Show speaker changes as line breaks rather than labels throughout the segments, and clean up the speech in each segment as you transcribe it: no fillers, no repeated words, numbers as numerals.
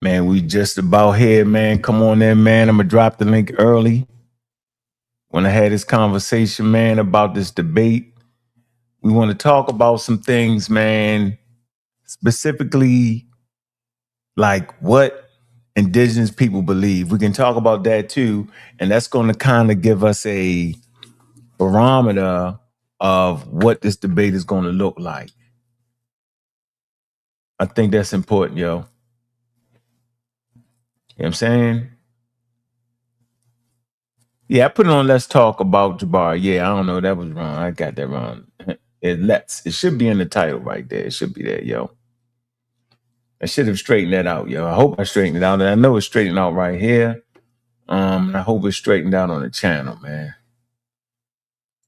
Man, we just about here, man. Come on in, man. I'm gonna drop the link early. When I had this conversation, man, about this debate, we want to talk about some things, man, specifically like what indigenous people believe. We can talk about that too, and that's going to kind of give us a barometer of what this debate is going to look like. I think that's important, yo. You know what I'm saying? Yeah, I put it on Let's Talk About Jebari. Yeah, I don't know. That was wrong. I got that wrong. It should be in the title right there. It should be there, yo. I should have straightened that out, yo. I hope I straightened it out. And I know it's straightened out right here. I hope it's straightened out on the channel, man.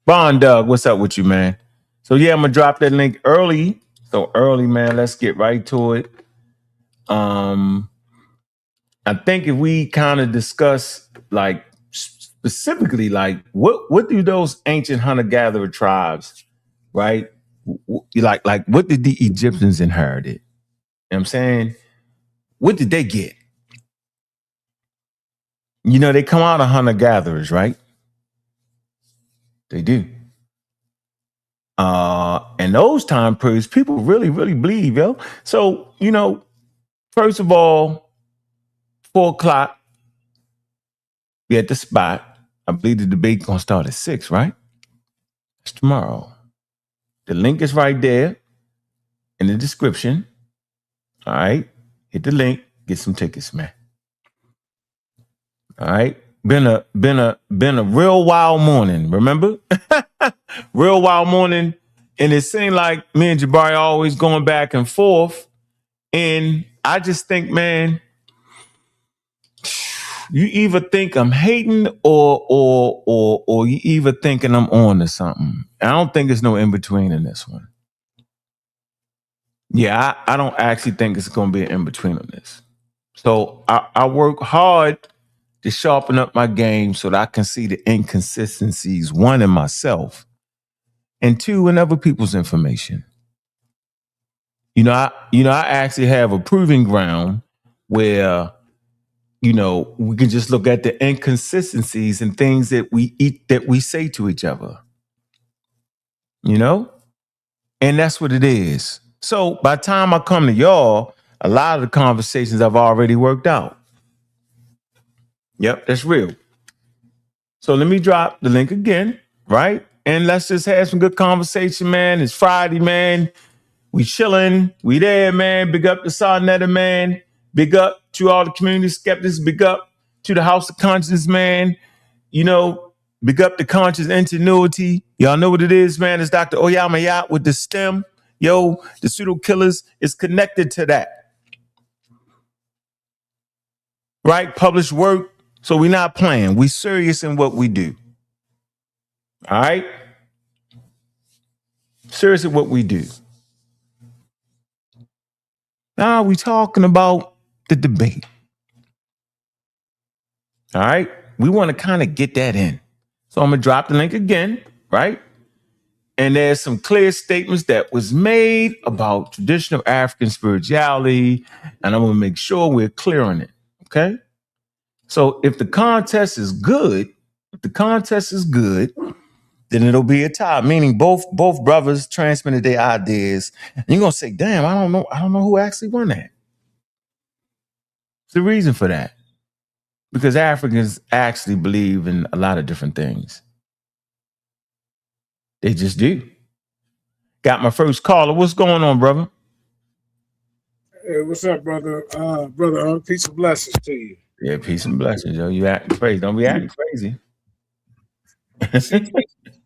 Bond Doug, what's up with you, man? So yeah, I'm gonna drop that link early. So early, man. Let's get right to it. I think if we kind of discuss like specifically like what do those ancient hunter-gatherer tribes, right? Like what did the Egyptians inherit? You know what I'm saying? What did they get? You know, they come out of hunter-gatherers, right? They do. And those time periods, people really, really believe, yo. So, you know, first of all, 4:00, we at the spot. I believe the debate gonna start at 6, right? It's tomorrow. The link is right there in the description. All right. Hit the link, get some tickets, man. All right. Been a real wild morning, remember? Real wild morning. And it seemed like me and Jebari always going back and forth. And I just think, man, you either think I'm hating or you either thinking I'm on to something. I don't think there's no in between in this one. Yeah, I don't actually think it's going to be an in between on this. So I work hard to sharpen up my game so that I can see the inconsistencies, one, in myself, and two, in other people's information. I actually have a proving ground where, we can just look at the inconsistencies and things that we say to each other. And that's what it is. So by the time I come to y'all, a lot of the conversations I've already worked out. Yep, that's real. So let me drop the link again, right? And let's just have some good conversation, man. It's Friday, man. We chilling. We there, man. Big up to sa.neter, man. Big up to all the community skeptics. Big up to the House of Conscience, man. Big up to conscious ingenuity. Y'all know what it is, man. It's Dr. Oyamayat with the STEM. Yo, the pseudo killers is connected to that. Right? Published work. So we're not playing. We serious in what we do. All right? Serious in what we do. Now we talking about the debate. All right? We want to kind of get that in. So I'm going to drop the link again, right? And there's some clear statements that was made about traditional African spirituality, and I'm going to make sure we're clear on it, okay? So if the contest is good, then it'll be a tie, meaning both brothers transmitted their ideas. And you're going to say, damn, I don't know who actually won that. There's a reason for that. Because Africans actually believe in a lot of different things. They just do. Got my first caller. What's going on, brother?
Hey, what's up, brother? Brother, peace and blessings to you.
Yeah, peace and blessings, yo. You acting crazy. Don't be acting crazy.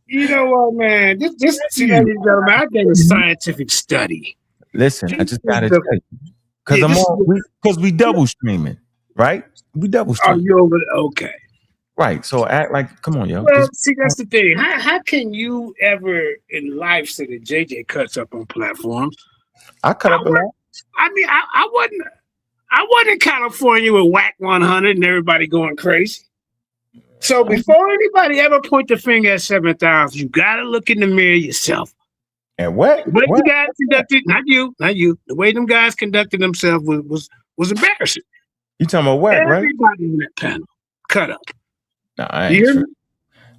You know what, man? This I did a scientific study.
Listen, I just gotta tell you. Because we double streaming, right? We double streaming.
Oh, you over okay.
Right. So act like, come on, yo.
Well, see, that's the thing. How can you ever in life say that JJ cuts up on platforms?
I cut up a lot.
I mean, I wasn't in California with Whack 100 and everybody going crazy. So before anybody ever point the finger at 7,000, you gotta look in the mirror yourself.
And what?
The way the guys conducted, not you. The way them guys conducted themselves was embarrassing.
You talking about Whack, right?
Everybody in that panel cut up.
No, I
You
ain't
hear
sure.
me?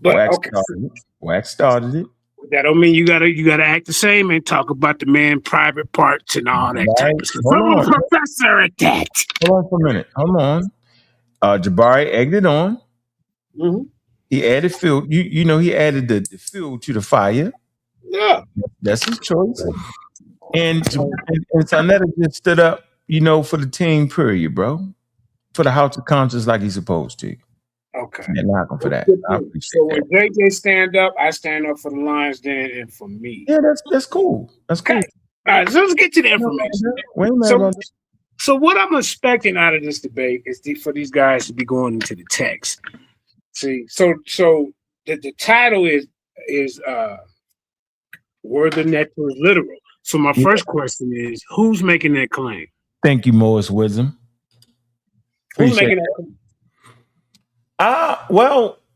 But
Wax
okay,
started it. Wax started it.
that don't mean you gotta act the same and talk about the man private parts and all that type
Right.
of stuff.
Hold
I'm a
on.
professor at that.
Hold on for a minute. Hold on. Jebari egged it on.
Mhm.
He added fuel. You know he added the fuel to the fire.
Yeah.
That's his choice. And sa.neter just stood up, for the team. Period, bro. For the House of Conscience, like he's supposed to.
Okay.
Can't knock him for that.
Good
I
thing.
appreciate
So when
that.
JJ stand up, I stand up for the Lions Den and for me.
Yeah, that's cool. That's cool.
Okay. All right, so let's get to the
No,
information.
we ain't mad
So,
about that.
so what I'm expecting out of this debate is for these guys to be going into the text. See, so the title is were the netter literal? So my
Yeah.
first question is, who's making that claim?
Thank you, Morris Wisdom.
Who's
Appreciate
making
it.
that claim?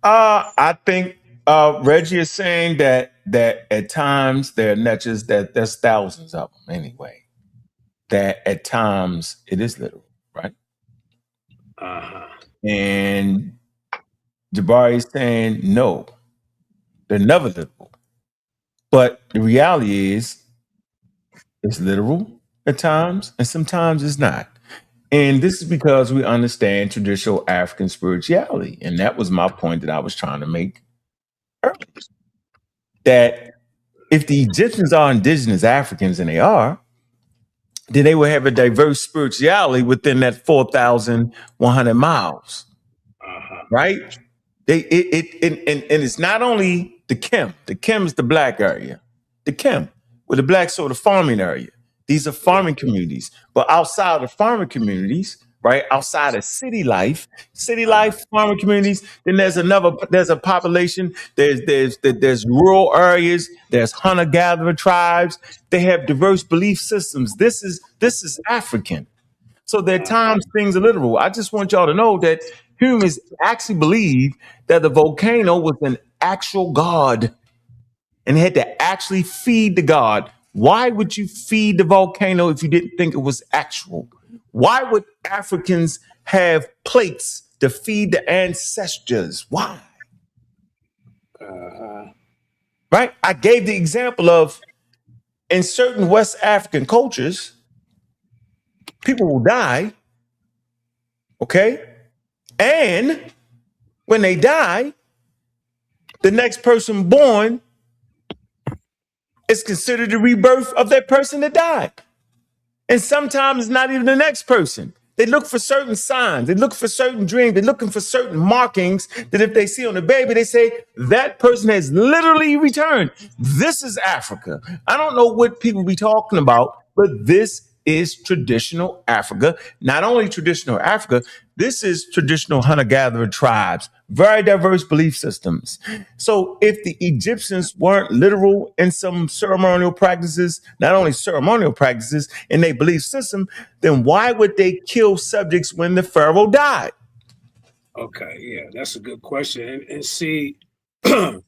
I think Reggie is saying that at times there are netches that there's thousands of them anyway. That at times it is literal, right?
Uh-huh.
And Jebari is saying no, they're never literal. But the reality is it's literal at times, and sometimes it's not. And this is because we understand traditional African spirituality. And that was my point that I was trying to make earlier. That if the Egyptians are indigenous Africans, and they are, then they will have a diverse spirituality within that 4,100 miles,
Uh-huh.
right? And it's not only the Kim. The Kim is the black area. The Kim, with the black sort of farming area. These are farming communities. But outside of farming communities, right? Outside of city life, farming communities, then there's a population, there's rural areas, there's hunter-gatherer tribes. They have diverse belief systems. This is African. So there are times things are literal. I just want y'all to know that humans actually believe that the volcano was an actual god and had to actually feed the god. Why would you feed the volcano if you didn't think it was actual? Why would Africans have plates to feed the ancestors? Why?
Uh-huh.
Right? I gave the example of in certain West African cultures, people will die, okay? And when they die, the next person born is considered the rebirth of that person that died. And sometimes it's not even the next person. They look for certain signs. They look for certain dreams. They're looking for certain markings that if they see on the baby, they say, that person has literally returned. This is Africa. I don't know what people be talking about, but this is traditional Africa. Not only traditional Africa, this is traditional hunter-gatherer tribes, very diverse belief systems. So if the Egyptians weren't literal in some ceremonial practices, not only ceremonial practices in their belief system, then why would they kill subjects when the pharaoh died?
Okay, yeah, that's a good question. And see, that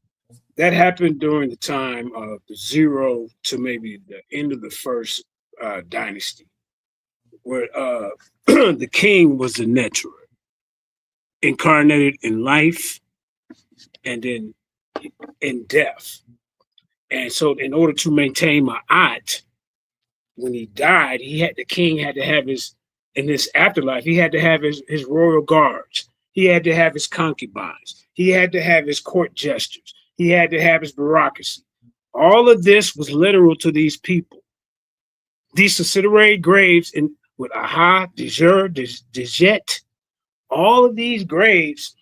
happened during the time of the zero to maybe the end of the first dynasty, where the king was the neterer, incarnated in life and then in death. And so, in order to maintain Ma'at, when he died, the king had to have in this afterlife, he had to have his royal guards. He had to have his concubines. He had to have his court gestures. He had to have his bureaucracy. All of this was literal to these people. These subsidiary graves with Aha, Dejer, Dejet, all of these graves,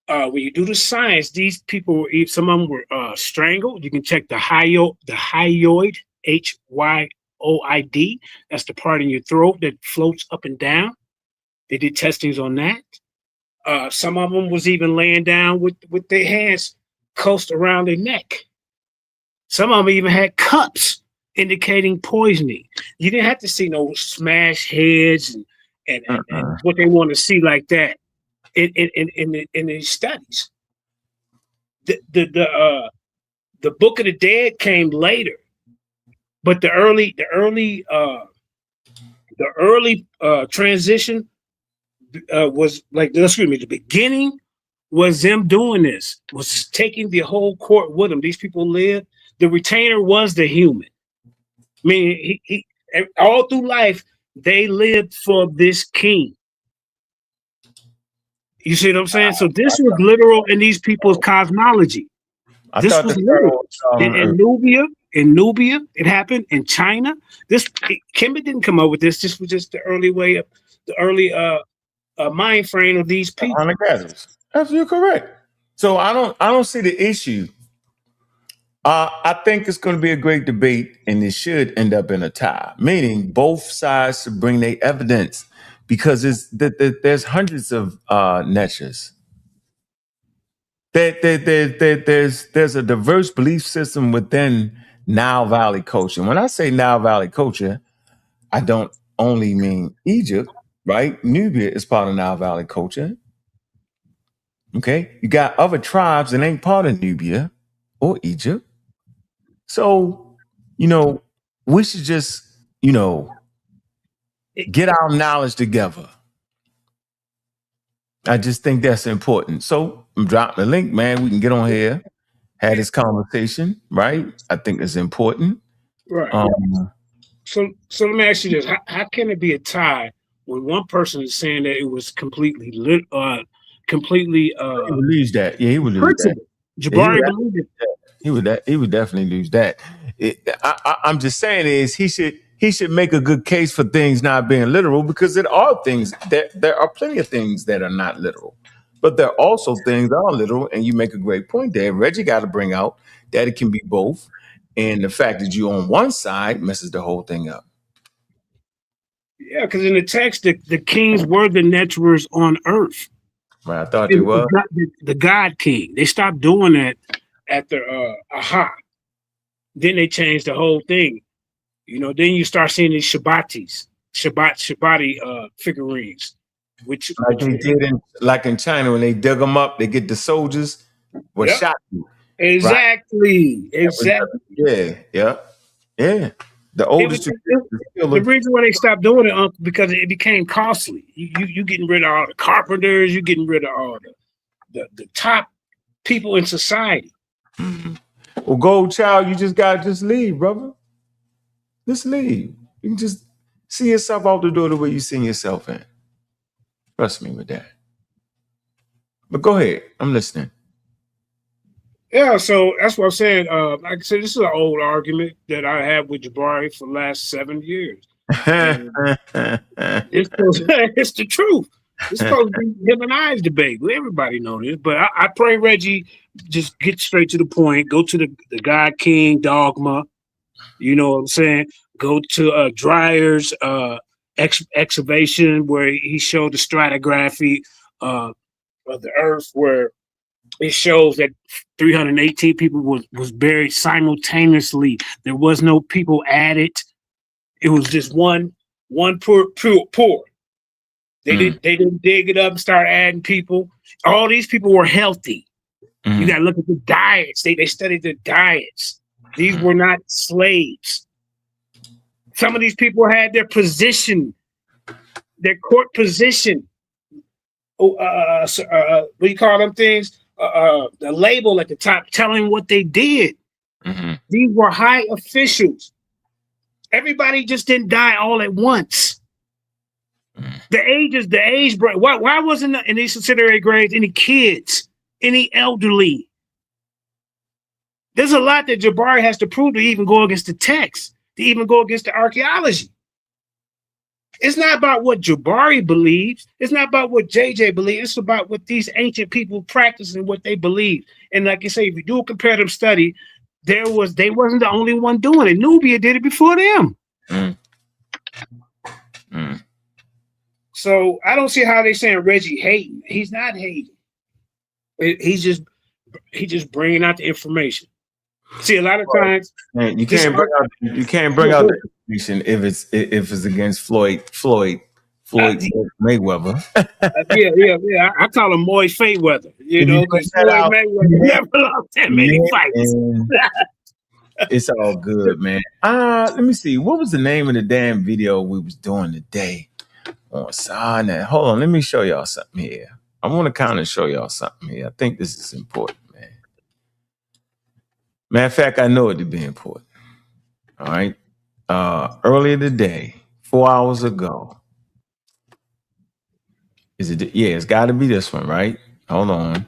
when you do the science, these people were, some of them were strangled. You can check the hyoid, HYOID. That's the part in your throat that floats up and down. They did testings on that. Some of them was even laying down with their hands close around their neck. Some of them even had cups indicating poisoning. You didn't have to see no smashed heads and what they want to see like that in these studies. The Book of the Dead came later, but the early transition was like, excuse me, the beginning was them doing this, was taking the whole court with them. These people lived. The retainer was the human. I mean, he all through life, they lived for this king. You see what I'm saying? So this was literal in these people's cosmology. This was literal. In Nubia, it happened. In China, Kemet didn't come up with this. This was just the early way of the early mind frame of these people.
Hunter gatherers. Absolutely correct. So I don't see the issue. I think it's going to be a great debate, and it should end up in a tie. Meaning, both sides should bring their evidence because there's hundreds of neters. There's a diverse belief system within Nile Valley culture. When I say Nile Valley culture, I don't only mean Egypt, right? Nubia is part of Nile Valley culture. Okay, you got other tribes that ain't part of Nubia or Egypt. So, we should just, get our knowledge together. I just think that's important. So I'm dropping the link, man. We can get on here, have this conversation, right? I think it's important.
Right. So let me ask you this: How can it be a tie when one person is saying that it was completely
he would lose that. Yeah, he would lose that.
Jebari believed it.
He would definitely lose that. I'm just saying is he should make a good case for things not being literal, because there are things that there are plenty of things that are not literal, but there are also things that are literal. And you make a great point there. Reggie got to bring out that it can be both, and the fact that you on one side messes the whole thing up.
Yeah, because in the text, the kings were the netterers on earth.
Right, I thought they were
the God King. They stopped doing that after Aha. Then they changed the whole thing. Then you start seeing these Shabbati figurines, which
they did in China when they dug them up, they get the soldiers were shot.
Exactly.
Right? Exactly. Yeah. The oldest.
The reason why they stopped doing it, Uncle, because it became costly. You getting rid of all the carpenters, you getting rid of all the top people in society.
Mm-hmm. Well, Gold Child, you just gotta just leave, brother. Just leave. You can just see yourself out the door the way you see yourself in. Trust me with that. But go ahead. I'm listening.
Yeah, so that's what I'm saying. Like I said, this is an old argument that I had with Jebari for the last 7 years. It's the truth. It's supposed to be him and I's debate. Everybody know this, but I pray Reggie just get straight to the point. Go to the God King dogma. You know what I'm saying? Go to Dreyer's excavation where he showed the stratigraphy of the Earth, where it shows that 318 people was buried simultaneously. There was no people added. It was just one poor. They didn't dig it up and start adding people. All these people were healthy. Mm-hmm. You got to look at the diets. They studied the diets. These were not slaves. Some of these people had their position, their court position. What do you call them things? The label at the top telling what they did. Mm-hmm. These were high officials. Everybody just didn't die all at once. The age break. Why wasn't in these subsidiary grades any kids, any elderly? There's a lot that Jebari has to prove to even go against the text, to even go against the archaeology. It's not about what Jebari believes. It's not about what JJ believes. It's about what these ancient people practice and what they believe. And like you say, if you do a comparative study, they wasn't the only one doing it. Nubia did it before them. So I don't see how they saying Reggie hating. He's not hating. He's just bringing out the information. See, a lot of times
you can't bring out the information if it's against Floyd Mayweather.
Yeah. I call him Moy Fayweather. Because Floyd Mayweather never lost that many fights.
It's all good, man. Let me see. What was the name of the damn video we was doing today? on sa.neter. Hold on, let me show y'all something here. I want to kind of show y'all something here. I think this is important, man. Matter of fact, I know it to be important. All right. Earlier today, 4 hours ago. Is it? Yeah, it's got to be this one, right? Hold on.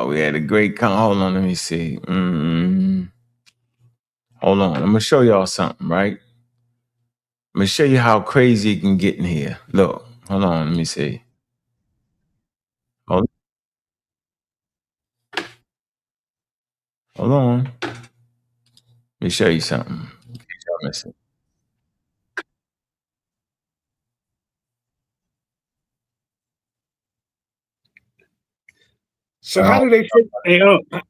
We had a great hold on, let me see. Hold on. I'm gonna show y'all something, right? I'm gonna show you how crazy it can get in here. Look, hold on, let me see. Hold on. Let me show you something. Y'all miss it.
So how do they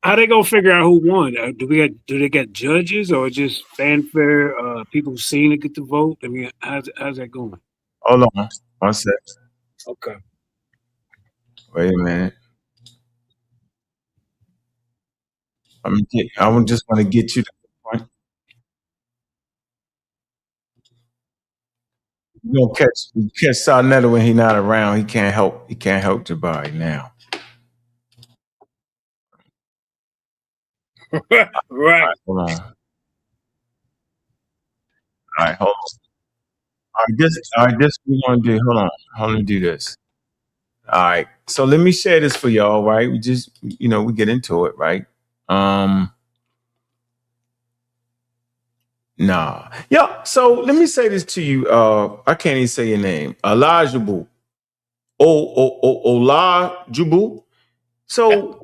how they gonna figure out who won? Do they get judges or just fanfare? People seeing it get the vote. I mean, how's that going?
Hold on. One sec.
Okay.
Wait a minute. I just want to get you to the point. You gonna catch sa.neter when he not around. He can't help Jebari now.
Right.
All right, hold on. All right, hold on. All right, this we gonna do. Hold on. Hold on, do this. All right. So let me share this for y'all, right? We just we get into it, right? Um nah. Yeah, so let me say this to you. I can't even say your name. Olajubu. Olajubu. So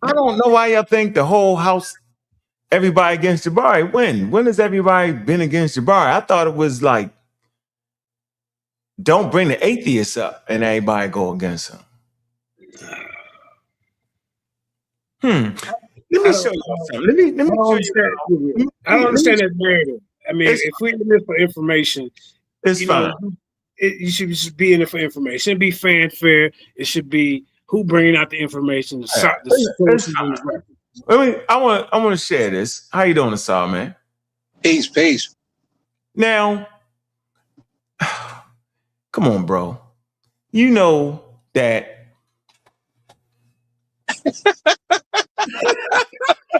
I don't know why y'all think the whole house, everybody against Jebari. When has everybody been against Jebari? I thought it was like, don't bring the atheists up and everybody go against him. Let me show you something. Let me show you how.
I don't understand that narrative. I mean, if we're in this for information,
it's fine.
You should just be in it for information. It should be fanfare. It should be who bringing out the information.
It's fine. I want to share this. How you doing, Asal, man?
Peace.
Now, come on, bro. You know that.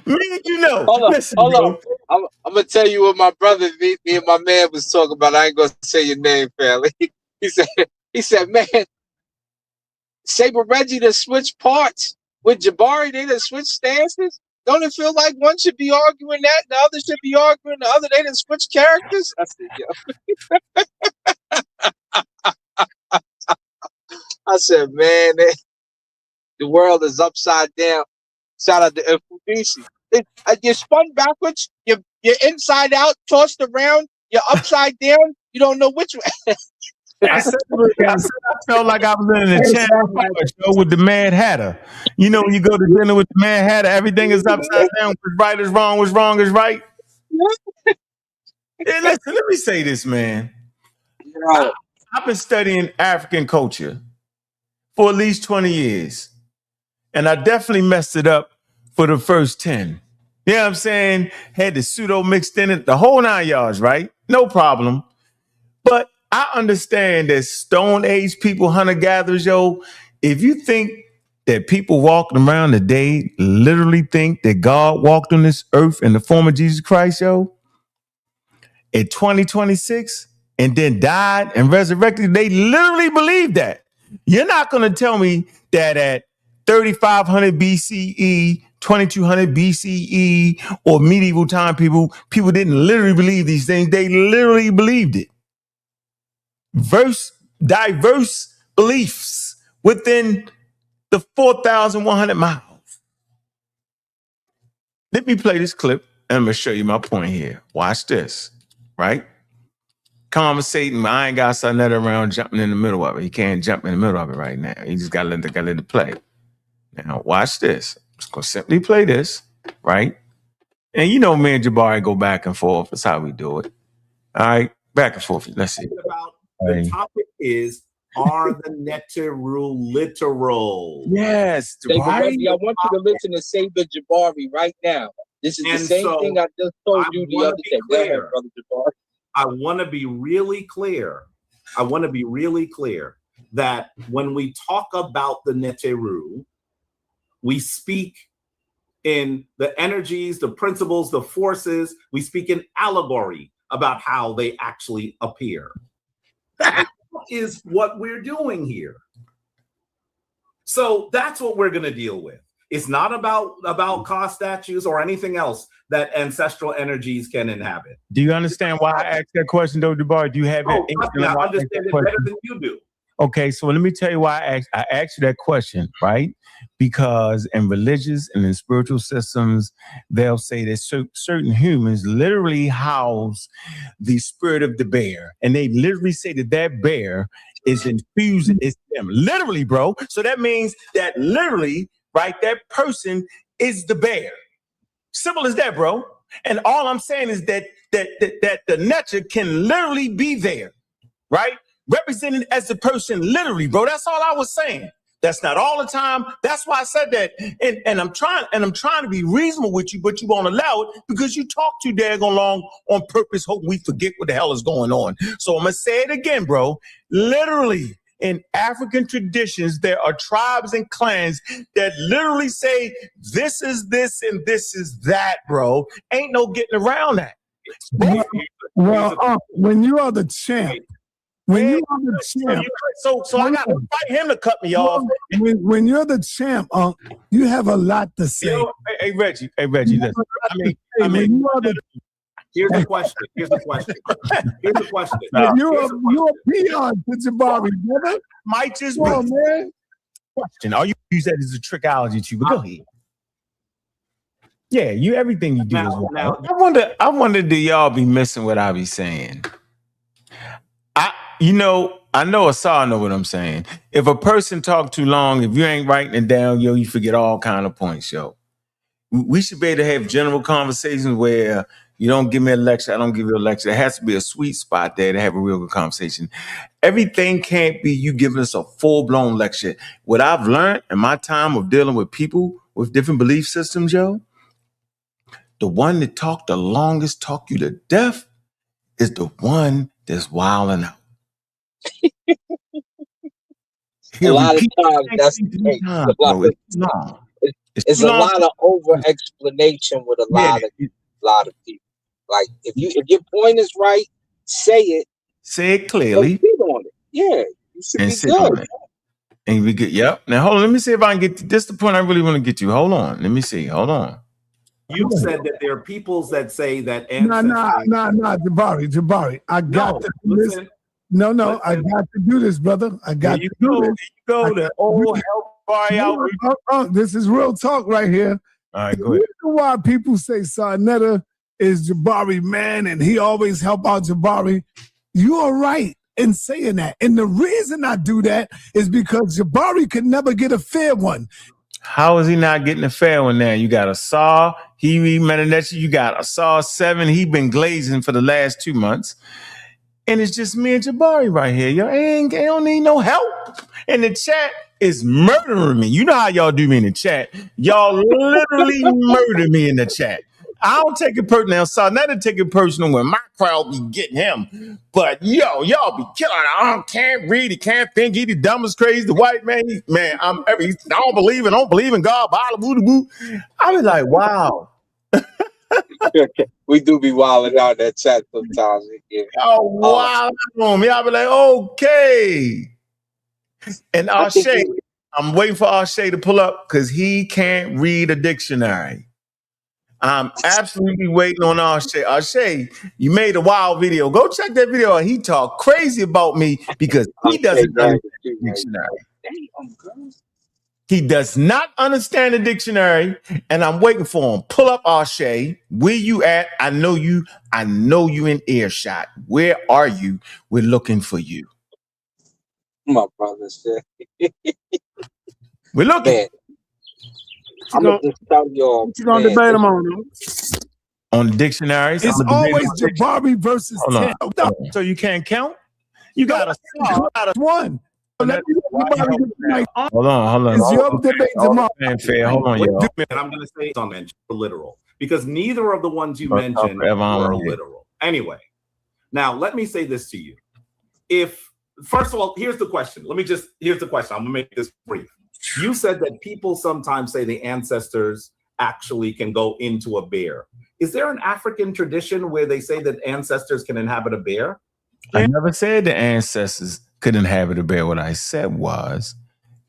Me, you know.
Hold on,
Listen,
hold
bro.
on. I'm gonna tell you what my brother, me and my man was talking about. I ain't gonna say your name, family. he said, man, Saber Reggie to switch parts with Jebari. They done switch stances. Don't it feel like one should be arguing that, and the other should be arguing the other? They done switch characters. I said, I said, man, the world is upside down. Shout out to FUDC. You're spun backwards. You're inside out, tossed around. You're upside down. You don't know which way.
I said I felt like I was in a Channel 5 show with the Mad Hatter. You know, when you go to dinner with the Mad Hatter, everything is upside down. What's right is wrong, what's wrong is right. Hey, listen, let me say this, man. I've been studying African culture for at least 20 years. And I definitely messed it up for the first 10. You know what I'm saying? Had the pseudo mixed in it, the whole 9 yards, right? No problem. But I understand that Stone Age people, hunter gatherers, yo, if you think that people walking around today literally think that God walked on this earth in the form of Jesus Christ, yo, in 2026 and then died and resurrected, they literally believe that. You're not going to tell me that at 3500 BCE, 2200 BCE, or medieval time people didn't literally believe these things. They literally believed it. Diverse beliefs within the 4,100 miles. Let me play this clip and I'm going to show you my point here. Watch this, right? Conversating, I ain't got sa.neter around jumping in the middle of it. He can't jump in the middle of it right now. He just got to let it play. Now, watch this. I'm just going to simply play this, right? And you know, me and Jebari go back and forth. That's how we do it. All right, back and forth. Let's see.
The topic is, are the neter rule literal?
Yes,
Reggie, I want you to listen to Saber Jebari right now. This is the same thing I just told you the other day. Go ahead, brother Jebari.
I want to be really clear. I want to be really clear that when we talk about the Neteru, we speak in the energies, the principles, the forces. We speak in allegory about how they actually appear. That is what we're doing here. So that's what we're going to deal with. It's not about cost statues or anything else that ancestral energies can inhabit.
Do you understand why I asked that question, though, Jebari? Do you have
I understand it better than you do.
Okay, so let me tell you why I asked you that question, right? Because in religious and in spiritual systems, they'll say that certain humans literally house the spirit of the bear. And they literally say that that bear is infused in them. Literally, bro. So that means that literally, right, that person is the bear. Simple as that, bro. And all I'm saying is that the nature can literally be there, right? Represented as the person literally, bro. That's all I was saying. That's not all the time. That's why I said that. And I'm trying to be reasonable with you, but you won't allow it because you talk too daggone long on purpose, hoping we forget what the hell is going on. So I'm gonna say it again, bro. Literally, in African traditions, there are tribes and clans that literally say this is this and this is that, bro. Ain't no getting around that.
Well, when you are the champ, when you are the champ,
so I got to fight him to cut me off.
When you're the champ, you have a lot to say.
You know, hey Reggie, listen. I mean,
when you are the
Here's the question. You're
a peon to Jebari, brother.
Might just
Come on,
be
man.
question. Or you use that as a trickology too, but go ahead. Yeah, everything you do is well. I wonder do y'all be missing what I be saying? I know Asar know what I'm saying. If a person talk too long, if you ain't writing it down, you forget all kind of points, yo. We should be able to have general conversations where you don't give me a lecture, I don't give you a lecture. There has to be a sweet spot there to have a real good conversation. Everything can't be you giving us a full-blown lecture. What I've learned in my time of dealing with people with different belief systems, yo, the one that talk the longest, talk you to death, is the one that's wilding out.
A lot of times, that's the case. It's a lot of over explanation with a lot of people. Like if your point is right, say it.
Say it clearly.
Sit on it. Yeah, you should
and
be
sit
good.
on it. And we get Now hold on. Let me see if I can get to this. The point I really want to get to. Hold on. Let me see. Hold on.
You said that there are peoples that say that
Jebari. I got to do this. No, I got to do this, brother. I got to do this.
The old
help. This is real talk right here.
All right, go
the
ahead.
reason why people say sa.neter is Jebari, man, and he always help out Jebari. You are right in saying that. And the reason I do that is because Jebari could never get a fair one.
How is he not getting a fair one now? You got a Saw, you got a Saw 7. He been glazing for the last 2 months. And it's just me and Jebari right here. Yo, I don't need no help. And the chat is murdering me. You know how y'all do me in the chat. Y'all literally murder me in the chat. I don't take it personal. Now, sa.neter take it personal when my crowd be getting him. But y'all be killing. I can't read. He can't think. He the dumbest, crazy. The white man. I don't believe in God. Blah, blah, blah. I be like, wow.
We do be wilding out that chat sometimes. Yeah.
Oh, wow. Y'all be like, okay. And Ashe, I'm waiting for Ashe to pull up because he can't read a dictionary. I'm absolutely waiting on Ashe. Ashe, you made a wild video. Go check that video out. He talked crazy about me because he doesn't understand the dictionary. He does not understand the dictionary, and I'm waiting for him. Pull up Ashe. Where you at? I know you in earshot. Where are you? We're looking for you.
My brother said.
We're looking.
Man, I'm gonna just tell y'all.
What you gonna debate him on?
On the dictionaries?
It's always Jebari versus 10.
So you can't count? You got a
one.
Hold on.
It's your debate tomorrow.
Hold on, y'all.
I'm going to say it's on literal because neither of the ones you mentioned were literal. Anyway, Now, let me say this to you. If, first of all, here's the question. Here's the question. I'm gonna make this brief. You said that people sometimes say the ancestors actually can go into a bear. Is there an African tradition where they say that ancestors can inhabit a bear?
I never said the ancestors could inhabit a bear. What I said was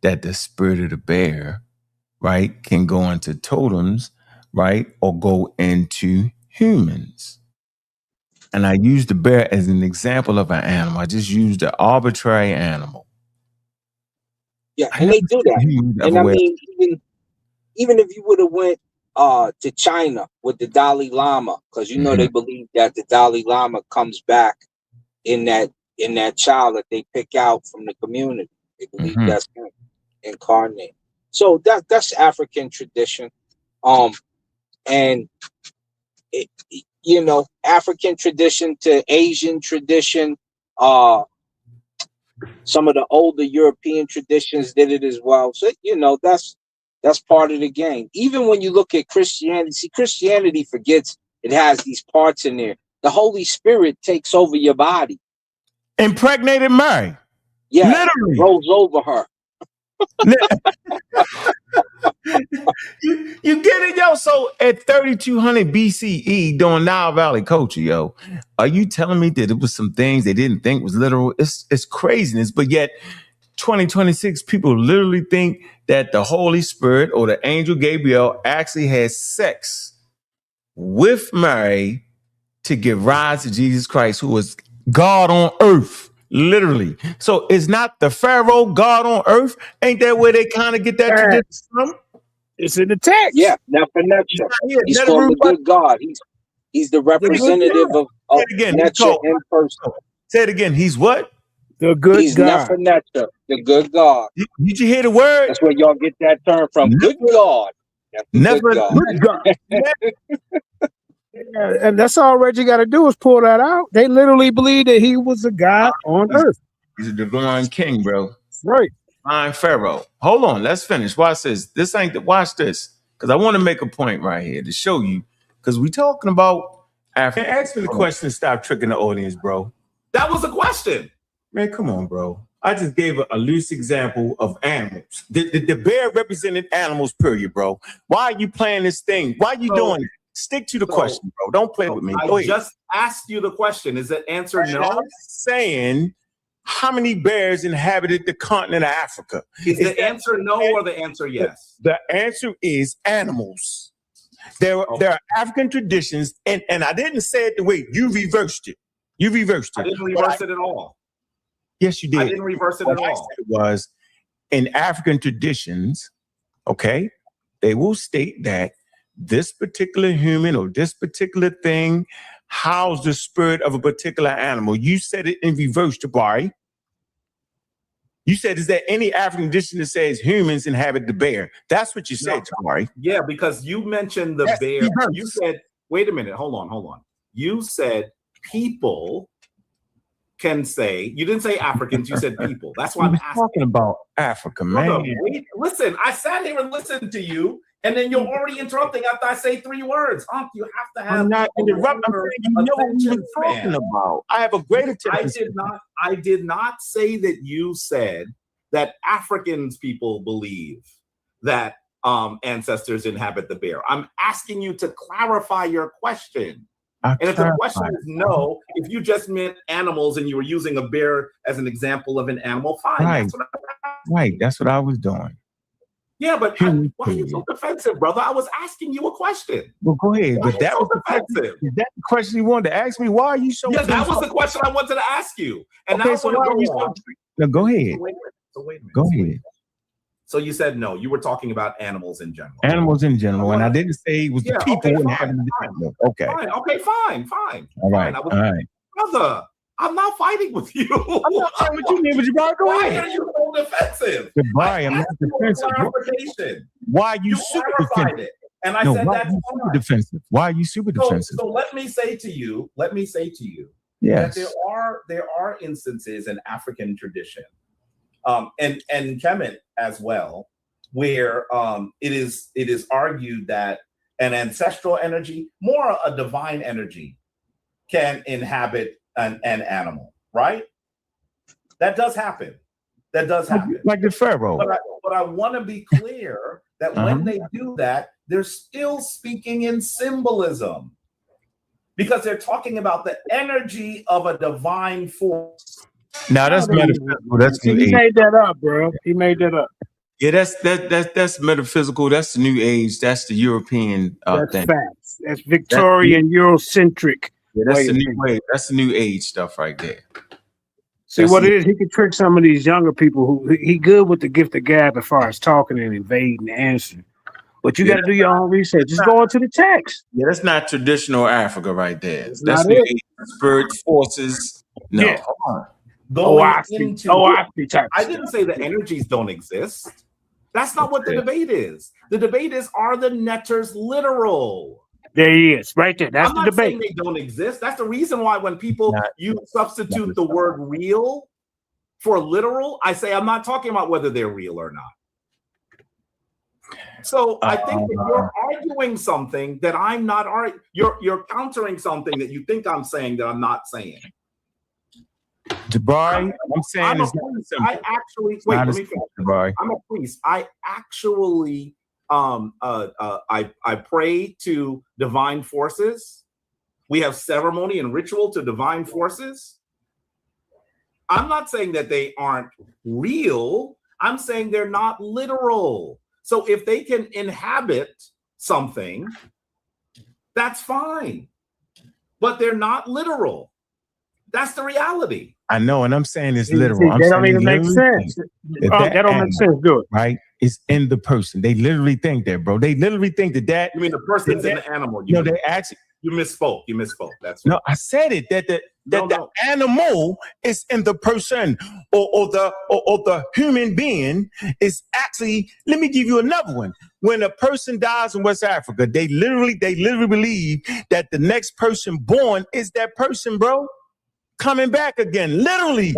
that the spirit of the bear, right, can go into totems, right, or go into humans. And I used the bear as an example of an animal. I just used an arbitrary animal.
Yeah, and they do that. And I mean, even if you would have went to China with the Dalai Lama, because you know they believe that the Dalai Lama comes back in that child that they pick out from the community. They believe that's him incarnate. So that's African tradition. And it, you know, African tradition to Asian tradition, some of the older European traditions did it as well. So, you know, that's part of the game. Even when you look at Christianity, see, Christianity forgets it has these parts in there. The Holy Spirit takes over your body.
Impregnated Mary.
Yeah,
literally
rolls over her.
You get it, yo? So at 3200 BCE during Nile Valley culture, yo, are you telling me that it was some things they didn't think was literal? It's craziness, but yet 2026 people literally think that the Holy Spirit or the angel Gabriel actually has sex with Mary to give rise to Jesus Christ, who was God on earth. Literally. So it's not the Pharaoh God on earth. Ain't that where they kind of get that tradition from?
It's in the text.
Yeah, Nebuchadnezzar. He's called the good God. He's the representative of Nebuchadnezzar in person.
Say it again. He's what?
The good
He's
God.
Nebuchadnezzar, the good God.
Did you hear the word?
That's where y'all get that term from. Good God.
Never
good God. Yeah, and that's all Reggie got to do is pull that out. They literally believe that he was a God on earth.
He's a divine king, bro.
Right.
Divine Pharaoh. Hold on, let's finish. Watch this. Watch this. Because I want to make a point right here to show you. Because we talking about Africa. Ask me the question and stop tricking the audience, bro.
That was a question.
Man, come on, bro. I just gave a loose example of animals. The bear represented animals, period, bro. Why are you playing this thing? Why are you doing it? Stick to the question, bro. Don't play with me.
I just asked you the question. Is the answer no?
I'm saying, how many bears inhabited the continent of Africa?
Is the answer no or the answer yes?
The answer is animals. There are African traditions, and I didn't say it the way you reversed it. You reversed it.
I didn't reverse it at all.
Yes, you did.
I didn't reverse it at all.
I said it was in African traditions, okay, they will state that this particular human or this particular thing housed the spirit of a particular animal. You said it in reverse, Jebari. You said, is there any African tradition that says humans inhabit the bear? That's what you said, Jebari.
Yeah, because you mentioned the bear. Reverse. You said, wait a minute, hold on. You said people can say, you didn't say Africans, you said people. That's why I'm asking.
Talking about Africa, man.
Listen, I sat here and listened to you, and then you're already interrupting after I say 3 words. You have to have.
I'm not interrupting. You know what we're talking about. I have a great attention.
I did not say that you said that Africans people believe that ancestors inhabit the bear. I'm asking you to clarify your question. And if the question is no, if you just meant animals and you were using a bear as an example of an animal, fine.
Right. That's what I was doing.
Yeah, but why are you so defensive, brother? I was asking you a question.
Well, go ahead.
But that was defensive.
Is that the question you wanted to ask me? Why are you so?
Yeah, that was the question I wanted to ask you. And
okay, so why are you so? No, go ahead.
Wait a minute.
Go ahead.
So you said no. You were talking about animals in general.
Animals in general, and I didn't say it was the people who inhabit the animal. Okay.
Fine.
All right. All right.
Brother, I'm not fighting with you.
I'm not fighting with you, man. But Jebari, go ahead.
Why are you so defensive?
Jebari, I'm not defensive. Why are you super defensive?
And I said that's
super defensive. Why are you super defensive?
So let me say to you,
yes,
that there are instances in African tradition, and Kemet as well, where it is argued that an ancestral energy, more a divine energy, can inhabit an animal, right? That does happen. That does happen.
Like the Pharaoh.
But I want to be clear that when they do that, they're still speaking in symbolism because they're talking about the energy of a divine force.
Now that's metaphysical. That's
he made that up, bro. He made that up.
Yeah, that's metaphysical. That's the new age. That's the European
That's
thing.
facts. That's Victorian, Eurocentric.
Yeah, that's the new way. That's the new age stuff right there.
See what it is? He can trick some of these younger people who he good with the gift of gab as far as talking and invading and answering. But you got to do your own research. Just go into the text.
Yeah, that's not traditional Africa right there.
That's
That's
not
new
it.
age spirit forces. No.
Yeah.
I
didn't
say the energies don't exist. That's not what the debate is. The debate is, are the netters literal?
There he is, right there. That's
I'm
the
not
debate.
saying they don't exist. That's the reason why when people you substitute the word real for literal, I say I'm not talking about whether they're real or not. So I think that you're arguing something that I'm not arguing. You're countering something that you think I'm saying that I'm not saying.
Jebari, I'm saying it's
not simple. I actually wait. Let me finish.
Jebari.
I'm a priest. I actually I pray to divine forces. We have ceremony and ritual to divine forces. I'm not saying that they aren't real. I'm saying they're not literal. So if they can inhabit something, that's fine. But they're not literal. That's the reality.
I know, and I'm saying it's literal.
That don't even make sense. That don't make sense, do it.
Right? It's in the person. They literally think that, bro. They literally think that.
You mean the person's in the animal?
They actually.
You misspoke. That's
no. I said it that the animal is in the person, or the human being is actually. Let me give you another one. When a person dies in West Africa, they literally believe that the next person born is that person, bro. Coming back again, literally,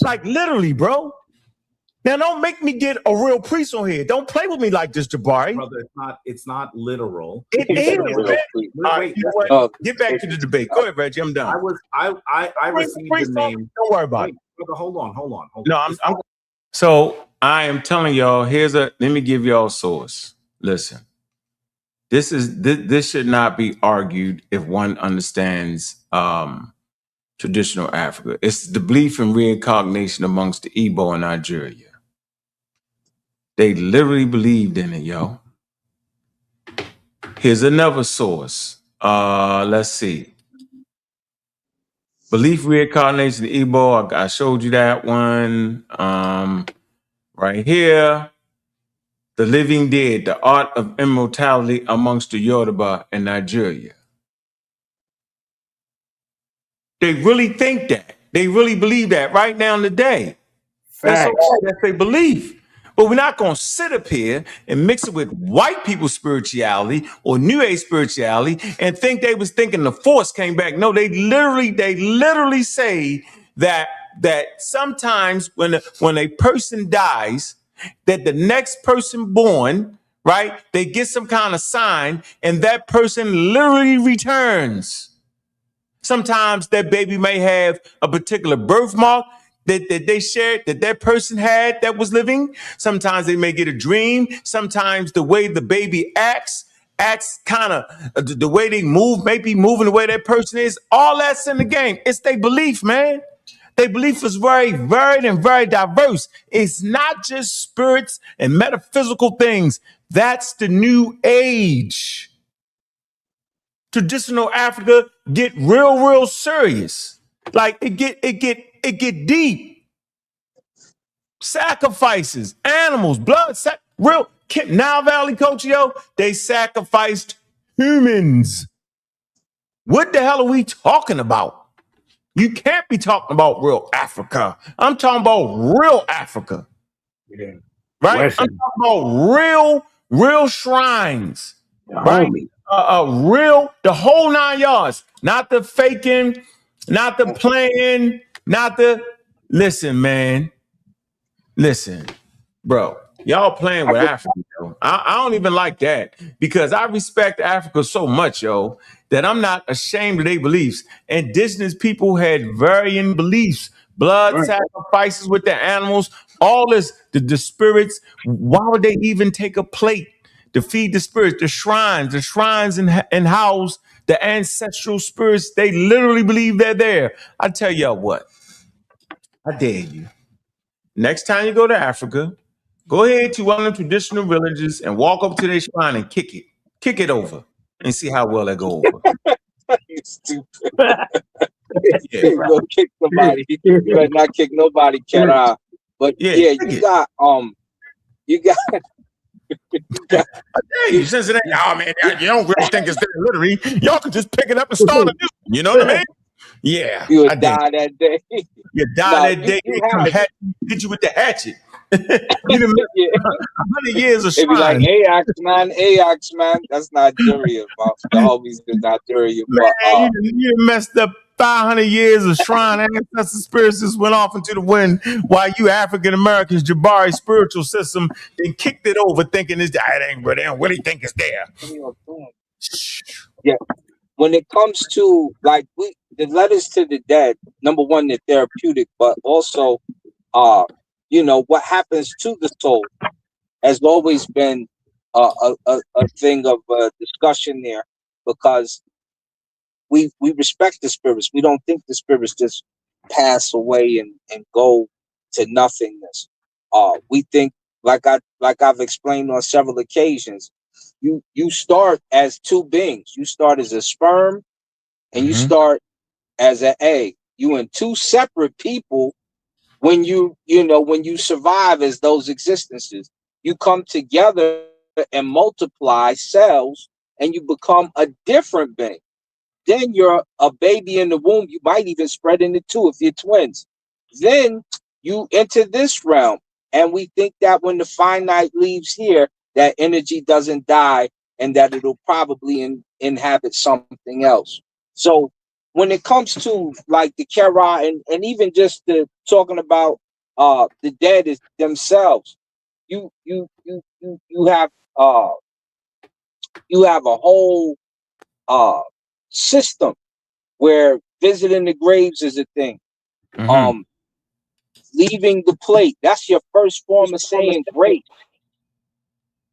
like literally, bro. Now don't make me get a real priest on here. Don't play with me like this, Jebari.
Brother, it's not literal.
It is. Wait, get back to the debate. Go ahead, Reggie. I'm done.
I received the name.
Don't worry about it.
Brother, hold on.
No, I'm. So I am telling y'all. Let me give y'all a source. Listen, this should not be argued if one understands traditional Africa. It's the belief in reincarnation amongst the Igbo in Nigeria. They literally believed in it, yo. Here's another source. Let's see. Belief reincarnation in Igbo. I showed you that one. Right here. The living dead, the art of immortality amongst the Yoruba in Nigeria. They really think that. They really believe that right now in the day. That's okay. That's their belief. But we're not going to sit up here and mix it with white people's spirituality or New Age spirituality and think they was thinking the force came back. No, they literally say that sometimes when a person dies, that the next person born, right, they get some kind of sign and that person literally returns. Sometimes that baby may have a particular birthmark that they shared, that person had that was living. Sometimes they may get a dream. Sometimes the way the baby acts kind of the way they move, maybe moving the way that person is. All that's in the game. It's their belief, man. Their belief is very varied and very diverse. It's not just spirits and metaphysical things. That's the new age. Traditional Africa get real serious. Like it get deep. Sacrifices, animals, blood, real Nile Valley culture, yo, they sacrificed humans. What the hell are we talking about? You can't be talking about real Africa. I'm talking about real Africa.
Yeah.
Right?
Listen.
I'm talking about real shrines. Right? Real, the whole 9 yards, not the faking, not the playing, not the, listen, man, bro, y'all playing with Africa, yo. I don't even like that because I respect Africa so much, yo, that I'm not ashamed of their beliefs. Indigenous people had varying beliefs, blood
Right.
sacrifices with the animals, all this, the spirits. Why would they even take a plate to feed the spirits? The shrines and house the ancestral spirits. They literally believe they're there. I tell y'all what, I dare you. Next time you go to Africa, go ahead to one of the traditional villages and walk up to their shrine and kick it. Kick it over and see how well they go over.
You stupid.
Yeah.
You gonna kick somebody. You better not kick nobody, Kara. But
Yeah,
yeah,
kick
you
it.
got you got
Hey, since it ain't, oh man, you don't really think it's there literally. Y'all could just pick it up and start a new one. You know what I mean? Yeah,
you
I
would
did.
die that day.
You die
No,
that day,
you
they come
have
hit you with the hatchet. You done missed
yeah.
100 years of
It'd be like
shrine.
Ajax man. That's Nigeria, bro. The homies in Nigeria.
Man,
But
you done messed up 500 years of shrine. Ancestor spirits just went off into the wind while you African Americans, Jebari spiritual system, then kicked it over thinking it's, it ain't, but they don't really think it's there.
yeah, when it comes to like the letters to the dead, number one, they're therapeutic, but also what happens to the soul has always been a thing of discussion there, because we respect the spirits. We don't think the spirits just pass away and go to nothingness. We think, like I've explained on several occasions, you start as two beings. You start as a sperm and you
Mm-hmm.
start as an egg. You and two separate people. When when you survive as those existences, you come together and multiply cells, and you become a different being. Then you're a baby in the womb. You might even spread into two if you're twins. Then you enter this realm. And we think that when the finite leaves here, that energy doesn't die and that it'll probably inhabit something else. So when it comes to like the Kera and even just the talking about the dead is themselves, you have a whole system where visiting the graves is a thing.
Mm-hmm.
Leaving the plate, that's your first form of saying grace.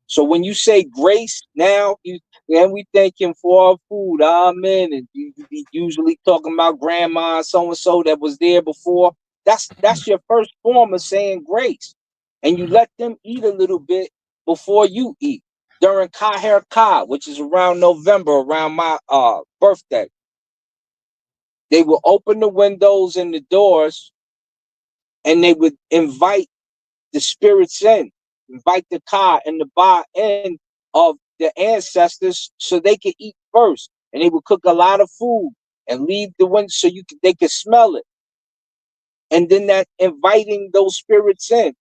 So when you say grace now, we thanking for our food, amen. And you be usually talking about grandma so and so that was there before. That's your first form of saying grace. And you let them eat a little bit before you eat. During Kaher Ka, which is around November, around my birthday, they will open the windows and the doors, and they would invite the spirits in, invite the Ka and the Ba in of the ancestors so they could eat first. And they would cook a lot of food and leave the window so they could smell it. And then that inviting those spirits in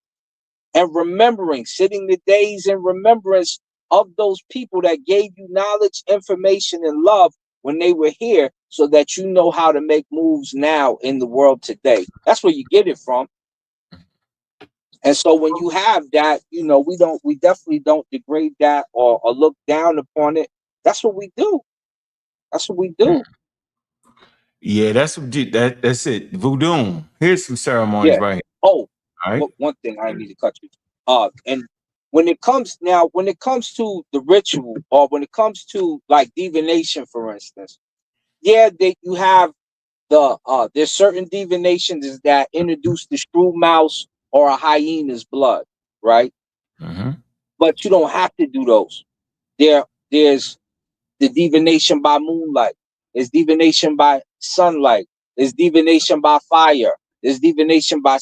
and remembering, sitting the days in remembrance of those people that gave you knowledge, information, and love when they were here, so that you know how to make moves now in the world today. That's where you get it from. And so when you have that, we definitely don't degrade that or look down upon it. That's what we do. That's what we do.
Yeah, that's it. Voodoo. Here's some ceremonies
Yeah.
right here.
Oh,
All right.
one thing I need to cut you. And when it comes to the ritual, or when it comes to like divination, for instance, yeah, you have there's certain divinations that introduce the shrew mouse or a hyena's blood, right?
Mm-hmm.
But you don't have to do those. There's the divination by moonlight. There's divination by sunlight. There's divination by fire. There's divination by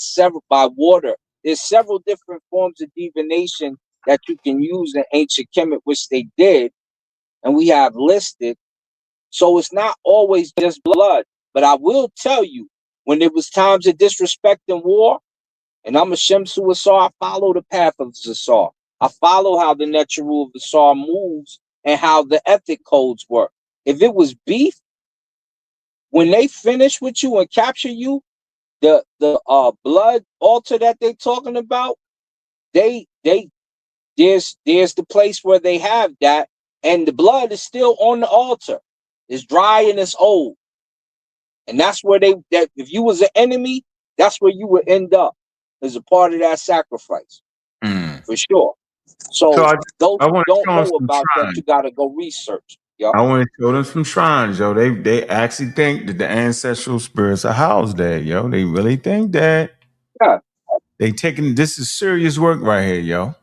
water. There's several different forms of divination that you can use in ancient Kemet, which they did, and we have listed. So it's not always just blood. But I will tell you, when it was times of disrespect and war, and I'm a Shemsu Asar, I follow the path of Zasar. I follow how the natural rule of Asar moves and how the ethic codes work. If it was beef, when they finish with you and capture you, the blood altar that they talking about, there's the place where they have that, and the blood is still on the altar. It's dry and it's old. And that's where that if you was an enemy, that's where you would end up as a part of that sacrifice. For sure.
So
So those
I
who
want to
don't
show them
know
some
about that,
shrines.
you gotta go research. Yo.
I want to show them some shrines, yo. They actually think that the ancestral spirits are housed there, yo. They really think that.
Yeah.
They taking this is serious work right here, yo.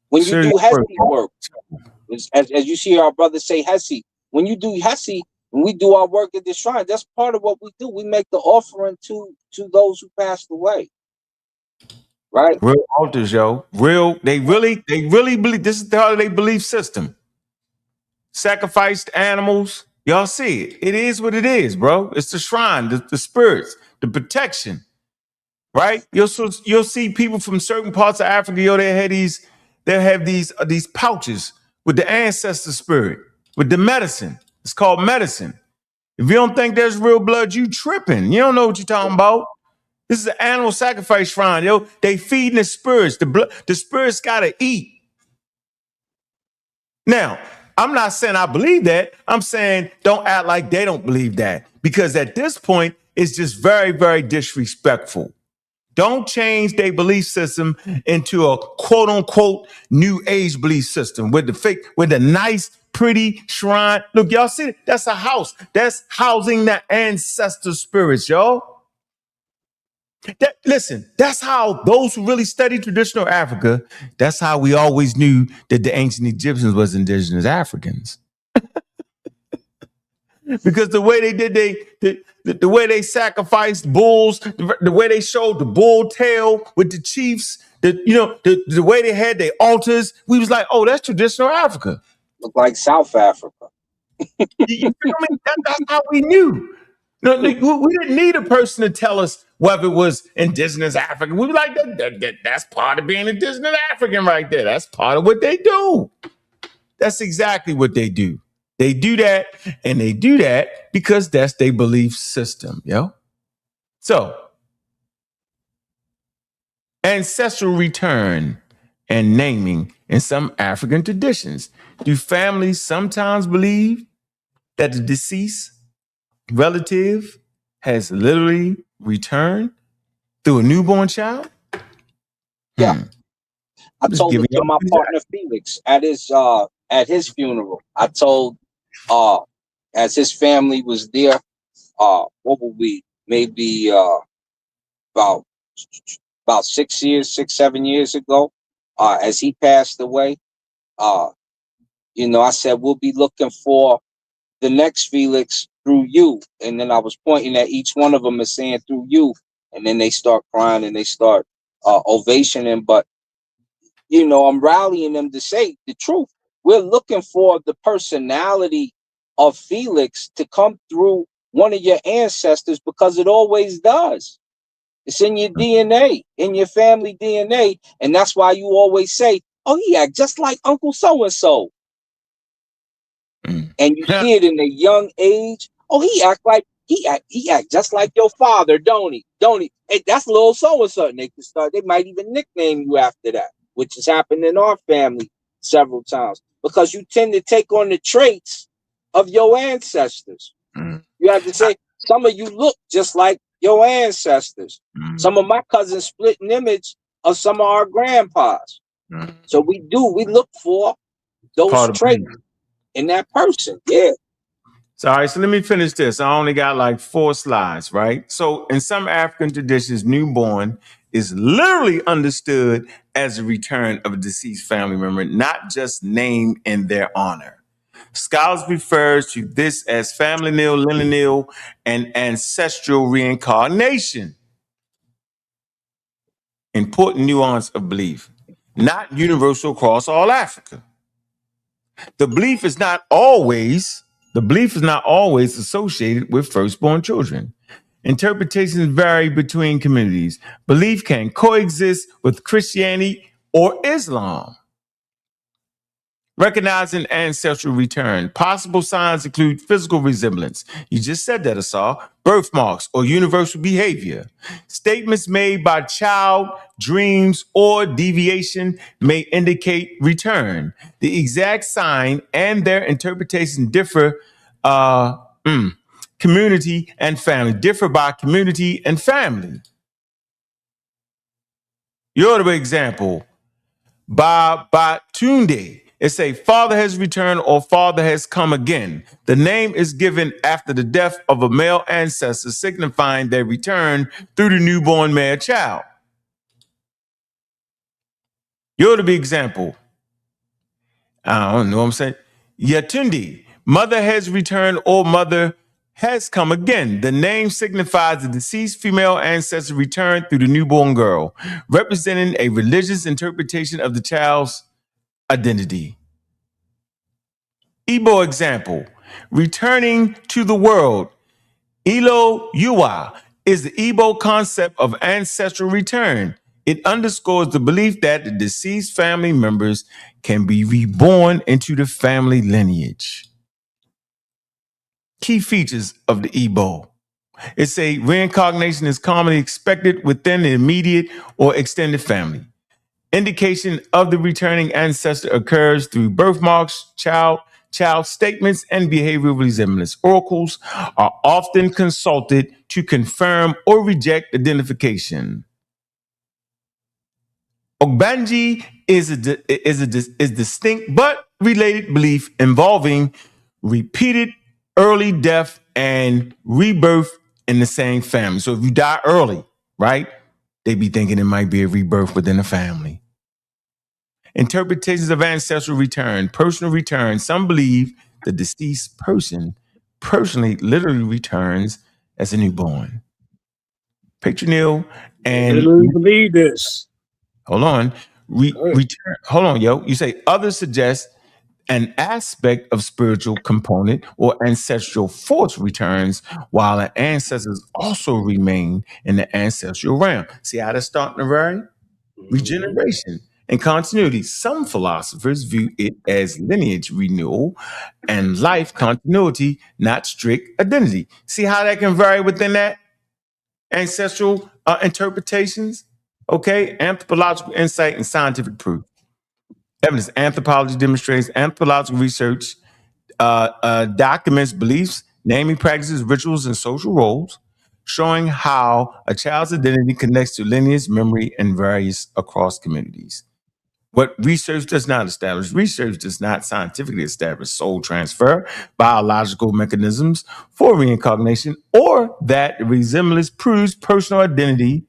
When you
Serious
do
work.
Hesse work, as you see our brothers say Hesse, when you do Hesse, when we do our work at the shrine, that's part of what we do. We make the offering to those who passed away. Right?
Real altars, yo. Real, they really believe this is how they belief system. Sacrificed animals. Y'all see it. It is what it is, bro. It's the shrine, the spirits, the protection. Right? You'll see people from certain parts of Africa, yo, they have these pouches with the ancestor spirit, with the medicine. It's called medicine. If you don't think there's real blood, you tripping. You don't know what you're talking about. This is an animal sacrifice shrine, yo. They feeding the spirits. The spirits gotta eat. Now, I'm not saying I believe that. I'm saying don't act like they don't believe that. Because at this point, it's just very, very disrespectful. Don't change their belief system into a quote unquote new age belief system with the nice, pretty shrine. Look, y'all see it? That's a house. That's housing the ancestor spirits, y'all. Listen, that's how those who really study traditional Africa, that's how we always knew that the ancient Egyptians was indigenous Africans. Because the way they did the way they sacrificed bulls, the way they showed the bull tail with the chiefs, the way they had their altars, we was like, oh, that's traditional Africa.
Look like South Africa.
You feel me? That's how we knew. No, we didn't need a person to tell us whether it was indigenous African. We were like, that's part of being indigenous African right there. That's part of what they do. That's exactly what they do. They do that, and they do that because that's their belief system, yo. So, ancestral return and naming in some African traditions. Do families sometimes believe that the deceased relative has literally returned through a newborn child?
Yeah. I
Just
told
giving
it to
y'all
my partner Felix at his funeral. I told as his family was there, what were we? Maybe about 7 years ago, as he passed away. I said we'll be looking for the next Felix through you. And then I was pointing at each one of them and saying through you. And then they start crying and they start ovationing. But, I'm rallying them to say the truth. We're looking for the personality of Felix to come through one of your ancestors because it always does. It's in your DNA, in your family DNA. And that's why you always say, oh, he act just like Uncle so-and-so. And you see it in a young age. Oh, he act just like your father, don't he? Don't he? Hey, that's little so and so. They might even nickname you after that, which has happened in our family several times because you tend to take on the traits of your ancestors. You have to say some of you look just like your ancestors. Some of my cousins split an image of some of our grandpas. So we look for those traits in that person. Yeah.
So, all right, so let me finish this. I only got like 4 slides, right? So, in some African traditions, newborn is literally understood as a return of a deceased family member, not just named in their honor. Scholars refers to this as familial, lineal, and ancestral reincarnation. Important nuance of belief, not universal across all Africa. The belief is not always associated with firstborn children. Interpretations vary between communities. Belief can coexist with Christianity or Islam. Recognizing ancestral return. Possible signs include physical resemblance. You just said that, Asar. Birthmarks or universal behavior. Statements made by child, dreams, or deviation may indicate return. The exact sign and their interpretation differ. Community and family differ by community and family. Your example. Babatunde. It's a father has returned or father has come again. The name is given after the death of a male ancestor, signifying their return through the newborn male child. You're the example. I don't know what I'm saying. Yatunde. Mother has returned or mother has come again. The name signifies the deceased female ancestor returned through the newborn girl, representing a religious interpretation of the child's identity. Igbo example, returning to the world. Ilo Yuwa is the Igbo concept of ancestral return. It underscores the belief that the deceased family members can be reborn into the family lineage. Key features of the Igbo. It's a reincarnation is commonly expected within the immediate or extended family. Indication of the returning ancestor occurs through birthmarks, child statements, and behavioral resemblance. Oracles are often consulted to confirm or reject identification. Ogbanji is distinct but related belief involving repeated early death and rebirth in the same family. So if you die early, right, they be thinking it might be a rebirth within the family. Interpretations of ancestral return, personal return. Some believe the deceased person personally literally returns as a newborn. Patronil and
I literally believe this.
hold on. Return. Hold on, yo. You say others suggest an aspect of spiritual component or ancestral force returns, while the ancestors also remain in the ancestral realm. See how that's starting to vary? Regeneration and continuity. Some philosophers view it as lineage renewal and life continuity, not strict identity. See how that can vary within that ancestral interpretations? Okay, anthropological insight and scientific proof. Evidence. Anthropology demonstrates anthropological research documents beliefs, naming practices, rituals, and social roles, showing how a child's identity connects to lineage, memory, and varies across communities. What research does not establish, research does not scientifically establish soul transfer, biological mechanisms for reincarnation, or that resemblance proves personal identity,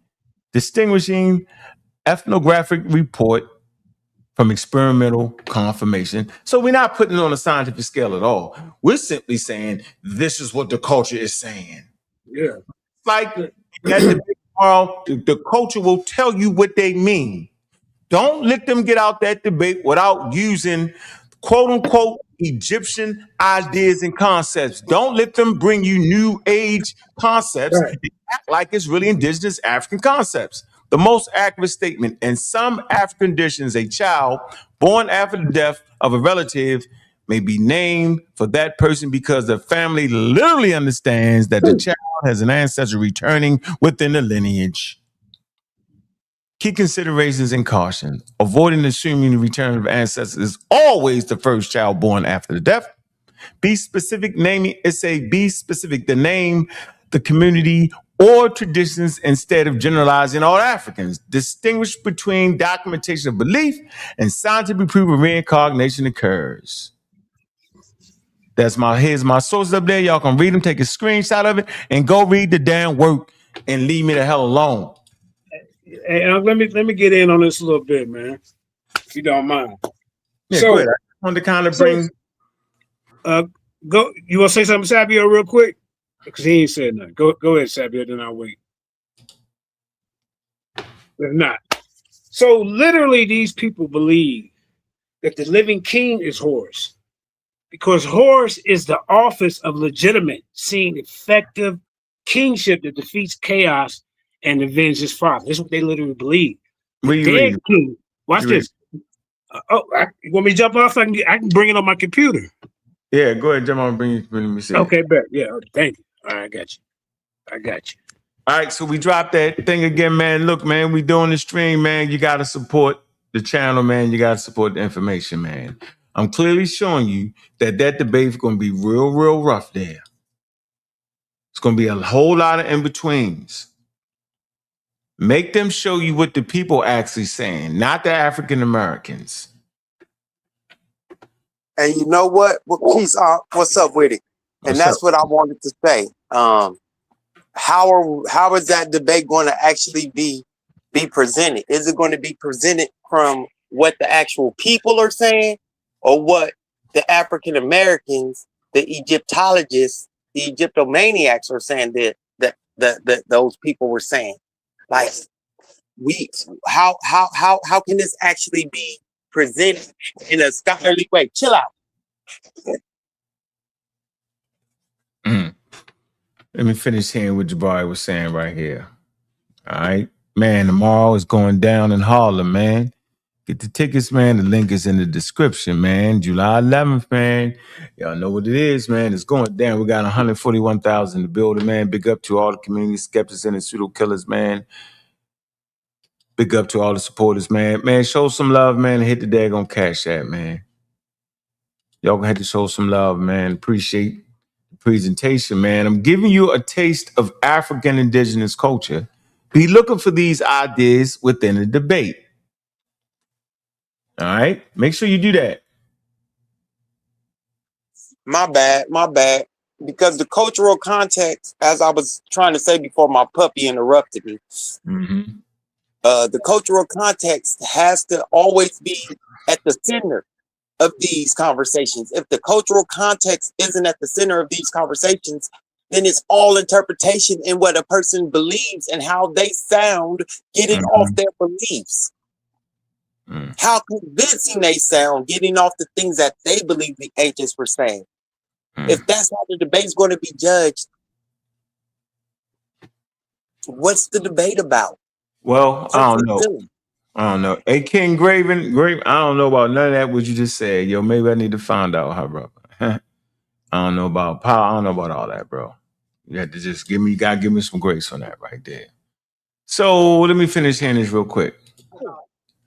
distinguishing ethnographic report from experimental confirmation. So we're not putting it on a scientific scale at all. We're simply saying this is what the culture is saying.
Yeah.
Like that debate tomorrow, the culture will tell you what they mean. Don't let them get out that debate without using quote unquote Egyptian ideas and concepts. Don't let them bring you new age concepts and act like it's really indigenous African concepts. The most accurate statement in some African traditions, a child born after the death of a relative may be named for that person because the family literally understands that the child has an ancestor returning within the lineage. Key considerations and caution. Avoiding assuming the return of ancestors is always the first child born after the death. Be specific, naming be specific, the name, the community, or traditions instead of generalizing all Africans. Distinguish between documentation of belief and scientific proof of reincarnation occurs. Here's my sources up there. Y'all can read them, take a screenshot of it, and go read the damn work and leave me the hell alone.
Hey, let me get in on this a little bit, man, if you don't mind.
Yeah, so, I want to kind of bring.
Go. You want to say something, Sabio, real quick? Because he ain't said nothing. Go ahead, Sabio. Then I'll wait. If not, so literally, these people believe that the living king is Horus, because Horus is the office of legitimate, seeing effective kingship that defeats chaos and avenge his father. This is what they literally believe. The dead king, watch this. You want me to jump off? I can bring it on my computer.
Yeah, go ahead, jump on. Bring me see.
Okay, bet. Yeah, thank you. All right, I got you.
All right, so we dropped that thing again, man. Look, man, we doing the stream, man. You got to support the channel, man. You got to support the information, man. I'm clearly showing you that debate is going to be real, real rough there. It's going to be a whole lot of in-betweens. Make them show you what the people actually saying, not the African Americans.
And you know what? Keith, what's up with it? And that's what I wanted to say. How is that debate going to actually be presented? Is it going to be presented from what the actual people are saying, or what the African Americans, the Egyptologists, the Egyptomaniacs are saying that those people were saying? Like, how can this actually be presented in a scholarly way? Chill out.
Let me finish hearing what Jebari was saying right here. All right. Man, tomorrow is going down in Harlem, man. Get the tickets, man. The link is in the description, man. July 11th, man. Y'all know what it is, man. It's going down. We got 141,000 in the building, man. Big up to all the community skeptics and the pseudo killers, man. Big up to all the supporters, man. Man, show some love, man, and hit the daggone Cash App, man. Y'all gonna have to show some love, man. Appreciate the presentation, man. I'm giving you a taste of African indigenous culture. Be looking for these ideas within the debate. All right? Make sure you do that.
My bad. Because the cultural context, as I was trying to say before my puppy interrupted me, the cultural context has to always be at the center of these conversations. If the cultural context isn't at the center of these conversations, then it's all interpretation in what a person believes and how they sound getting off their beliefs. How convincing they sound getting off the things that they believe the ancients were saying. If that's how the debate's going to be judged, what's the debate about?
Well, I don't know. Hey, King Graven, I don't know about none of that what you just said. Yo, maybe I need to find out, huh, bro? I don't know about power. I don't know about all that, bro. You have to just give me some grace on that right there. So let me finish hearing this real quick.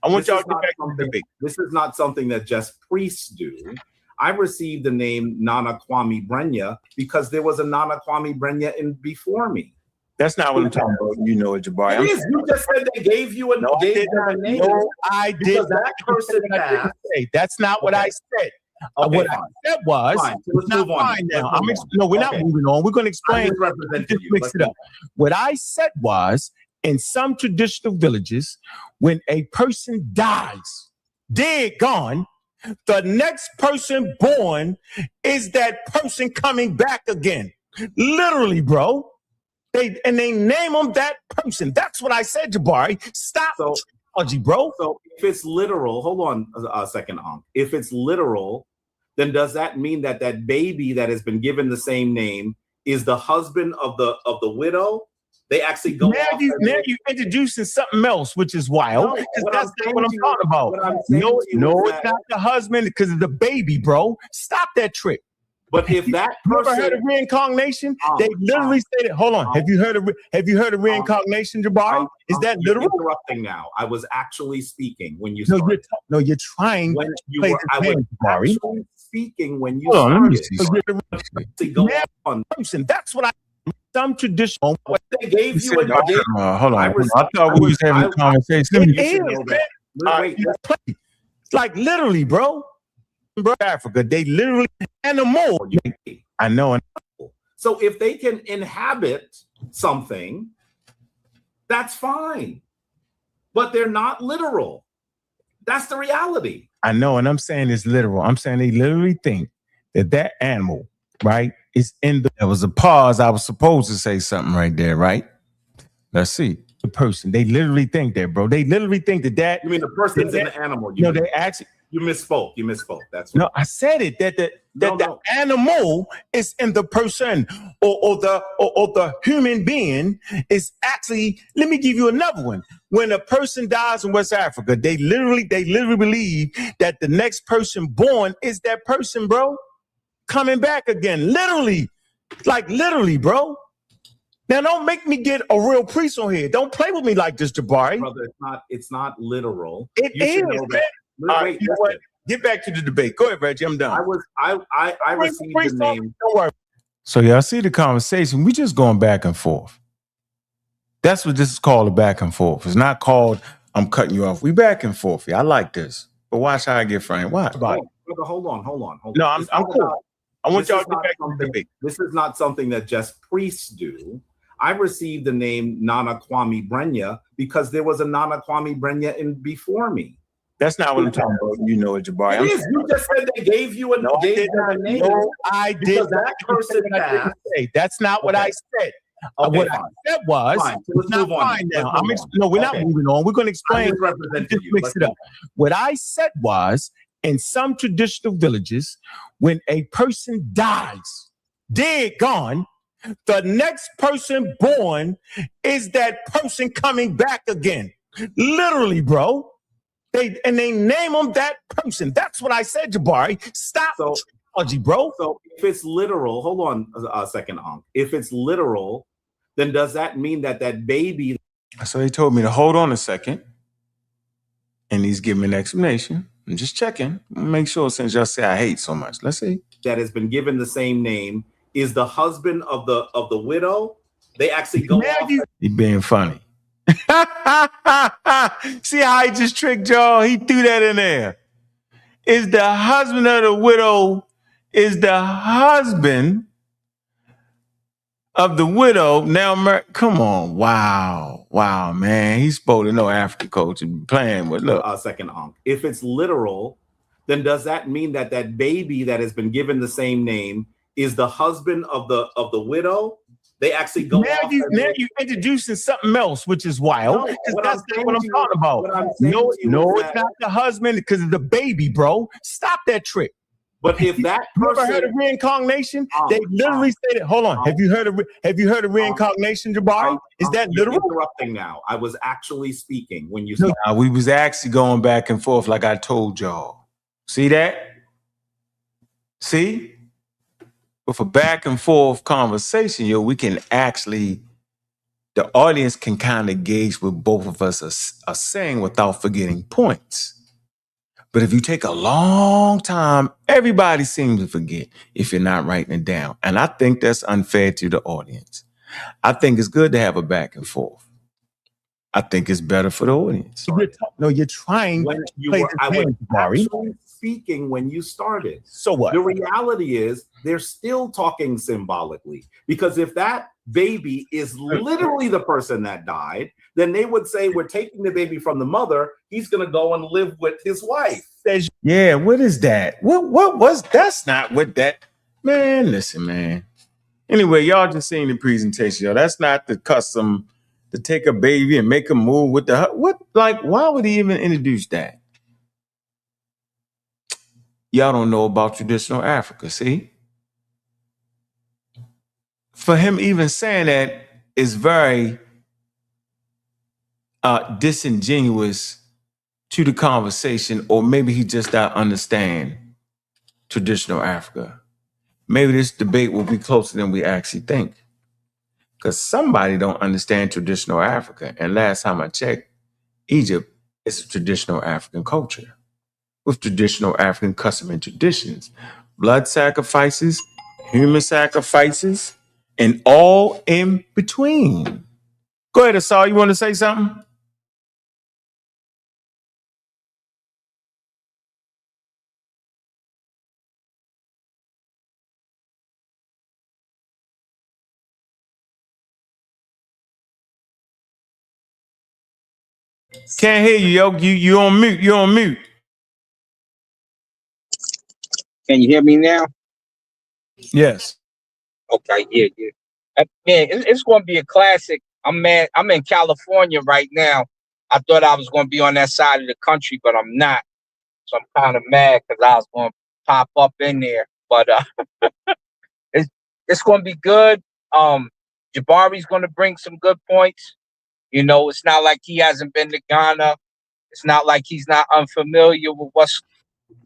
I want y'all to get back to the debate.
This is not something that just priests do. I received the name Nana Kwame Brenya because there was a Nana Kwame Brenya before me.
That's not what I'm talking about. You know it, Jebari.
You just said they gave you a name.
No, I did.
That person passed.
That's not what I said. What I said was,
let's move on.
No, we're not moving on. We're going to explain.
Just
mix it up. What I said was, in some traditional villages, when a person dies, dead, gone, the next person born is that person coming back again. Literally, bro. They name them that person. That's what I said, Jebari. Stop technology, bro.
So if it's literal, hold on a second, Ankh. If it's literal, then does that mean that that baby that has been given the same name is the husband of the widow? They actually go
now you're introducing something else, which is wild. That's not what I'm talking about. No, it's not the husband because of the baby, bro. Stop that trick.
But if that person,
you ever heard of reincarnation? They literally say that. Hold on. Have you heard of reincarnation, Jebari? Is that literal?
You're interrupting now. I was actually speaking when you started.
You're trying
when
to
you
play
were, I was
Jebari.
actually speaking when you started.
That's what I. Some traditional.
They gave you
hold on. I thought we was having a conversation. It's like literally, bro. Africa, they literally animal. I know.
So if they can inhabit something, that's fine. But they're not literal. That's the reality.
I know, and I'm saying it's literal. I'm saying they literally think that animal, right, is in the. There was a pause. I was supposed to say something right there, right? Let's see. The person. They literally think that, bro. They literally think that.
You mean the person's in the animal?
They actually.
You misspoke. That's
no. I said it that that the animal is in the person, or the human being is actually. Let me give you another one. When a person dies in West Africa, they literally believe that the next person born is that person, bro, coming back again. Literally, bro. Now, don't make me get a real priest on here. Don't play with me like this, Jebari.
Brother, it's not literal.
It is. Wait, you know what? Get back to the debate. Go ahead, Reggie. I'm done.
I received the name.
Don't worry. So y'all see the conversation. We just going back and forth. That's what this is called, a back and forth. It's not called I'm cutting you off. We back and forth. Yeah, I like this. But watch how I get framed. Watch.
Hold on.
No, I'm cool. I want y'all to get back to the debate.
This is not something that just priests do. I received the name Nana Kwame Brenya because there was a Nana Kwame Brenya before me.
That's not what I'm talking about. You know it, Jebari.
You just said they gave you a name.
No, I did.
That person passed.
That's not what I said. What I said was,
let's move on.
No, we're not moving on. We're going to explain.
Just
mix it up. What I said was, in some traditional villages, when a person dies, dead, gone, the next person born is that person coming back again. Literally, bro. They name them that person. That's what I said, Jebari. Stop technology, bro.
So if it's literal, hold on a second, Unc. If it's literal, then does that mean that baby?
So he told me to hold on a second, and he's giving me an explanation. I'm just checking. Make sure, since y'all say I hate so much. Let's see.
That has been given the same name is the husband of the widow. They actually go off.
He being funny. See how he just tricked y'all? He threw that in there. Is the husband of the widow, is the husband of the widow. Now, come on. Wow, man. He's supposed to know African culture. Playing with, look.
A second, Unc. If it's literal, then does that mean that baby that has been given the same name is the husband of the widow? They actually go
now
off.
Now you're introducing something else, which is wild. That's not what I'm talking about. No, it's not the husband because of the baby, bro. Stop that trick.
But if that person,
you ever heard of reincarnation? They literally say that. Hold on. Have you heard of reincarnation, Jebari? Is that literal?
You're interrupting now. I was actually speaking when you.
We was actually going back and forth, like I told y'all. See that? See? With a back and forth conversation, we can actually, the audience can kind of gauge what both of us are saying without forgetting points. But if you take a long time, everybody seems to forget if you're not writing it down. And I think that's unfair to the audience. I think it's good to have a back and forth. I think it's better for the audience. You're trying to play this game,
actually speaking when you started.
So what?
The reality is they're still talking symbolically, because if that baby is literally the person that died, then they would say we're taking the baby from the mother. He's going to go and live with his wife.
Yeah, what is that? What was that's not what that man? Listen, man. Anyway, y'all just seen the presentation, yo. That's not the custom to take a baby and make a move with the what? Like, why would he even introduce that? Y'all don't know about traditional Africa, see? For him even saying that is very disingenuous to the conversation, or maybe he just don't understand traditional Africa. Maybe this debate will be closer than we actually think, because somebody don't understand traditional Africa. And last time I checked, Egypt is a traditional African culture with traditional African custom and traditions, blood sacrifices, human sacrifices, and all in between. Go ahead, Asal. You want to say something? Can't hear you, yo. You on mute. You're on mute.
Can you hear me now?
Yes.
Okay, yeah. Man, it's going to be a classic. I'm in California right now. I thought I was going to be on that side of the country, but I'm not. So I'm kind of mad because I was going to pop up in there. But it's going to be good. Jebari's going to bring some good points. You know, it's not like he hasn't been to Ghana. It's not like he's not unfamiliar with what's,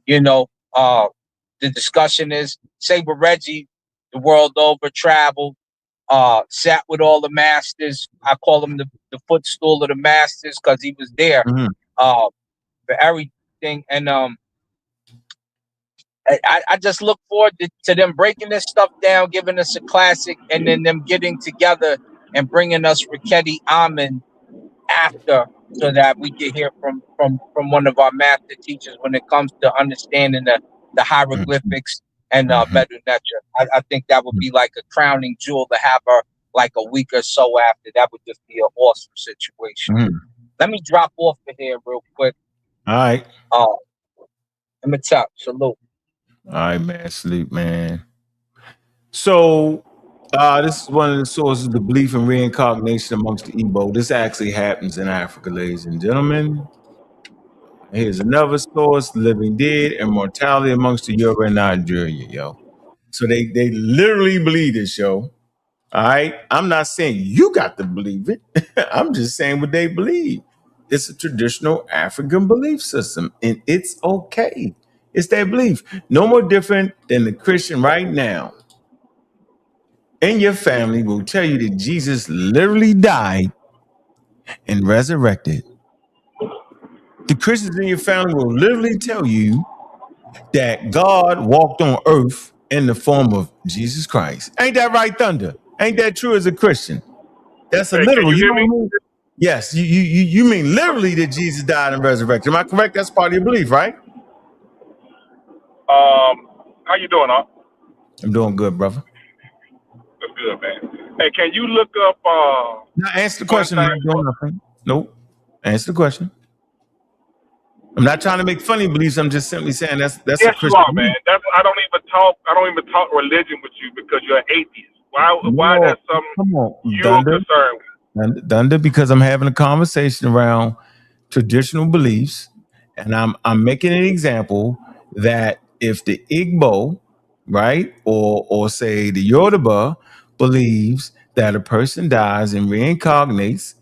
you know, the discussion is. Saber Reggie, the world over, traveled, sat with all the masters. I call him the footstool of the masters because he was there for everything. And I just look forward to them breaking this stuff down, giving us a classic, and then them getting together and bringing us Riketti Amen after, so that we can hear from one of our master teachers when it comes to understanding the hieroglyphics and Medu Neter. I think that would be like a crowning jewel to have her like a week or so after. That would just be an awesome situation. Let me drop off of here real quick.
All right.
Let me tell. Salute.
All right, man. Sleep, man. So this is one of the sources of the belief in reincarnation amongst the Igbo. This actually happens in Africa, ladies and gentlemen. Here's another source: living dead and mortality amongst the Yoruba and Nigeria, yo. So they literally believe this, yo. All right. I'm not saying you got to believe it. I'm just saying what they believe. It's a traditional African belief system, and it's okay. It's their belief. No more different than the Christian right now in your family will tell you that Jesus literally died and resurrected. The Christians in your family will literally tell you that God walked on earth in the form of Jesus Christ. Ain't that right, Thunder? Ain't that true as a Christian? That's a literal.
Can you hear me?
Mean? Yes, you mean literally that Jesus died and resurrected. Am I correct? That's part of your belief, right?
How you doing, Al?
I'm doing good, brother.
That's good, man. Hey, can you look up
Now answer the question. I'm not doing nothing. Nope. Answer the question. I'm not trying to make funny beliefs. I'm just simply saying that's
yes,
a Christian
you are, man. I don't even talk religion with you because you're an atheist. Why that's something you're concerned with?
Thunder, because I'm having a conversation around traditional beliefs, and I'm making an example that if the Igbo, right, or say the Yoruba believes that a person dies and reincarnates,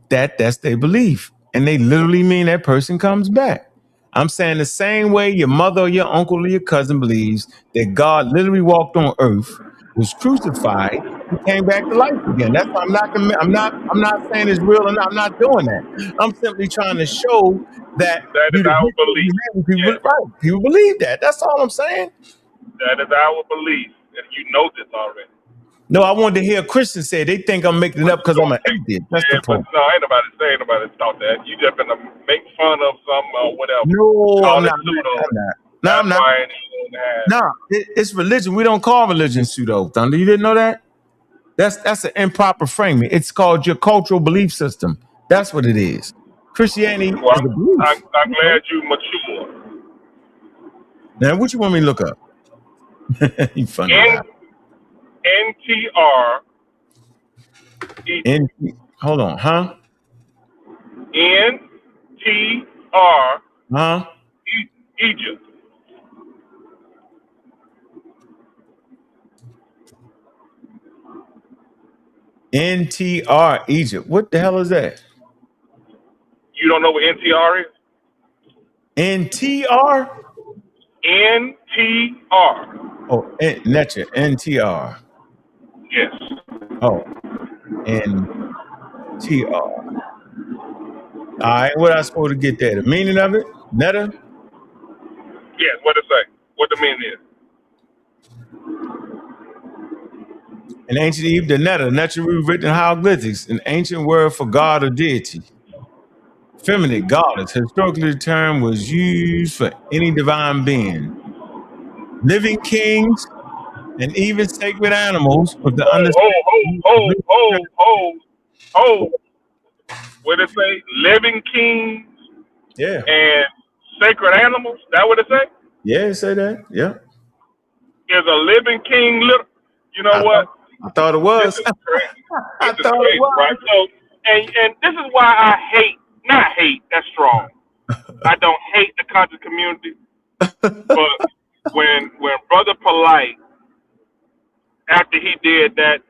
that's their belief, and they literally mean that person comes back. I'm saying the same way your mother or your uncle or your cousin believes that God literally walked on earth, was crucified, and came back to life again. That's why I'm not saying it's real, and I'm not doing that. I'm simply trying to show that
that is our belief.
People believe that. That's all I'm saying.
That is our belief, and you know this already.
No, I wanted to hear a Christian say they think I'm making it up because I'm an atheist. That's the point.
But no, ain't nobody thought that. You just gonna make fun of some or whatever.
No, I'm not. No, I'm not. No, it's religion. We don't call religion pseudo. Thunder, you didn't know that? That's an improper framing. It's called your cultural belief system. That's what it is. Christianity is a belief.
I'm glad you mature.
Now, what you want me to look up? You funny guy.
NTR.
Hold on, huh?
NTR.
Huh?
Egypt.
NTR Egypt. What the hell is that?
You don't know what NTR is?
NTR?
NTR.
Oh, Neter. NTR.
Yes.
Oh, NTR. All right, what I supposed to get there? The meaning of it? Neter?
Yes, what it say? What the meaning is?
In ancient Egypt, the Neter written hieroglyphics, an ancient word for god or deity. Feminine goddess. Historically, the term was used for any divine being. Living kings and even sacred animals with the understanding.
What it say? Living kings.
Yeah.
And sacred animals. That what it say?
Yeah, it say that. Yeah.
Is a living king little? You know what?
I thought it was.
This is crazy. This is crazy, right? So, and this is why I not hate. That's strong. I don't hate the conscious community, but when Brother Polite, after he did that,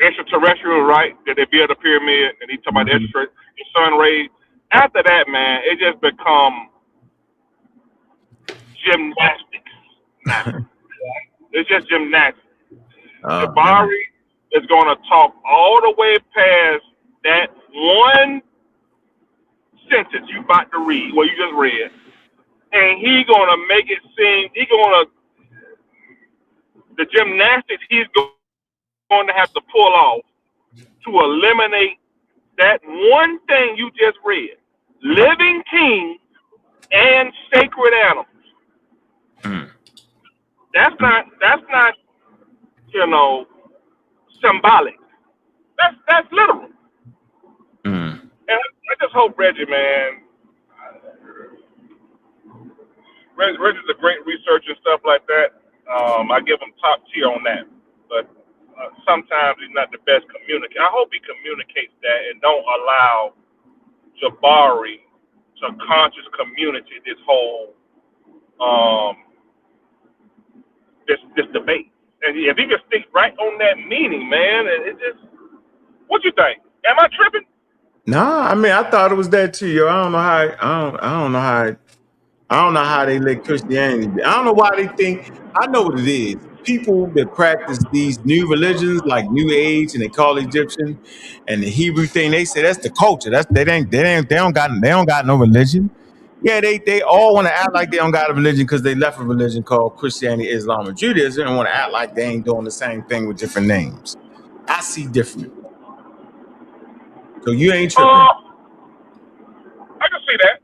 extraterrestrial, right? That they built a pyramid, and he talked about the sun rays. After that, man, it just become gymnastics now. It's just gymnastics. Jebari is going to talk all the way past that one sentence you about to read, what you just read, and he going to make it seem, the gymnastics he's going to have to pull off to eliminate that one thing you just read. Living kings and sacred animals. That's not symbolic. That's literal. And I just hope Reggie, man. Reggie's a great researcher and stuff like that. I give him top tier on that. But sometimes he's not the best communicator. I hope he communicates that and don't allow Jebari to conscious community this whole this debate. And if he can stick right on that meaning, man, it just, what you think? Am I tripping?
Nah, I mean, I thought it was that too, yo. I don't know how they let Christianity. I don't know why they think. I know what it is. People that practice these new religions, like New Age, and they call Egyptian, and the Hebrew thing, they say that's the culture. They don't got no religion. Yeah, they all want to act like they don't got a religion because they left a religion called Christianity, Islam, and Judaism, and want to act like they ain't doing the same thing with different names. I see different. So you ain't tripping.
I can see that,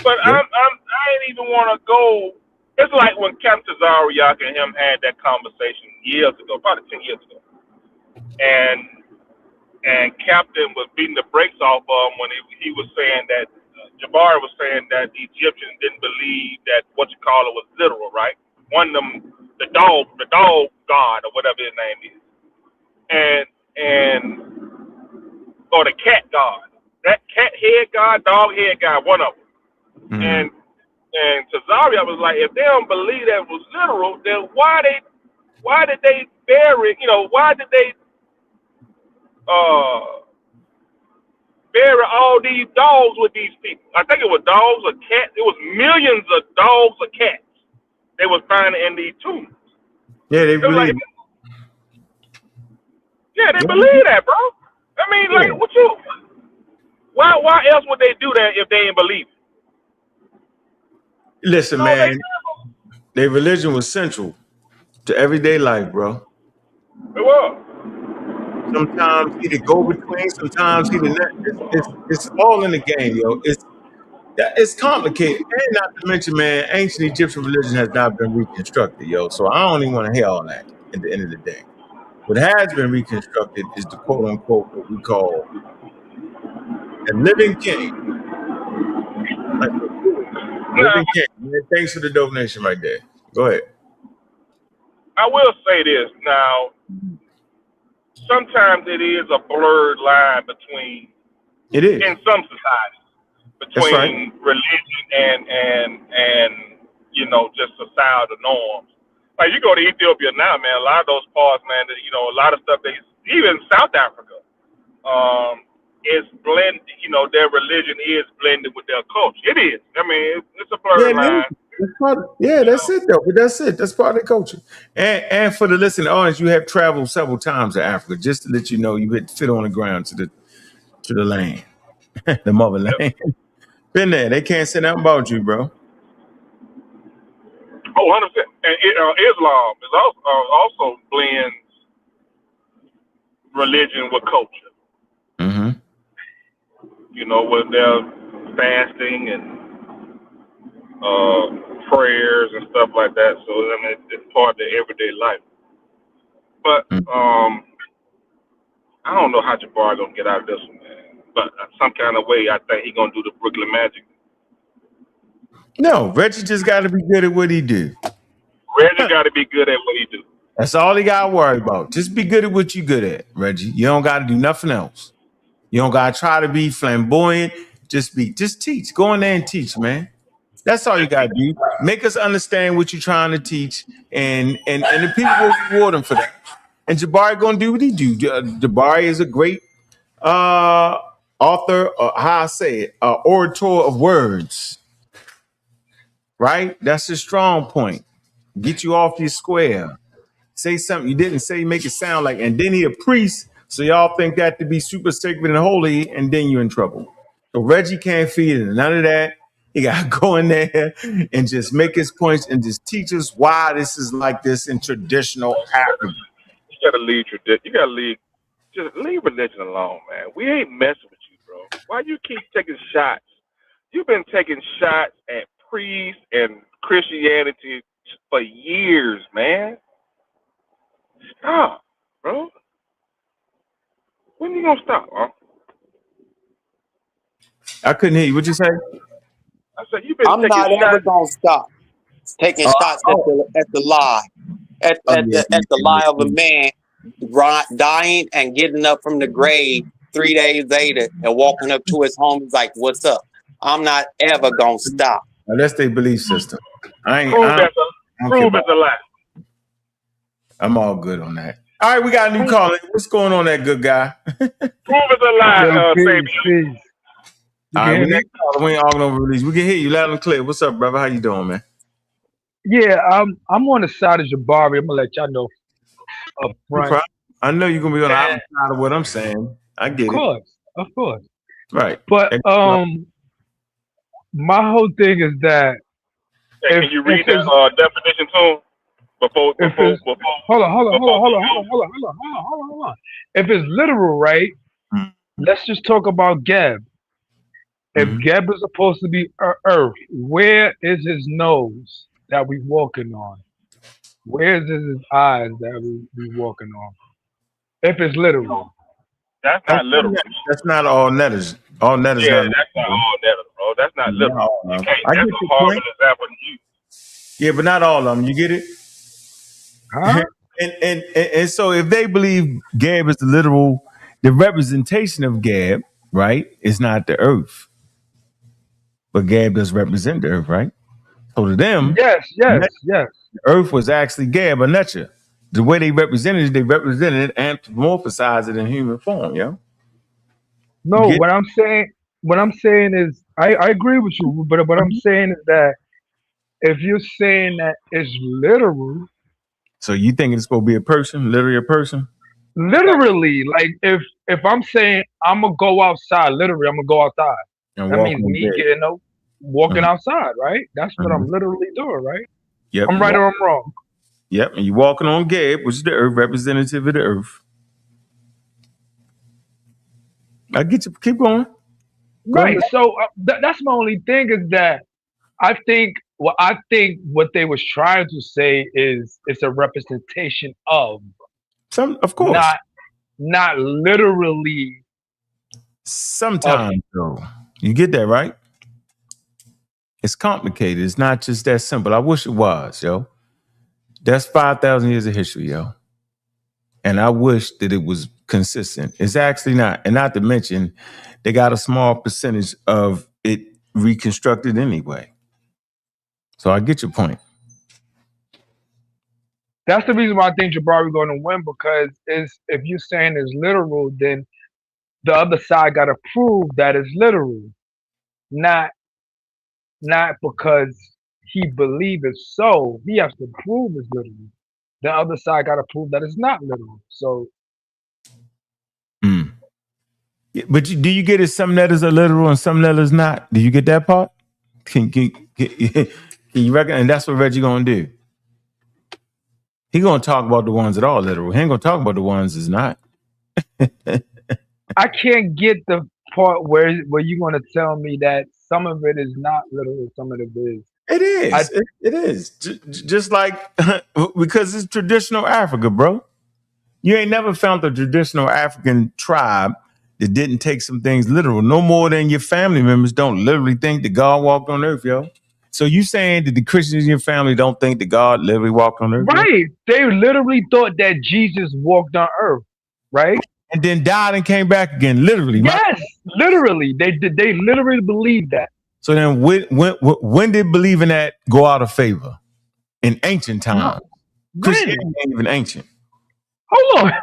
but I ain't even want to go. It's like when Captain Zariak and him had that conversation years ago, probably 10 years ago, and Captain was beating the brakes off of him when he was saying that Jebari was saying that the Egyptians didn't believe that what you call it was literal, right? One of them, the dog god or whatever his name is, and or the cat god, that cat head god, dog head god, one of them. And Tazaria was like, if they don't believe that was literal, then why did they bury? Why did they bury all these dogs with these people? I think it was dogs or cats. It was millions of dogs or cats they was finding in these tombs.
Yeah, they believe.
They believe that, bro. I mean, like, what you? Why else would they do that if they didn't believe it?
Listen, man, their religion was central to everyday life, bro.
It was.
Sometimes he the go between, sometimes he the net. It's all in the game, yo. It's complicated, and not to mention, man, ancient Egyptian religion has not been reconstructed, yo. So I don't even want to hear all that. At the end of the day, what has been reconstructed is the quote unquote what we call a living king. Living king. Man, thanks for the donation right there. Go ahead.
I will say this now. Sometimes it is a blurred line between.
It is
in some societies between religion and just societal norms. Like you go to Ethiopia now, man. A lot of those parts, man. A lot of stuff even South Africa, is blended. Their religion is blended with their culture. It is. I mean, it's a blurred line.
That's it though. But that's it. That's part of the culture. And for the listening audience, you have traveled several times to Africa, just to let you know you hit fit on the ground to the land, the motherland. Yep. Been there. They can't say nothing about you, bro.
Oh, 100%. And Islam is also blends religion with culture. With their fasting and prayers and stuff like that. So I mean, it's part of their everyday life. But I don't know how Jebari gonna get out of this one, man. But some kind of way, I think he gonna do the Brooklyn Magic.
No, Reggie just got to be good at what he do.
Reggie got to be good at what he do.
That's all he got to worry about. Just be good at what you good at, Reggie. You don't got to do nothing else. You don't got to try to be flamboyant. Just teach. Go in there and teach, man. That's all you gotta do. Make us understand what you're trying to teach, and the people will reward him for that. And Jebari gonna do what he do. Jebari is a great author, how I say it, orator of words. Right? That's his strong point. Get you off your square. Say something you didn't say, make it sound like, and then he a priest, so y'all think that to be super sacred and holy, and then you're in trouble. So Reggie can't feed it, none of that. He got to go in there and just make his points and just teach us why this is like this in traditional Africa.
You gotta leave tradition. You gotta leave. Just leave religion alone, man. We ain't messing with you, bro. Why you keep taking shots? You've been taking shots at priests and Christianity for years, man. Stop, bro. When you gonna stop, huh?
I couldn't hear you. What'd you say?
I said you've been
I'm
taking
not
shots.
ever gonna stop taking shots at the lie, at the lie of a man dying and getting up from the grave 3 days later and walking up to his home. He's like, "What's up?" I'm not ever gonna stop.
Now, that's their belief system.
Prove it's a lie.
I'm all good on that. All right, we got a new caller. What's going on, that good guy?
Prove it's a lie, baby.
All right, we ain't arguing over release. We can hear you loud and clear. What's up, brother? How you doing, man?
Yeah, I'm on the side of Jebari. I'm gonna let y'all know up front.
I know you're gonna be on the opposite side of what I'm saying. I get it.
Of course.
Right.
But my whole thing is that
can you read that definition too? Before
hold on. If it's literal, right? Let's just talk about Geb. If Geb is supposed to be Earth, where is his nose that we walking on? Where is his eyes that we walking on? If it's literal.
That's not literal.
That's not all netters. All netters.
Yeah, that's not all netters, bro. That's not literal. You can't. That's a horrible example to use.
Yeah, but not all of them. You get it?
Huh?
and so if they believe Gab is the representation of Gab, right? It's not the earth. But Gab does represent the earth, right? So to them,
yes.
The earth was actually Gab or nature. The way they represented it and anthropomorphized it in human form, yo.
No, what I'm saying is I agree with you, but what I'm saying is that if you're saying that it's literal.
So you think it's supposed to be a person, literally a person?
Literally, like if I'm saying I'm gonna go outside, literally I'm gonna go outside.
And
that means me getting up, walking outside, right? That's what I'm literally doing, right?
Yep.
I'm right or I'm wrong.
Yep, and you're walking on Gab, which is the earth, representative of the earth. I get you. Keep going.
Right. So that's my only thing is that I think what they was trying to say is it's a representation of
some, of course,
not literally.
Sometimes though, you get that right. It's complicated. It's not just that simple. I wish it was, yo. That's 5,000 years of history, yo. And I wish that it was consistent. It's actually not. And not to mention, they got a small percentage of it reconstructed anyway. So I get your point.
That's the reason why I think Jebari going to win, because if you're saying it's literal, then the other side got to prove that it's literal, not because he believes it's so. He has to prove it's literal. The other side got to prove that it's not literal. So,
but do you get it? Some letters are literal and some letters not. Do you get that part? Can you reckon? And that's what Reggie gonna do. He gonna talk about the ones that are literal. He ain't gonna talk about the ones that's not.
I can't get the part where you're gonna tell me that some of it is not literal, some of it is.
It is. It is. Just like because it's traditional Africa, bro. You ain't never found a traditional African tribe that didn't take some things literal. No more than your family members don't literally think that God walked on earth, yo. So you saying that the Christians in your family don't think that God literally walked on earth?
Right. They literally thought that Jesus walked on earth, right?
And then died and came back again, literally.
Yes, literally. They literally believed that.
So then when did believing that go out of favor? In ancient times.
When?
Christianity ain't even ancient.
Hold on.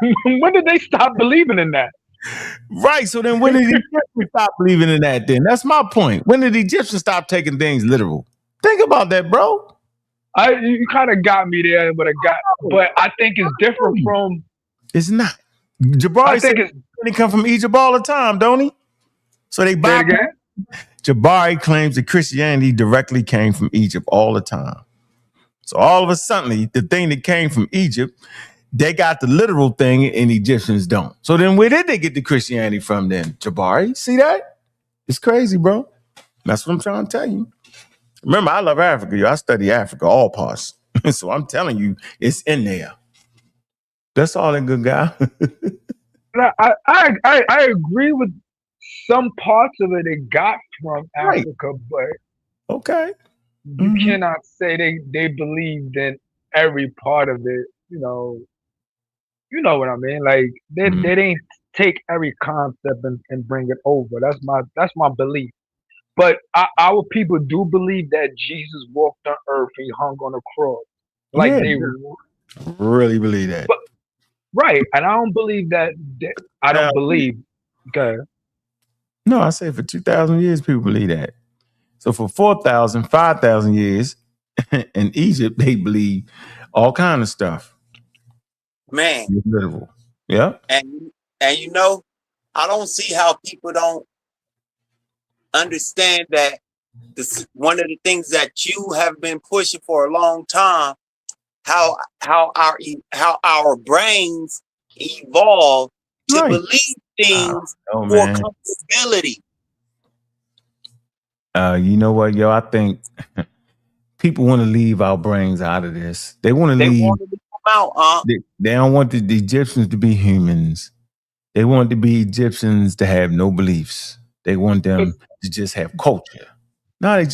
When did they stop believing in that?
Right. So then when did the Egyptians stop believing in that then? That's my point. When did the Egyptians stop taking things literal? Think about that, bro.
You kind of got me there, but I think it's different from.
It's not. Jebari said he come from Egypt all the time, don't he? So they buy. Jebari claims that Christianity directly came from Egypt all the time. So all of a sudden, the thing that came from Egypt, they got the literal thing and Egyptians don't. So then where did they get the Christianity from then, Jebari? See that? It's crazy, bro. That's what I'm trying to tell you. Remember, I love Africa. Yo. I study Africa, all parts. So I'm telling you, it's in there. That's all that good guy.
I agree with some parts of it they got from Africa, but
okay.
You cannot say they believed in every part of it, you know what I mean? Like they didn't take every concept and bring it over. That's my belief. But our people do believe that Jesus walked on earth, he hung on a cross. Like they
really believe that.
But, right. And I don't believe that I don't believe. Okay.
No, I say for 2,000 years people believe that. So for 4,000, 5,000 years in Egypt, they believe all kind of stuff.
Man.
It's literal. Yeah.
And you know, I don't see how people don't understand that this one of the things that you have been pushing for a long time, how our brains evolve to believe things for comfortability.
You know what, yo? I think people want to leave our brains out of this. They want to leave.
Want to leave them out,
they don't want the Egyptians to be humans. They want to be Egyptians to have no beliefs. They want them to just have culture. No,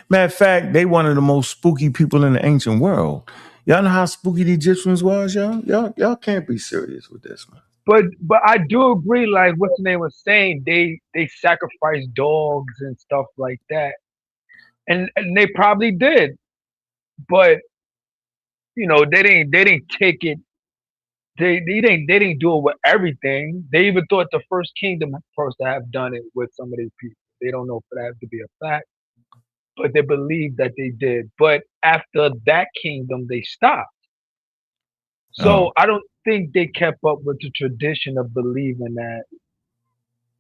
matter of fact, they one of the most spooky people in the ancient world. Y'all know how spooky the Egyptians was, y'all? Y'all can't be serious with this, man.
But I do agree, like what's the name was saying, they sacrifice dogs and stuff like that. And they probably did. But you know, they didn't take it. They didn't do it with everything. They even thought the first kingdom was supposed to have done it with some of these people. They don't know for that to be a fact, but they believe that they did. But after that kingdom, they stopped. So I don't think they kept up with the tradition of believing that,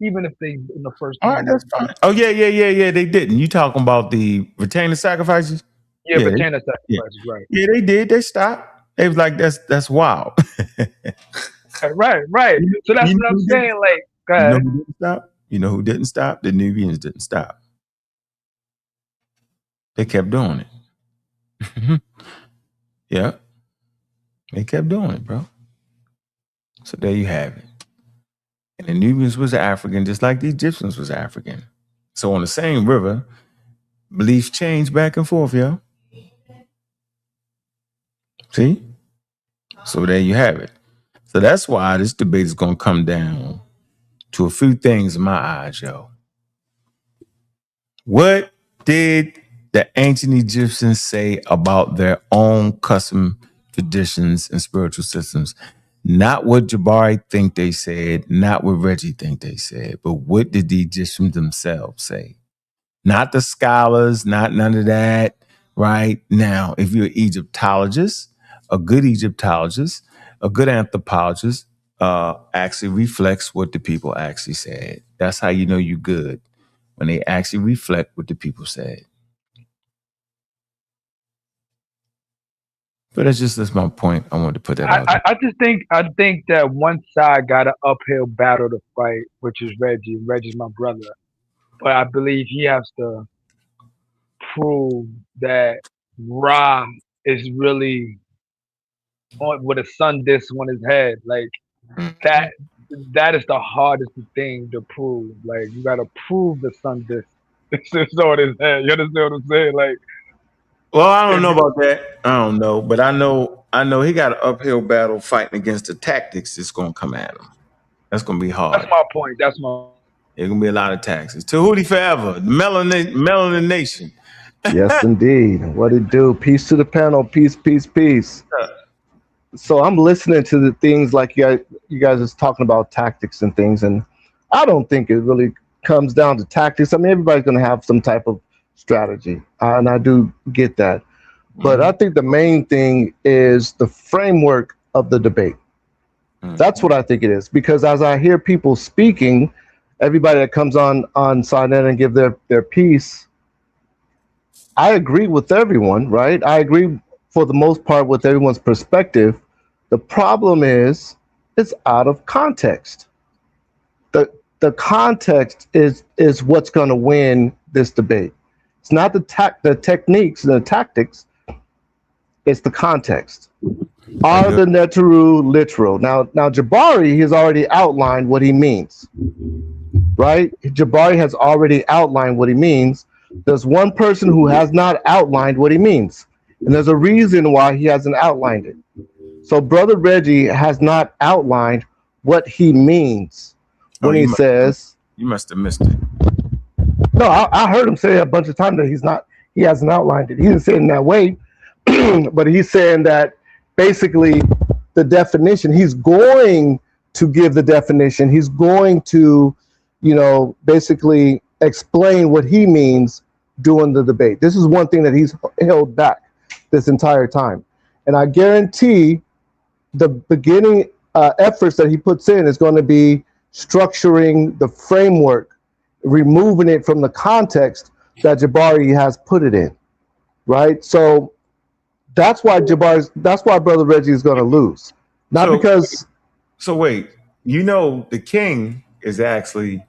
even if they in the first.
All right, that's fine. Oh yeah, they didn't. You talking about the retainer sacrifices?
Yeah, retainer sacrifices, right?
Yeah, they did. They stopped. They was like, that's wild.
right. So that's what I'm saying. Like, go ahead.
You know who didn't stop? You know who didn't stop? The Nubians didn't stop. They kept doing it. Yeah. They kept doing it, bro. So there you have it. And the Nubians was African, just like the Egyptians was African. So on the same river, beliefs change back and forth, yo. See? So there you have it. So that's why this debate is going to come down to a few things in my eyes, yo. What did the ancient Egyptians say about their own custom, traditions, and spiritual systems? Not what Jebari think they said, not what Reggie think they said, but what did the Egyptians themselves say? Not the scholars, not none of that, right? Now, if you're an Egyptologist, a good Egyptologist, a good anthropologist, actually reflects what the people actually said. That's how you know you're good, when they actually reflect what the people said. But that's my point. I wanted to put that out there.
I think that one side got an uphill battle to fight, which is Reggie. Reggie's my brother. But I believe he has to prove that Ra is really with a sun disc on his head. Like that is the hardest thing to prove. Like you gotta prove the sun disc is on his head. You understand what I'm saying? Like,
well, I don't know about that. I don't know, but I know he got an uphill battle fighting against the tactics that's gonna come at him. That's gonna be hard.
That's my point.
There's gonna be a lot of taxes. Tahuti forever, Melanin Nation.
Yes, indeed. What it do? Peace to the panel. Peace, peace, peace. So I'm listening to the things like you guys is talking about tactics and things, and I don't think it really comes down to tactics. I mean, everybody's going to have some type of strategy, and I do get that. But I think the main thing is the framework of the debate. That's what I think it is, because as I hear people speaking, everybody that comes on sa.neter and give their piece, I agree with everyone, right? I agree for the most part with everyone's perspective. The problem is it's out of context. The context is what's going to win this debate. It's not the techniques and the tactics. It's the context. Are the Neteru literal? Now Jebari has already outlined what he means, right? Jebari has already outlined what he means. There's one person who has not outlined what he means, and there's a reason why he hasn't outlined it. So Brother Reggie has not outlined what he means when he says.
You must have missed it.
No, I heard him say a bunch of times that he hasn't outlined it. He didn't say it in that way, but he's saying that basically the definition, he's going to give the definition. He's going to, basically explain what he means during the debate. This is one thing that he's held back this entire time. And I guarantee the beginning efforts that he puts in is going to be structuring the framework, removing it from the context that Jebari has put it in, right? So that's why Brother Reggie is going to lose. Not because...
So wait, the king is actually...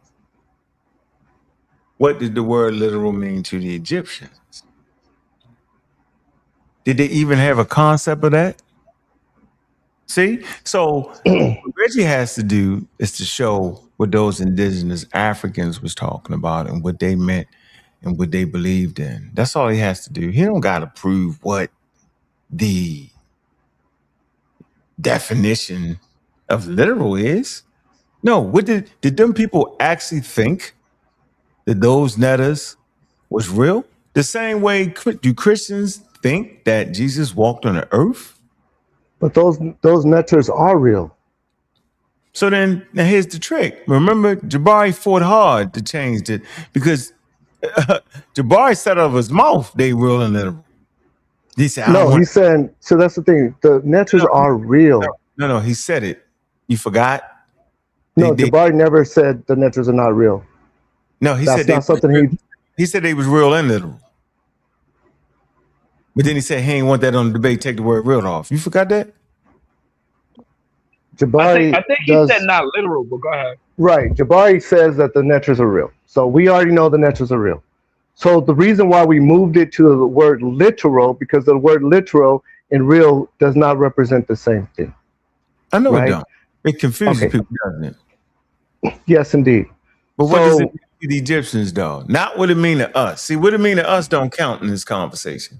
What did the word literal mean to the Egyptians? Did they even have a concept of that? See? So what Reggie has to do is to show what those indigenous Africans was talking about and what they meant and what they believed in. That's all he has to do. He don't got to prove what the definition of literal is. No, what did them people actually think that those netters was real? The same way do Christians think that Jesus walked on the earth?
But those netters are real.
So now here's the trick. Remember, Jebari fought hard to change it because Jebari said out of his mouth they real and literal. He said,
he's saying, so that's the thing. The netters are real.
No, he said it. You forgot?
Jebari never said the netters are not real.
No, he said they was real and literal. But then he said he ain't want that on the debate, take the word real off. You forgot that?
Jebari
I think he said not literal, but go ahead.
Right. Jebari says that the netters are real. So we already know the netters are real. So the reason why we moved it to the word literal, because the word literal and real does not represent the same thing.
I know it don't. It confuses people, doesn't it?
Yes, indeed.
But what does it mean to the Egyptians, though? Not what it mean to us. See, what it mean to us don't count in this conversation.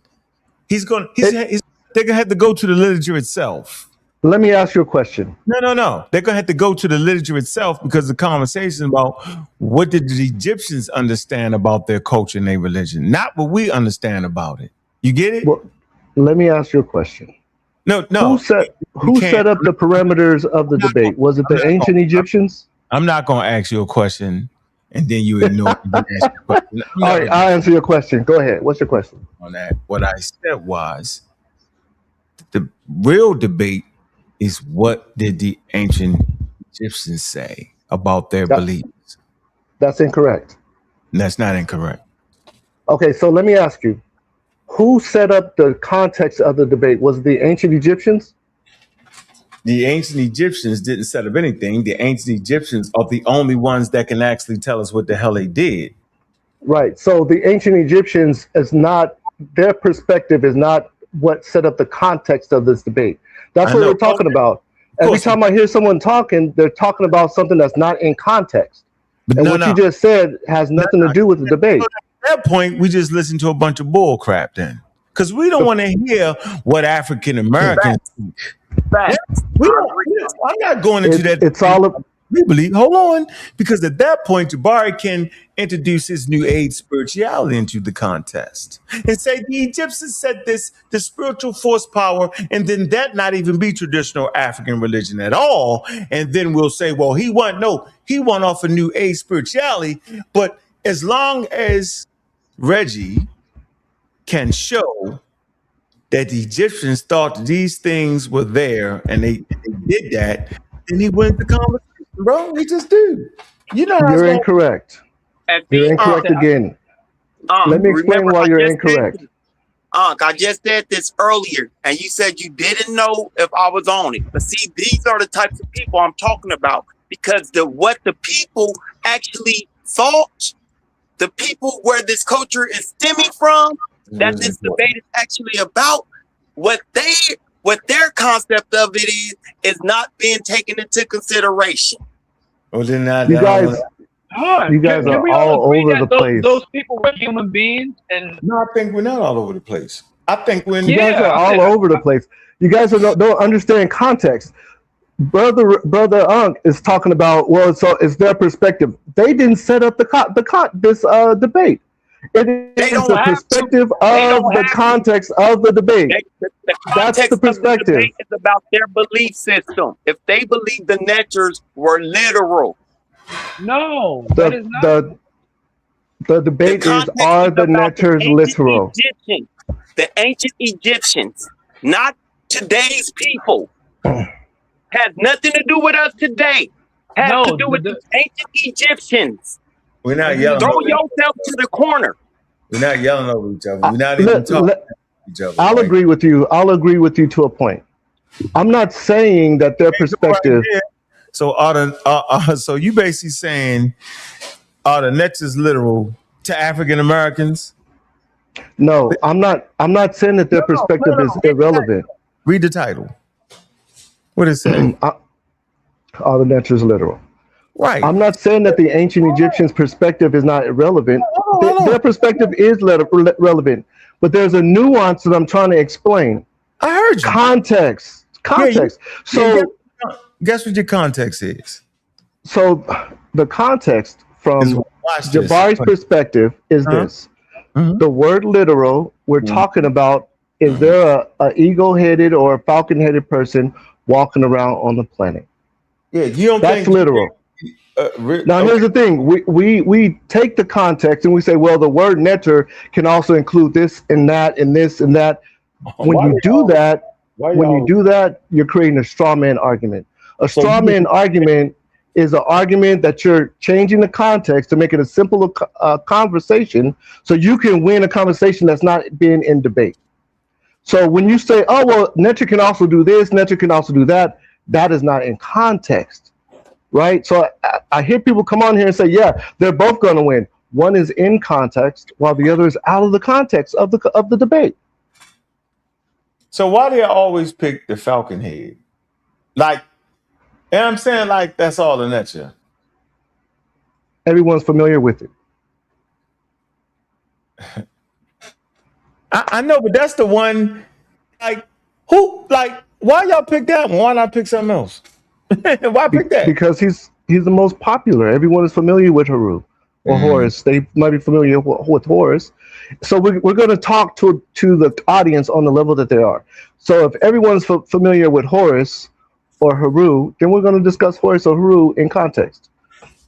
They're gonna have to go to the literature itself.
Let me ask you a question.
No. They're gonna have to go to the literature itself because the conversation about what did the Egyptians understand about their culture and their religion, not what we understand about it. You get it?
Well, let me ask you a question.
No.
Who set up the parameters of the debate? Was it the ancient Egyptians?
I'm not gonna ask you a question and then you ignore it.
All right, I'll answer your question. Go ahead. What's your question?
On that, what I said was the real debate is what did the ancient Egyptians say about their beliefs?
That's incorrect.
That's not incorrect.
Okay, so let me ask you, who set up the context of the debate? Was it the ancient Egyptians?
The ancient Egyptians didn't set up anything. The ancient Egyptians are the only ones that can actually tell us what the hell they did.
Right. So the ancient Egyptians their perspective is not what set up the context of this debate. That's what we're talking about. Every time I hear someone talking, they're talking about something that's not in context. But what you just said has nothing to do with the debate.
At that point, we just listen to a bunch of bull crap then. Because we don't want to hear what African Americans think. I'm not going into that.
It's all
We believe, hold on, because at that point, Jebari can introduce his new age spirituality into the contest and say the Egyptians said this, the spiritual force power, and then that not even be traditional African religion at all. And then we'll say, well, he won off a new age spirituality. But as long as Reggie can show that the Egyptians thought that these things were there and they did that, then he wins the conversation, bro. He just do. You know how it's
You're
going.
incorrect. You're incorrect again. Let me explain why you're incorrect.
I just said this earlier, and you said you didn't know if I was on it. But see, these are the types of people I'm talking about, because what the people actually thought, the people where this culture is stemming from, that this debate is actually about, what their concept of it is not being taken into consideration.
Well, then
You guys are all over the place.
Those people were human beings, and
no, I think we're not all over the place. I think when
you guys are all over the place. You guys don't understand context. Brother Unk is talking about, well, so it's their perspective. They didn't set up this debate. It is the perspective of the context of the debate. That's the perspective.
The debate is about their belief system. If they believe the neters were literal,
no, that is not.
The debate is, are the neters literal?
The ancient Egyptians, not today's people. Has nothing to do with us today. Has to do with the ancient Egyptians.
We're not yelling.
Throw yourself to the corner.
We're not yelling over each other. We're not even talking to each other.
I'll agree with you. I'll agree with you to a point. I'm not saying that their perspective.
So so you basically saying, are the neters literal to African Americans?
No, I'm not. I'm not saying that their perspective is irrelevant.
Read the title. What is it?
Are the neters literal?
Right.
I'm not saying that the ancient Egyptians' perspective is not irrelevant. Their perspective is relevant, but there's a nuance that I'm trying to explain.
I heard you.
Context. So,
guess what your context is?
So, the context from Jebari's perspective is this: the word literal. We're talking about, is there a eagle-headed or a falcon-headed person walking around on the planet?
Yeah, you don't
that's
think
literal. Now, here's the thing. We take the context and we say, well, the word neter can also include this and that and this and that. When you do that, you're creating a straw man argument. A straw man argument is an argument that you're changing the context to make it a simple conversation so you can win a conversation that's not being in debate. So when you say, oh, well, neter can also do this, neter can also do that, that is not in context, right? So I hear people come on here and say, yeah, they're both going to win. One is in context while the other is out of the context of the debate.
So why do you always pick the falcon head? Like, and I'm saying, like, that's all the neter.
Everyone's familiar with it.
I know, but that's the one. Like, why y'all pick that one? Why not pick something else? Why pick that?
Because he's the most popular. Everyone is familiar with Haru or Horus. They might be familiar with Horus. So we're going to talk to the audience on the level that they are. So if everyone's familiar with Horus or Haru, then we're going to discuss Horus or Haru in context.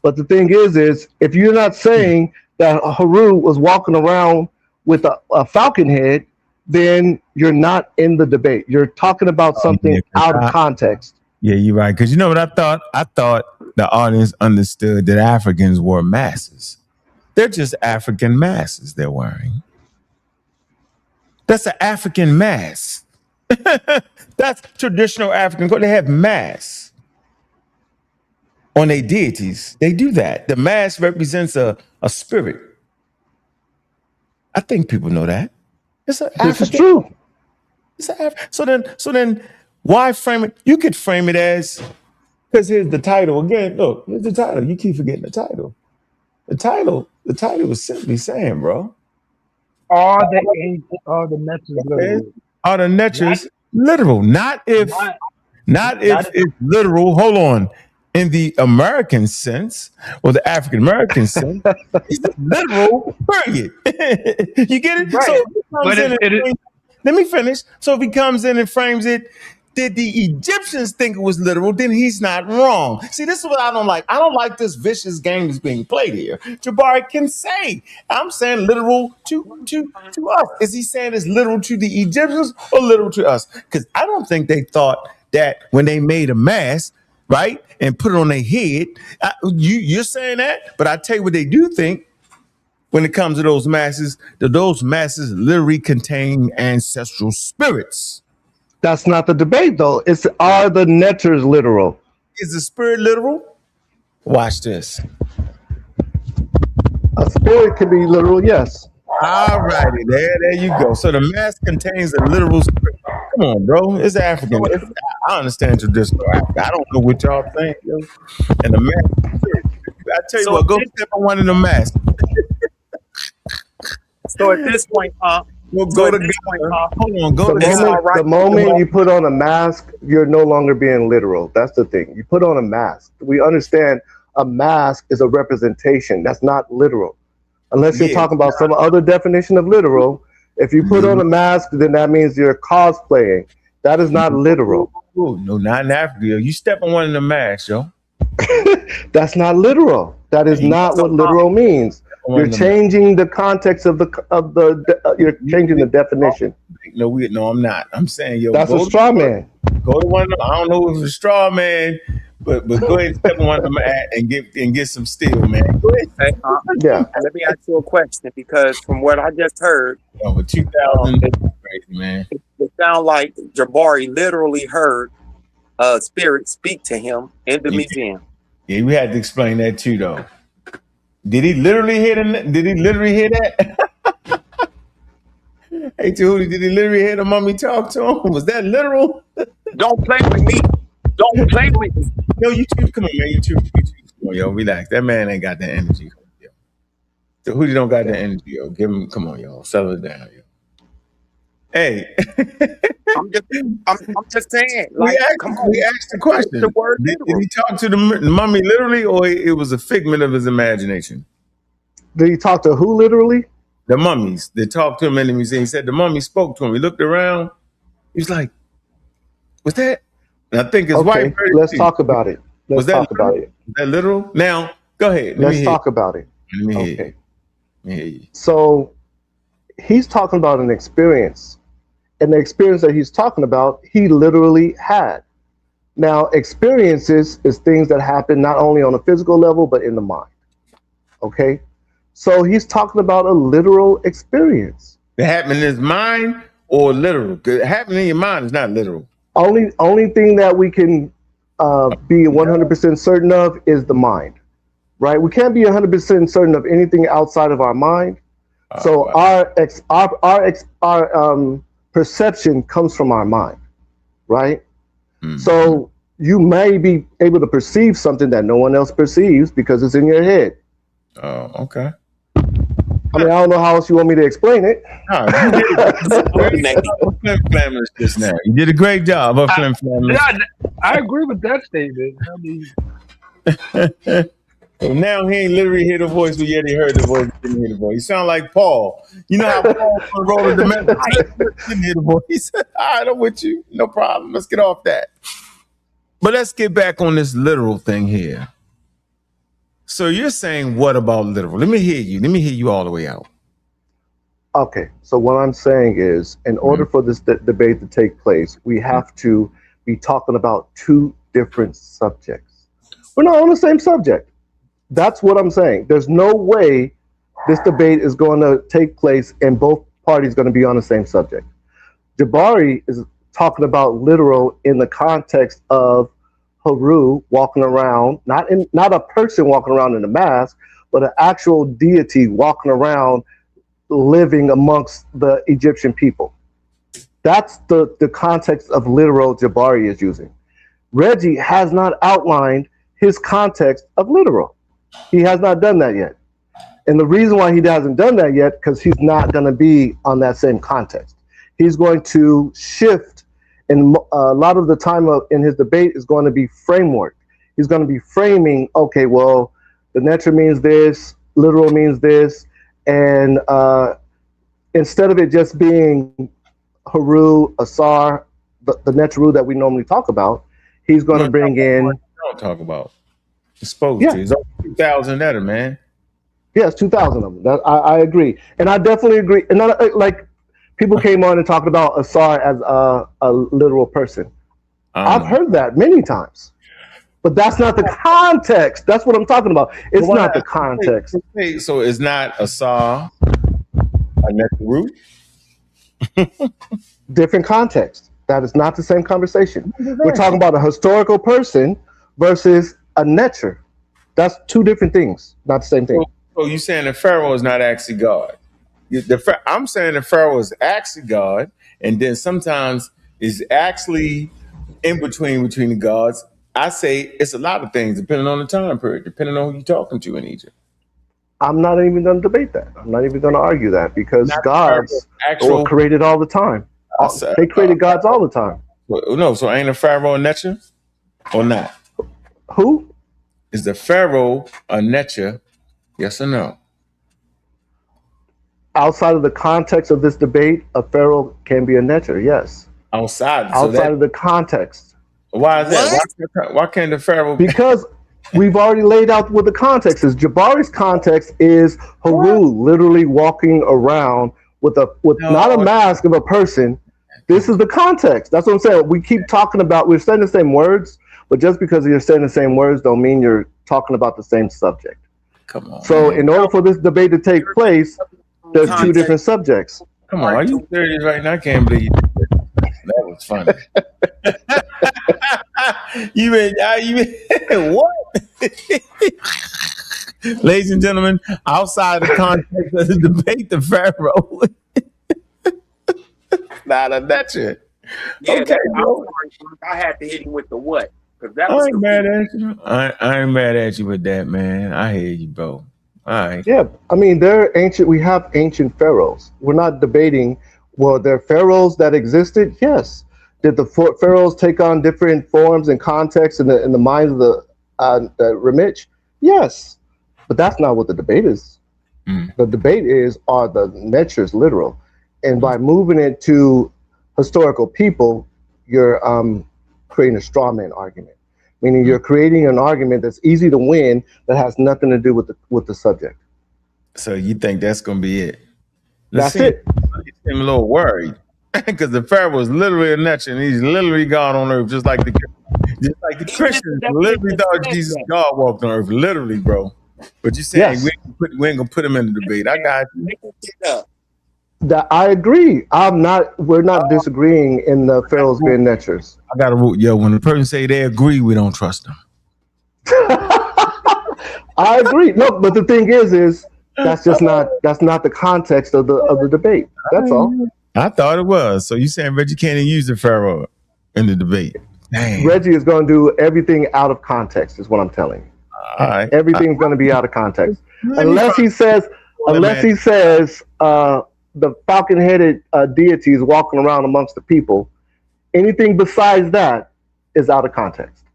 But the thing is if you're not saying that Haru was walking around with a falcon head, then you're not in the debate. You're talking about something out of context.
Yeah, you're right. Because you know what I thought? I thought the audience understood that Africans wore masses. They're just African masses they're wearing. That's an African mask. That's traditional African. They have masks on their deities. They do that. The mask represents a spirit. I think people know that. This
is true.
So then, why frame it? You could frame it as, because here's the title again. Look, here's the title. You keep forgetting the title. The title was simply saying, bro,
are the neters literal?
Are the neters literal? Not if it's literal. Hold on. in the American sense, or the African American sense, it's literal, period. You get it?
Right.
So if he comes
But
in
it is.
let me finish. So if he comes in and frames it, did the Egyptians think it was literal? Then he's not wrong. See, this is what I don't like. I don't like this vicious game that's being played here. Jebari can say, I'm saying literal to us. Is he saying it's literal to the Egyptians or literal to us? Because I don't think they thought that when they made a mask, right, and put it on their head. You're saying that, but I tell you what they do think when it comes to those masses, that those masses literally contain ancestral spirits.
That's not the debate, though. It's are the netters literal?
Is the spirit literal? Watch this.
A spirit can be literal, yes.
All righty, there you go. So the mask contains a literal spirit. Come on, bro. It's African. I understand traditional Africa. I don't know what y'all think, yo. And the mask, I tell you what, go step on one of the masks.
So at this point,
We'll go to hold on, go to
the moment you put on a mask, you're no longer being literal. That's the thing. You put on a mask. We understand a mask is a representation. That's not literal. Unless you're talking about some other definition of literal. If you put on a mask, then that means you're cosplaying. That is not literal.
No, not in Africa. You step on one of the masks, yo.
That's not literal. That is not what literal means. You're changing the context of you're changing the definition.
No, I'm not. I'm saying, yo,
that's a straw man.
Go to one of them. I don't know if it's a straw man, but go ahead and step on one of them and get some steel, man. Go ahead.
Yeah. Let me ask you a question, because from what I just heard,
over 2,000, crazy, man.
It sounds like Jebari literally heard a spirit speak to him in the museum.
Yeah, we had to explain that too, though. Did he literally hear that? Hey, Tahuti, did he literally hear the mummy talk to him? Was that literal?
Don't play with me. Don't play with me.
Yo, YouTube, come on, man. YouTube. Come on, yo, relax. That man ain't got that energy. Yo. Tahuti don't got that energy, yo. Come on, yo. Settle it down, yo. Hey.
I'm just saying. Like,
we asked the question. Did he talk to the mummy literally, or it was a figment of his imagination?
Did he talk to who literally?
The mummies. They talked to him in the museum. He said the mummy spoke to him. He looked around. He was like, "What's that?" And I think his wife.
Let's talk about it. Was that
literal? Now, go ahead.
Let's talk about it.
Let me hear you.
So he's talking about an experience. And the experience that he's talking about, he literally had. Now, experiences is things that happen not only on a physical level, but in the mind. Okay? So he's talking about a literal experience.
It happened in his mind or literal? Because happening in your mind is not literal.
Only thing that we can be 100% certain of is the mind. Right? We can't be 100% certain of anything outside of our mind. So our perception comes from our mind, right? Mm-hmm. So you may be able to perceive something that no one else perceives because it's in your head.
Oh, okay.
I mean, I don't know how else you want me to explain it.
You did a great job of Flim Flam.
I agree with that statement. I mean,
so now he ain't literally hear the voice, but yet he heard the voice, didn't hear the voice. You sound like Paul. You know how Paul wrote the message, didn't hear the voice. All right, I'm with you. No problem. Let's get off that. But let's get back on this literal thing here. So you're saying, what about literal? Let me hear you. Let me hear you all the way out.
Okay. So what I'm saying is, in order for this debate to take place, we have to be talking about two different subjects. We're not on the same subject. That's what I'm saying. There's no way this debate is going to take place and both parties going to be on the same subject. Jebari is talking about literal in the context of Haru walking around, not a person walking around in a mask, but an actual deity walking around living amongst the Egyptian people. That's the context of literal Jebari is using. Reggie has not outlined his context of literal. He has not done that yet. And the reason why he hasn't done that yet, because he's not going to be on that same context. He's going to shift, and a lot of the time in his debate is going to be framework. He's going to be framing, okay, well, the neter means this, literal means this, and instead of it just being Haru, Asar, the neteru that we normally talk about, he's going to bring in.
Don't talk about. It's supposed
Yeah.
to. It's over 2,000 neter, man.
Yes, 2,000 of them. I agree, and I definitely agree. And like people came on and talked about Asar as a literal person. I've heard that many times, but that's not the context. That's what I'm talking about. It's not the context.
So it's not Asar, a neteru?
Different context. That is not the same conversation. We're talking about a historical person versus a neter. That's two different things, not the same thing.
So you're saying the Pharaoh is not actually God? I'm saying the Pharaoh is actually God, and then sometimes is actually in between the gods. I say it's a lot of things depending on the time period, depending on who you're talking to in Egypt.
I'm not even going to debate that. I'm not even going to argue that because gods were created all the time. They created gods all the time.
No, so ain't a Pharaoh a neter or not?
Who?
Is the Pharaoh a neter? Yes or no?
Outside of the context of this debate, a pharaoh can be a neter, yes.
Outside
of the context.
Why is that? Why can't the Pharaoh be?
Because we've already laid out what the context is. Jebari's context is Haru literally walking around with not a mask of a person. This is the context. That's what I'm saying. We keep talking about, we're saying the same words, but just because you're saying the same words don't mean you're talking about the same subject.
Come on.
So in order for this debate to take place, there's two different subjects.
Come on, are you serious right now? I can't believe you did that. That was funny. you mean what? Ladies and gentlemen, outside the context of the debate, the Pharaoh not a neter.
Yeah,
okay, bro.
I had to hit him with the what? Because that
I
was
ain't mad at you. I ain't mad at you with that, man. I hear you, bro. All right.
Yeah, I mean, we have ancient pharaohs. We're not debating, well, there are pharaohs that existed? Yes. Did the pharaohs take on different forms and contexts in the minds of the Ramich? Yes. But that's not what the debate is. The debate is, are the neters literal? And by moving it to historical people, you're creating a straw man argument. Meaning you're creating an argument that's easy to win that has nothing to do with the subject.
So you think that's going to be it?
That's it.
You seem a little worried because the Pharaoh was literally a neter and he's literally God on earth, just like the Christians literally thought Jesus God walked on earth, literally, bro. But you're saying we ain't gonna put him in the debate. I got you.
That I agree. We're not disagreeing in the pharaohs being neters.
I got to root. Yo, when the person say they agree, we don't trust them.
I agree. No, but the thing is that's not the context of the debate. That's all.
I thought it was. So you saying Reggie can't even use the Pharaoh in the debate? Dang.
Reggie is going to do everything out of context, is what I'm telling you.
All right.
Everything's going to be out of context unless he says the falcon-headed deity is walking around amongst the people. Anything besides that is out of context.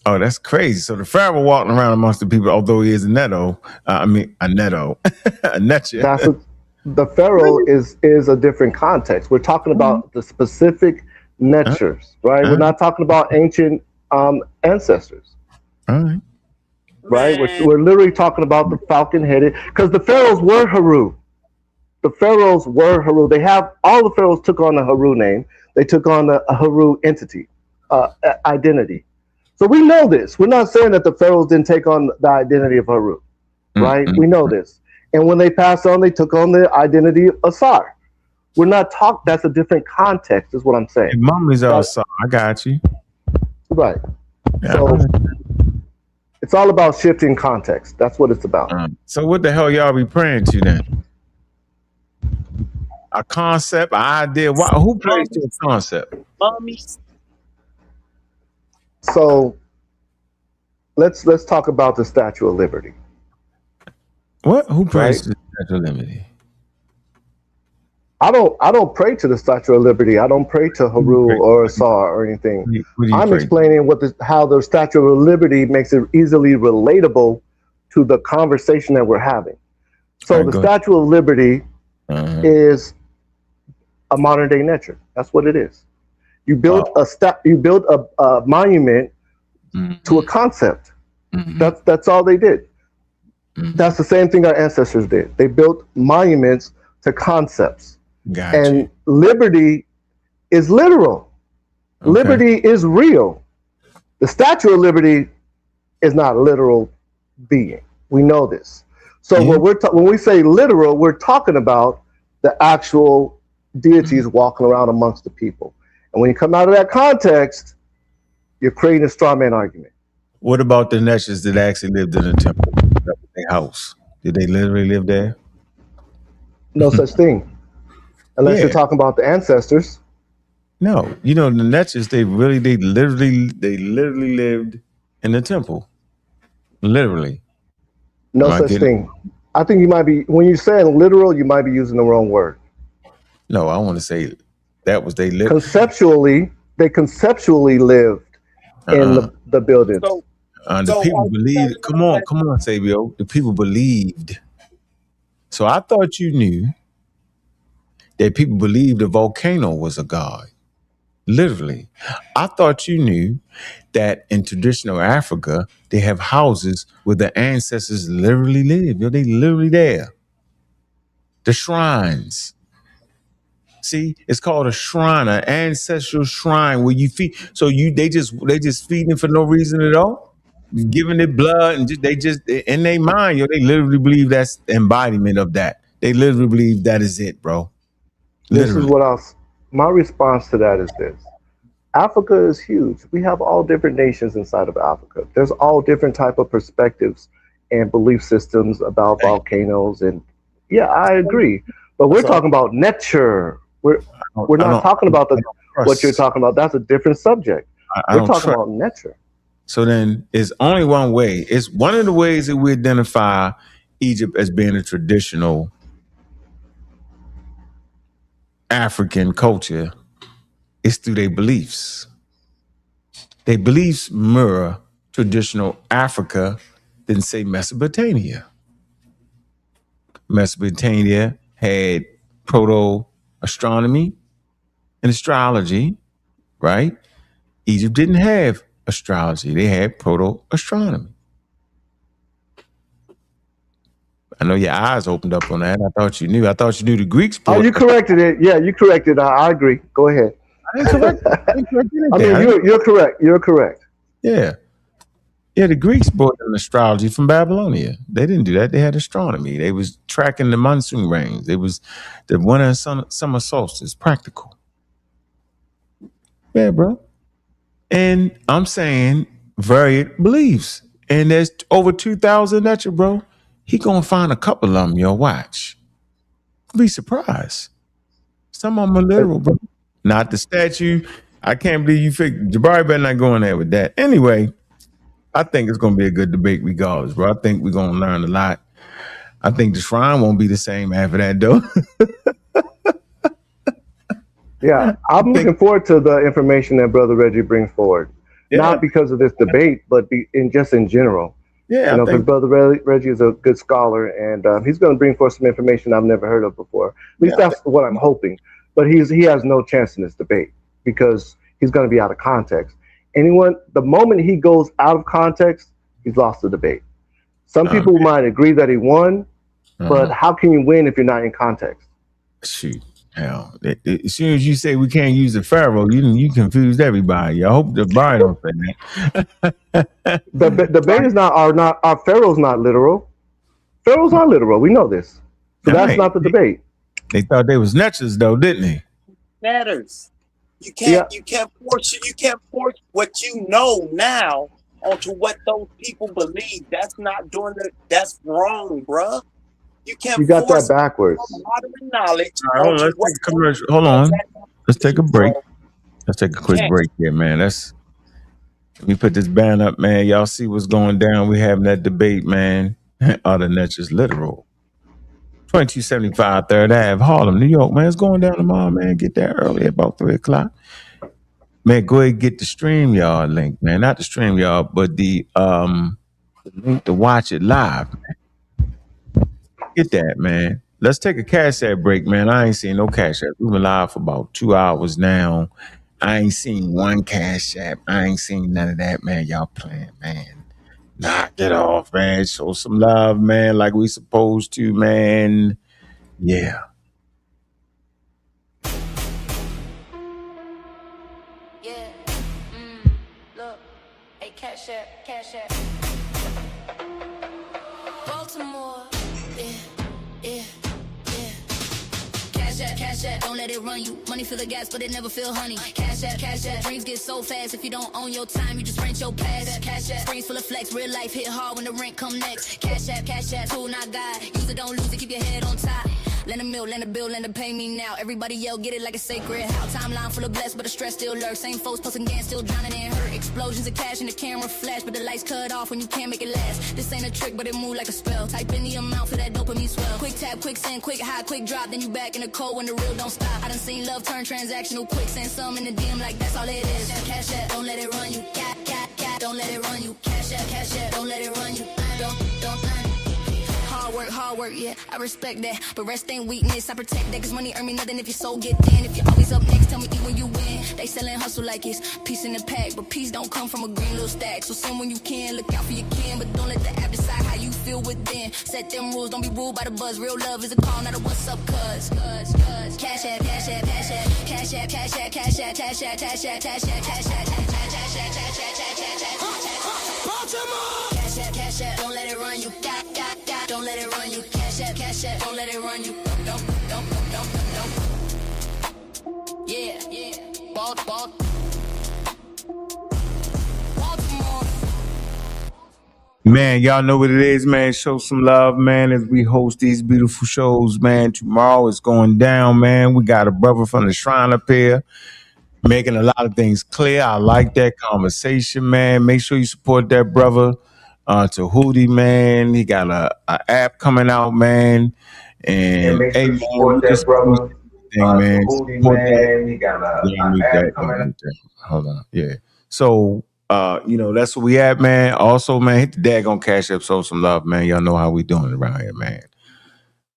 Oh, that's crazy. So the Pharaoh walking around amongst the people, although he is a neto. a neter.
The Pharaoh is a different context. We're talking about the specific neters, right? We're not talking about ancient ancestors.
All right.
Right? We're literally talking about the falcon-headed, because the pharaohs were Haru. The pharaohs were Haru. All the pharaohs took on the Haru name. They took on a Haru entity, identity. So we know this. We're not saying that the pharaohs didn't take on the identity of Haru, right? We know this. And when they passed on, they took on the identity of Asar. We're not talking. That's a different context, is what I'm saying.
Mummies are Asar. I got you.
Right.
Yeah.
So it's all about shifting context. That's what it's about.
So what the hell y'all be praying to then? A concept, an idea. Who prays to a concept?
Mummies.
So let's talk about the Statue of Liberty.
What? Who prays to the Statue of Liberty?
I don't pray to the Statue of Liberty. I don't pray to Haru or Asar or anything.
What do you
I'm
pray?
explaining how the Statue of Liberty makes it easily relatable to the conversation that we're having. So
All right,
the
go ahead.
Statue of Liberty
Uh-huh.
is a modern day nature. That's what it is. You build a monument to a concept. That's all they did. That's the same thing our ancestors did. They built monuments to concepts.
Gotcha.
And liberty is literal.
Okay.
Liberty is real. The Statue of Liberty is not a literal being. We know this. So when we say literal, we're talking about the actual deities walking around amongst the people. And when you come out of that context, you're creating a straw man argument.
What about the Neshas that actually lived in the temple? That was their house. Did they literally live there?
No such thing. Unless you're talking about the ancestors.
No. You know, the Neshas, they literally lived in the temple. Literally.
No such thing. I think you might be, when you're saying literal, you might be using the wrong word.
No, I want to say that was they lived.
They conceptually lived in the buildings.
The people believed. Come on, Sabio. The people believed. So I thought you knew that people believed a volcano was a god. Literally. I thought you knew that in traditional Africa, they have houses where the ancestors literally live. Yo, they literally there. The shrines. See, it's called a shrine, an ancestral shrine where you feed. So they just feeding for no reason at all, giving it blood, and they just in their mind, yo, they literally believe that's the embodiment of that. They literally believe that is it, bro. Literally.
This is my response to that is this. Africa is huge. We have all different nations inside of Africa. There's all different type of perspectives and belief systems about volcanoes, and yeah, I agree. But we're talking about nature. We're not talking about what you're talking about. That's a different subject. We're talking about nature.
So then it's only one way. It's one of the ways that we identify Egypt as being a traditional African culture is through their beliefs. Their beliefs mirror traditional Africa than, say, Mesopotamia. Mesopotamia had proto-astronomy and astrology, right? Egypt didn't have astrology. They had proto-astronomy. I know your eyes opened up on that. I thought you knew. I thought you knew the Greeks.
Oh, you corrected it. Yeah, you corrected it. I agree. Go ahead.
I didn't correct anything.
I mean, you're correct. You're correct.
Yeah. Yeah, the Greeks brought in astrology from Babylonia. They didn't do that. They had astronomy. They was tracking the monsoon rains. It was the winter and summer solstice, practical. Yeah, bro. And I'm saying varied beliefs. And there's over 2,000 that you, bro. He gonna find a couple of them, yo, watch. Be surprised. Some of them are literal, bro. Not the statue. I can't believe you figured. Jebari better not go in there with that. Anyway, I think it's going to be a good debate regardless, bro. I think we're going to learn a lot. I think the shrine won't be the same after that, though.
Yeah, I'm looking forward to the information that Brother Reggie brings forward. Yeah. Not because of this debate, but in general.
Yeah,
you know, because Brother Reggie is a good scholar, and he's going to bring forth some information I've never heard of before. At least that's what I'm hoping. But he has no chance in this debate because he's going to be out of context. The moment he goes out of context, he's lost the debate. Some people might agree that he won, but how can you win if you're not in context?
Shoot, hell! As soon as you say we can't use the pharaoh, you confused everybody. I hope the Jebari don't say that.
The debate is our pharaoh's not literal. Pharaohs are literal. We know this. So that's not the debate.
They thought they was Netchers though, didn't they?
Matters. You can't force what you know now onto what those people believe. That's that's wrong, bruh. You can't.
You got that backwards.
Modern knowledge.
Right, let's take a commercial. Hold on. Let's take a break. Let's take a quick break here, man. Let me put this band up, man. Y'all see what's going down. We having that debate, man. Are the Netchers literal? 2275 3rd Ave, Harlem, New York, man. It's going down tomorrow, man. Get there early, about 3 o'clock. Man, go ahead and get the StreamYard link, man. Not the StreamYard, but the link to watch it live, man. Get that, man. Let's take a Cash App break, man. I ain't seen no Cash App. We've been live for about 2 hours now. I ain't seen one Cash App. I ain't seen none of that, man. Y'all playing, man. Knock it off, man. Show some love, man, like we supposed to, man. Yeah.
Yeah. Look. Hey, Cash App. Baltimore. Yeah. Cash App, don't let it run you. Money fill the gas, but it never feel honey. Cash App. Dreams get so fast. If you don't own your time, you just rent your past. Cash App, screens full of flex. Real life hit hard when the rent come next. Cash App, tool not guide. Use it, don't lose it, keep your head on top. Lend a mill, lend a bill, lend a pay me now. Everybody yell, get it like a sacred house. Timeline full of blessed, but the stress still lurks. Same folks posting gas, still drowning in hurt. Explosions of cash and the camera flash, but the lights cut off when you can't make it last. This ain't a trick, but it move like a spell. Type in the amount for that dopamine swell. Quick tap, quick send, quick high, quick drop. Then you back in the cold when the real don't stop. I done seen love turn transactional quick. Send some in the DM like that's all it is. Cash App, don't let it run you. Cat, don't let it run you. Cash App, don't let it run you. Don't. Hard work, yeah, I respect that. But rest ain't weakness, I protect that. Cause money earn me nothing if your soul get thin. If you're always up next, tell me when you win. They sellin' hustle like it's peace in the pack. But peace don't come from a green little stack. So send when you can, look out for your kin. But don't let the app decide how you feel within. Set them rules, don't be ruled by the buzz. Real love is a call, not a what's up, cuz. Cash App. Cash App, don't let it run you. Don't let it run you. Cash App, don't let it run you. Don't. Yeah. Baltimore.
Man, y'all know what it is, man. Show some love, man, as we host these beautiful shows, man. Tomorrow it's going down, man. We got a brother from the Shrine up here making a lot of things clear. I like that conversation, man. Make sure you support that brother. To Hootie, man. He got a app coming out, man. And
make
hey,
sure you
man,
support
we just
that brother.
man.
Hootie,
Support
man.
that.
He got a
Yeah,
app coming out.
Hold on. Yeah. So that's what we at, man. Also, man, hit the daggone Cash App, show some love, man. Y'all know how we doing around here, man.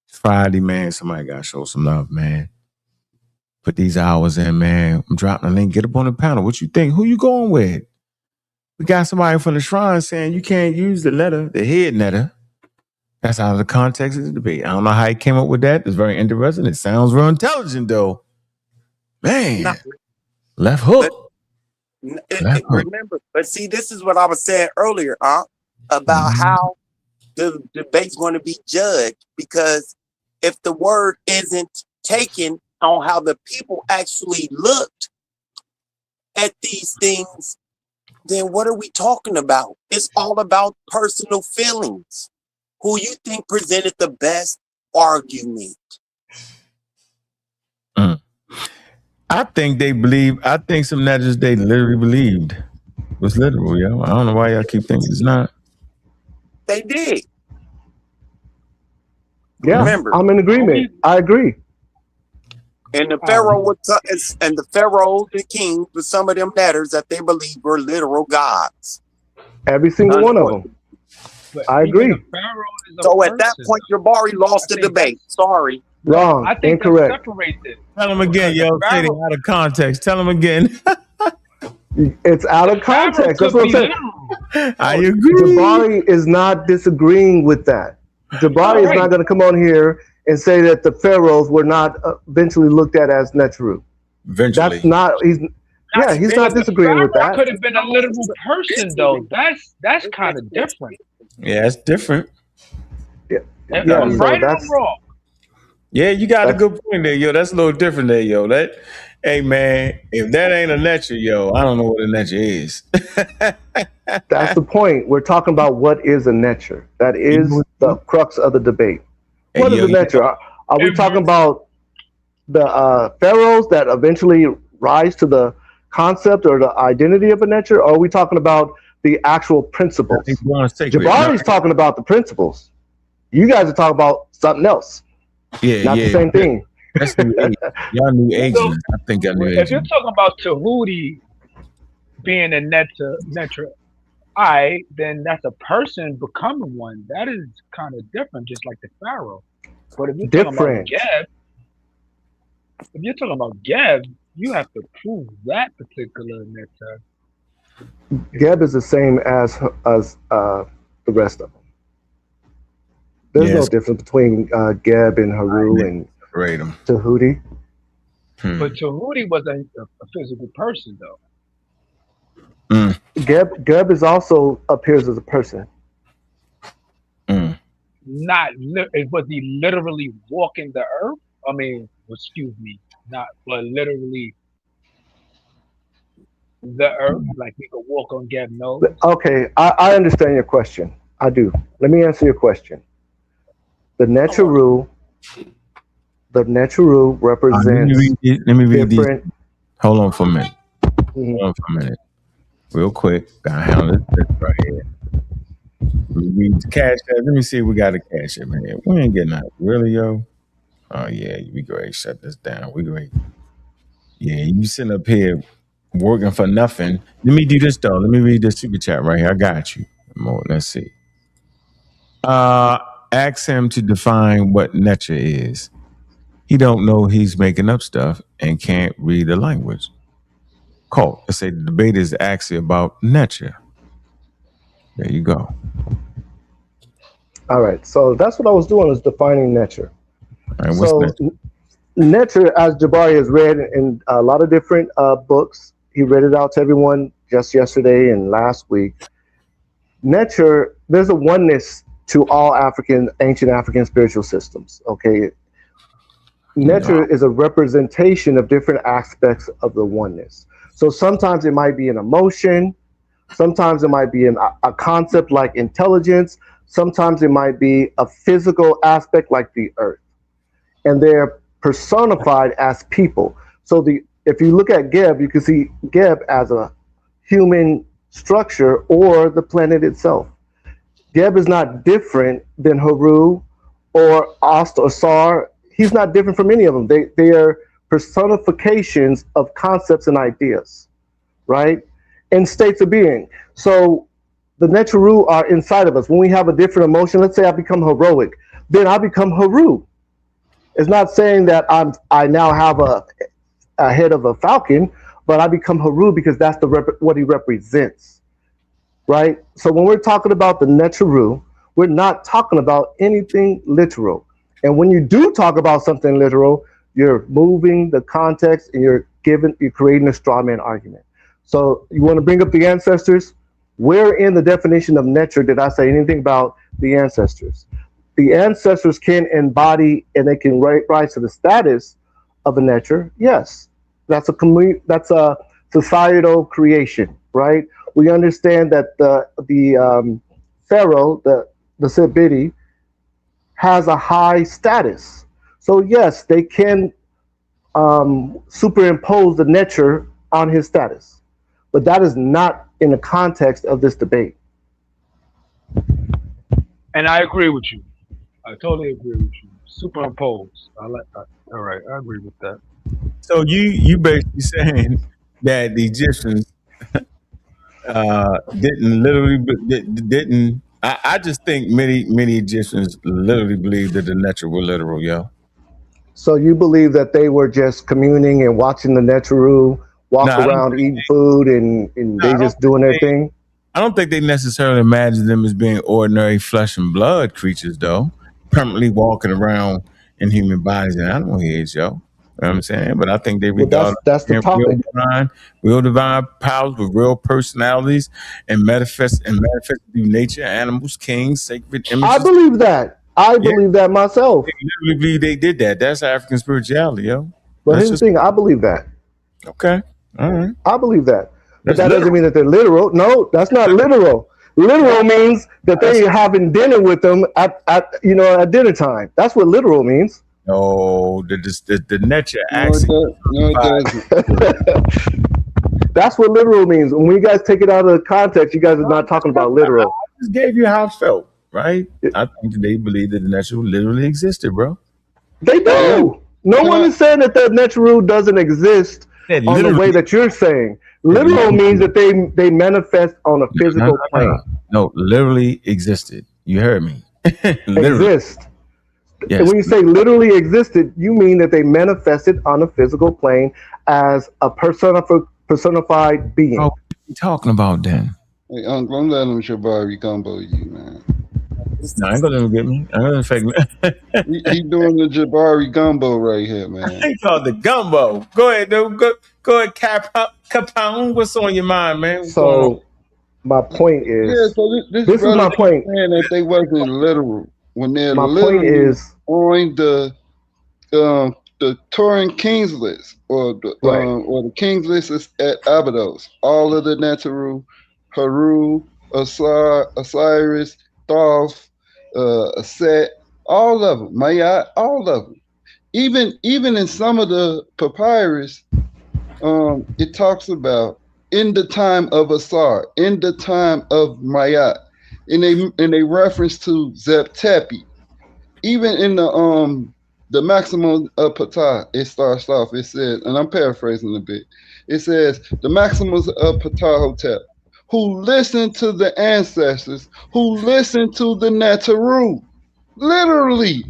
It's Friday, man. Somebody gotta show some love, man. Put these hours in, man. I'm dropping a link. Get up on the panel. What you think? Who you going with? We got somebody from the Shrine saying you can't use the letter, the head letter. That's out of the context of the debate. I don't know how he came up with that. It's very interesting. It sounds real intelligent, though. Man, left hook.
Remember, but see, this is what I was saying earlier, about how the debate's going to be judged. Because if the word isn't taken on how the people actually looked at these things, then what are we talking about? It's all about personal feelings. Who you think presented the best argument?
I think some netters they literally believed it was literal, yo. I don't know why y'all keep thinking it's not.
They did.
Yeah, remember, I'm in agreement. I agree.
And the pharaoh and the pharaohs and kings with some of them letters that they believe were literal gods.
Every single one of them. I agree.
So at that point, Jebari lost the debate. Sorry.
Wrong.
I think
incorrect.
Tell them again, yo. Say it out of context. Tell them again.
It's out of context. That's what I'm saying.
I agree.
Jebari is not disagreeing with that. Jebari is not going to come on here and say that the pharaohs were not eventually looked at as Neteru.
Eventually.
That's not. He's not disagreeing with that.
Could have been a literal person, though. That's kind of different.
Yeah, it's different.
Yeah.
I'm right or I'm wrong.
Yeah, you got a good point there, yo. That's a little different there, yo. Hey, man, if that ain't a Neteru, yo, I don't know what a Neteru is.
That's the point. We're talking about what is a Neteru. That is the crux of the debate. What is a Neteru? Are we talking about the pharaohs that eventually rise to the concept or the identity of a Neteru, or are we talking about the actual principles? Jebari's talking about the principles. You guys are talking about something else.
Yeah,
Not the same thing.
That's new age. Y'all new ages.
So
I think y'all new
if
ages.
you're talking about Tahuti being a netra I, then that's a person becoming one. That is kind of different, just like the pharaoh. But if you're talking about
Different.
Geb, you have to prove that particular netra.
Geb is the same as the rest of them. There's no difference between Geb and Haru and Tahuti.
But Tahuti wasn't a physical person, though.
Geb is also appears as a person.
Was he literally walking the earth? I mean, excuse me, not but literally the earth, like we could walk on Geb nose.
Okay, I understand your question. I do. Let me answer your question. The Neteru represents
let me read
different.
These. Hold on for a minute. Hold on for a minute. Real quick. Gotta handle this right here. Let me read the cash app. Let me see if we got a cash app in here. We ain't getting out. Really, yo? Oh, yeah. We great. Shut this down. We great. Yeah, you sitting up here working for nothing. Let me do this, though. Let me read this super chat right here. I got you. Let's see. Ask him to define what netra is. He don't know, he's making up stuff and can't read the language. Call. Let's say the debate is actually about netra. There you go.
All right. So that's what I was doing, is defining netra.
All right,
so netra, as Jebari has read in a lot of different books, he read it out to everyone just yesterday and last week. Netra, there's a oneness to all ancient African spiritual systems. Okay. Netra is a representation of different aspects of the oneness. So sometimes it might be an emotion, sometimes it might be a concept like intelligence, sometimes it might be a physical aspect like the earth. And they're personified as people. So if you look at Geb, you can see Geb as a human structure or the planet itself. Geb is not different than Haru or Ast or Sar. He's not different from any of them. They are personifications of concepts and ideas, right? And states of being. So the Neteru are inside of us. When we have a different emotion, let's say I become heroic, then I become Haru. It's not saying that I now have a head of a falcon, but I become Haru because that's what he represents, right? So when we're talking about the Neteru, we're not talking about anything literal. And when you do talk about something literal, you're moving the context and you're creating a straw man argument. So you want to bring up the ancestors? Where in the definition of netra did I say anything about the ancestors? The ancestors can embody and they can rise to the status of a netra. Yes, that's a societal creation, right? We understand that the pharaoh, the Jebari, has a high status. So yes, they can superimpose the netra on his status, but that is not in the context of this debate.
And I agree with you. I totally agree with you. Superimpose. I like that. All right, I agree with that.
So you basically saying that the Egyptians didn't. I just think many Egyptians literally believe that the netra were literal, yo.
So you believe that they were just communing and watching the Neteru walk around eating food and they just doing their thing?
I don't think they necessarily imagine them as being ordinary flesh and blood creatures, though, permanently walking around in human bodies and animal heads, yo. You know what I'm saying? But I think they regard
that's the topic.
Real divine powers with real personalities and manifest through nature, animals, kings, sacred images.
I believe that. I believe that myself.
They literally believe they did that. That's African spirituality, yo.
But here's the thing, I believe that.
Okay. All right.
I believe that. But
That's
that
literal.
doesn't mean that they're literal. No, that's not literal. Literal means that they're having dinner with them at dinner time. That's what literal means.
No, the netra actually.
That's what literal means. When you guys take it out of context, you guys are not talking about literal.
I just gave you how it felt, right? I think they believe that the netra literally existed, bro.
They do. No one is saying that the natural rule doesn't exist on the way that you're saying. Literal means that they manifest on a physical plane.
No, literally existed. You heard me.
Exist.
Yes.
And when you say literally existed, you mean that they manifested on a physical plane as a personified being.
Oh, what are you talking about then?
Hey, Uncle, I'm letting him Jebari gumbo you, man.
No, I ain't gonna get me. I ain't gonna affect me.
he doing the Jebari gumbo right here, man.
He called the gumbo. Go ahead, dude. Go ahead, Capone. What's on your mind, man? What's going on?
So my point is,
yeah. So this
is my point.
Saying that they wasn't literal when they're
my
literally
point is
on the Turin Kings list or the Kings list is at Abydos. All of the Neteru, Haru, Osiris, Thoth, Aset, all of them, Mayat, all of them. Even in some of the papyrus, it talks about in the time of Asar, in the time of Mayat, and they reference to Zep-Tepi. Even in the Maximum of Ptah, it starts off. It says, and I'm paraphrasing a bit. It says the Maximus of Ptah-Hotep, who listened to the ancestors, who listened to the Neteru, literally.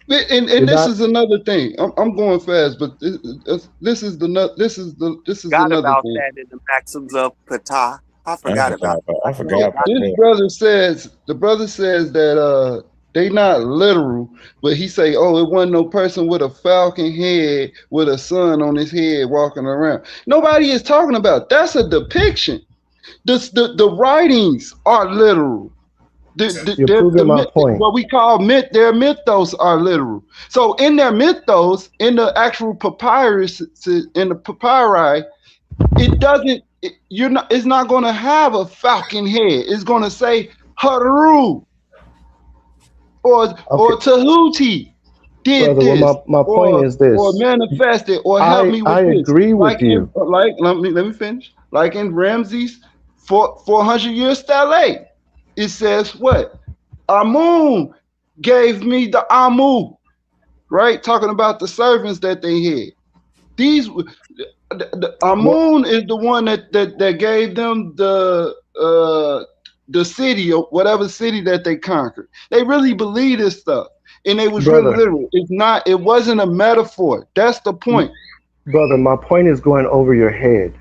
And this is another thing. I'm going fast, but this is another thing.
That in the Maxims of Ptah. I forgot about that.
I forgot. The brother says that they not literal, but he say, oh, it wasn't no person with a falcon head with a sun on his head walking around. Nobody is talking about. That's a depiction. The writings are literal.
You're proving my point.
What we call their mythos are literal. So in their mythos, in the actual papyrus, in the papyri, it doesn't. It's not going to have a falcon head. It's going to say Haru or Tahuti did
Brother,
this.
well, my point is this:
or manifested, or help me with
I
this.
agree with you.
Let me finish. Like in Ramses' 400 year stele. It says what? Amun gave me the Amu, right? Talking about the servants that they had. The Amun is the one that gave them the city or whatever city that they conquered. They really believe this stuff, and they was really literal. It wasn't a metaphor. That's the point,
brother. My point is going over your head.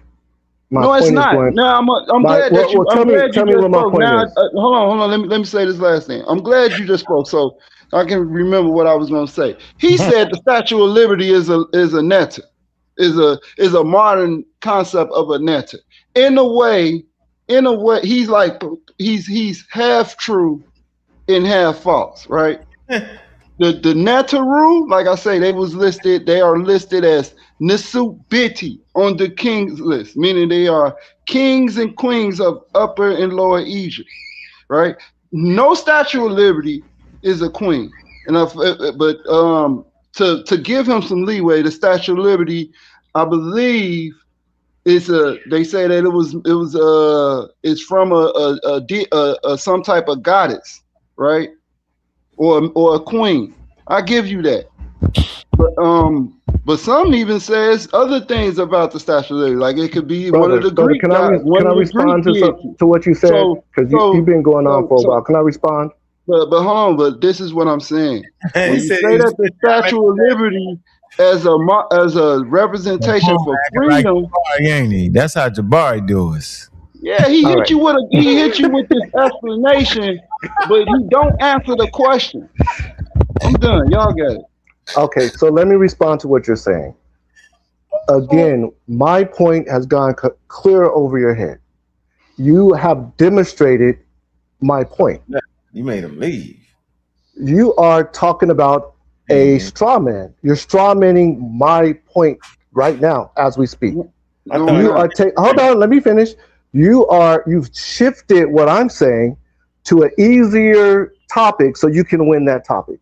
No, it's not. Now I'm glad that you. I'm glad you just spoke. Now, hold on. Let me say this last thing. I'm glad you just spoke, so I can remember what I was going to say. He said the Statue of Liberty is a neter, is a modern concept of a neter. In a way, he's like he's half true and half false, right? The Neteru, like I say, they are listed as Nisubiti on the king's list, meaning they are kings and queens of Upper and Lower Egypt, right? No Statue of Liberty is a queen, but to give him some leeway, the Statue of Liberty, I believe, they say that it's from some type of goddess, right? Or a queen. I give you that. But some even says other things about the Statue of Liberty, like it could be one of the Greek gods.
Can I respond to what you said? Because you've been going on for a while. Can I respond?
But hold on. But this is what I'm saying. When you say that the Statue of Liberty as a representation for freedom,
ain't he? That's how Jebari do us.
Yeah, he hit you with this explanation, but he don't answer the question. I'm done. Y'all got it.
Okay, so let me respond to what you're saying. Again, my point has gone clear over your head. You have demonstrated my point.
You made him leave.
You are talking about a straw man. You're straw manning my point right now as we speak. Hold on, let me finish. You've shifted what I'm saying to an easier topic so you can win that topic.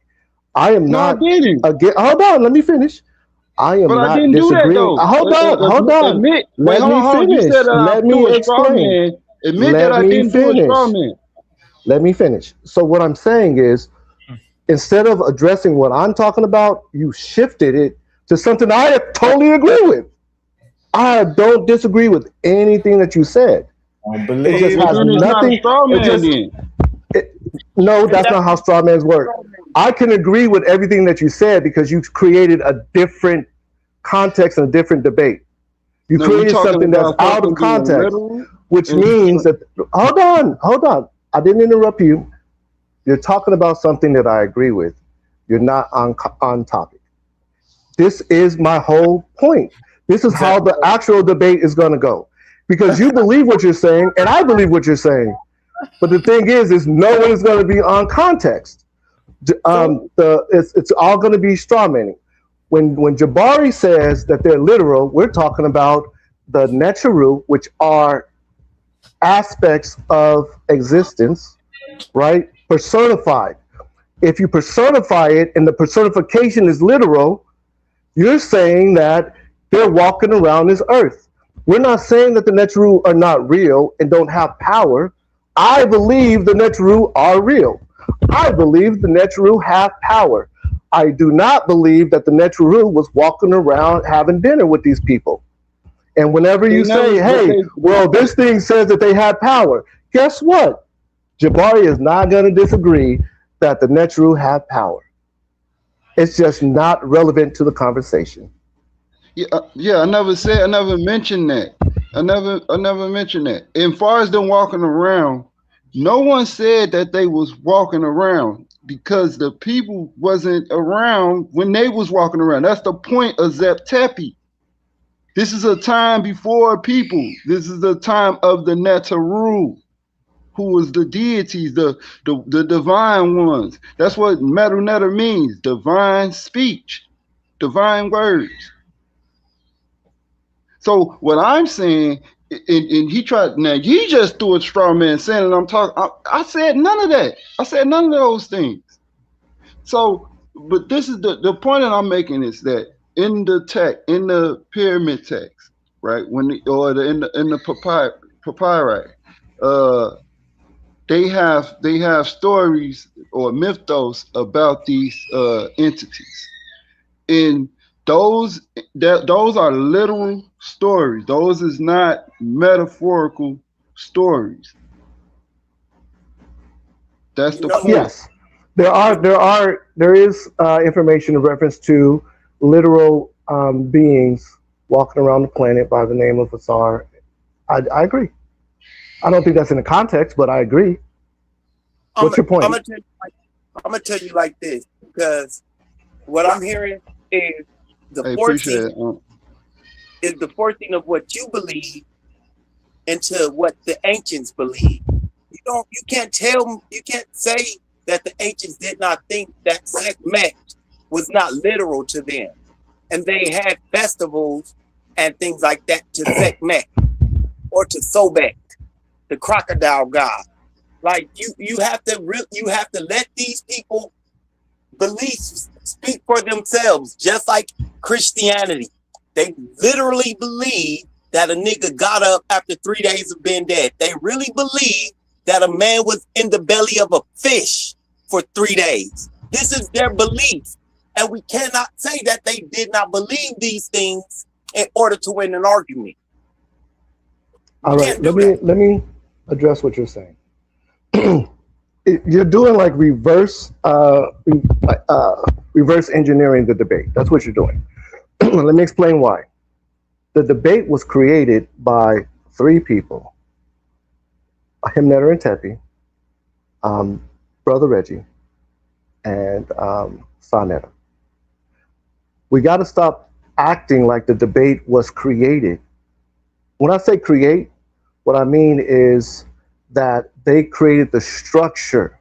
I am not. Hold on, let me finish. I am not disagreeing. Hold on. Let me finish. Let me explain.
Admit that I didn't do a straw man.
Let me finish. So what I'm saying is, instead of addressing what I'm talking about, you shifted it to something I totally agree with. I don't disagree with anything that you said.
I
It
believe
just has
Then it's not a
nothing.
straw
It
man
just
then.
no, that's not how straw mans work. I can agree with everything that you said because you created a different context and a different debate. You
No, we
created
talking
something that's
about
out of
something being
context,
literal.
which
and-
means that hold on. I didn't interrupt you. You're talking about something that I agree with. You're not on topic. This is my whole point. This is how the actual debate is going to go. Because you believe what you're saying, and I believe what you're saying. But the thing is no one is going to be on context. It's all going to be straw manning. When Jebari says that they're literal, we're talking about the Neteru, which are aspects of existence, right? Personified. If you personify it and the personification is literal, you're saying that they're walking around this earth. We're not saying that the Neteru are not real and don't have power. I believe the Neteru are real. I believe the Neteru have power. I do not believe that the Neteru was walking around having dinner with these people. And whenever you say, hey, well, this thing says that they have power, guess what? Jebari is not going to disagree that the Neteru have power. It's just not relevant to the conversation.
Yeah, I never mentioned that. I never mentioned that. And far as them walking around, no one said that they was walking around because the people wasn't around when they was walking around. That's the point of Zep Tepi. This is a time before people. This is the time of the Neteru, who was the deities, the divine ones. That's what Medu Neter means, divine speech, divine words. So what I'm saying, and he tried, now he just threw a straw man saying that I'm talking, I said none of that. I said none of those things. So, but this is the point that I'm making is that in the text, in the pyramid text, right, in the papyri, they have stories or mythos about these entities, and those are literal stories. Those is not metaphorical stories. That's the point.
Yes, there is information in reference to literal beings walking around the planet by the name of Asar. I agree. I don't think that's in the context, but I agree. What's your point?
I'm gonna tell you like this, because what I'm hearing is the forcing of what you believe into what the ancients believe. You can't say that the ancients did not think that sa.neter was not literal to them, and they had festivals and things like that to sa.neter or to Sobek, the crocodile god. Like you have to let these people beliefs speak for themselves, just like Christianity. They literally believe that a nigga got up after 3 days of being dead. They really believe that a man was in the belly of a fish for 3 days. This is their belief. And we cannot say that they did not believe these things in order to win an argument.
All right, let me address what you're saying. You're doing like reverse engineering the debate. That's what you're doing. Let me explain why. The debate was created by 3 people: sa.neter and Tepi, Brother Reggie, and sa.neter. We got to stop acting like the debate was created. When I say create, what I mean is that they created the structure.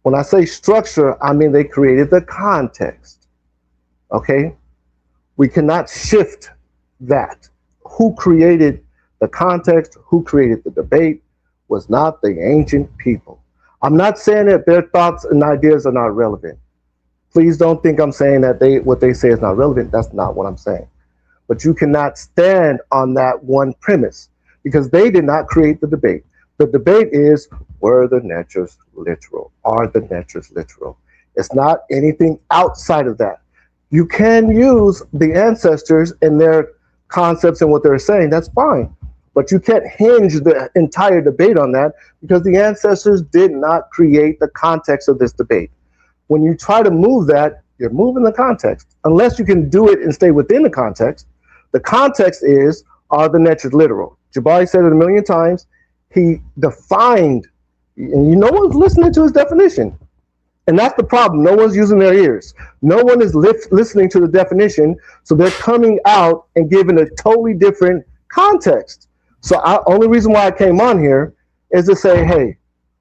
When I say structure, I mean they created the context. Okay? We cannot shift that. Who created the context, who created the debate was not the ancient people. I'm not saying that their thoughts and ideas are not relevant. Please don't think I'm saying that what they say is not relevant. That's not what I'm saying. But you cannot stand on that one premise, because they did not create the debate. The debate is, were the neters literal? Are the neters literal? It's not anything outside of that. You can use the ancestors and their concepts and what they're saying. That's fine. But you can't hinge the entire debate on that because the ancestors did not create the context of this debate. When you try to move that, you're moving the context. Unless you can do it and stay within the context. The context is, are the neters literal? Jebari said it a million times. He defined, and no one's listening to his definition. And that's the problem. No one's using their ears. No one is listening to the definition. So they're coming out and giving a totally different context. So only reason why I came on here is to say, hey,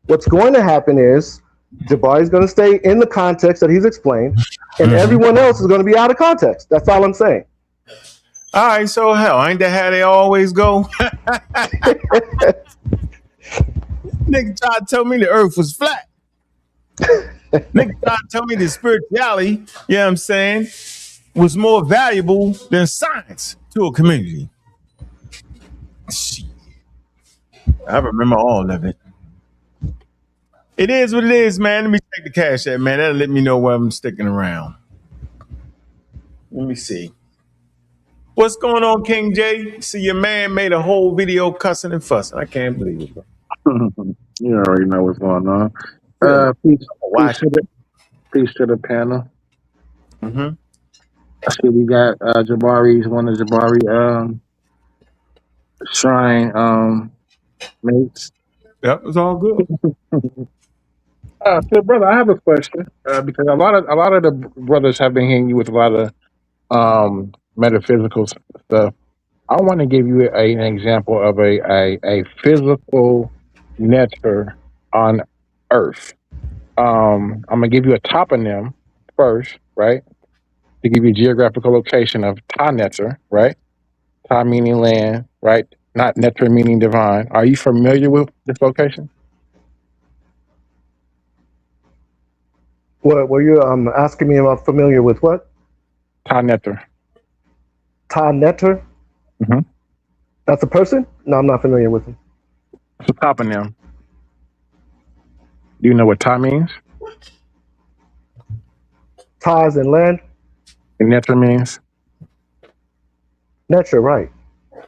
what's going to happen is Jebari's going to stay in the context that he's explained, and everyone else is going to be out of context. That's all I'm saying.
All right, so hell, ain't that how they always go? Nigga tried to tell me the earth was flat. Nigga tried to tell me the spirituality, you know what I'm saying, was more valuable than science to a community. Shit. I remember all of it. It is what it is, man. Let me take the cash out, man. That'll let me know where I'm sticking around. Let me see. What's going on, King J? See, your man made a whole video cussing and fussing. I can't believe it, bro.
You already know what's going on. Peace to the panel. I see we got Jebari's one of Jebari shrine mates.
Yep, it's all good.
So, brother, I have a question because a lot of the brothers have been hitting you with a lot of metaphysical stuff. I want to give you an example of a physical neter on Earth. I'm gonna give you a toponym first, right? To give you a geographical location of sa.neter, right? Sa meaning land, right? Not neter meaning divine. Are you familiar with this location?
What were you asking me? Am I familiar with what?
Sa.neter.
Sa.neter?
Mm-hmm.
That's a person? No, I'm not familiar with him.
It's a toponym. Do you know what ta means?
Ta is in land?
And neter means?
Neter, right.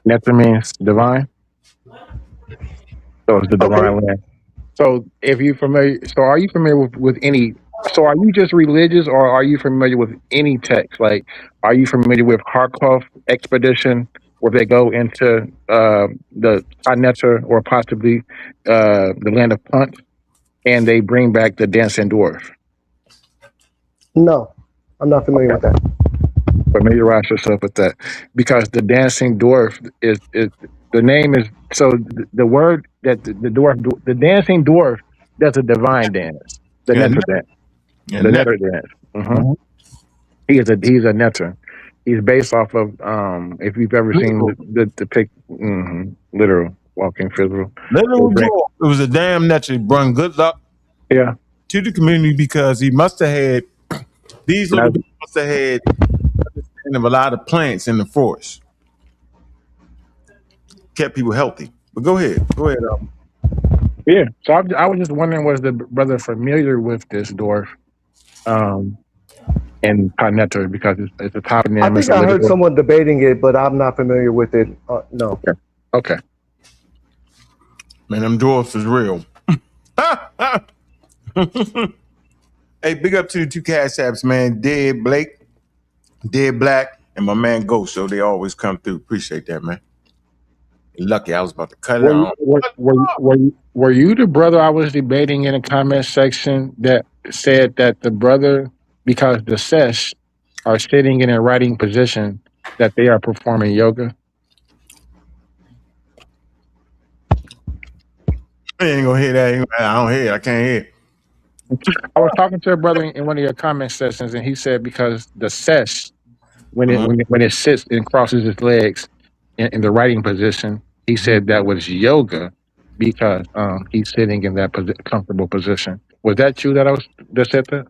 Neter means divine. So it's the divine land. So if you're familiar, so are you familiar with any, so are you just religious or are you familiar with any text? Like, are you familiar with Kharkov expedition where they go into the sa.neter or possibly the land of Punt and they bring back the dancing dwarf?
No, I'm not familiar with that.
Familiarize yourself with that because the dancing dwarf is the name is, so the word that the dwarf, the dancing dwarf does a divine dance, the neter dance, the neter dance. Mm-hmm. He's a neter. He's based off of if you've ever seen the pic, literal walking physical.
Literal dwarf. It was a damn neter. Brought good luck.
Yeah.
To the community because he must have had these little people must have had understanding of a lot of plants in the forest. Kept people healthy. But go ahead.
Yeah. So I was just wondering, was the brother familiar with this dwarf and sa.neter because it's a toponym.
I think I heard someone debating it, but I'm not familiar with it. No.
Okay.
Man, them dwarfs is real. Hey, big up to the two cash apps, man. Dead Blake, Dead Black, and my man Ghost. So they always come through. Appreciate that, man. Lucky I was about to cut it off.
Were you the brother I was debating in the comment section that said that the brother, because the sesh are sitting in a writing position, that they are performing yoga?
I ain't gonna hear that. I don't hear it. I can't hear it.
I was talking to a brother in one of your comment sessions, and he said because the sesh, when it sits and crosses its legs in the writing position, he said that was yoga because he's sitting in that comfortable position. Was that you that said that?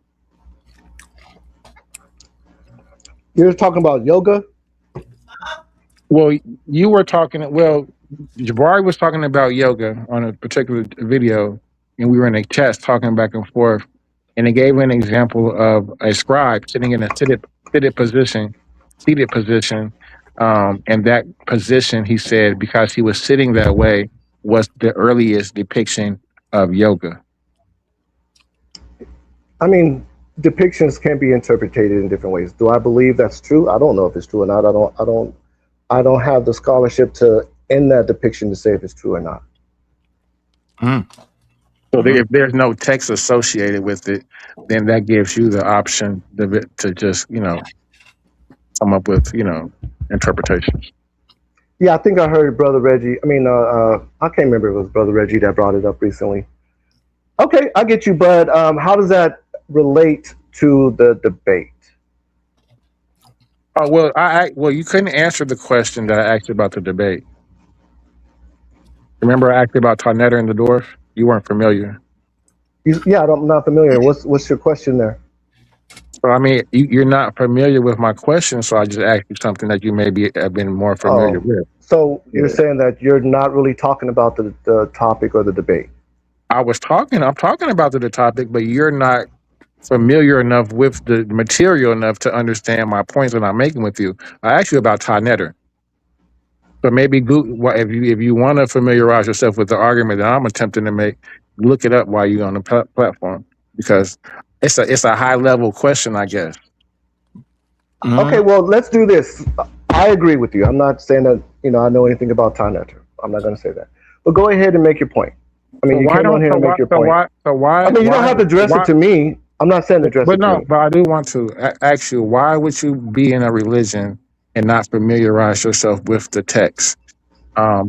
You're talking about yoga?
Well, you were talking. Well, Jebari was talking about yoga on a particular video, and we were in a chat talking back and forth, and it gave an example of a scribe sitting in a seated position, and that position, he said, because he was sitting that way, was the earliest depiction of yoga.
I mean, depictions can be interpreted in different ways. Do I believe that's true? I don't know if it's true or not. I don't have the scholarship to in that depiction to say if it's true or not.
So if there's no text associated with it, then that gives you the option to just, come up with, interpretations.
Yeah, I think I heard Brother Reggie. I mean, I can't remember if it was Brother Reggie that brought it up recently. Okay, I get you, but how does that relate to the debate?
Oh, well, you couldn't answer the question that I asked you about the debate. Remember I asked you about sa.neter and the dwarf? You weren't familiar.
Yeah, I'm not familiar. What's your question there?
So, I mean, you're not familiar with my question, so I just asked you something that you maybe have been more familiar with.
So you're saying that you're not really talking about the topic or the debate? I'm
talking about the topic, but you're not familiar enough with the material enough to understand my points that I'm making with you. I asked you about sa.neter. So maybe if you want to familiarize yourself with the argument that I'm attempting to make, look it up while you're on the platform, because it's a high level question, I guess.
Okay, well, let's do this. I agree with you. I'm not saying that I know anything about sa.neter. I'm not going to say that. But go ahead and make your point. I mean, you came on here and make your point. I mean, you don't have to address it to me. I'm not saying address it to me.
But I do want to ask you, why would you be in a religion and not familiarize yourself with the text?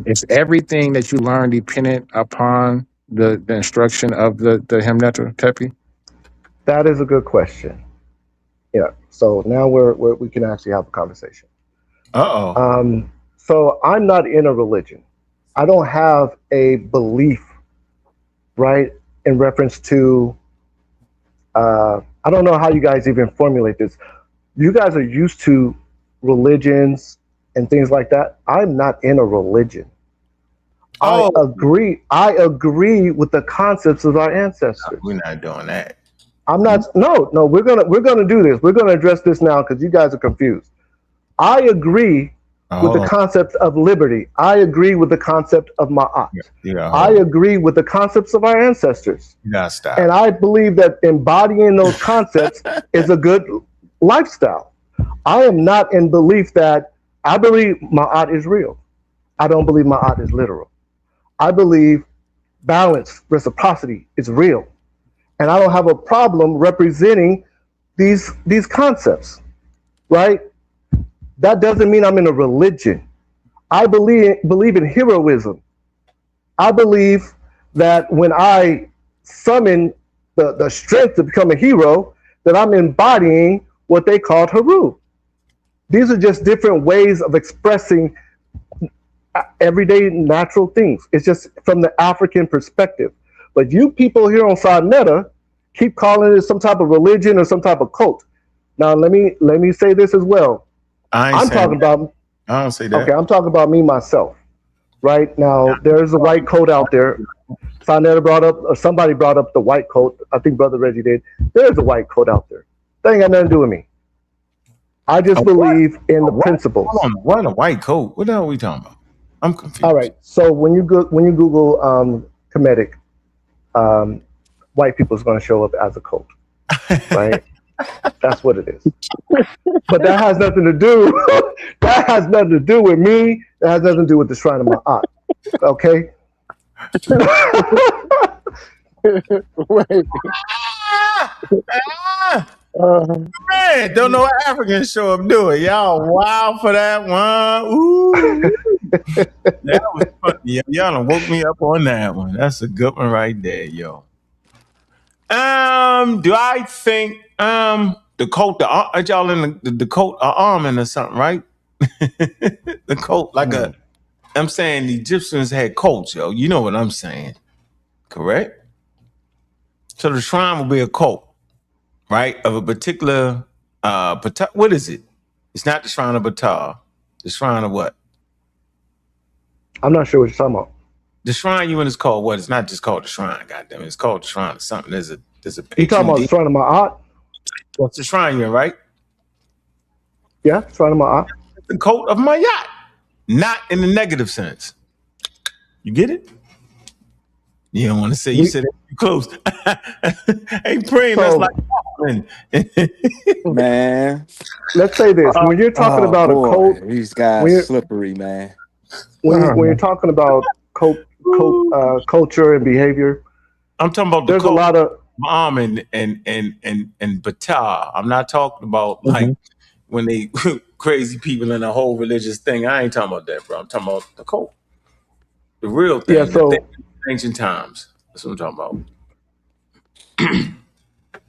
Is everything that you learn dependent upon the instruction of the sa.neter, Tepi?
That is a good question. Yeah. So now we can actually have a conversation. So I'm not in a religion. I don't have a belief, right, in reference to. I don't know how you guys even formulate this. You guys are used to religions and things like that. I'm not in a religion. I agree with the concepts of our ancestors.
We're not doing that.
I'm not. No. We're gonna do this. We're gonna address this now because you guys are confused. I agree with the concept of liberty. I agree with the concept of ma'at. I agree with the concepts of our ancestors.
Stop.
And I believe that embodying those concepts is a good lifestyle. I am not in belief that I believe ma'at is real. I don't believe ma'at is literal. I believe balance, reciprocity is real. And I don't have a problem representing these concepts, right? That doesn't mean I'm in a religion. I believe in heroism. I believe that when I summon the strength to become a hero, that I'm embodying what they called Haru. These are just different ways of expressing everyday natural things. It's just from the African perspective. But you people here on sa.neter keep calling it some type of religion or some type of cult. Now let me say this as well. I don't say that. Okay, I'm talking about me myself. Right now, there's a white coat out there. sa.neter brought up, or somebody brought up the white coat. I think Brother Reggie did. There's a white coat out there. That ain't got nothing to do with me. I just believe in the principles.
What a white coat? What the hell are we talking about? I'm confused.
All right. So when you Google Kemetic, white people is going to show up as a coat, right? That's what it is. But that has nothing to do. That has nothing to do with me. That has nothing to do with the shrine of my aunt. Okay.
Man, don't know what Africans show up doing. Y'all wild for that one. Ooh. That was funny. Y'all done woke me up on that one. That's a good one right there, yo. Do I think the coat, y'all in the coat are arming or something, right? The coat, I'm saying the Egyptians had coats, yo. You know what I'm saying, correct? So the shrine will be a coat, right, of a particular what is it? It's not the shrine of Ptah. The shrine of what?
I'm not sure what you're talking about.
The Shrine UN is called what? It's not just called the Shrine, goddamn it. It's called the Shrine or something. There's a
You talking about Shrine of Ma'at?
What's the Shrine UN, right?
Yeah, Shrine of Ma'at.
The cult of Mayat. Not in the negative sense. You get it? You don't want to say you said it too close. Hey, praying, that's like
man.
Let's say this. When you're talking about a cult,
these guys slippery, man.
When you're talking about culture and behavior,
I'm talking about
there's a lot of
Mom and Bata. I'm not talking about like when they crazy people in the whole religious thing. I ain't talking about that, bro. I'm talking about the cult. The real thing.
Yeah, so
ancient times. That's what I'm talking about.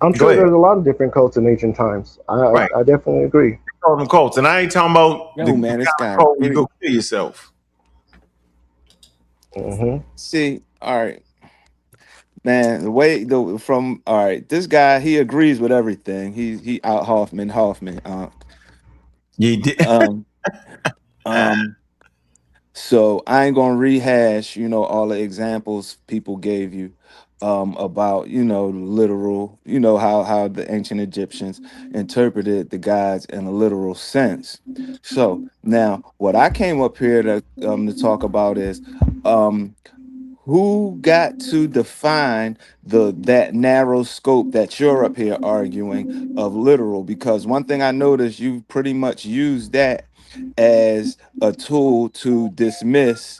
I'm sure there's a lot of different cults in ancient times. I definitely agree.
Call them cults, and I ain't talking about
man, this guy.
You go kill yourself.
See, all right, man. The way from all right, this guy he agrees with everything. He out Hoffman.
Yeah, he did.
So I ain't gonna rehash, all the examples people gave you about, literal, how the ancient Egyptians interpreted the gods in a literal sense. So now what I came up here to talk about is who got to define that narrow scope that you're up here arguing of literal? Because one thing I noticed, you pretty much used that as a tool to dismiss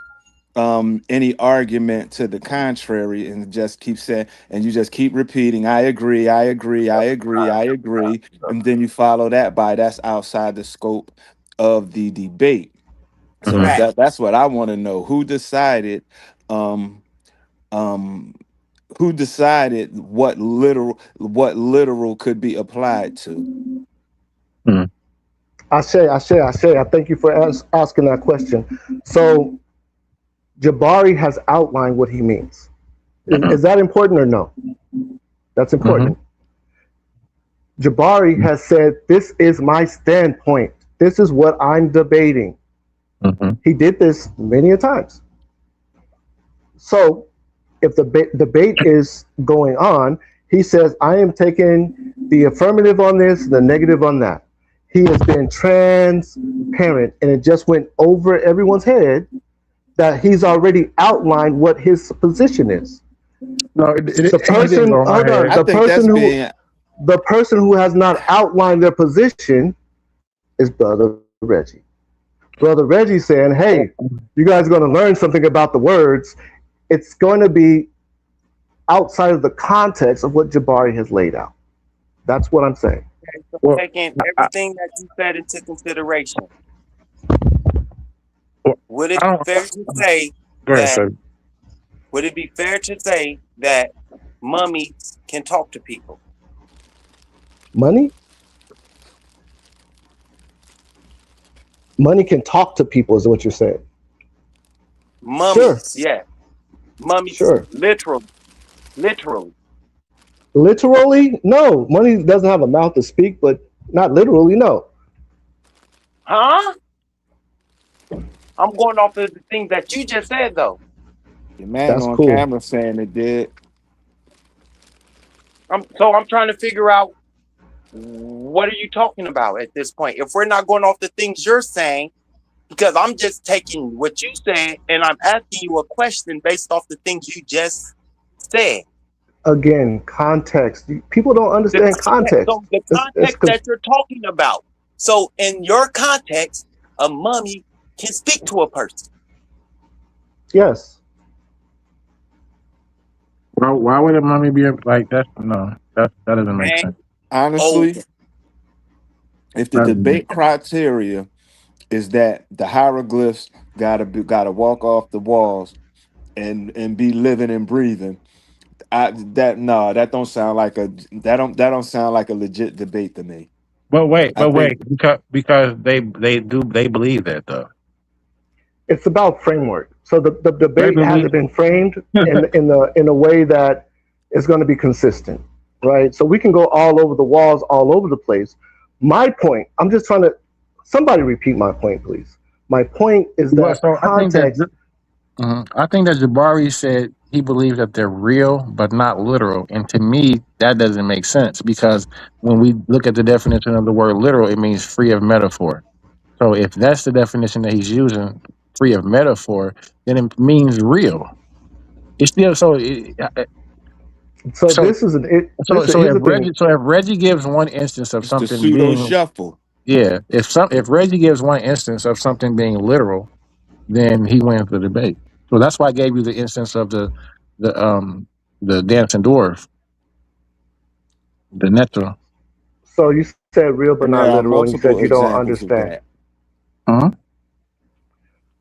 any argument to the contrary, and just keep saying, and you just keep repeating, I agree, and then you follow that by that's outside the scope of the debate. So that's what I want to know. Who decided what literal could be applied to?
I say. I thank you for asking that question. So Jebari has outlined what he means. Is that important or no? That's important. Jebari has said, this is my standpoint. This is what I'm debating. He did this many a times. So if the debate is going on, he says, I am taking the affirmative on this, the negative on that. He has been transparent, and it just went over everyone's head that he's already outlined what his position is.
No,
the person who has not outlined their position is Brother Reggie. Brother Reggie saying, hey, you guys are going to learn something about the words. It's going to be outside of the context of what Jebari has laid out. That's what I'm saying.
So taking everything that you said into consideration, would it be fair to say would it be fair to say that mummies can talk to people?
Money can talk to people, is what you're saying.
Mummies, yeah. Mummies, literally.
Literally, no. Money doesn't have a mouth to speak, but not literally, no.
Huh? I'm going off of the things that you just said, though.
Your man on camera saying it did.
I'm trying to figure out, what are you talking about at this point? If we're not going off the things you're saying, because I'm just taking what you said and I'm asking you a question based off the things you just said.
Again, context. People don't understand context.
So the context that you're talking about. So in your context, a mummy can speak to a person.
Yes.
Well, why would a mummy be like that? No, that doesn't make sense.
Honestly, if the debate criteria is that the hieroglyphs gotta walk off the walls and be living and breathing, that don't sound like a legit debate to me.
But wait, because they believe that though.
It's about framework. So the debate hasn't been framed in a way that is going to be consistent, right? So we can go all over the walls, all over the place. My point, I'm just trying to, somebody repeat my point, please. My point is that context.
I think that Jebari said he believes that they're real but not literal, and to me that doesn't make sense because when we look at the definition of the word literal, it means free of metaphor. So if that's the definition that he's using, free of metaphor, then it means real. It's still so.
So this is here's the thing.
If Reggie gives one instance of
It's the
something
pseudo
being
shuffle.
if Reggie gives one instance of something being literal, then he wins the debate. So that's why I gave you the instance of the dancing dwarf, the netter.
So you said real but
And
not
there are
literal, and you said
multiple
you don't
examples of
understand.
that.
Huh?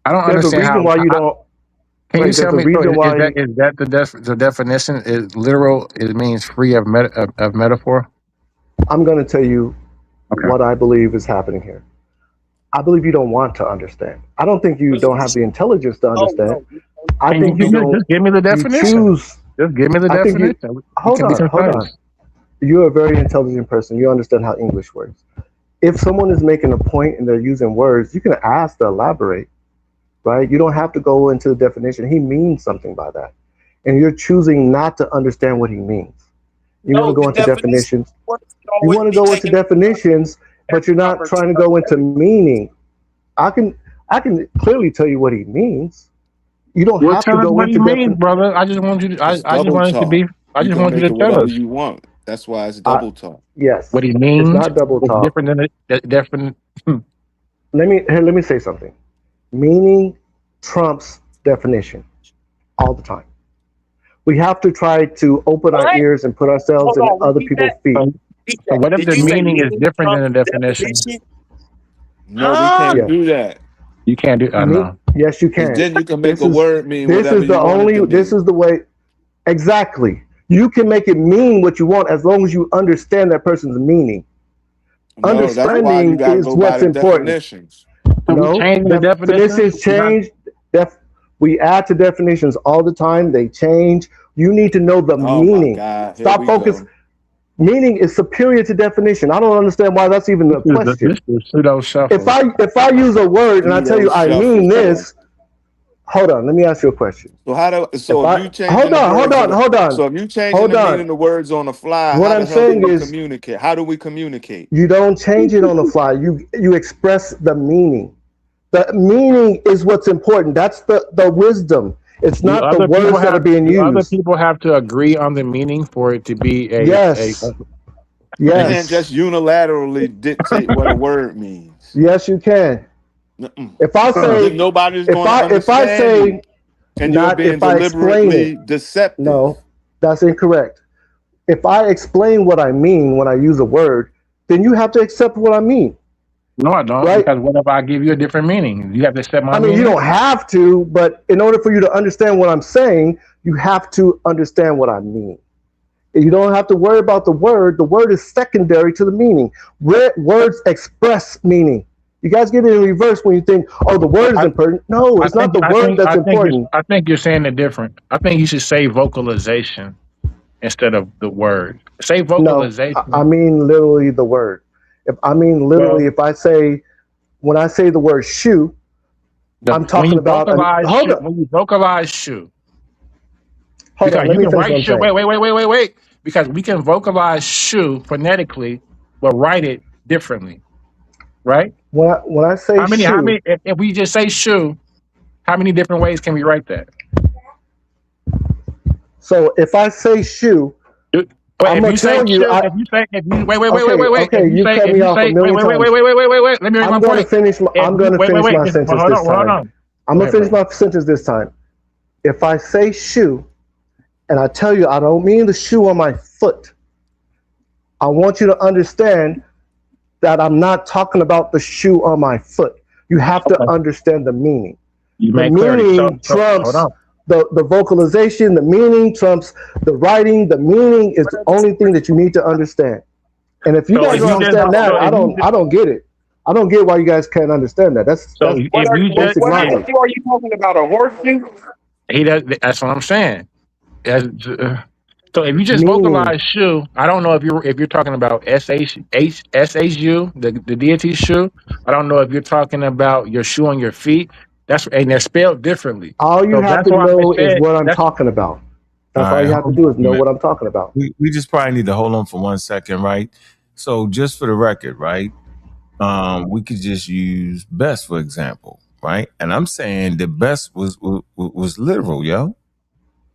I don't
There's
understand
a reason
how.
why you don't.
Can you
Wait,
tell
there's a
me?
reason
Is
why.
that the definition? Is literal? It means free of metaphor.
I'm going to tell you what I believe is happening here. I believe you don't want to understand. I don't think you don't have the intelligence to understand. I think you don't.
Just give me the definition.
Choose.
Just give me the definition.
Hold on. You're a very intelligent person. You understand how English works. If someone is making a point and they're using words, you can ask to elaborate, right? You don't have to go into the definition. He means something by that. And you're choosing not to understand what he means. You want to go into definitions. You want to go into definitions, but you're not trying to go into meaning. I can clearly tell you what he means. You don't have to go into
definitions, brother. I just want you to. I just want it to be. I just want you to tell us.
You want. That's why it's double talk.
Yes.
What he means.
It's not double talk.
Different than it. Different.
Let me say something. Meaning trumps definition all the time. We have to try to open our ears and put ourselves in other people's feet.
So what if the meaning is different than the definition?
No, we can't do that.
You can't do. No.
Yes, you can.
Then you can make a word mean
this
whatever
is the
you want
only.
it to
This
mean.
is the way. Exactly. You can make it mean what you want as long as you understand that person's meaning.
No,
Understanding is what's important.
Definitions.
No, definitions change. We add to definitions all the time. They change. You need to know the meaning. Stop focus. Meaning is superior to definition. I don't understand why that's even a question. If I use a word and I tell you I mean this, hold on. Let me ask you a question.
If you change
hold on.
So if you change the meaning of the words on the fly,
what I'm saying is
communicate. How do we communicate?
You don't change it on the fly. You express the meaning. The meaning is what's important. That's the wisdom. It's not the words that are being used.
Other people have to agree on the meaning for it to be a.
Yes.
You can't just unilaterally dictate what a word means.
Yes, you can. If I say
nobody's going to understand,
if I say,
and you're being deliberately deceptive.
No, that's incorrect. If I explain what I mean when I use a word, then you have to accept what I mean.
No, I don't. Right? Because what if I give you a different meaning? You have to accept my meaning.
You don't have to, but in order for you to understand what I'm saying, you have to understand what I mean. You don't have to worry about the word. The word is secondary to the meaning. Words express meaning. You guys get it in reverse when you think, oh, the word is important. No, it's not the word that's important.
I think you're saying it different. I think you should say vocalization instead of the word. Say vocalization.
No, I mean literally the word. If I say, when I say the word shoe, I'm talking about.
When you vocalize shoe.
Hold on, let me finish
shoe. Wait. Because we can vocalize shoe phonetically, but write it differently. Right?
When I say shoe,
if we just say shoe, how many different ways can we write that?
So if I say shoe, I'm gonna tell you.
Wait.
Okay, you cut me off a million times.
Wait. Let me make my point.
I'm gonna finish my sentence this time. I'm gonna finish my sentence this time. If I say shoe, and I tell you I don't mean the shoe on my foot, I want you to understand that I'm not talking about the shoe on my foot. You have to understand the meaning. The meaning trumps the vocalization, the meaning trumps the writing. The meaning is the only thing that you need to understand. And if you guys don't understand that, I don't get it. I don't get why you guys can't understand that. That's basic logic.
What are you talking about? A horseshoe?
That's what I'm saying. So if you just vocalize shoe, I don't know if you're talking about SHU, the deity shoe. I don't know if you're talking about your shoe on your feet. And they're spelled differently.
All you have to know is what I'm talking about. That's all you have to do is know what I'm talking about.
We just probably need to hold on for 1 second, right? So just for the record, right? We could just use best for example, right? And I'm saying the best was literal, yo,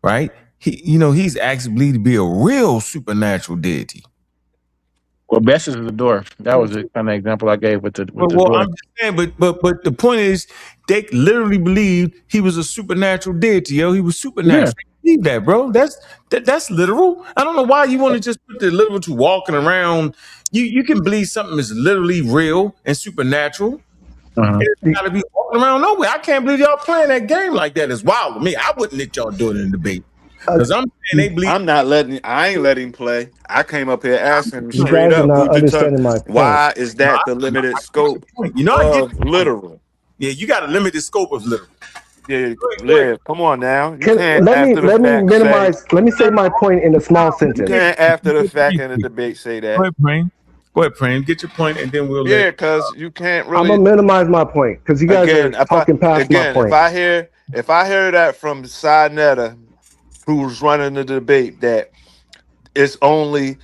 right? He's actually believed to be a real supernatural deity.
Well, best is the dwarf. That was the kind of example I gave with the
Well,
dwarf.
I'm just saying, but the point is, they literally believed he was a supernatural deity, yo. He was supernatural.
Yeah.
Believe that, bro. That's literal. I don't know why you want to just put the literal to walking around. You can believe something is literally real and supernatural. It's got to be walking around nowhere. I can't believe y'all playing that game like that. It's wild to me. I wouldn't let y'all do it in a debate because I'm saying they believe.
I ain't letting him play. I came up here asking him
You
straight
guys are
up,
not understanding my point.
why is that the limited scope
I get
of literal?
Yeah, you got to limit the scope of literal.
Yeah, come on now.
Let me minimize. Let me say my point in a small sentence.
You can't after the fact in the debate say that.
Go ahead, Prem. Get your point, and then we'll.
Yeah, because you can't really.
I'm gonna minimize my point because you guys are talking past my point.
If I hear that from sa.neter, who's running the debate, that it's only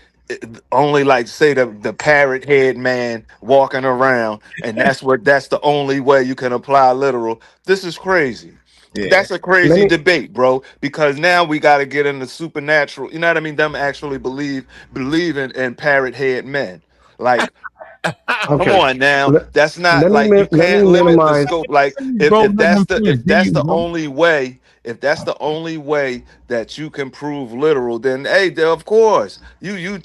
like say the parrot head man walking around, and that's the only way you can apply literal. This is crazy. Yeah. That's a crazy debate, bro, because now we got to get into supernatural. You know what I mean? Them actually believe in parrot head men. Like, come on now. That's not like you can't limit the scope. Like if that's the only way. If that's the only way that you can prove literal, then hey, of course you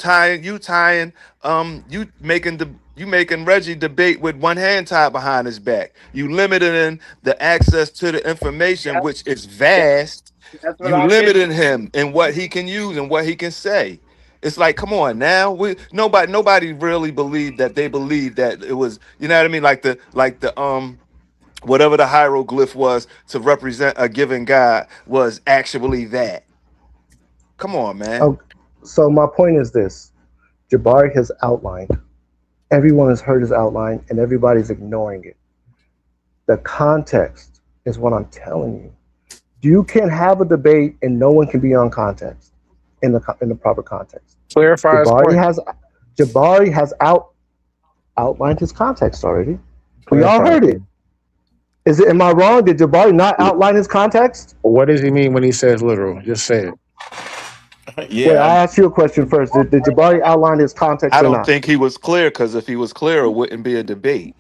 making Reggie debate with one hand tied behind his back. You limiting the access to the information, which is vast. You limiting him in what he can use and what he can say. It's like, come on now. Nobody really believed that they believed that it was, you know what I mean? Like the whatever the hieroglyph was to represent a given god was actually that. Come on, man.
Oh, so my point is this: Jebari has outlined. Everyone has heard his outline, and everybody's ignoring it. The context is what I'm telling you. You can have a debate, and no one can be on context in the proper context.
Clarify.
Jebari has outlined his context already. We all heard it. Am I wrong? Did Jebari not outline his context?
What does he mean when he says literal? Just say it.
Yeah,
wait, I asked you a question first. Did Jebari outline his context?
I don't think he was clear, because if he was clear, it wouldn't be a debate.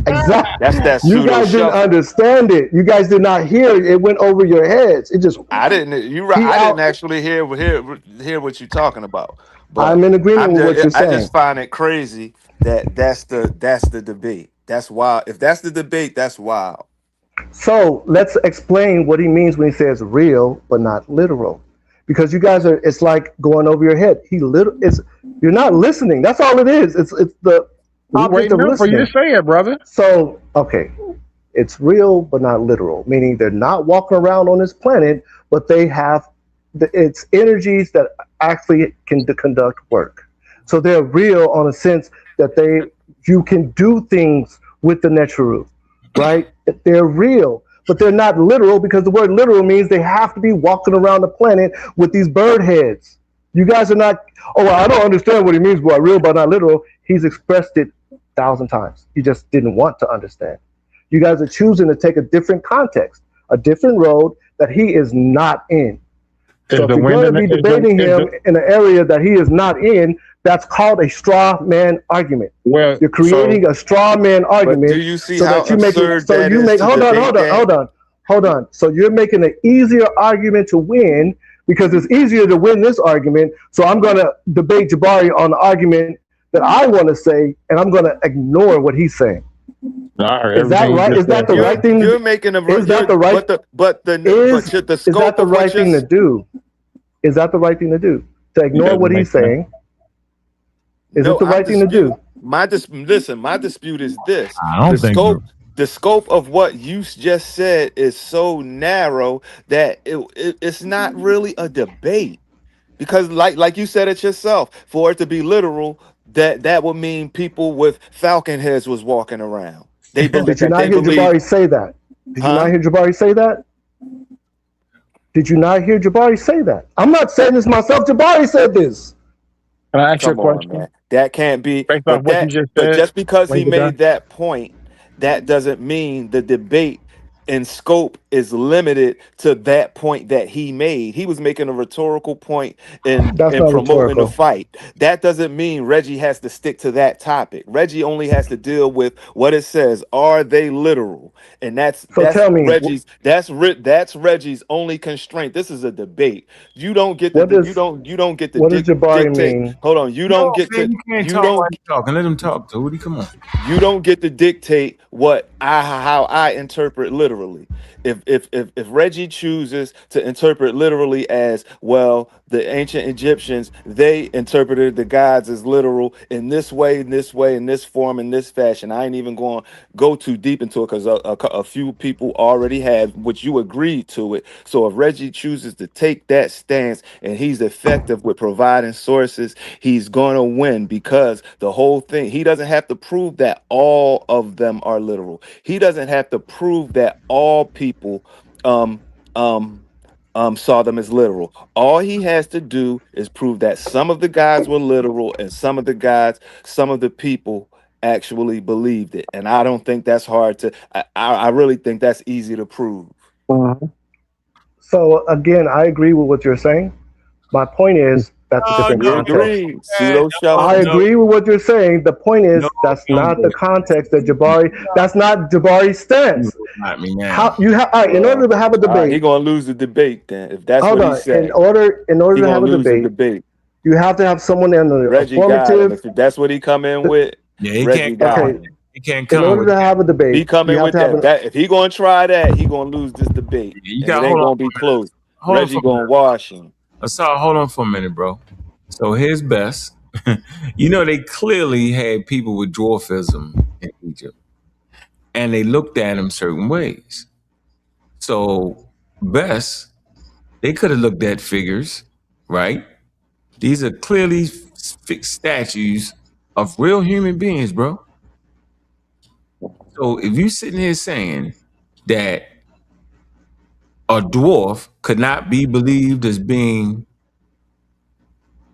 Exactly.
That's
you guys didn't understand it. You guys did not hear it. It went over your heads. It just.
I didn't. You're right. I didn't actually hear what you're talking about. But
I'm in agreement with what you're saying.
I just find it crazy that that's the debate. That's wild. If that's the debate, that's wild.
So let's explain what he means when he says real but not literal, because you guys are. It's like going over your head. You're not listening. That's all it is. It's the object of listening.
For you to say it, brother.
So okay, it's real but not literal, meaning they're not walking around on this planet, but they have it's energies that actually can conduct work. So they're real on a sense that you can do things with the natural, right? They're real, but they're not literal, because the word literal means they have to be walking around the planet with these bird heads. You guys are not, I don't understand what he means by real but not literal. He's expressed it 1,000 times. You just didn't want to understand. You guys are choosing to take a different context, a different road that he is not in. So if you're going to be debating him in an area that he is not in, that's called a straw man argument.
Well,
you're creating a straw man argument.
Do you see how absurd that is?
Hold on. So you're making an easier argument to win, because it's easier to win this argument. So I'm going to debate Jebari on the argument that I want to say, and I'm going to ignore what he's saying. Is that right? Is that the right thing?
You're making a.
Is that the right? Is that the right thing to do? Is that the right thing to do? To ignore what he's saying? Is it the right thing to do?
My dispute is this.
I don't think
the scope of what you just said is so narrow that it's not really a debate, because like you said it yourself, for it to be literal, that would mean people with falcon heads was walking around. They believe.
Did you not hear Jebari say that? Did you not hear Jebari say that? Did you not hear Jebari say that? I'm not saying this myself. Jebari said this.
Can I ask you a
Come on,
question?
man. That can't be.
Based off
But
what you
that.
just
But
said,
just because
when
he
you're done.
made that point, that doesn't mean the debate in scope is limited to that point that he made. He was making a rhetorical point and
That's not
promoting the
rhetorical.
fight. That doesn't mean Reggie has to stick to that topic. Reggie only has to deal with what it says. Are they literal? And that's
Tell me,
Reggie's Reggie's only constraint. This is a debate. You don't get
what
the
does Jebari
dictate.
mean?
Hold on. You
No,
don't get
man,
to
you can't
you
talk while
don't
he's talking. Let him talk, Tootie. Come on.
you don't get to dictate how I interpret literally. If Reggie chooses to interpret literally as, well, the ancient Egyptians, they interpreted the gods as literal in this way, in this form, in this fashion. I ain't even going to go too deep into it because a few people already have, which you agreed to it. So if Reggie chooses to take that stance and he's effective with providing sources, he's going to win, because the whole thing, he doesn't have to prove that all of them are literal. He doesn't have to prove that all people saw them as literal. All he has to do is prove that some of the gods were literal and some of the people actually believed it. And I don't think that's hard to, I really think that's easy to prove.
So again, I agree with what you're saying. My point is that's a different
We
context.
agree. Pseudo
I
shuffle.
agree with what you're saying. The point is that's not the context that Jebari. That's not Jebari's stance.
Not me now.
How you have in order to have a debate?
He's gonna lose the debate then. If that's
Hold
what he
on.
said,
In order
he
to have
gonna
a
lose the
debate,
debate.
you have to have someone in the
Reggie got him.
affirmative.
If that's what he come in with,
Yeah, he
Reggie
can't
got
come.
him.
He can't
In
come
order
with
to have a debate,
He come
you
in
have
with
to have
that. That if he gonna try that, he gonna lose this debate,
You
and it
got
ain't
hold on.
gonna be close.
Hold on
Reggie
for a
gonna
minute.
wash him.
Hold on for a minute, bro. So here's Best. You know, they clearly had people with dwarfism in Egypt, and they looked at him certain ways. So Best, they could have looked at figures, right? These are clearly fixed statues of real human beings, bro. So if you sitting here saying that a dwarf could not be believed as being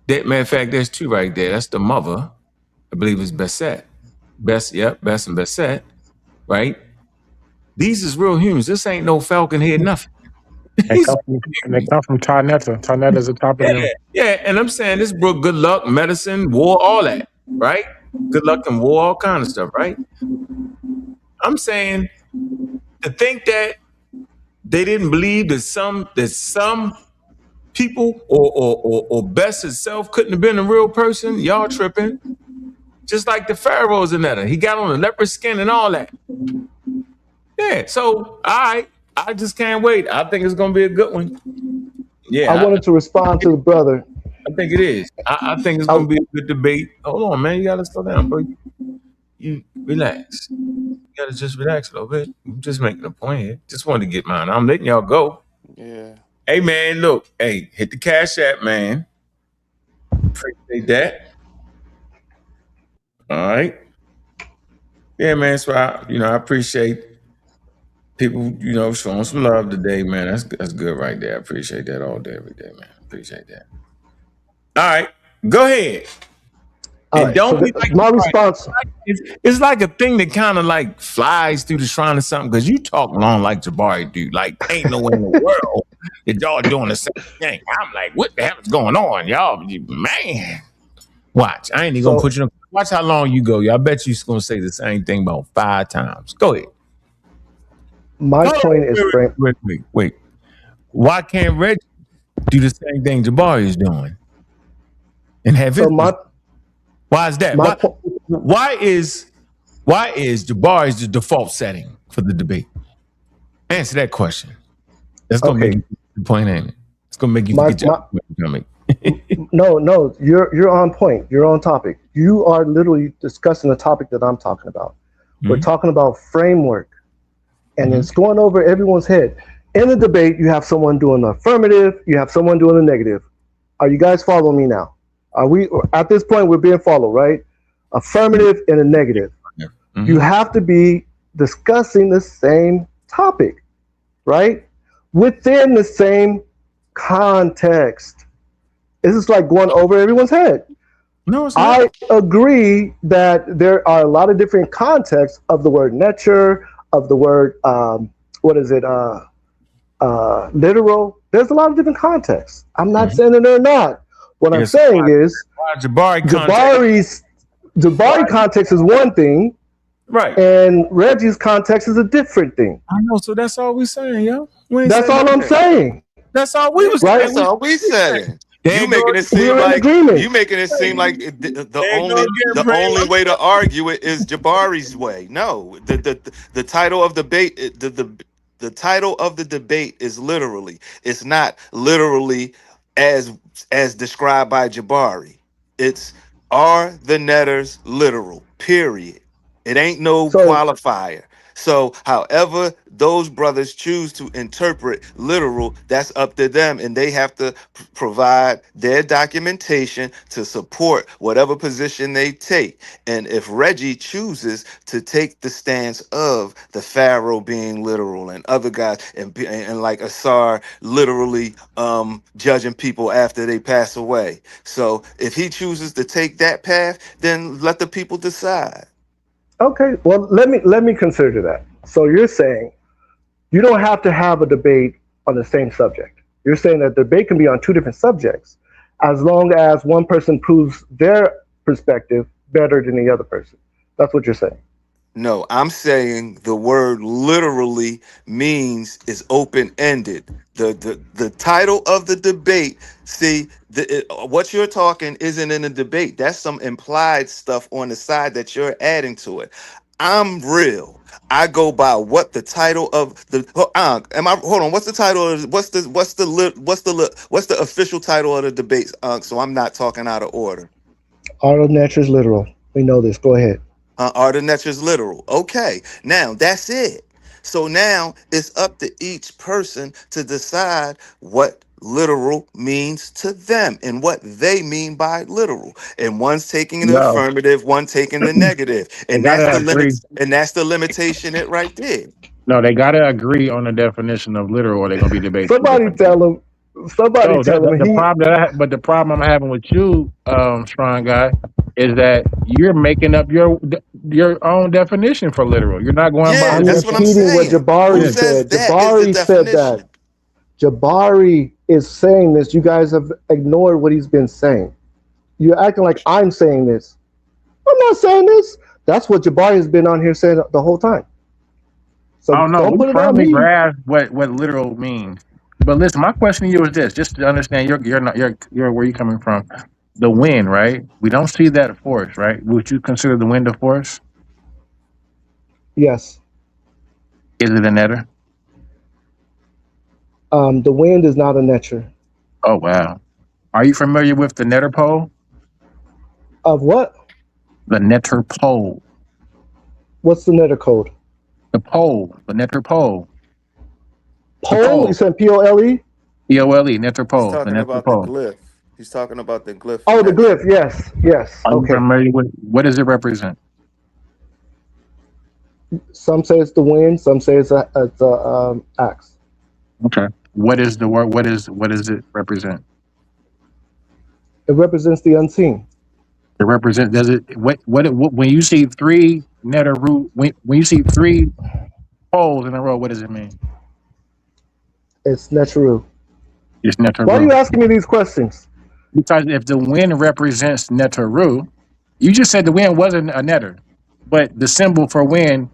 that, matter of fact, there's two right there. That's the mother. I believe it's Besset. Best and Besset, right? These is real humans. This ain't no falcon head, nothing.
They come from sa.neter. sa.neter is the top of them.
Yeah, and I'm saying this bro, good luck, medicine, war, all that, right? Good luck and war, all kind of stuff, right? I'm saying to think that they didn't believe that some people or Best itself couldn't have been a real person, y'all tripping. Just like the pharaohs and that. He got on a leopard skin and all that. Yeah, so all right. I just can't wait. I think it's gonna be a good one. Yeah,
I wanted to respond to the brother.
I think it is. I think it's gonna be a good debate. Hold on, man. You gotta slow down, bro. You relax. You gotta just relax a little bit. I'm just making a point here. Just wanted to get mine. I'm letting y'all go.
Yeah.
Hey man, look. Hey, hit the Cash App, man. Appreciate that. All right. Yeah, man. So I appreciate people, showing some love today, man. That's good right there. I appreciate that all day, every day, man. Appreciate that. All right, go ahead.
All right,
don't
so
be like
my response.
It's like a thing that kind of like flies through the shrine or something, because you talk long like Jebari, dude. Like, ain't no way in the world that y'all doing the same thing. I'm like, what the hell is going on, y'all? Man, watch. I ain't even gonna put you. Watch how long you go. I bet you're gonna say the same thing about 5 times. Go ahead.
My point is,
wait. Why can't Reggie do the same thing Jebari is doing and have it? Why is that? Why is Jebari's the default setting for the debate? Answer that question. That's gonna make you the point, ain't it? It's gonna make you forget your point.
No, you're on point. You're on topic. You are literally discussing the topic that I'm talking about. Mm-hmm. We're talking about framework, and it's going over everyone's head. In the debate, you have someone doing the affirmative, you have someone doing the negative. Are you guys following me now? Are we at this point? We're being followed, right? Affirmative and a negative. Mm-hmm. You have to be discussing the same topic, right? Within the same context. This is like going over everyone's head.
No, it's not.
I agree that there are a lot of different contexts of the word nature, of the word, literal. There's a lot of different contexts. I'm not saying that they're not. What I'm saying is Jebari's context is one thing,
right?
And Reggie's context is a different thing.
I know. So that's all we saying, yo.
That's all I'm saying.
That's all we was
right.
That's all we saying. You making it seem like the only way to argue it is Jebari's way. No, the title of debate the title of the debate is literally. It's not literally as described by Jebari. It's are the netters literal? Period. It ain't no qualifier. So, however those brothers choose to interpret literal, that's up to them, and they have to provide their documentation to support whatever position they take. And if Reggie chooses to take the stance of the Pharaoh being literal and other guys and like Asar literally judging people after they pass away. So if he chooses to take that path, then let the people decide.
Okay, well, let me consider that. So you're saying you don't have to have a debate on the same subject. You're saying that debate can be on two different subjects as long as one person proves their perspective better than the other person. That's what you're saying.
No, I'm saying the word literally means is open-ended. The title of the debate, see, what you're talking isn't in a debate. That's some implied stuff on the side that you're adding to it. I'm real. I go by what the title of the hold on, what's the title of what's the official title of the debate? So I'm not talking out of order.
Are the netters literal? We know this. Go ahead.
Are the netters literal? Okay, now that's it. So now it's up to each person to decide what literal means to them and what they mean by literal. And one's taking the affirmative, one taking the negative. And that's the limit, and that's the limitation it right there.
No, they gotta agree on the definition of literal or they're gonna be debating.
Somebody tell them.
The problem I'm having with you, strong guy, is that you're making up your own definition for literal. You're not going by.
That's what I'm saying. What Jebari said. Jebari said that. Jebari is saying this. You guys have ignored what he's been saying. You're acting like I'm saying this. I'm not saying this. That's what Jebari has been on here saying the whole time. So
don't put it on me. Grasp what literal means. But listen, my question to you is this: just to understand, you're where you're coming from. The wind, right? We don't see that force, right? Would you consider the wind a force?
Yes.
Is it a netter?
The wind is not a netter.
Oh wow! Are you familiar with the netter pole?
Of what?
The netter pole.
What's the netter code?
The pole, the netter pole.
Pole? You said P-O-L-E?
P-O-L-E, netter pole.
He's talking about the glyph. He's talking about the glyph.
Oh, the glyph. Yes, yes.
Are you familiar with what does it represent?
Some say it's the wind. Some say it's a axe.
Okay. What is the word? What does it represent?
It represents the unseen.
It represents. Does it? What when you see three netter root? When you see three poles in a row, what does it mean?
It's neteru.
It's neteru.
Why are you asking me these questions?
Because if the wind represents neteru, you just said the wind wasn't a netter, but the symbol for wind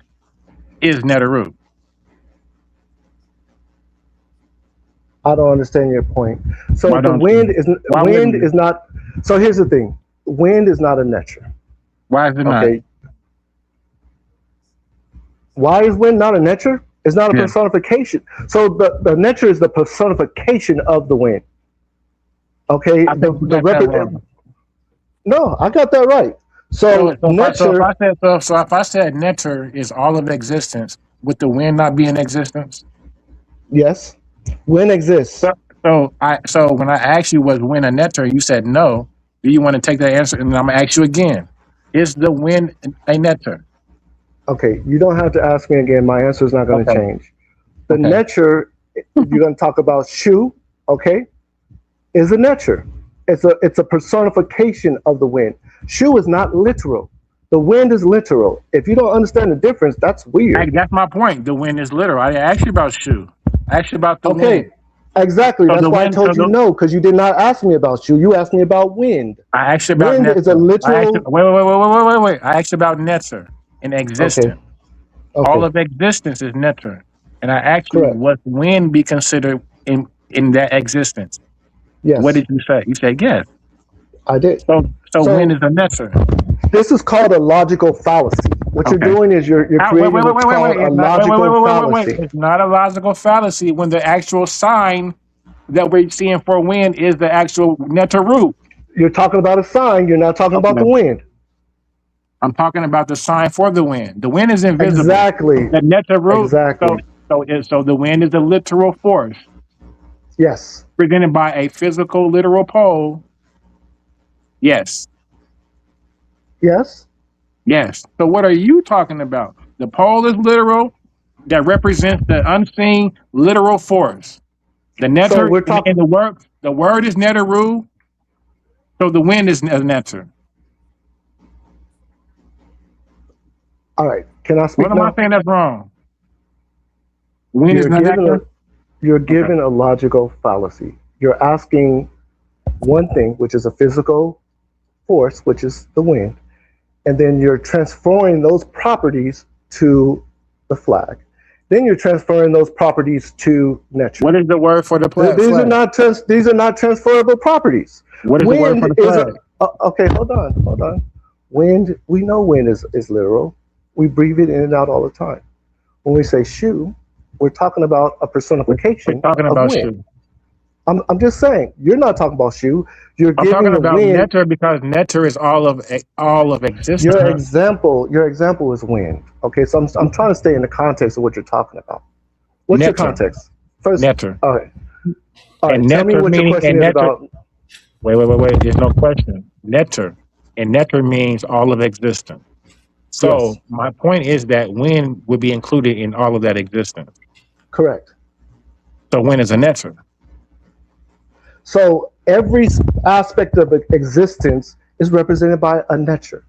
is neteru.
I don't understand your point. So the wind is not. So here's the thing: wind is not a netter.
Why is it not?
Why is wind not a netter? It's not a personification. So the netter is the personification of the wind. Okay. No, I got that right. So
if I said netter is all of existence, would the wind not be in existence?
Yes, wind exists.
So when I asked you was wind a netter, you said no. Do you want to take that answer? And I'm gonna ask you again: is the wind a netter?
Okay, you don't have to ask me again. My answer is not going to change. The neter, if you're going to talk about shu, okay, is a neter. It's a personification of the wind. Shu is not literal. The wind is literal. If you don't understand the difference, that's weird.
That's my point. The wind is literal. I asked you about shu. I asked you about the wind.
Exactly. So that's why I told you no, because you did not ask me about shu. You asked me about wind.
I asked you about
wind
neter.
Is a literal.
Wait. I asked you about neter in existence. Okay. All of existence is neter. And I asked you, what wind be considered in that existence?
Yes.
What did you say? You said yes.
I did.
So wind is a neter.
This is called a logical fallacy. What you're doing is you're creating what's called a logical fallacy.
It's not a logical fallacy when the actual sign that we're seeing for wind is the actual neter root.
You're talking about a sign. You're not talking about the wind.
I'm talking about the sign for the wind. The wind is invisible.
Exactly.
The neter root.
Exactly.
So the wind is a literal force.
Yes.
Presented by a physical literal pole. Yes.
Yes.
Yes. So what are you talking about? The pole is literal. That represents the unseen literal force. The neter in the word is neteru. So the wind is a neter.
All right. Can I speak?
What am I saying that's wrong? Wind is not neter.
You're given a logical fallacy. You're asking one thing, which is a physical force, which is the wind, and then you're transferring those properties to the flag. Then you're transferring those properties to neter.
What is the word for the flag?
These are not transferable properties.
What is the word for the flag?
Okay, hold on. Wind, we know wind is literal. We breathe it in and out all the time. When we say shu, we're talking about a personification of wind. I'm just saying, you're not talking about shu. I'm
talking about neter because neter is all of existence.
Your example is wind. Okay, so I'm trying to stay in the context of what you're talking about. What's your context? First,
neter.
All right. Tell me what your question is about.
Wait. There's no question. Neter. And neter means all of existence. So my point is that wind would be included in all of that existence.
Correct.
So wind is a neter.
So every aspect of existence is represented by a neter.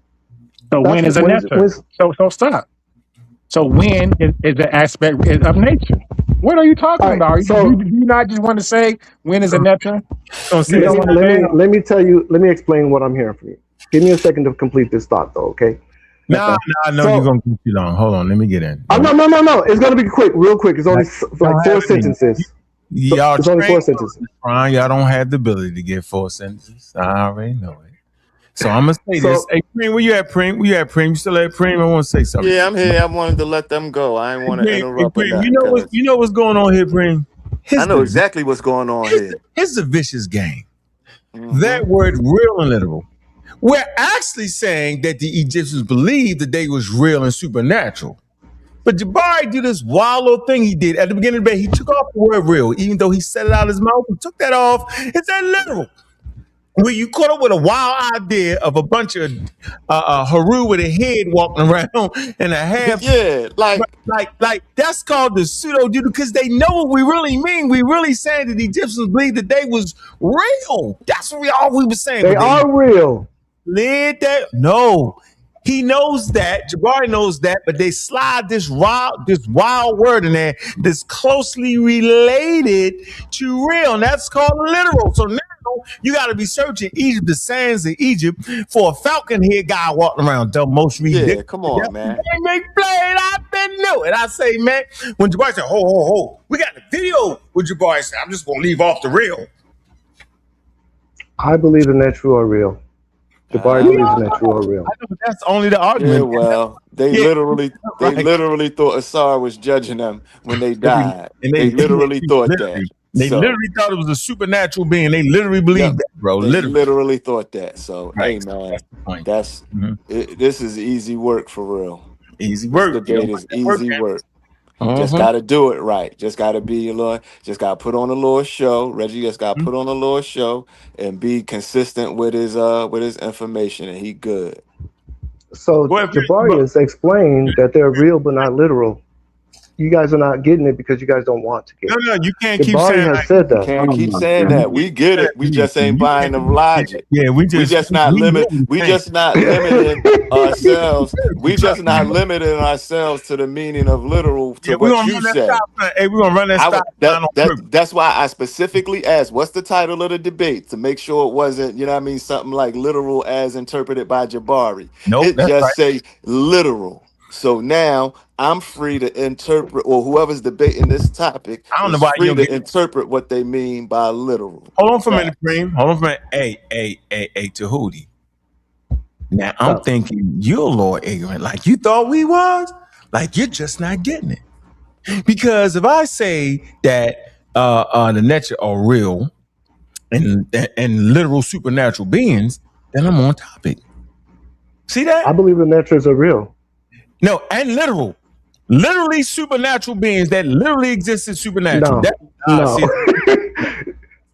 So wind is a neter. So stop. So wind is an aspect of nature. What are you talking about? Do you not just want to say wind is a neter?
Let me explain what I'm hearing from you. Give me a second to complete this thought, though. Okay.
No, you're gonna keep it on. Hold on, let me get in.
No. It's gonna be real quick. It's only like 4 sentences.
Y'all,
it's only 4 sentences.
Brian, y'all don't have the ability to get 4 sentences. I already know it. So I'm gonna say this. Hey, Preem, where you at, Preem? You still at Preem? I want to say something.
Yeah, I'm here. I wanted to let them go. I didn't want to interrupt.
Preem, you know what's going on here, Preem?
I know exactly what's going on here.
It's a vicious game. Mm-hmm. That word real and literal. We're actually saying that the Egyptians believed that they was real and supernatural. But Jebari did this wild little thing he did. At the beginning of the day, he took off the word real. Even though he said it out of his mouth, he took that off. It's that literal. Where you caught up with a wild idea of a bunch of Haru with a head walking around and a half.
Yeah,
like that's called the pseudo dude because they know what we really mean. We really saying that the Egyptians believed that they was real. That's what we were saying.
They are real.
No, he knows that. Jebari knows that, but they slide this wild word in there that's closely related to real, and that's called literal. So now you got to be searching Egypt, the sands of Egypt, for a falcon head guy walking around.
Yeah, come on, man.
I've been new, and I say, man, when Jebari said, "Ho, we got the video," with Jebari said, "I'm just gonna leave off the real."
I believe the natural are real. Jebari believes the natural are real.
I know, but that's only the argument.
Yeah, well, they literally thought Asar was judging them when they died. And they literally thought that.
They literally thought it was a supernatural being. They literally believed that, bro.
They literally thought that. So, hey, man, that's this is easy work for real.
Easy work.
This debate is easy work. Just got to do it right. Just got to be just got to put on a little show. Reggie just got to put on a little show and be consistent with his information, and he good.
So Jebari has explained that they're real but not literal. you guys are not getting it because you guys don't want to get it.
No, you can't keep
Jebari
saying
has
like,
said
You
that.
can't keep saying that. We get it. We just ain't buying the logic.
yeah,
We just not limiting ourselves. We just not limiting ourselves to the meaning of literal to what you say.
Hey, we're gonna run that stop sign on purpose.
That's why I specifically asked, what's the title of the debate, to make sure it wasn't, you know what I mean, something like literal as interpreted by Jebari.
Nope,
it just say literal. So now I'm free to interpret, or whoever's debating this topic is free to interpret what they mean by literal.
Hold on for a minute, Preem. Hold on for a minute. Hey, Tahuti. Now I'm thinking you're a little ignorant, like you thought we was. Like you're just not getting it. Because if I say that the nature are real and literal supernatural beings, then I'm on topic. See that?
I believe the natures are real.
No, and literal. Literally supernatural beings that literally exist in supernatural.
No.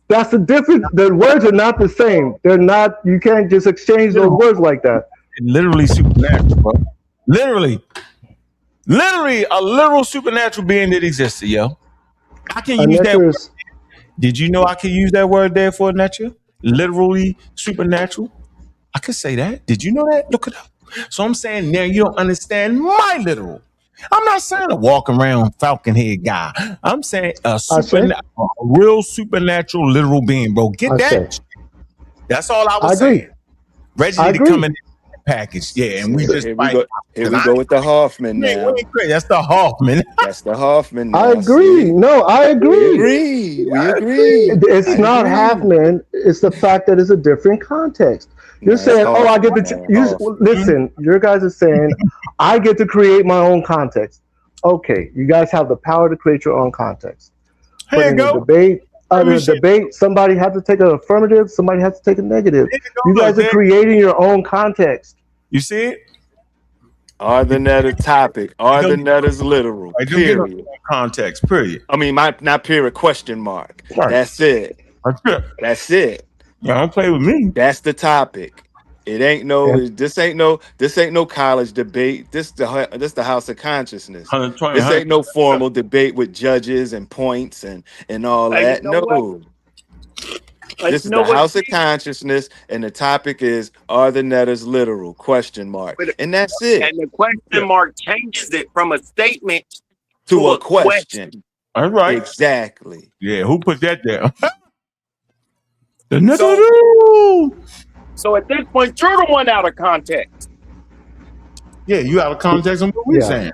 That's the difference. The words are not the same. They're not, you can't just exchange those words like that.
Literally supernatural, bro. Literally a literal supernatural being that existed, yo. I can use that word. Did you know I can use that word there for a nature? Literally supernatural. I could say that. Did you know that? Look it up. So I'm saying now you don't understand my literal. I'm not saying a walk around falcon head guy. I'm saying a real supernatural literal being, bro. Get that? That's all I was saying. Reggie to come in the package. Yeah, and we just
here we go with the Hoffman now.
That's the Hoffman.
That's the Hoffman now.
I agree.
See?
No, I agree.
We agree.
It's not Hoffman. It's the fact that it's a different context. You're saying, I get to listen, your guys are saying, I get to create my own context. Okay, you guys have the power to create your own context. But in the debate, somebody has to take an affirmative, somebody has to take a negative. You guys are creating your own context.
You see it?
Are the netter topic? Are the netters literal? Period.
Context, period.
I mean, not period, question mark. Right. That's it. That's it.
Yeah, don't play with me.
That's the topic. It ain't no. This ain't no college debate. This the House of Consciousness. This ain't no formal debate with judges and points and all that. No. This is the House of Consciousness, and the topic is: are the netters literal? Question mark. And that's it.
And the question mark changes it from a statement
to a question.
All right.
Exactly.
Yeah. Who put that there?
So at this point, you're the one out of context.
Yeah, you out of context on what we're saying.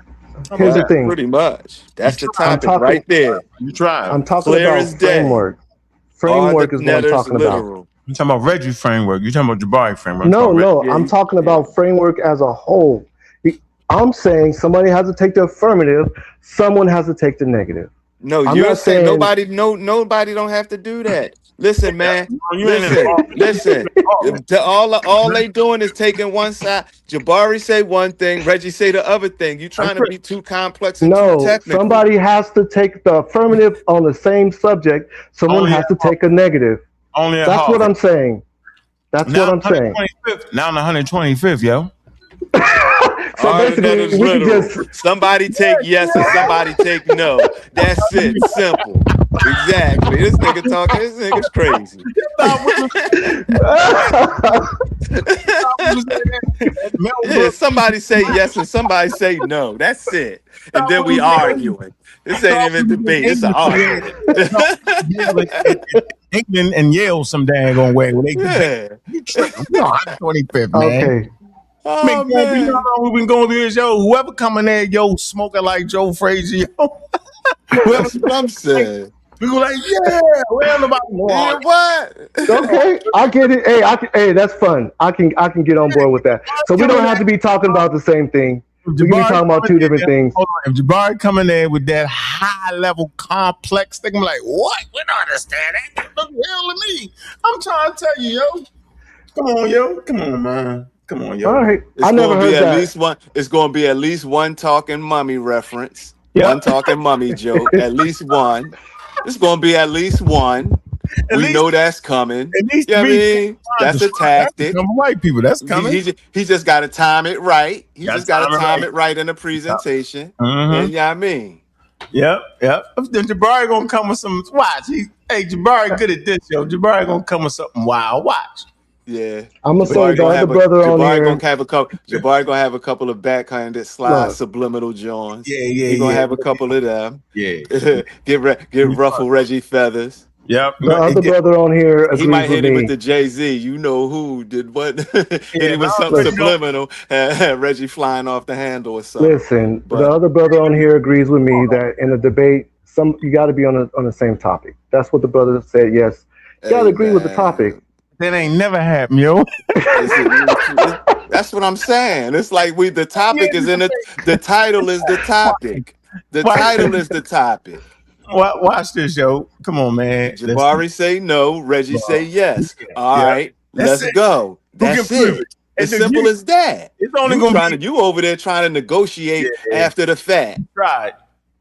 Here's the thing.
Pretty much. That's the topic right there.
You try.
I'm talking about framework. Framework is what I'm talking about.
You're talking about Reggie framework. You're talking about Jebari framework.
No, I'm talking about framework as a whole. I'm saying somebody has to take the affirmative. Someone has to take the negative.
No, you're saying nobody don't have to do that. Listen, man. Listen. All they doing is taking one side. Jebari say one thing, Reggie say the other thing. You trying to be too complex and too technical.
Somebody has to take the affirmative on the same subject. Someone has to take a negative. That's what I'm saying. That's what I'm saying.
Now on the 125th, yo.
So basically, we can just
somebody take yes and somebody take no. That's it. Simple. Exactly. This nigga talking. This nigga's crazy. Yeah, somebody say yes and somebody say no. That's it. And then we arguing. This ain't even a debate. It's an argument.
England and Yale some daggone way. You tripping? No, 125th, man.
Okay.
Oh, man. You know how we've been going through this, yo. Whoever coming there, yo, smoking like Joe Frazier, yo.
That's what I'm saying.
We go like, yeah, where nobody
yeah, what?
Okay, I get it. Hey, that's fun. I can get on board with that. So we don't have to be talking about the same thing. We can be talking about two different things.
If Jebari coming there with that high level complex thing, I'm like, what? We don't understand that. Look hell to me. I'm trying to tell you, yo. Come on, yo. Come on, man. Come on, yo.
All right. I never heard that.
It's going to be at least one talking mummy reference. Yep. One talking mummy joke. At least one. It's going to be at least one. We know that's coming. At least that's a tactic.
Some white people, that's coming.
He just got to time it right. He just got to time it right in the presentation. And you know what I mean?
Yep. Then Jebari gonna come with some watch. Hey, Jebari good at this, yo. Jebari gonna come with something wild. Watch.
Yeah,
I'm gonna say
Jabari
the
gonna
other
have a
brother on
Jabari
here.
gonna have a couple. Jabari gonna have a couple of backhanded slide
Look,
subliminal joints.
Yeah.
He gonna have a couple of them.
Yeah.
Get ruffle Reggie feathers.
Yep.
the other brother on here
He
agrees
might
with
hit him with
me.
the Jay-Z. You know who did what? Hit him with something
Listen,
subliminal. Reggie flying off the handle or something.
listen, the
But
other brother on here agrees with me that in a debate, you got to be on the same topic. That's what the brother said. Yes, you got to agree with the topic.
That ain't never happened, yo.
That's what I'm saying. It's like the topic is in it. The title is the topic. The title is the topic.
Watch this, yo. Come on, man.
Jabari say no. Reggie say yes. All right, let's go. That's it. As simple as that.
It's only gonna be
you over there trying to negotiate after the fact.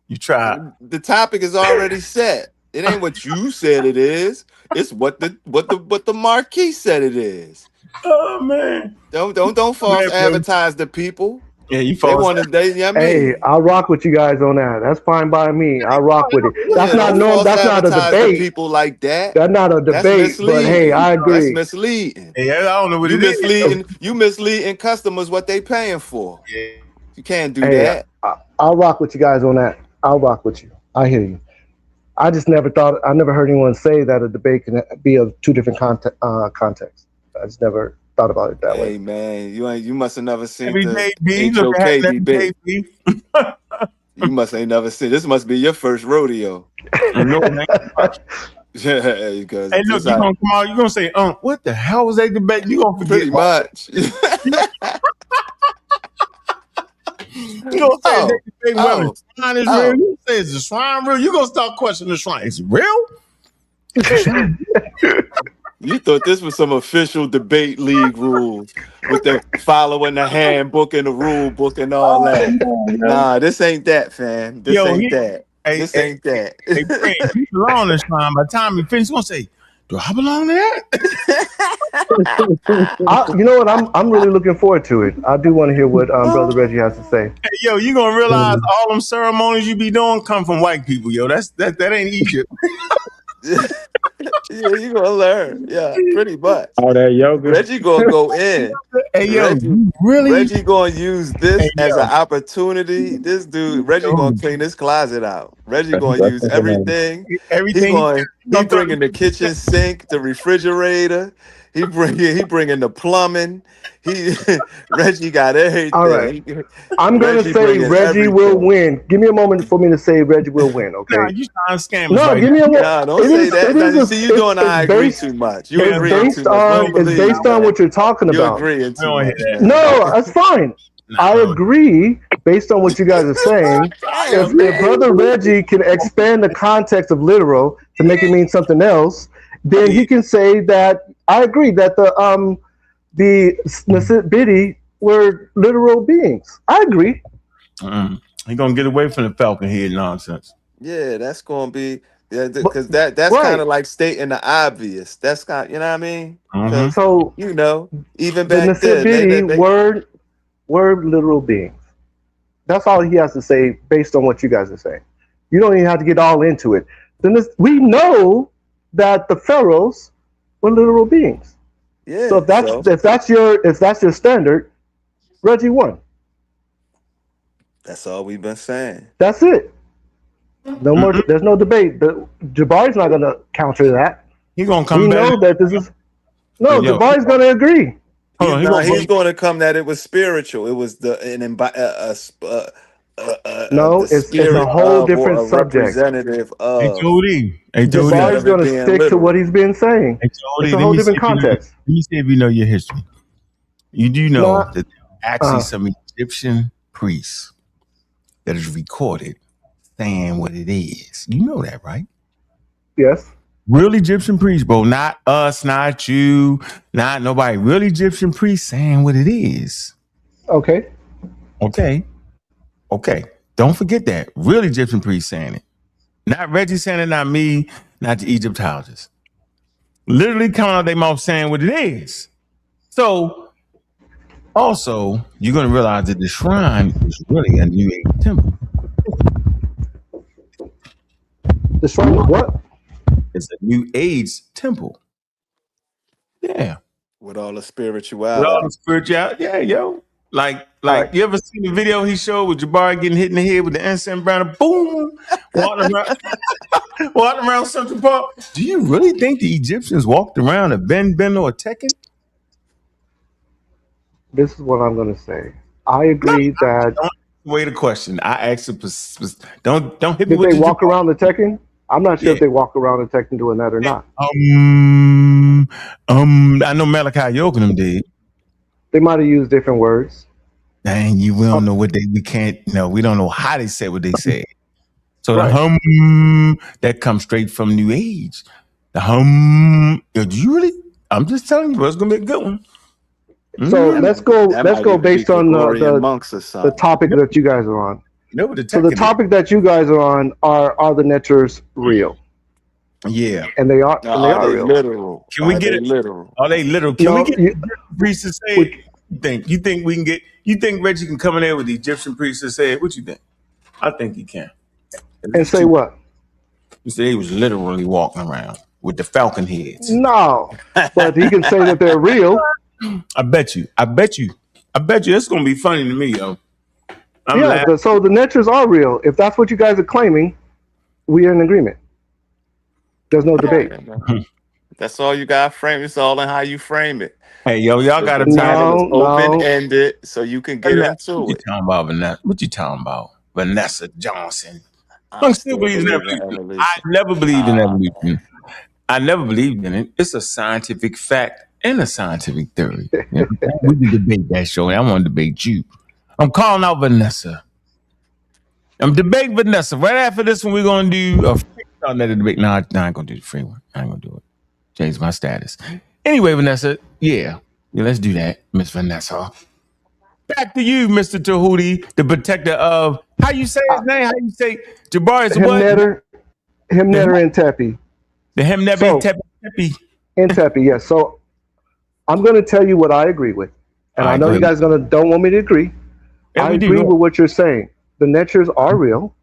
You tried.
The topic is already set. It ain't what you said it is. It's what the marquee said it is.
Oh man!
Don't false advertise the people.
Yeah, you false.
Hey, I'll rock with you guys on that. That's fine by me. I'll rock with it. That's not normal. That's not a debate.
People like that.
That's not a debate. But hey, I agree.
That's misleading.
Hey, I don't know what
you misleading. You misleading customers what they paying for.
Yeah.
You can't do that.
I'll rock with you guys on that. I'll rock with you. I hear you. I just never heard anyone say that a debate can be of two different contexts. I just never thought about it that way.
Hey man, you must have never seen
the
HOK debate. You must ain't never seen. This must be your first rodeo. Yeah, because
hey, look, you gonna come out. You gonna say, what the hell was that debate? You gonna forget
pretty much.
You gonna say whether the shrine is real? You say is the shrine real? You gonna start questioning the shrine? Is it real?
You thought this was some official debate league rules with the following the handbook and the rule book and all that. Nah, this ain't that, fam. This ain't that. This ain't that.
Hey, friend, you belong to the shrine. By the time you finish, you're gonna say, do I belong to that?
You know what? I'm really looking forward to it. I do want to hear what Brother Reggie has to say.
Hey, yo, you gonna realize all them ceremonies you be doing come from white people, yo. That ain't Egypt.
Yeah, you gonna learn. Yeah, pretty much.
All that yoga.
Reggie gonna go in.
Hey, yo,
Reggie gonna use this as an opportunity. This dude, Reggie gonna clean his closet out. Reggie gonna use everything. He bringing the kitchen sink, the refrigerator. He bringing the plumbing. Reggie got everything.
All right. I'm going to say Reggie will win. Give me a moment for me to say Reggie will win, okay?
Nah, you trying to scam us.
No, give me a moment.
Nah, don't say that. You see, you doing I agree too much. You agree too much.
It's based on what you're talking about.
You agreeing too much.
No, that's fine. I agree based on what you guys are saying. If Brother Reggie can expand the context of literal to make it mean something else, then he can say that I agree that the Biddy were literal beings. I agree.
He gonna get away from the Falcon head nonsense.
Yeah, that's gonna be because that's kind of like stating the obvious. That's kind, you know what I mean?
So
even back then,
they were literal beings. That's all he has to say based on what you guys are saying. You don't even have to get all into it. Then we know that the pharaohs were literal beings.
Yeah.
So if that's your standard, Reggie won.
That's all we've been saying.
That's it. No more. There's no debate. Jabari's not going to counter that.
He's going to come back.
We know that this is. No, Jabari's going to agree.
He's going to come that it was spiritual. It was
it's a whole different subject. Jabari's going to stick to what he's been saying. It's a whole different context.
Let me see if you know your history. You do know that actually some Egyptian priests that is recorded saying what it is. You know that, right?
Yes.
Real Egyptian priests, bro. Not us, not you, not nobody. Real Egyptian priests saying what it is.
Okay.
Don't forget that. Real Egyptian priests saying it. Not Reggie saying it, not me, not the Egyptologists. Literally coming out their mouth saying what it is. So, also, you're going to realize that the shrine is really a New Age temple.
The shrine of what?
It's a New Age temple. Yeah.
With all the
With all
spirituality.
the spirituality. Yeah, yo. Like
right.
You ever seen the video he showed with Jebari getting hit in the head with the incense burner? Boom! Walking around Central Park. Do you really think the Egyptians walked around a Ben or a Tekken?
This is what I'm going to say. I agree that.
Don't wait a question. I asked don't hit me
Did
with
they
the
walk around the Tekken? I'm not sure if they walk around the Tekken doing that or not.
I know Malachi York and them did.
They might have used different words.
Dang, we don't know we don't know how they said what they said. So
Right.
the that comes straight from New Age. The do you really? I'm just telling you, bro, it's gonna be a good one.
So let's go based on the topic that you guys are on. So the topic that you guys are on are the Neters real?
Yeah,
and they are.
Now,
and they are
they
real.
literal?
Can we
Are
get
they
it?
literal?
Are they literal? Can
No,
we get priests to say it? You think we can get? You think Reggie can come in there with the Egyptian priests to say it? What you think? I think he can.
And say what?
You say he was literally walking around with the falcon heads.
No, but he can say that they're real.
I bet you. It's gonna be funny to me, yo.
So the Neters are real. If that's what you guys are claiming, we are in agreement. There's no debate.
That's all you got to frame. It's all in how you frame it.
Hey, yo, y'all got to
title open-ended so you can get into
what
it.
You talking about Vanessa? What you talking about? Vanessa Johnson. I still believe in evolution. I never believed in evolution. I never believed in it. It's a scientific fact and a scientific theory. We can debate that, show. I want to debate you. I'm calling out Vanessa. I'm debating Vanessa. Right after this one, we're going to do a free debate. No, I ain't going to do the free one. I ain't going to do it. Change my status. Anyway, Vanessa, yeah, let's do that, Miss Vanessa. Back to you, Mr. Tahuti, the protector of, how you say his name? How you say Jebari's what?
Him-neter and Tepe.
The him-neter Tepe.
And Tepe, yes. So I'm going to tell you what I agree with. And I know you guys don't want me to agree.
Yeah,
I agree with what you're saying. The Neters are real.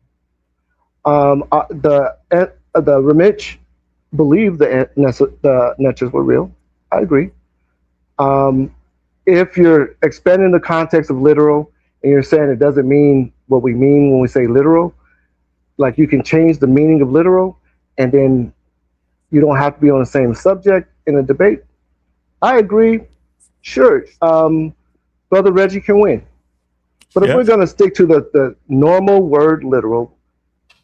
The Ramich believe the Neters were real. I agree. If you're expanding the context of literal and you're saying it doesn't mean what we mean when we say literal, like you can change the meaning of literal and then you don't have to be on the same subject in a debate, I agree. Sure. Brother Reggie can win. But if we're going to stick to the normal word literal,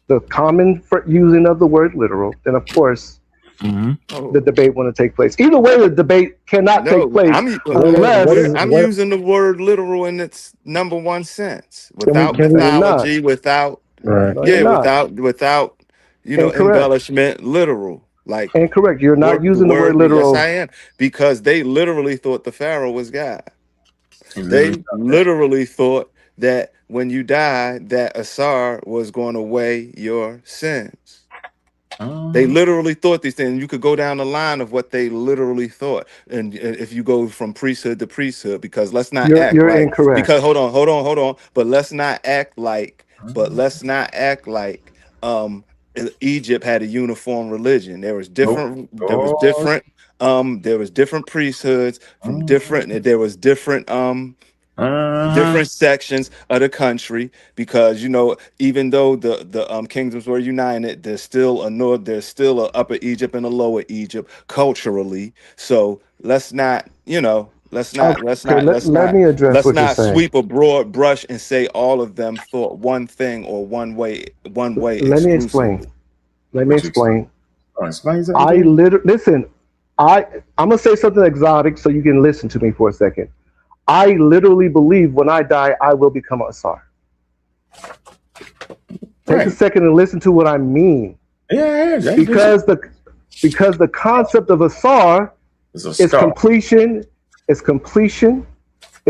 the common using of the word literal, then of course the debate want to take place. Either way, the debate cannot take place unless
I'm using the word literal in its number one sense, without mythology, without embellishment, literal. Like
incorrect. You're not using the word literal.
Yes, I am, because they literally thought the Pharaoh was God. They literally thought that when you died, that Asar was going to weigh your sins. They literally thought these things. You could go down the line of what they literally thought, and if you go from priesthood to priesthood, because let's not act
you're
like
incorrect.
Because hold on. But let's not act like. Egypt had a uniform religion. There was different. There was different priesthoods from different. There was different different sections of the country, because even though the kingdoms were united, there's still a upper Egypt and a lower Egypt culturally. So let's not sweep a broad brush and say all of them thought one thing or one way.
Let me explain. Listen, I'm gonna say something exotic so you can listen to me for a second. I literally believe when I die, I will become a Asar. Take a second and listen to what I mean. Because the concept of Asar is completion, is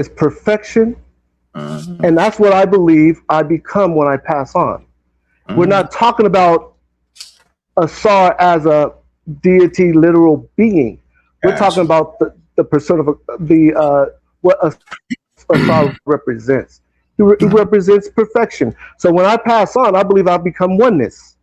perfection, and that's what I believe I become when I pass on. We're not talking about Asar as a deity, literal being. We're talking about the persona of what Asar represents. He represents perfection. So when I pass on, I believe I'll become oneness.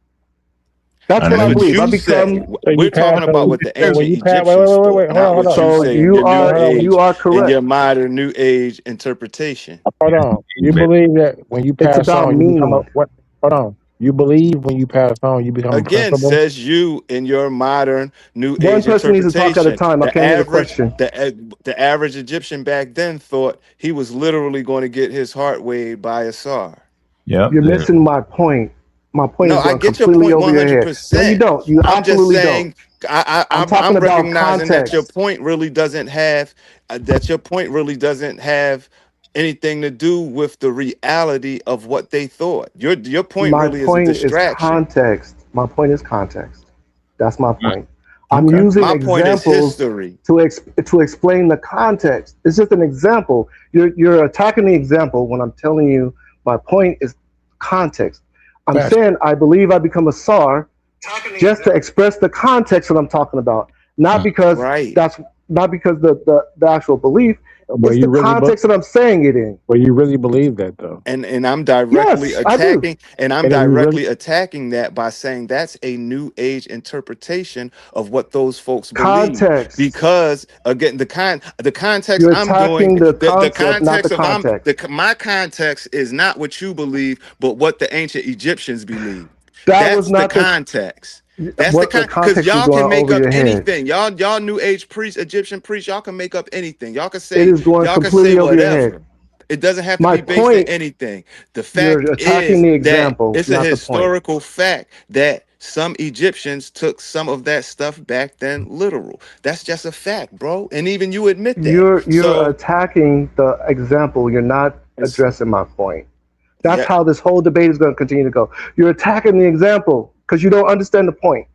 That's what I believe. I become.
We're talking about what the ancient Egyptians thought, not what you say in your new age,
you are correct.
in your modern new age interpretation.
Hold on. You believe that when you pass
about
on, you become
meaning.
what? Hold on. You believe when you pass on, you become a
Again,
principal?
says you in your modern new
One
age
person needs to talk at a
interpretation.
time. I can't hear the question.
The average Egyptian back then thought he was literally going to get his heart weighed by a Sar.
Yep.
You're missing my point. My point
No,
is
I
going
get your
completely
point
over your head.
100%.
No, you don't. You
I'm just
absolutely
saying,
don't.
I'm
about
recognizing that your
context.
point really doesn't have anything to do with the reality of what they thought. Your point
My
really is a
point is
distraction.
context. My point is context. That's my point. I'm using
My point is
examples
history.
to explain the context. It's just an example. You're attacking the example when I'm telling you my point is context. I'm saying I believe I become a SAR just to express the context that I'm talking about, not because that's not because the actual belief. It's the context that I'm saying it in.
Well, you really believe that though.
And I'm directly
Yes, I do.
attacking that by saying that's a new age interpretation of what those folks believe.
Context.
Because again, the context
You're
I'm doing,
attacking the concept, not the
context my context is not what you believe, but what the ancient Egyptians believe.
That
That's
was
the
not
context. That's
what the
because
context is
y'all
going
can make
over
up
your head.
anything. Y'all new age priests, Egyptian priests, y'all can make up anything. Y'all can say
It is going completely over your head.
It doesn't have to
My
be based on
point,
anything. The
you're
fact
attacking
is
the
that
example,
it's a
not the point.
historical fact that some Egyptians took some of that stuff back then literal. That's just a fact, bro. And even you admit that.
You're attacking the example. You're not addressing my point. That's how this whole debate is going to continue to go. You're attacking the example because you don't understand the point.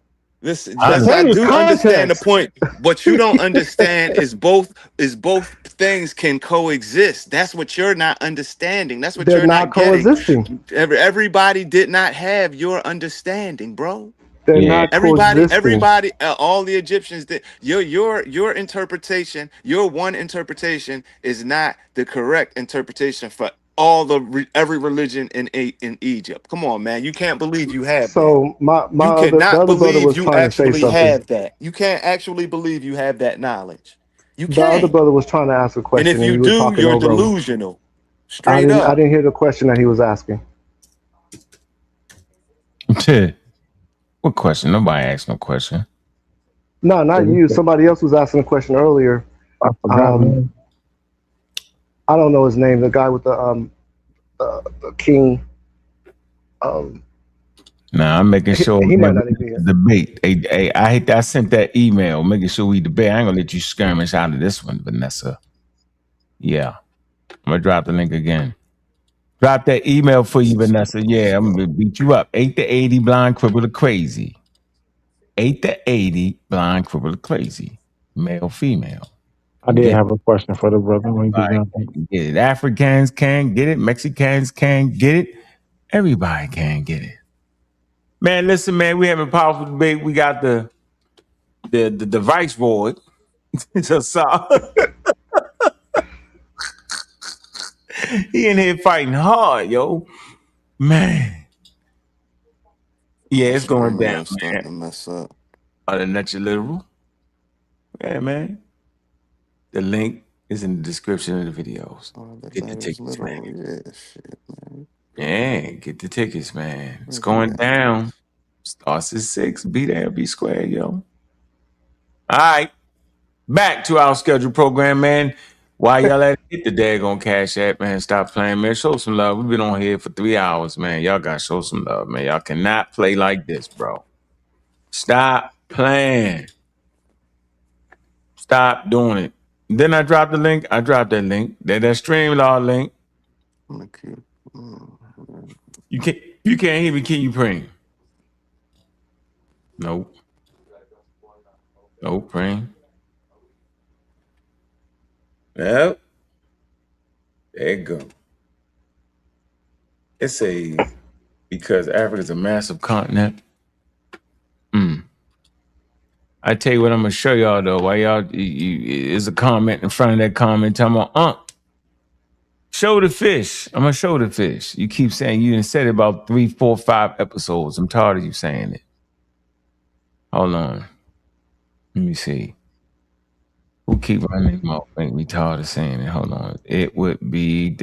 Listen, yes, I do understand the point. What you don't understand is both things can coexist. That's what you're not understanding. That's what
They're
you're not getting.
coexisting.
Everybody did not have your understanding, bro.
They're not coexisting.
Everybody, all the Egyptians did. Your interpretation, your one interpretation is not the correct interpretation for every religion in Egypt. Come on, man. You can't believe you have that.
So the other brother was trying to say something.
Have that. You can't actually believe you have that knowledge. You can't.
The other brother was trying to ask a question,
and if you
were
do,
talking
you're
over
delusional.
him.
Straight up.
I didn't hear the question that he was asking.
What question? Nobody asked no question.
No, not you. Somebody else was asking a question earlier.
I forgot.
I don't know his name. The guy with the king.
Nah, I'm making sure
he might not even be here.
Debate. Hey, I sent that email making sure we debate. I ain't gonna let you skirmish out of this one, Vanessa. Yeah. I'm gonna drop the link again. Drop that email for you, Vanessa. Yeah, I'm gonna beat you up. 8 to 80 blind cripple to crazy. 8 to 80 blind cripple to crazy. Male, female.
I did have a question for the brother when
you get it. Africans can get it. Mexicans can get it. Everybody can get it. Man, listen, man, we having a powerful debate. We got the device void. He in here fighting hard, yo. Man. Yeah, it's going down, man.
To mess up.
The natural literal. Yeah, man. The link is in the description of the videos. Get the tickets, man.
Yeah, shit, man.
Yeah, get the tickets, man. It's going down. Starts at 6. Be there, be square, yo. All right. Back to our scheduled program, man. Why y'all at hit the daggone Cash App, man? Stop playing, man. Show some love. We've been on here for 3 hours, man. Y'all gotta show some love, man. Y'all cannot play like this, bro. Stop playing. Stop doing it. Then I dropped the link. I dropped that link. That Streamlord link. You can't hear me. Can you pray? Nope. Nope, praying. Yep. There you go. It's because Africa's a massive continent. I tell you what, I'm gonna show y'all though. Why y'all? Is a comment in front of that comment talking about show the fish. I'm gonna show the fish. You keep saying you didn't say it about 3, 4, 5 episodes. I'm tired of you saying it. Hold on. Let me see. Who keep running my make me tired of saying it? Hold on. It would be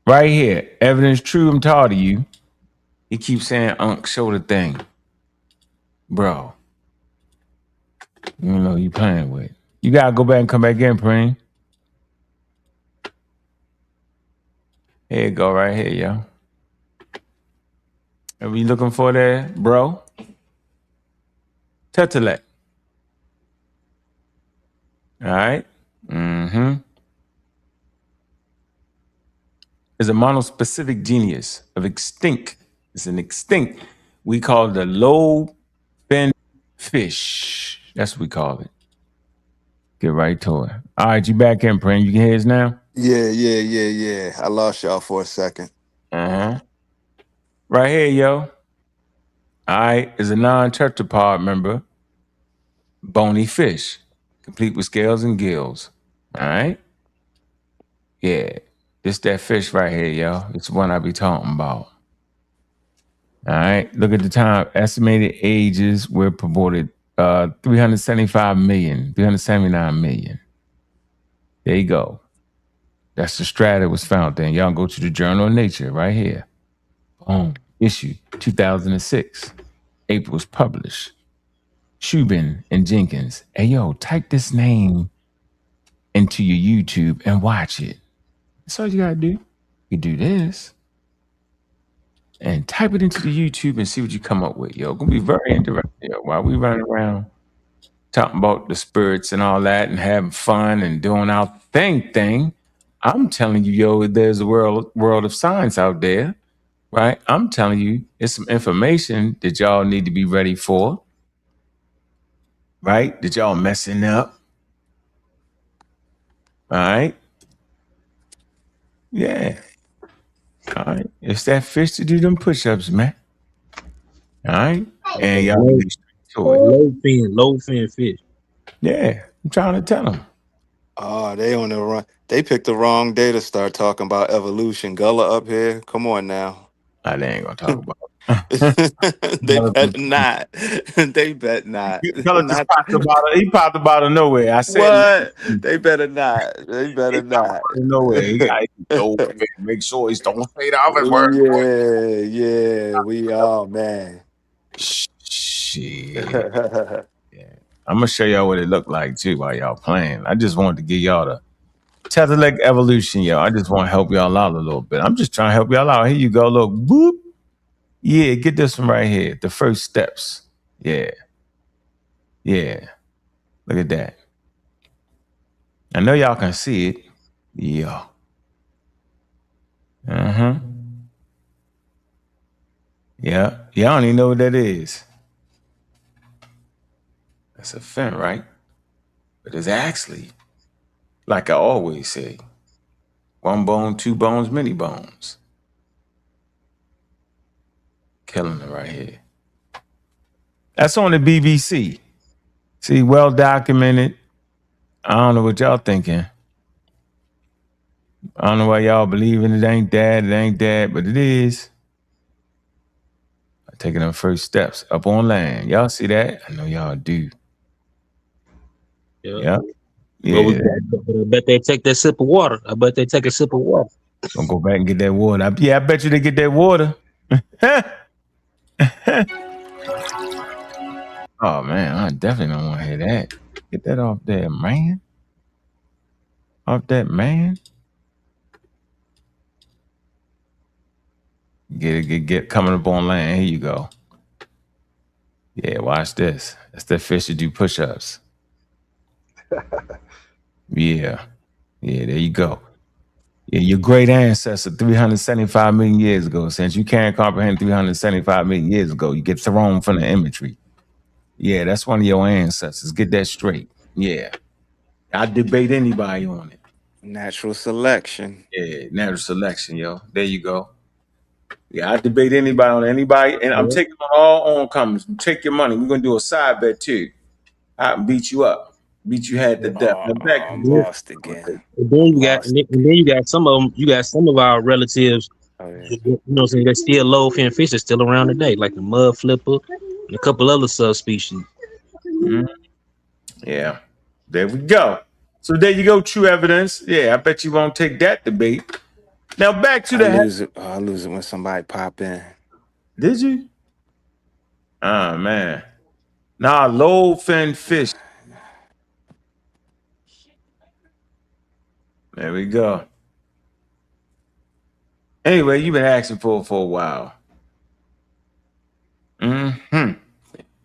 right here. Evidence true. I'm tired of you. He keeps saying, "Unc, show the thing, bro." You know you playing with. You gotta go back and come back in, Preem. Here you go, right here, yo. Are we looking for that, bro? Tetelec. All right. Mm-hmm. Is a monospecific genius of extinct. It's an extinct. We call it a low fin fish. That's what we call it. Get right to it. All right, you back in, Preem. You can hear us now?
Yeah. I lost y'all for a second.
Uh-huh. Right here, yo. All right, is a non-tetrapod member, bony fish, complete with scales and gills. All right? Yeah. This that fish right here, yo. It's the one I be talking about. All right. Look at the time. Estimated ages were purported 375 million, 379 million. There you go. That's the strata that was found then. Y'all go to the Journal of Nature right here. Boom. Issue 2006. April was published. Shubin and Jenkins. Hey, yo, type this name into your YouTube and watch it. That's all you got to do. You do this and type it into the YouTube and see what you come up with, yo. Gonna be very interesting, yo. While we running around talking about the spirits and all that and having fun and doing our thing, I'm telling you, yo, there's a world of science out there, right? I'm telling you, it's some information that y'all need to be ready for, right? That y'all messing up. All right. Yeah. All right. It's that fish to do them push-ups, man. All right. And y'all get straight to it.
Low fin fish.
Yeah. I'm trying to tell them.
Oh, they on the run. They picked the wrong day to start talking about evolution. Gullah up here. Come on now.
They ain't gonna talk about
it. They bet not. They bet not.
Gullah just popped up out of nowhere. I said
what? They better not. They better not.
Out of nowhere. He got to make sure he don't say the other word.
Yeah. We are, man.
Shit. Yeah. I'm gonna show y'all what it looked like too while y'all playing. I just wanted to give y'all the Tetelec evolution, yo. I just want to help y'all out a little bit. I'm just trying to help y'all out. Here you go. Look, boop. Yeah, get this one right here. The first steps. Yeah. Look at that. I know y'all can see it. Yeah. Yeah. Y'all don't even know what that is. That's a fin, right? But it's actually, like I always say, one bone, two bones, many bones. Killing it right here. That's on the BBC. See, well documented. I don't know what y'all thinking. I don't know why y'all believing it ain't that, but it is. I'm taking them first steps up on land. Y'all see that? I know y'all do. Yeah.
Well, I bet they take that sip of water. I bet they take a sip of water.
Gonna go back and get that water. I bet you they get that water. Oh man, I definitely don't want to hear that. Get that off there, man. Off that, man. Get coming up on land. Here you go. Yeah, watch this. That's the fish that do push-ups. Yeah, there you go. Yeah, your great ancestor 375 million years ago. Since you can't comprehend 375 million years ago, you get thrown from the imagery. Yeah, that's one of your ancestors. Get that straight. Yeah. I debate anybody on it.
Natural selection.
Yeah, natural selection, yo. There you go. Yeah, I debate anybody on anybody, and I'm taking on all on comments. Take your money. We're gonna do a side bet too. I can beat you up. Beat you had to death. Now back.
I'm lost again.
And then you got some of them. You got some of our relatives.
Oh yeah.
You know what I'm saying? They're still low fin fish are still around today, like the mud flipper and a couple other subspecies.
Mm-hmm. Yeah. There we go. So there you go, true evidence. Yeah, I bet you won't take that debate. Now back to
I lose it when somebody pop in.
Did you? Oh man. Nah, low fin fish. There we go. Anyway, you've been asking for a while. Hmm.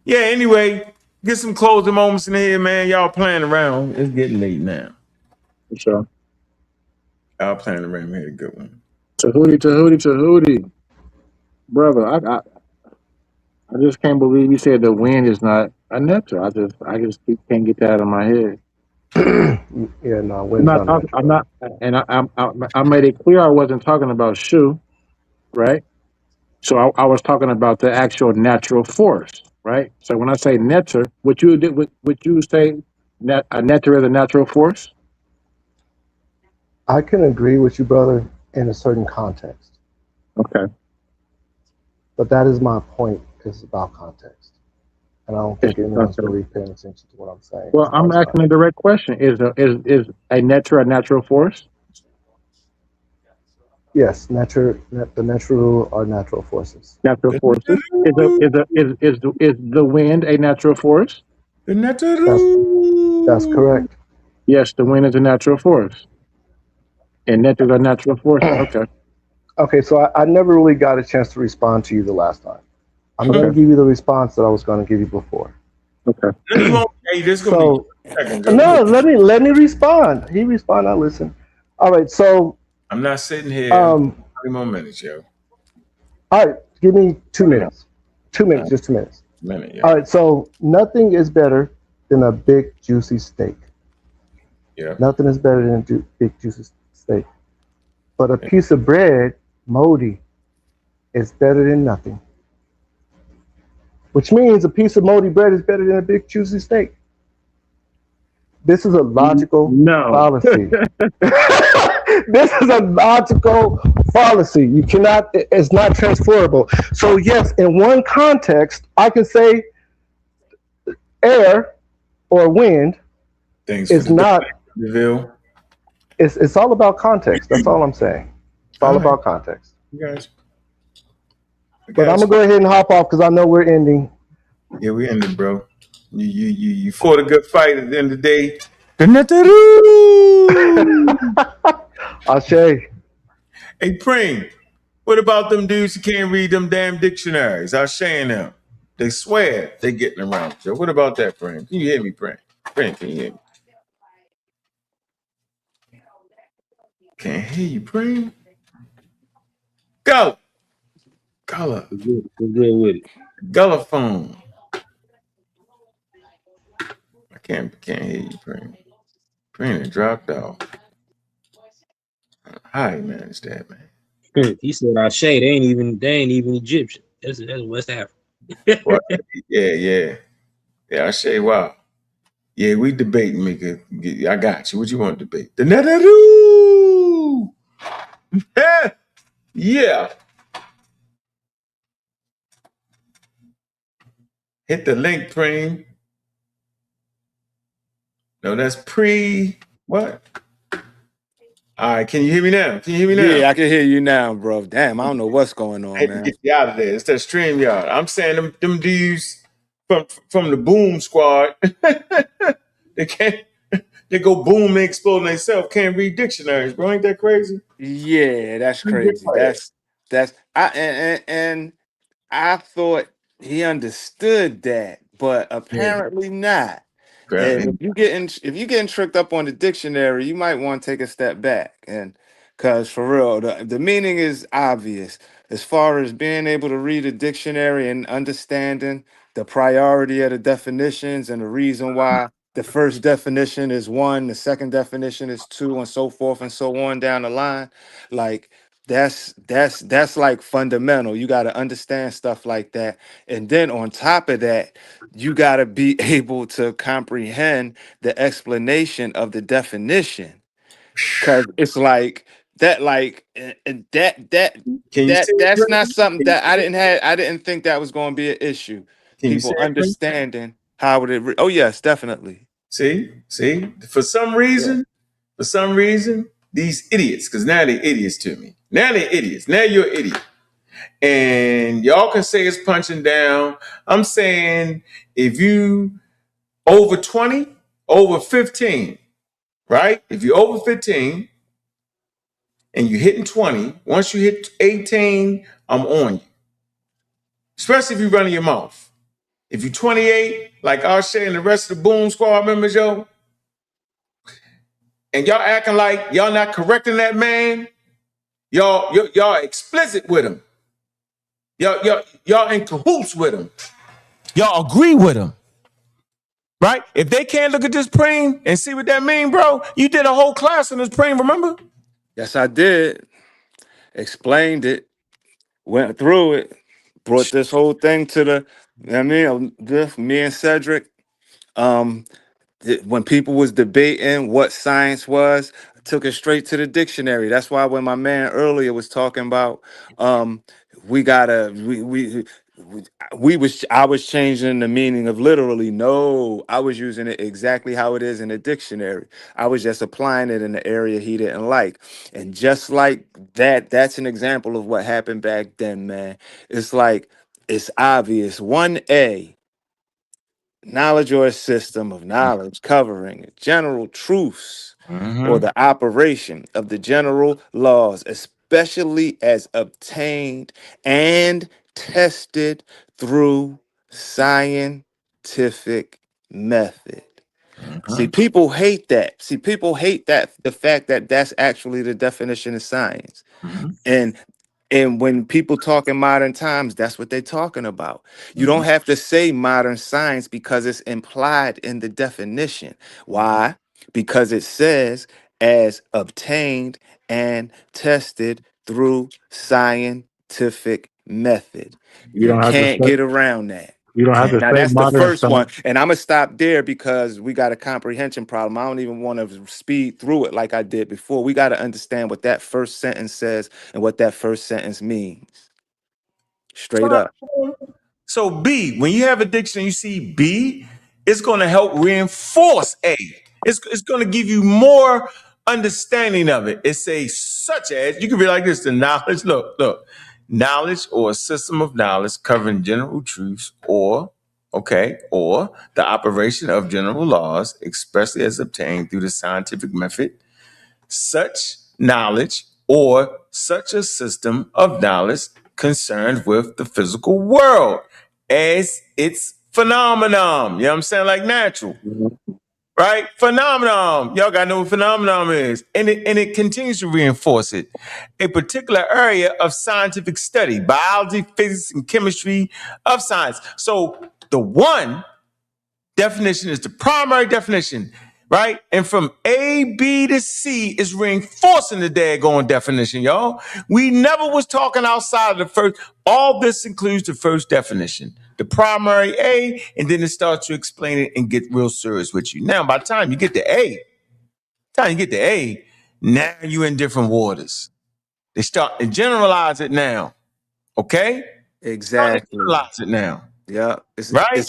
Yeah, anyway, get some closing moments in here, man. Y'all playing around. It's getting late now.
For sure.
Y'all playing around. We had a good one.
Tahuti. Brother, I just can't believe you said the wind is not a netter. I just can't get that out of my head.
Yeah, no, wind's not natural.
I'm not, and I made it clear I wasn't talking about shoe, right? So I was talking about the actual natural force, right? So when I say netter, would you say a netter is a natural force?
I can agree with you, brother, in a certain context.
Okay.
But that is my point. It's about context. And I don't think anyone's really paying attention to what I'm saying.
Well, I'm asking a direct question. Is a netter a natural force?
Yes, the natural are natural forces.
Natural forces. Is the wind a natural force?
The natural.
That's correct.
Yes, the wind is a natural force. And netters are natural forces. Okay.
Okay, so I never really got a chance to respond to you the last time. I'm going to give you the response that I was going to give you before.
Okay.
So, no, let me respond. He respond. I listen. All right. So
I'm not sitting here. 30 more minutes, yo.
All right. Give me 2 minutes. 2 minutes. Just 2 minutes.
Minute, yeah.
All right. So nothing is better than a big juicy steak.
Yeah.
Nothing is better than a big juicy steak. But a piece of bread, moldy, is better than nothing. Which means a piece of moldy bread is better than a big juicy steak. This is a logical fallacy. This is a logical fallacy. You cannot, it's not transferable. So yes, in one context, I can say air or wind is not, it's all about context. That's all I'm saying. It's all about context.
You guys.
But I'm gonna go ahead and hop off because I know we're ending.
Yeah, we ended, bro. You fought a good fight at the end of the day.
Ashe.
Hey, Preem, what about them dudes who can't read them damn dictionaries? Ashe and them. They swear they getting around. So what about that, Preem? Can you hear me, Preem? Preem, can you hear me? Can't hear you, Preem. Go. Color.
Good with it.
Gullah phone. I can't hear you, Preem. Preem dropped off. Hi, man. It's that, man.
He said, "I shade. They ain't even Egyptian. That's West Africa."
Well, yeah. I say, wow. Yeah, we debating, Mika. I got you. What you want to debate? The Netaroo! Yeah. Hit the link, Preem. No, that's what? All right, can you hear me now?
Yeah, I can hear you now, bro. Damn, I don't know what's going on, man.
Get you out of there. It's that StreamYard. I'm saying them dudes from the Boom Squad, they go boom and explode themselves. Can't read dictionaries, bro. Ain't that crazy?
Yeah, that's crazy. That's and I thought he understood that, but apparently not. And if you getting tricked up on the dictionary, you might want to take a step back, and because for real, the meaning is obvious as far as being able to read a dictionary and understanding the priority of the definitions and the reason why the first definition is one, the second definition is two, and so forth and so on down the line. Like That's like fundamental. You got to understand stuff like that, and then on top of that, you got to be able to comprehend the explanation of the definition, because it's like that, like and
Can you say it,
that's not
Reggie?
something
Can you
that
say it?
I didn't think that was going to be an issue.
Can you say
People
it, Reggie?
understanding how oh yes, definitely.
See,
Yeah.
for some reason, these idiots, because now they're idiots to me. Now they're idiots. Now you're an idiot. And y'all can say it's punching down. I'm saying if you over 20, over 15, right? If you're over 15 and you're hitting 20, once you hit 18, I'm on you. Especially if you're running your mouth. If you're 28, like Arshay and the rest of the Boom Squad members, yo, and y'all acting like y'all not correcting that man, y'all explicit with him. Y'all in cahoots with him. Y'all agree with him. Right? If they can't look at this preem and see what that mean, bro, you did a whole class on this preem, remember?
Yes, I did. Explained it, went through it, brought this whole thing to the, I mean, me and Cedric. Um, when people was debating what science was, I took it straight to the dictionary. That's why when my man earlier was talking about, we gotta, I was changing the meaning of literally. No, I was using it exactly how it is in the dictionary. I was just applying it in the area he didn't like. And just like that, that's an example of what happened back then, man. It's like, it's obvious. 1A, knowledge or a system of knowledge covering general truths or the operation of the general laws, especially as obtained and tested through scientific method. See, people hate that. See, people hate that, the fact that that's actually the definition of science. And when people talk in modern times, that's what they're talking about. You don't have to say modern science because it's implied in the definition. Why? Because it says as obtained and tested through scientific method.
You
You
don't have to
can't
say
get around that.
you don't have to
Now
say
that's the
modern
first one,
science.
and I'm gonna stop there because we got a comprehension problem. I don't even want to speed through it like I did before. We got to understand what that first sentence says and what that first sentence means. Straight up.
So B, when you have a dictionary, you see B, it's going to help reinforce A. It's going to give you more understanding of it. It says such as, you can be like this, the knowledge, look, knowledge or a system of knowledge covering general truths or the operation of general laws, especially as obtained through the scientific method. Such knowledge or such a system of knowledge concerned with the physical world as its phenomenon. You know what I'm saying? Like natural, right? Phenomenon. Y'all gotta know what phenomenon is. And it continues to reinforce it. A particular area of scientific study, biology, physics, and chemistry of science. So the one definition is the primary definition, right? And from A, B to C is reinforcing the daggone definition, y'all. We never was talking outside of the first. All this includes the first definition, the primary A, and then it starts to explain it and get real serious with you. Now, by the time you get to A, now you're in different waters. They start to generalize it now, okay? Start to
Exactly.
generalize it now,
Yeah.
right?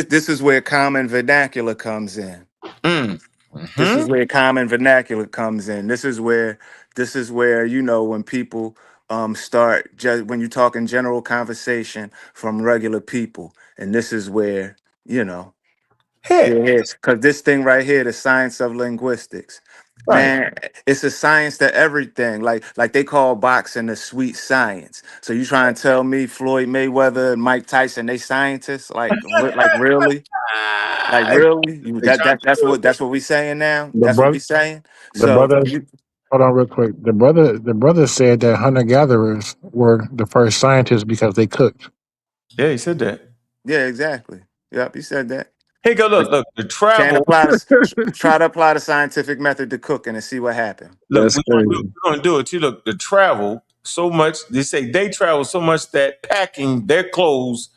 This is where common vernacular comes in. This is
Mm-hmm.
where common vernacular comes in. This is where, you know, when people start just when you're talking general conversation from regular people. And this is where, you know,
Hey,
yeah, because this thing right here, the science of linguistics,
right.
man, it's a science to everything. Like they call boxing the sweet science. So you trying to tell me Floyd Mayweather and Mike Tyson, they scientists? Like really? Like
Ah,
really?
they trying to do
That's what we saying now.
The
That's what
brother,
we saying.
the
So
brother.
you,
Hold on, real quick. The brother said that hunter gatherers were the first scientists because they cooked.
Yeah, he said that.
yeah, exactly. Yep, you said that.
Hey, go
But
look. The
can't
travel.
apply this. Try to apply the scientific method to cooking and see what happened.
Look,
That's
we're
crazy.
gonna do it too. Look, the travel so much. They say they traveled so much that packing their clothes,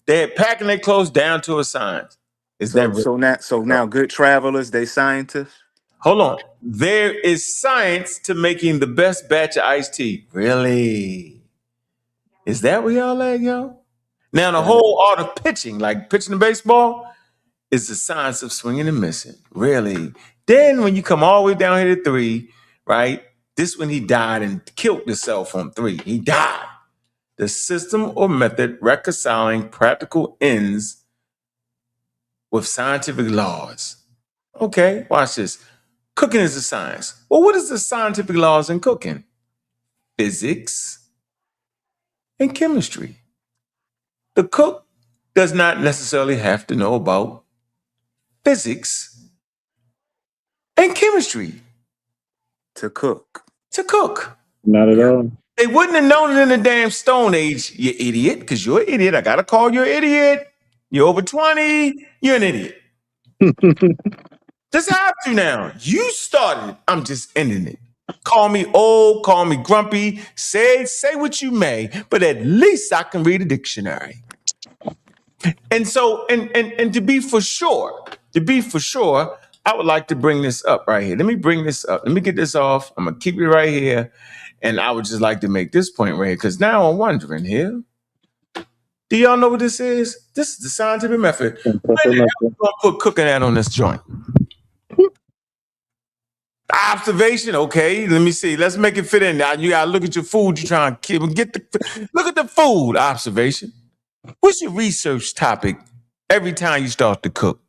they had packing their clothes down to a science. Is that real?
So now good travelers, they scientists.
Hold on. There is science to making the best batch of iced tea. Really? Is that where y'all at, yo? Now the whole art of pitching, like pitching the baseball, is the science of swinging and missing. Really? Then when you come all the way down here to 3, right? This when he died and killed himself on 3. He died. The system or method reconciling practical ends with scientific laws. Okay, watch this. Cooking is a science. Well, what is the scientific laws in cooking? Physics and chemistry. The cook does not necessarily have to know about physics and chemistry
to cook.
Not at all.
They wouldn't have known it in the damn Stone Age, you idiot, because you're an idiot. I got to call you an idiot. You're over 20. You're an idiot. Just have to now. You started. I'm just ending it. Call me old, call me grumpy, say what you may, but at least I can read a dictionary. And so, and to be for sure, I would like to bring this up right here. Let me bring this up. Let me get this off. I'm gonna keep it right here. And I would just like to make this point right here, because now I'm wondering here. Do y'all know what this is? This is the scientific method. When the hell we gonna put cooking at on this joint? Observation, okay. Let me see. Let's make it fit in. Now you gotta look at your food. You're trying to look at the food. Observation. What's your research topic every time you start to cook?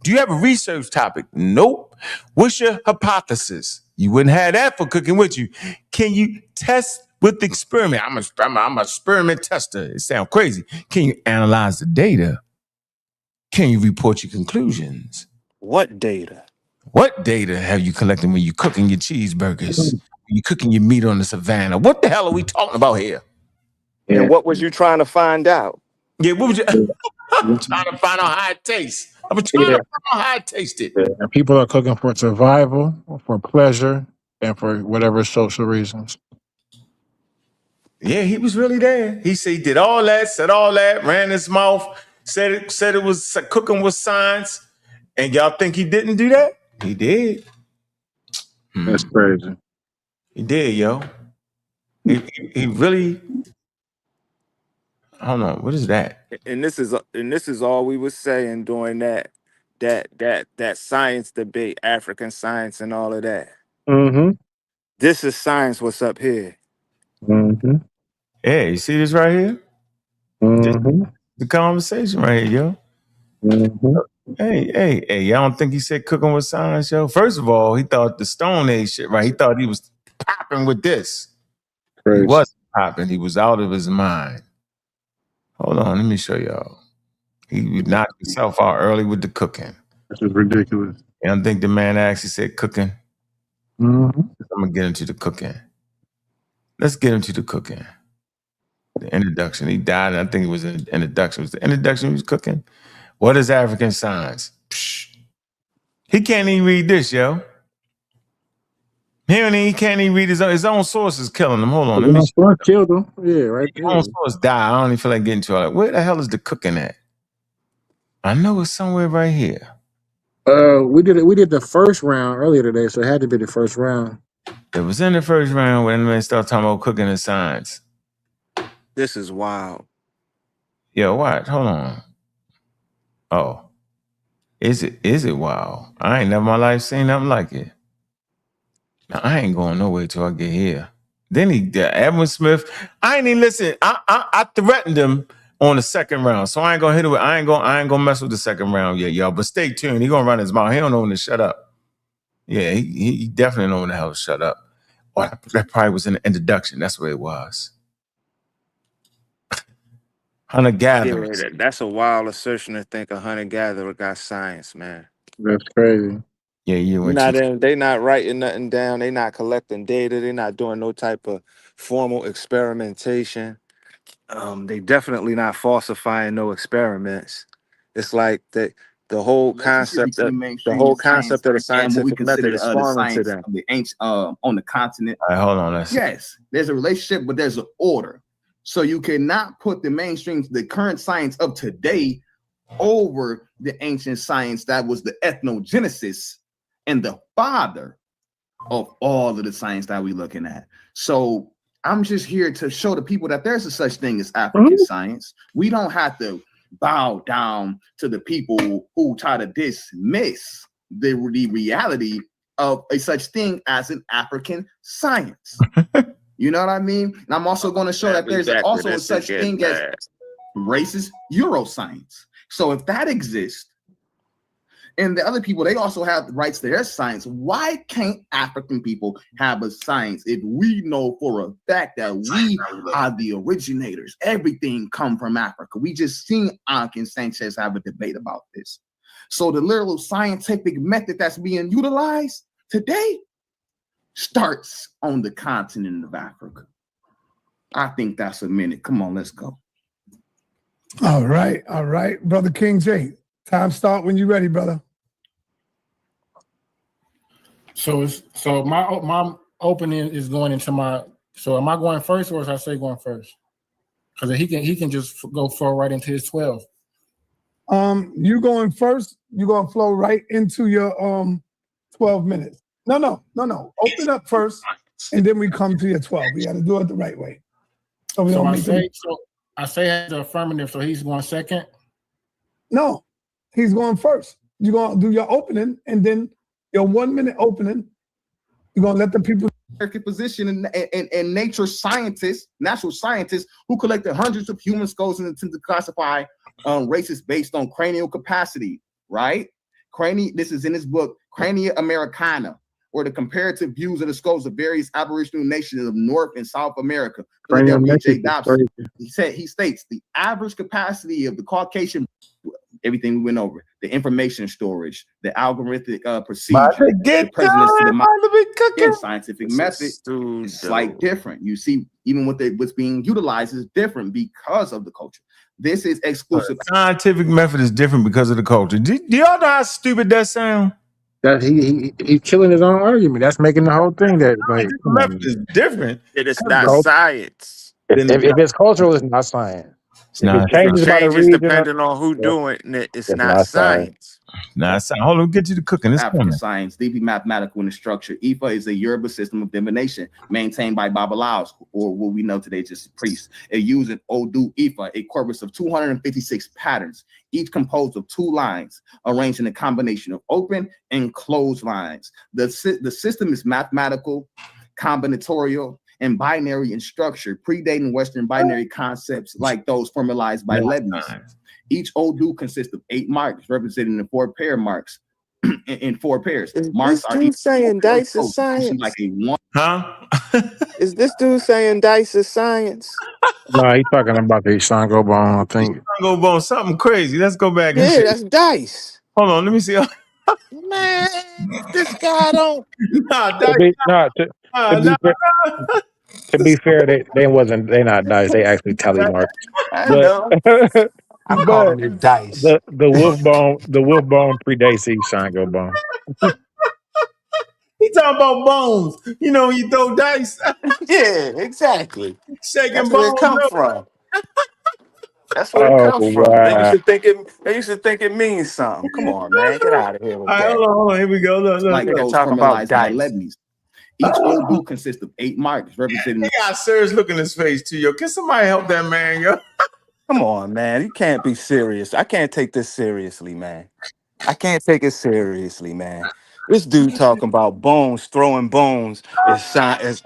Do you have a research topic? Nope. What's your hypothesis? You wouldn't have that for cooking, would you? Can you test with the experiment? I'm an experiment tester. It sounds crazy. Can you analyze the data? Can you report your conclusions?
What data?
What data have you collected when you're cooking your cheeseburgers? When you're cooking your meat on the savannah? What the hell are we talking about here?
Yeah. And what was you trying to find out?
Yeah, what was you? I'm trying to find out how it tastes. I'm trying to find out how it tasted.
Yeah. And people are cooking for survival, for pleasure, and for whatever social reasons.
Yeah, he was really there. He said he did all that, said all that, ran his mouth, said it was cooking was science. And y'all think he didn't do that? He did.
That's crazy.
He did, yo. He really. Hold on, what is that?
And this is all we were saying during that science debate, African science and all of that.
Mm-hmm.
This is science. What's up here?
Mm-hmm.
Yeah, you see this right here?
Mm-hmm.
The conversation right here, yo.
Mm-hmm.
Hey, y'all don't think he said cooking with science, yo? First of all, he thought the Stone Age shit, right? He thought he was popping with this. Crazy. He wasn't popping. He was out of his mind. Hold on, let me show y'all. He knocked himself out early with the cooking.
This is ridiculous.
I don't think the man actually said cooking.
Mm-hmm.
I'm going to get into the cooking. Let's get into the cooking. The introduction. He died, and I think it was an introduction. Was the introduction he was cooking? What is African science? Psh. He can't even read this, yo. He can't even read his own sources killing him. Hold on. Let me
see. Killed him. Yeah, right there.
His own source died. I don't even feel like getting to it. Like, where the hell is the cooking at? I know it's somewhere right here.
We did the first round earlier today, so it had to be the first round.
It was in the first round when they started talking about cooking and science.
This is wild.
Yo, watch. Hold on. Oh. Is it wild? I ain't never in my life seen nothing like it. Now, I ain't going nowhere till I get here. Then Edwin Smith, I ain't even listen. I threatened him on the second round. So I ain't gonna hit it with, I ain't gonna mess with the second round yet, y'all. But stay tuned. He gonna run his mouth. He don't know when to shut up. Yeah, he definitely know when the hell to shut up. Or that probably was in the introduction. That's what it was. Hunter-gatherers.
Yeah, that's a wild assertion to think a hunter-gatherer got science, man.
That's crazy.
Yeah,
they not writing nothing down. They not collecting data. They not doing no type of formal experimentation. They definitely not falsifying no experiments. It's like The whole
relationship
concept
between
of
mainstream science
the
and what we
scientific
consider
method is
the
foreign to
science
them.
of the ancient on the continent.
All right, hold on.
Yes, there's a relationship, but there's an order. So you cannot put the mainstream, the current science of today, over the ancient science that was the ethnogenesis and the father of all of the science that we're looking at. So I'm just here to show the people that there's a such thing as African science. We don't have to bow down to the people who try to dismiss the reality of a such thing as an African science. You know what I mean? And I'm also going to show that there's also a such thing as racist Euroscience. So if that exists, and the other people, they also have rights to their science, why can't African people have a science if we know for a fact that we are the originators? Everything come from Africa. We just seen Ankh and Sanchez have a debate about this. So the literal scientific method that's being utilized today starts on the continent of Africa. I think that's a minute. Come on, let's go.
All right, brother King J. Time start when you're ready, brother.
So my opening is going into my. So am I going first, or is I say going first? Because he can just go flow right into his 12.
You going first? You gonna flow right into your 12 minutes? No. Open up first, and then we come to your 12. We got to do it the right way. So
I say as the affirmative, so he's going second.
No, he's going first. You're gonna do your opening, and then your 1 minute opening. You're gonna let the people.
Position and nature scientists, natural scientists who collected hundreds of human skulls and attempt to classify races based on cranial capacity, right? This is in his book, Crania Americana, or the comparative views of the skulls of various Aboriginal nations of North and South America. J. Dobson. He states the average capacity of the Caucasian, everything we went over, the information storage, the algorithmic procedure, the presence of the scientific method is slight different. You see, even what's being utilized is different because of the culture. This is exclusive.
Scientific method is different because of the culture. Do y'all know how stupid that sounds?
That he's killing his own argument. That's making the whole thing that like
method is different.
It is not science.
If it's cultural, it's not science.
It's not.
It changes depending on who doing it. It's not science.
Nah, hold on, get you to cooking. It's
African science, deeply mathematical in the structure. Ifa is a Yoruba system of divination maintained by Babalaos, or what we know today just priests. It uses Odu Ifa, a corpus of 256 patterns, each composed of 2 lines, arranged in a combination of open and closed lines. The system is mathematical, combinatorial, and binary in structure, predating Western binary concepts like those formalized by Leibniz. Each Odu consists of 8 marks, representing the 4 pair marks in 4 pairs. Marks
This dude saying dice is science?
Like a one.
Huh?
Is this dude saying dice is science?
No, he's talking about the Shango bone, I think.
Shango bone, something crazy. Let's go back and
see. That's dice.
Hold on, let me see.
Man, this guy don't.
To be fair, they not dice. They actually tally marks. But
I'm calling it dice.
The wolf bone predates the Shango bone.
He talking about bones. You know, you throw dice.
Yeah, exactly.
Shaking
That's
bones.
Where it come from. That's where it comes from. They used to think it means something. Come on, man. Get out of here with that.
Hold on. Here we go. Look.
Like those talk about dice. Each Odu consists of 8 marks, representing.
He got a serious look in his face too, yo. Can somebody help that man, yo?
Come on, man. You can't be serious. I can't take this seriously, man. I can't take it seriously, man. This dude talking about bones, throwing bones is science.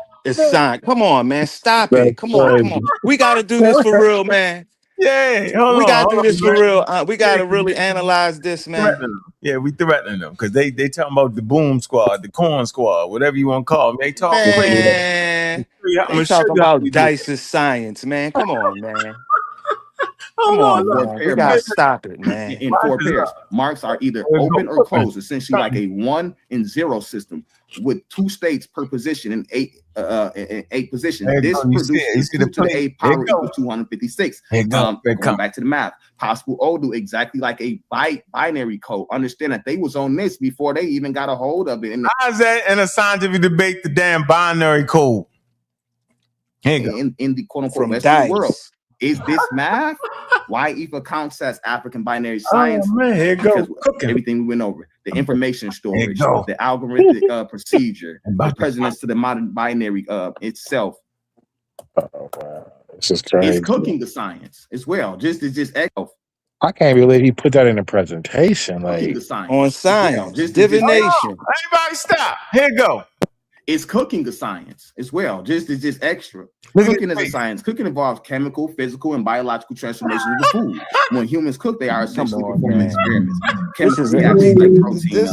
Come on, man. Stop it. Come on. We got to do this for real, man.
Yeah,
we got to do this for real. We got to really analyze this, man.
Yeah, we threatening them because they talking about the boom squad, the corn squad, whatever you want to call them. They talking crazy.
They talking about dice is science, man. Come on, man. Come on,
four
man.
pair
We gotta
marks.
stop it, man.
In four pairs. Marks are either open or closed, essentially like a 1 and 0 system with 2 states per position in 8 positions. This produces 2 to the 8 power equals 256. Going back to the math, possible O do exactly like a binary code. Understand that they was on this before they even got a hold of it.
How is that in a scientific debate, the damn binary code?
In the quote unquote rest of the world. Is this math? Why EFA counts as African binary science?
Oh, man, here
because
go.
everything we went over, the information storage, the algorithmic procedure, the precedence to the modern binary itself.
Oh, wow. This is crazy.
It's cooking the science as well. Just echo.
I can't believe he put that in a presentation.
Cooking
Like
the science.
On science,
well.
divination.
Everybody stop. Here you go.
It's cooking the science as well. Just extra. Cooking is a science. Cooking involves chemical, physical, and biological transformations of the food. When humans cook, they are essentially performing experiments. Chemical reactions like protein,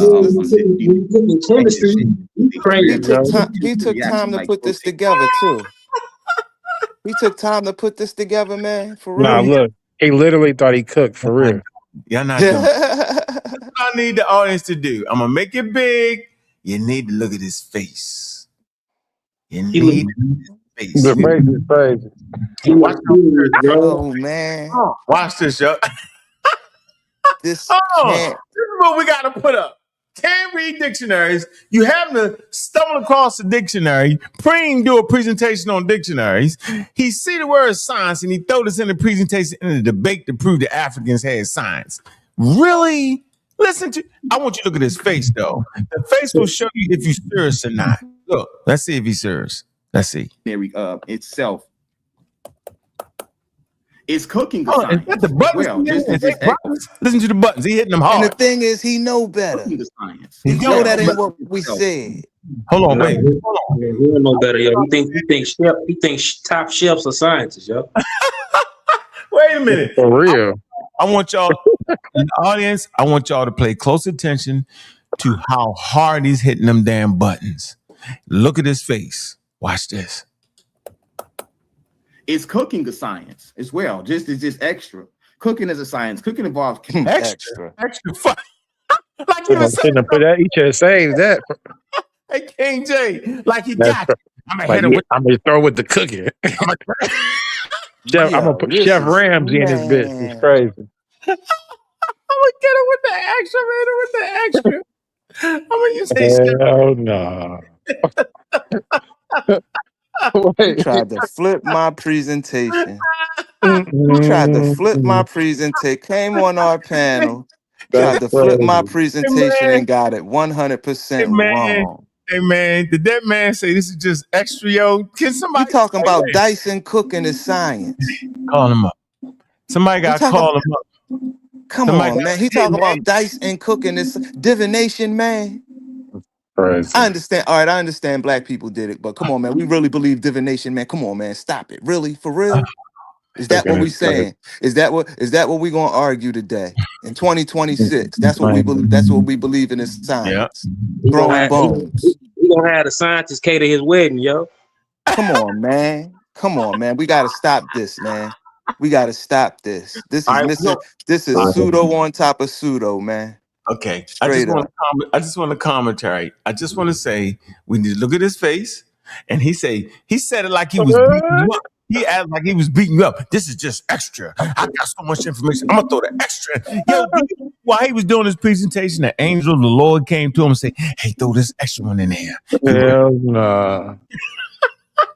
chemistry.
He took time to put this together too. He took time to put this together, man. For real.
Nah, look, he literally thought he cooked for real.
Y'all not doing what I need the audience to do. I'm gonna make it big. You need to look at his face. You need to look at his face.
The face is crazy.
Oh man.
Watch this, yo.
This
this is what we gotta put up. Can't read dictionaries. You happen to stumble across a dictionary. Preem do a presentation on dictionaries. He see the word science and he throw this in the presentation in the debate to prove the Africans had science. Really? Listen to. I want you to look at his face though. The face will show you if he's serious or not. Look, let's see if he's serious. Let's see.
Itself. It's cooking the science.
The buttons. Listen to the buttons. He hitting them hard.
And the thing is, he know better.
Cooking the science.
He know that ain't what we said.
Hold on, wait.
Hold on. He don't know better, yo. He thinks top shelves are scientists, yo.
Wait a minute.
For real.
I want y'all in the audience. I want y'all to pay close attention to how hard he's hitting them damn buttons. Look at his face. Watch this.
It's cooking the science as well. Just extra. Cooking is a science. Cooking involves
extra. Like
you shouldn't put that. He should have saved that.
Hey, King J, like he got it. I'm
gonna throw with the cooking. I'm gonna put Chef Ramsay in his bitch. It's crazy.
I'm gonna get him with the extra, man. With the extra. I'm gonna use
Hell no.
He tried to flip my presentation. He tried to flip my presentation. Came on our panel. Tried to flip my presentation and got it 100% wrong.
Hey man, did that man say this is just extra, yo? Can somebody?
You talking about Dyson cooking is science?
Call him up. Somebody got to call him up.
Come on, man. He talking about Dyson cooking is divination, man.
Crazy.
I understand. All right, I understand black people did it, but come on, man. We really believe divination, man. Come on, man. Stop it. Really? For real? Is that what we saying? Is that what we gonna argue today in 2026? That's what we believe. That's what we believe in is science. Throwing bones.
We gonna have the scientists cater his wedding, yo.
Come on, man. Come on, man. We gotta stop this, man. We gotta stop this. This is pseudo on top of pseudo, man.
Okay. I just want to commentary. I just want to say we need to look at his face, and he said it like he was beating you up. He acted like he was beating you up. This is just extra. I got so much information. I'm gonna throw the extra. Yo, while he was doing his presentation, the angel of the Lord came to him and said, "Hey, throw this extra one in there."
Hell no.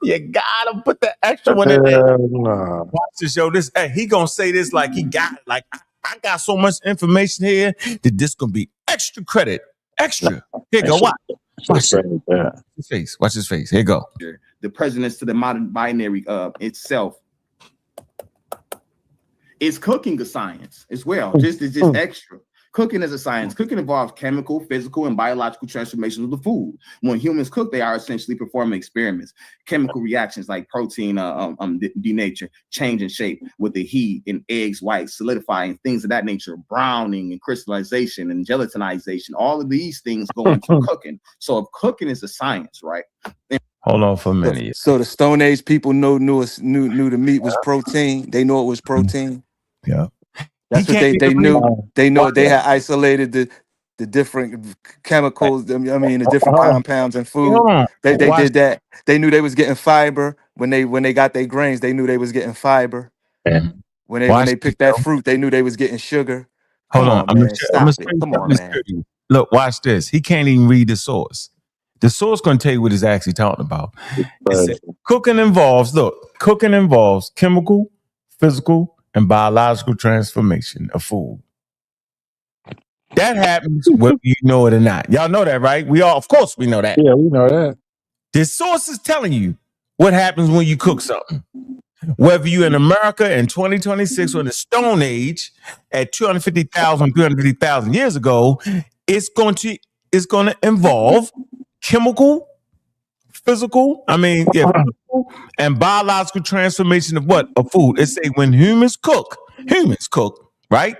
You gotta put the extra one in there.
Hell no.
Watch this, yo. He gonna say this like he got it. Like I got so much information here that this gonna be extra credit. Extra. Here you go. Watch his face. Watch his face. Here you go.
The precedence to the modern binary itself. It's cooking the science as well. Just extra. Cooking is a science. Cooking involves chemical, physical, and biological transformations of the food. When humans cook, they are essentially performing experiments. Chemical reactions like protein denature, change in shape with the heat, and eggs white solidifying, things of that nature, browning and crystallization and gelatinization. All of these things go into cooking. So if cooking is a science, right?
Hold on for a minute.
So the Stone Age people knew the meat was protein. They know it was protein.
Yeah.
That's what they knew. They knew they had isolated the different chemicals. I mean, the different compounds in food. They did that. They knew they was getting fiber when they got their grains. They knew they was getting fiber. When they picked that fruit, they knew they was getting sugar.
Hold
Come
on,
on, man. Stop it. Come on, man.
Look, watch this. He can't even read the source. The source going to tell you what he's actually talking about. It said, cooking involves chemical, physical, and biological transformation of food. That happens whether you know it or not. Y'all know that, right? Of course we know that.
Yeah, we know that.
This source is telling you what happens when you cook something. Whether you're in America in 2026 or in the Stone Age at 350,000 years ago, it's going to involve chemical, physical, and biological transformation of what? Of food. It say when humans cook, right?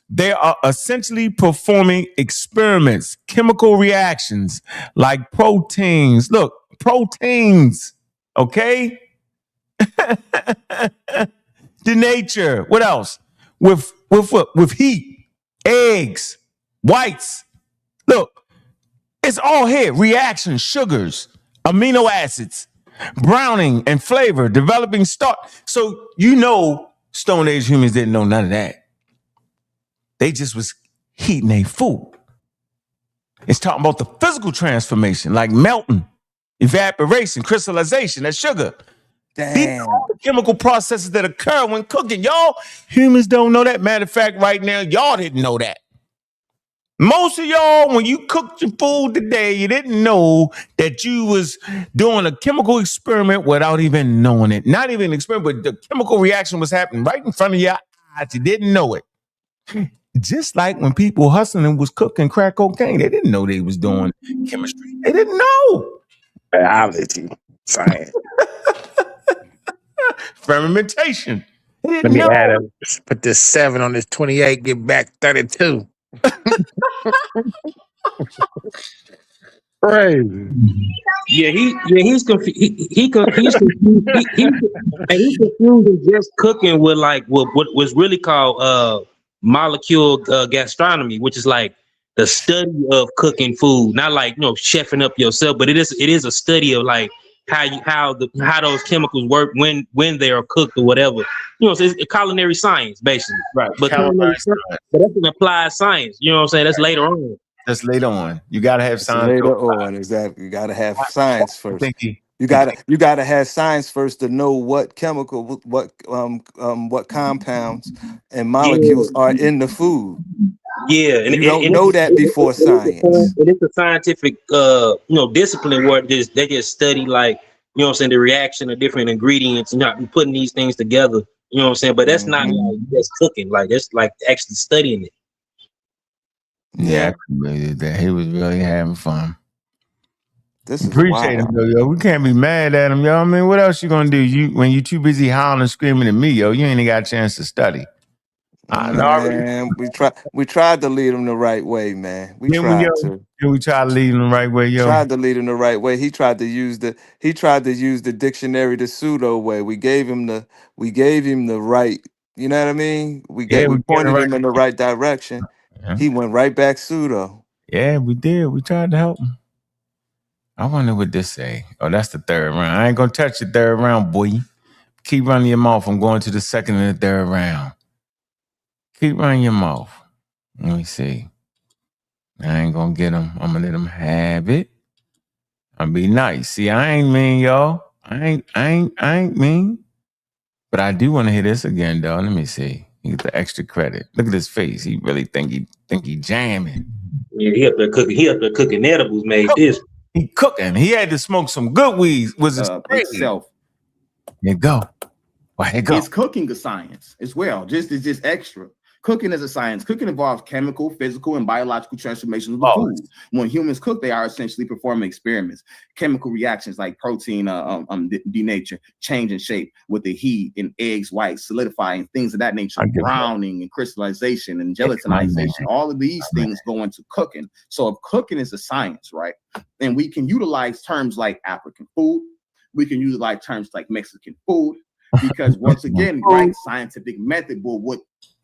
They are essentially performing experiments, chemical reactions like proteins. Look, proteins, okay? The nature. What else? With what? With heat, eggs, whites. Look, it's all here. Reactions, sugars, amino acids, browning and flavor, developing starch. So Stone Age humans didn't know none of that. They just was heating their food. It's talking about the physical transformation, like melting, evaporation, crystallization, that's sugar. These are all the chemical processes that occur when cooking. Y'all humans don't know that. Matter of fact, right now, y'all didn't know that. Most of y'all, when you cooked your food today, you didn't know that you was doing a chemical experiment without even knowing it. Not even an experiment, but the chemical reaction was happening right in front of your eyes. You didn't know it. Just like when people hustling and was cooking crack cocaine, they didn't know they was doing chemistry. They didn't know.
Biology, science.
Fermentation.
Let me put this 7 on this 28, get back 32. Crazy.
Yeah, he's confused. He's confusing just cooking with like what was really called molecule gastronomy, which is like the study of cooking food, not like chefing up yourself, but it is a study of like how those chemicals work when they are cooked or whatever. So it's a culinary science basically,
right?
But that's an applied science. You know what I'm saying? That's later on.
That's later on. You gotta have science
later on. Exactly. You gotta have science first. You gotta have science first to know what chemical, what compounds and molecules are in the food.
Yeah, and
you don't know that before science.
It's a scientific, discipline where they just study like, the reaction of different ingredients, and putting these things together. You know what I'm saying? But that's not like just cooking. Like that's like actually studying it.
Yeah, he was really having fun.
This is
appreciate him, yo. We can't be mad at him, yo. I mean, what else you gonna do? When you too busy howling and screaming at me, yo, you ain't got a chance to study.
Man, we tried to lead him the right way, man. We tried
to lead him the right way, yo.
Tried to lead him the right way. He tried to use the dictionary the pseudo way. We gave him the right. You know what I mean? We pointed him in the right direction. Yeah. He went right back pseudo.
Yeah, we did. We tried to help him. I wonder what this say. Oh, that's the third round. I ain't gonna touch the third round, boy. Keep running your mouth. I'm going to the second and the third round. Keep running your mouth. Let me see. I ain't gonna get him. I'm gonna let him have it. I'll be nice. See, I ain't mean, y'all. I ain't mean. But I do want to hear this again, though. Let me see. He get the extra credit. Look at his face. He really think he jamming.
Yeah, he up there cooking edibles. Made this.
He cooking. He had to smoke some good weeds. Was
itself.
There you go. Why you go?
It's cooking a science as well. It's just extra. Cooking is a science. Cooking involves chemical, physical, and biological transformations of the food. When humans cook, they are essentially performing experiments. Chemical reactions like protein denature, change in shape with the heat, and eggs whites solidifying, things of that nature, browning and crystallization and gelatinization. All of these things go into cooking. So if cooking is a science, right, then we can utilize terms like African food. We can utilize terms like Mexican food. Because once again, right, scientific method will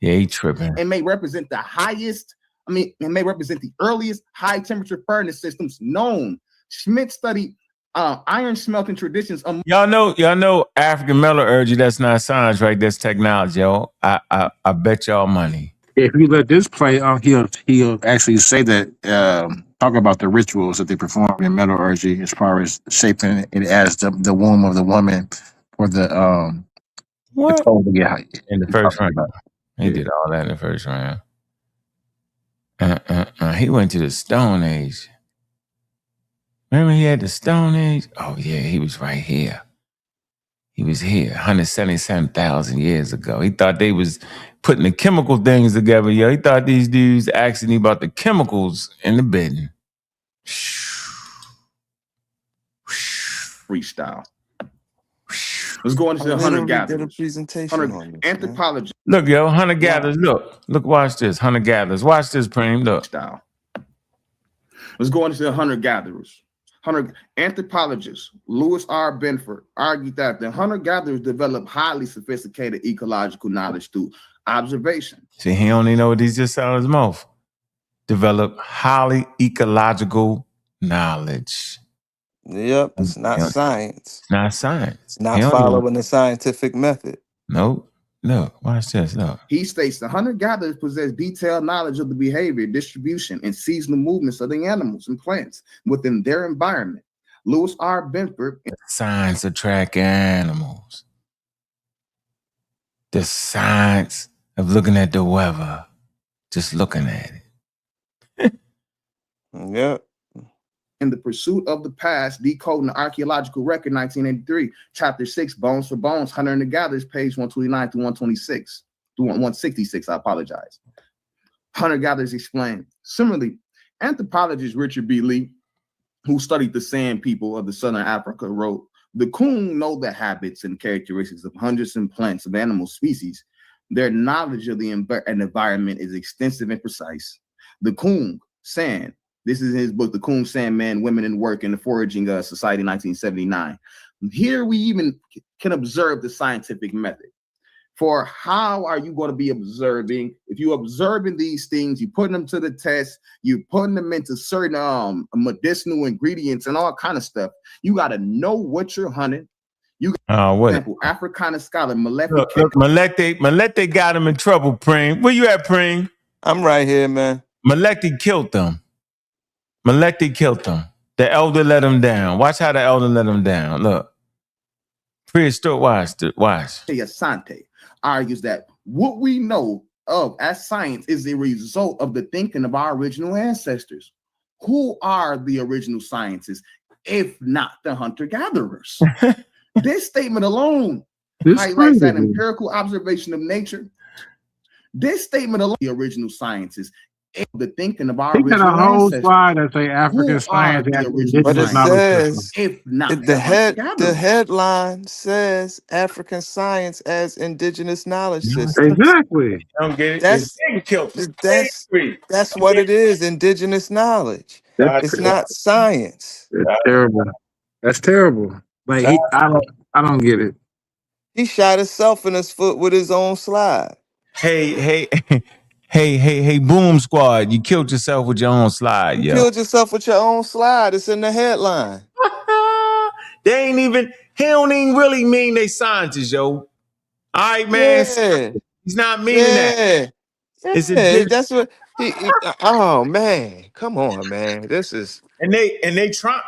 Yeah, he tripping.
And may represent the highest, it may represent the earliest high temperature furnace systems known. Schmidt studied iron smelting traditions.
Y'all know African metallurgy, that's not science, right? That's technology, yo. I bet y'all money.
If you let this play, he'll actually say that talk about the rituals that they perform in metallurgy as far as shaping it as the womb of the woman for the
what? In the first round. He
Yeah.
did all that in the first round. He went to the Stone Age. Remember he had the Stone Age? Oh yeah, he was right here. He was here 177,000 years ago. He thought they was putting the chemical things together, yo. He thought these dudes asking him about the chemicals in the bedding.
Freestyle. Let's go into the hunter-gatherers. Anthropology.
Look, yo, hunter-gatherers, look, watch this, hunter-gatherers. Watch this, Preem, look.
Style. Let's go into the hunter-gatherers. Anthropologist Louis R. Benford argued that the hunter-gatherers developed highly sophisticated ecological knowledge through observation.
See, he don't even know what he just said out of his mouth. Develop highly ecological knowledge.
Yep, it's not science.
It's not science.
It's not following the scientific method.
Nope. Look, watch this. Look.
He states the hunter-gatherers possess detailed knowledge of the behavior, distribution, and seasonal movements of the animals and plants within their environment. Louis R. Benford.
The science of tracking animals. The science of looking at the weather. Just looking at it.
Yep.
In the Pursuit of the Past, Decoding the Archaeological Record, 1983, Chapter 6, Bones for Bones, Hunter and the Gatherers, page 129 through 126, through 166, I apologize. Hunter-gatherers explain. Similarly, anthropologist Richard B. Lee, who studied the Sand people of the Southern Africa, wrote, the Coon know the habits and characteristics of hundreds of plants of animal species. Their knowledge of the environment is extensive and precise. The Coon, Sand, this is his book, The Coon, Sand, Man, Women, and Work in the Foraging Society, 1979. Here we even can observe the scientific method. For how are you going to be observing? If you're observing these things, you're putting them to the test, you're putting them into certain medicinal ingredients and all kind of stuff. You got to know what you're hunting. You got, for example, Africana scholar
Malekte got him in trouble, Preem. Where you at, Preem?
I'm right here, man.
Malekte killed them. Malekte killed them. The elder let him down. Watch how the elder let him down. Look. Prehistoric, watch.
Asante argues that what we know of as science is the result of the thinking of our original ancestors. Who are the original scientists, if not the hunter-gatherers? This statement alone highlights that empirical observation of nature. This statement alone, the original scientists, the thinking of our original
a whole
ancestors.
slide that say African science,
but it says the headline says African science as indigenous knowledge system.
Exactly.
Don't get it.
That's what it is. Indigenous knowledge. It's not science.
That's terrible. That's terrible. Like I don't get it.
He shot himself in his foot with his own slide.
Hey, Boom Squad, you killed yourself with your own slide,
yo. You killed yourself with your own slide. It's in the headline.
He don't even really mean they scientists, yo. All right, man.
Yeah.
He's not meaning that.
That's what oh man. Come on, man. This is
and they try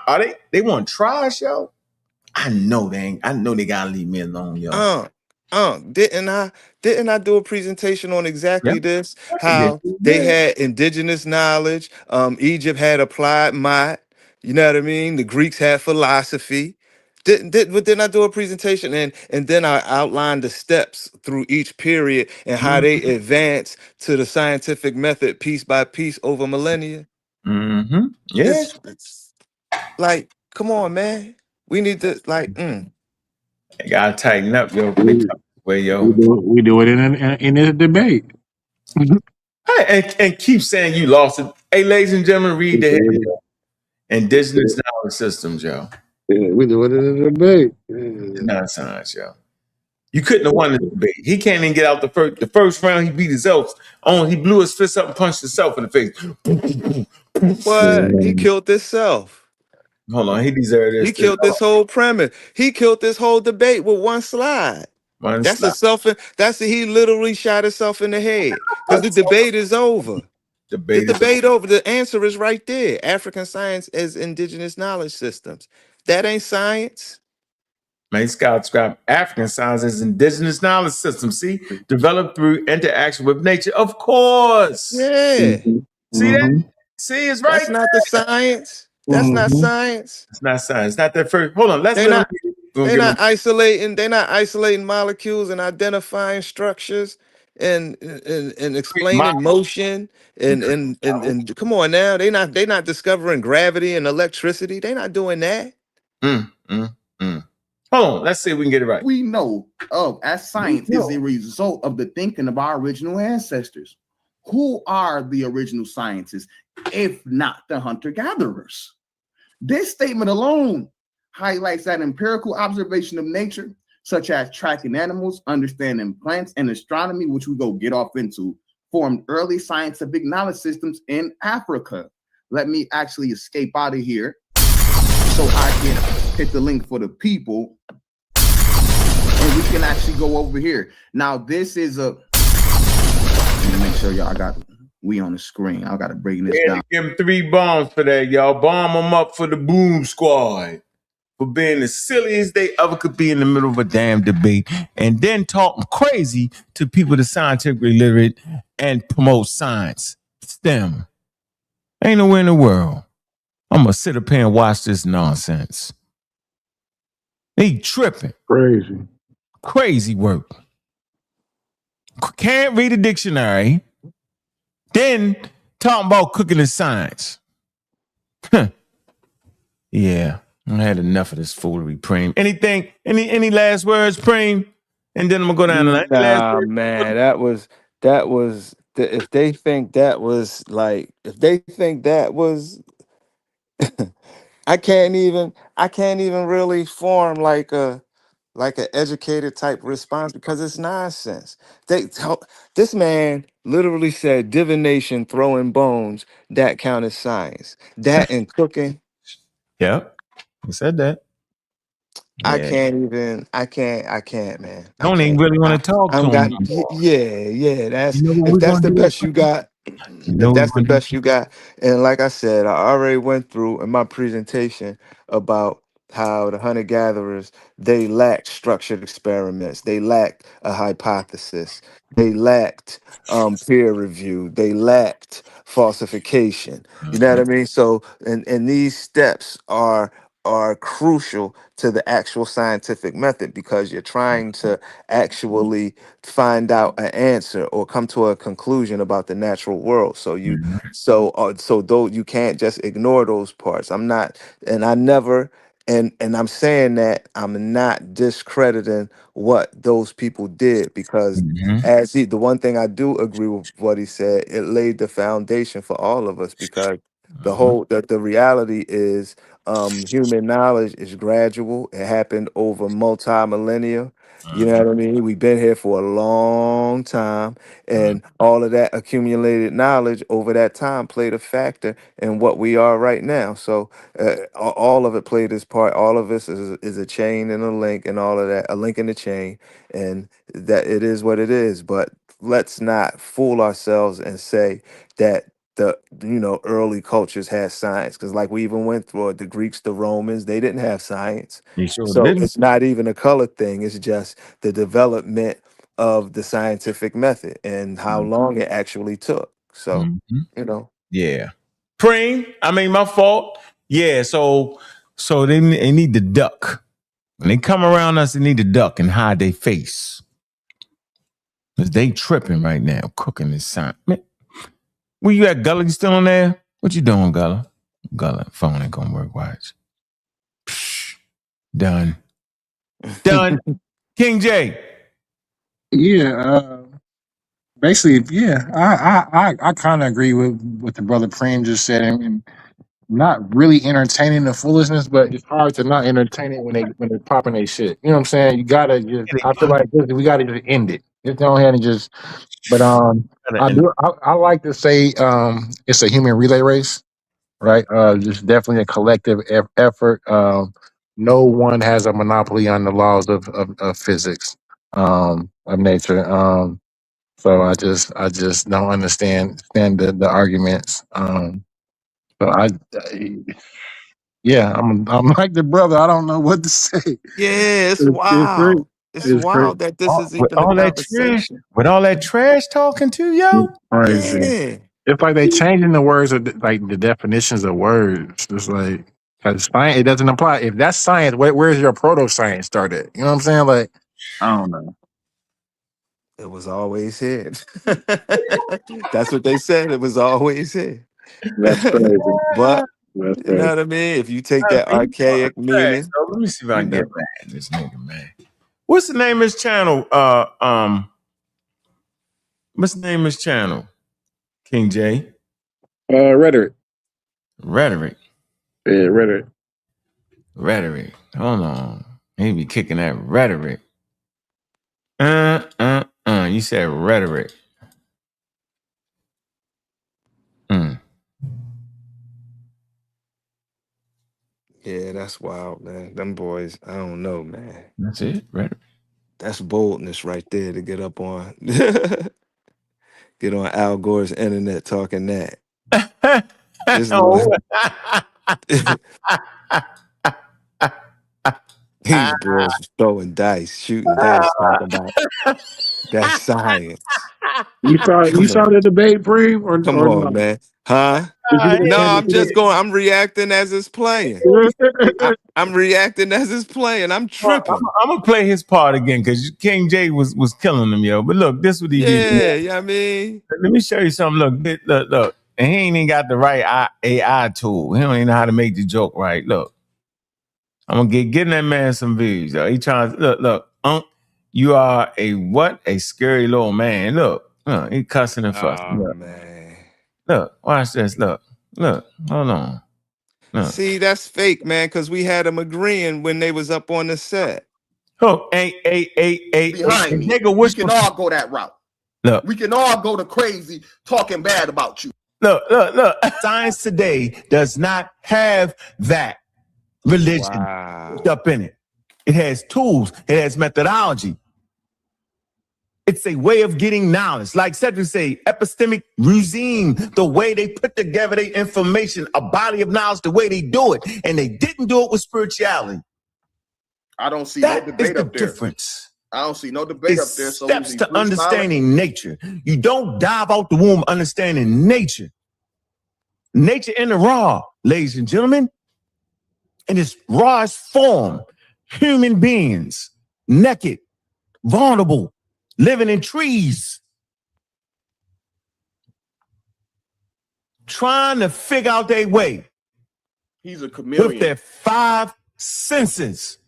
they want to try us, yo. I know they gotta leave me alone, yo.
Didn't I do a presentation on exactly this? How they had indigenous knowledge. Egypt had applied might. You know what I mean? The Greeks had philosophy. Didn't I do a presentation and then I outlined the steps through each period and how they advance to the scientific method piece by piece over millennia?
Mm-hmm. Yeah.
It's like, come on, man. We need to
You gotta tighten up, yo. We
do it in a debate.
and keep saying you lost it. Hey, ladies and gentlemen, read the head. Indigenous knowledge systems, yo.
Yeah, we do it in a debate.
It's not science, yo. You couldn't have won the debate. He can't even get out the first round. He beat himself. He blew his fist up and punched himself in the face.
What? He killed himself.
Hold on, he deserved this.
He killed this whole premise. He killed this whole debate with one slide. He literally shot himself in the head because the debate is over. The debate over. The answer is right there. African science as indigenous knowledge systems. That ain't science.
Man, Scott, African science as indigenous knowledge systems. See, developed through interaction with nature. Of course.
Yeah.
See that? See, it's right.
That's not the science. That's not science.
It's not science. It's not that first. Hold on.
They're not isolating molecules and identifying structures and explaining motion and come on now. They're not discovering gravity and electricity. They're not doing that.
Hold on. Let's see if we can get it right.
We know as science is a result of the thinking of our original ancestors. Who are the original scientists, if not the hunter-gatherers? This statement alone highlights that empirical observation of nature, such as tracking animals, understanding plants, and astronomy, which we go get off into, formed early scientific knowledge systems in Africa. Let me actually escape out of here so I can hit the link for the people, and we can actually go over here. Now, this is a... Let me make sure y'all got we on the screen. I got to bring this down.
Give him 3 bombs for that, y'all. Bomb them up for the Boom Squad for being the silliest they ever could be in the middle of a damn debate and then talking crazy to people that's scientifically literate and promote science. STEM. Ain't nowhere in the world I'm going to sit up here and watch this nonsense. He tripping. Crazy work. Can't read a dictionary. Then talking about cooking and science. Yeah, I had enough of this foolery, Preem. Anything? Any last words, Preem? And then I'm gonna go down to that.
Nah, man, that was if they think that was I can't even really form like an educated type response because it's nonsense. This man literally said divination, throwing bones, that counted science. That and cooking.
Yep, he said that. Yeah.
I can't, man.
Don't even really want to talk to him.
If that's the best you got. If that's the best you got. And like I said, I already went through in my presentation about how the hunter-gatherers, they lacked structured experiments. They lacked a hypothesis. They lacked peer review. They lacked falsification. You know what I mean? So, and these steps are crucial to the actual scientific method because you're trying to actually find out an answer or come to a conclusion about the natural world. So though you can't just ignore those parts. I'm saying that I'm not discrediting what those people did because the one thing I do agree with what he said, it laid the foundation for all of us because the reality is human knowledge is gradual. It happened over multi-millennia. You know what I mean? We've been here for a long time, and all of that accumulated knowledge over that time played a factor in what we are right now. So all of it played its part. All of this is a chain and a link and all of that, a link in the chain, and that it is what it is. But let's not fool ourselves and say that the early cultures had science because like we even went through it, the Greeks, the Romans, they didn't have science. It's not even a color thing. It's just the development of the scientific method and how long it actually took. So
Yeah. Preem, my fault. Yeah, so they need to duck. When they come around us, they need to duck and hide their face. Because they tripping right now, cooking this sign. Man, where you at, Gullah? You still on there? What you doing, Gullah? Gullah, phone ain't gonna work. Watch. Psh, done. King J.
Yeah, basically, yeah. I kind of agree with what the brother Preem just said, and not really entertaining the foolishness, but it's hard to not entertain it when they're popping their shit. You know what I'm saying? You gotta just. I feel like we gotta just end it. Just go ahead and just. But I like to say it's a human relay race, right? Just definitely a collective effort. No one has a monopoly on the laws of physics, of nature. So I just don't understand the arguments. So yeah, I'm like the brother. I don't know what to say.
Yeah, it's
It's great.
wild. It's
It's great.
wild that this is
With
even a
all that trash,
conversation.
with all that trash talking too, yo.
Crazy.
Yeah.
It's like they changing the words of like the definitions of words. It's like because science it doesn't apply. If that's science, where's your proto science started? You know what I'm saying? Like I don't know.
It was always here. That's what they said. It was always here.
That's crazy.
But
That's
you know
crazy.
what I mean? If you take that archaic meaning,
So let me see if I
you
can
know.
get back at this nigga, man. What's the name of his channel? What's the name of his channel? King J.
Rhetoric.
Rhetoric.
Yeah, rhetoric.
Rhetoric. Hold on. He be kicking that rhetoric. You said rhetoric.
Yeah, that's wild, man. Them boys, I don't know, man.
That's it, rhetoric.
That's boldness right there to get up on get on Al Gore's internet talking that. This these boys throwing dice, shooting dice, talking about that science.
You saw the debate, Preem, or
Come
no?
on, man. Huh? No, I'm just going. I'm reacting as it's playing. I'm reacting as it's playing. I'm tripping.
I'm gonna play his part again because King J was killing him, yo. But look, this what he did.
Yeah, I mean,
let me show you something. Look. And he ain't even got the right AI tool. He don't even know how to make the joke right. Look, I'm gonna getting that man some views. Yo. He trying to look. You are a what? A scary little man. Look, he cussing and fussing.
Oh man.
Look, watch this. Look, hold on. Look.
See, that's fake, man, because we had them agreeing when they was up on the set.
Oh,
behind me.
Nigga,
we can all go that route.
Look.
We can all go to crazy talking bad about you.
Look. Science today does not have that religion up in it. It has tools. It has methodology. It's a way of getting knowledge. Like Cedric say, epistemic regime, the way they put together their information, a body of knowledge, the way they do it. And they didn't do it with spirituality.
I don't see no debate up there.
Difference.
I don't see no debate up there. So
steps to understanding nature. You don't dive out the womb understanding nature. Nature in the raw, ladies and gentlemen. In its rawest form, human beings, naked, vulnerable, living in trees, trying to figure out their way.
He's a chameleon.
With their 5 senses.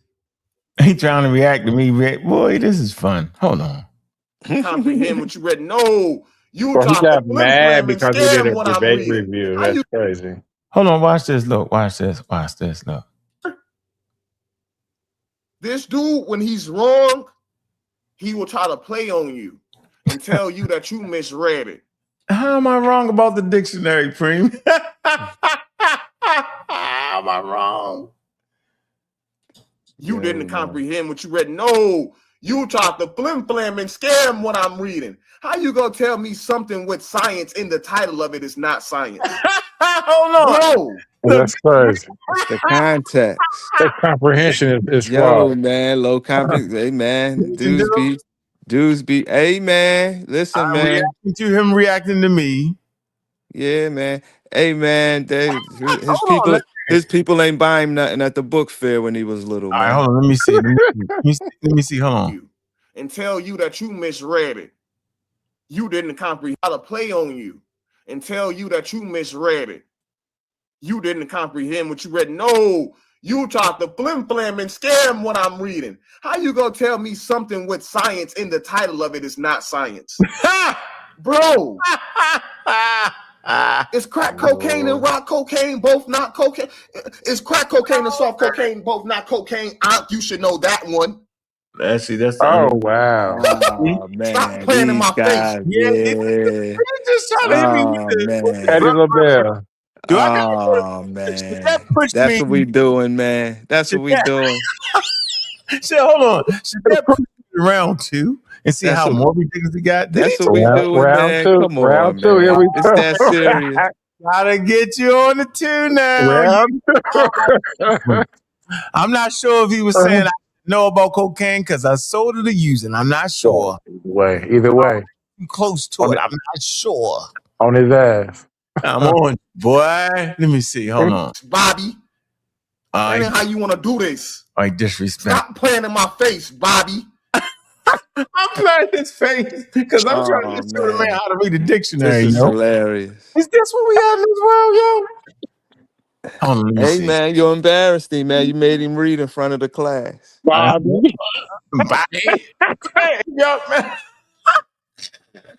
He trying to react to me. Boy, this is fun. Hold on.
Comprehend what you read. No, you
he got mad
and
because we did a
what I'm
debate
reading.
review. That's crazy.
Hold on, watch this. Look, watch this. Look.
This dude, when he's wrong, he will try to play on you and tell you that you misread it.
How am I wrong about the dictionary, Preem? How am I wrong?
You didn't comprehend what you read. No, you tried to flim-flam and scam what I'm reading. How you gonna tell me something with science in the title of it is not science?
Hold on.
Bro.
That's crazy.
It's the context.
That comprehension is
Yo,
flawed.
man, low comprehension. Hey, man, dudes be. Hey, man, listen,
I'm
man.
reacting to him reacting to me.
Yeah, man. Hey, man, his people ain't buying nothing at the book fair when he was little, man.
All right, hold on. Let me see. Let me see. Hold on.
And tell you that you misread it. You didn't comprehend how to play on you and tell you that you misread it. You didn't comprehend what you read. No, you tried to flim-flam and scam what I'm reading. How you gonna tell me something with science in the title of it is not science? Bro. Is crack cocaine and rock cocaine both not cocaine? Is crack cocaine and soft cocaine both not cocaine? You should know that one.
Actually, that's the
Oh wow.
Oh
Stop
man,
playing in
these
my face.
guys,
yeah.
yeah.
He just trying to hit me with
Oh
the
Eddie
man.
LaBelle.
do I
Oh
got should that
man.
push
That's
me?
what we doing, man. That's what
Should
we
that
doing.
hold on? Should that push me to round 2 and see
That's
how
what
more ridiculous he got? Did he
that's what we
talk
doing,
Round
man.
two.
Come
Round
on,
two. Here
man.
we
It's
go.
that serious.
gotta get you on the 2 now?
Round two.
I'm not sure if he was saying I know about cocaine because I sold it or using. I'm not sure.
Either way.
I'm close to it. I'm not sure.
On his ass.
I'm on, boy. Let me see. Hold on.
Bobby.
That
ain't how you want to do this.
I disrespect.
Stop playing in my face, Bobby.
I'm playing his face because I'm trying to show the man how to read a dictionary.
This is hilarious.
Is this what we have in this world, yo? Hold on, let me
Hey
see.
man, you embarrassed him, man. You made him read in front of the class.
Bobby.
Bobby. Hey, yo, man.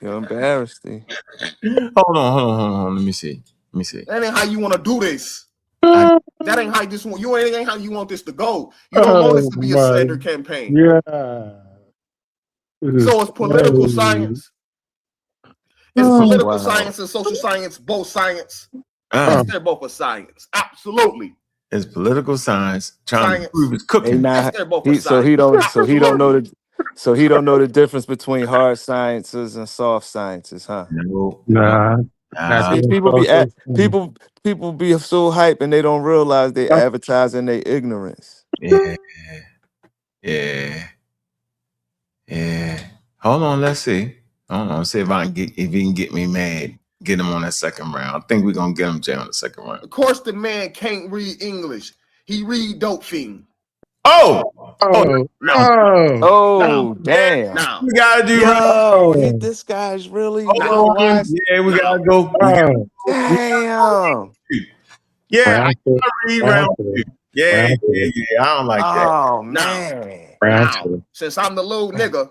You embarrassed him.
Hold on. Let me see.
That ain't how you want to do this. That ain't how this one. You ain't how you want this to go. You don't want this to be a slander campaign.
Yeah.
So it's political science. It's political science and social science, both science. Yes, they're both a science. Absolutely.
It's political science trying to prove it's cooking.
Hey, nah,
Yes, they're both
he,
a
so he
science.
don't know the difference between hard sciences and soft sciences, huh?
Nah.
See, people be so hype and they don't realize they advertising their ignorance.
Yeah. Hold on, let's see. See if he can get me mad. Get him on that second round. I think we're gonna get him Jay on the second round.
Of course, the man can't read English. He read dope fiend.
No.
Damn.
Now
we gotta do
This guy's really
wise. Yeah, we gotta go.
Damn.
Yeah, I gotta read round 2. Yeah. I don't like that.
Oh man.
Now, since I'm the little nigga,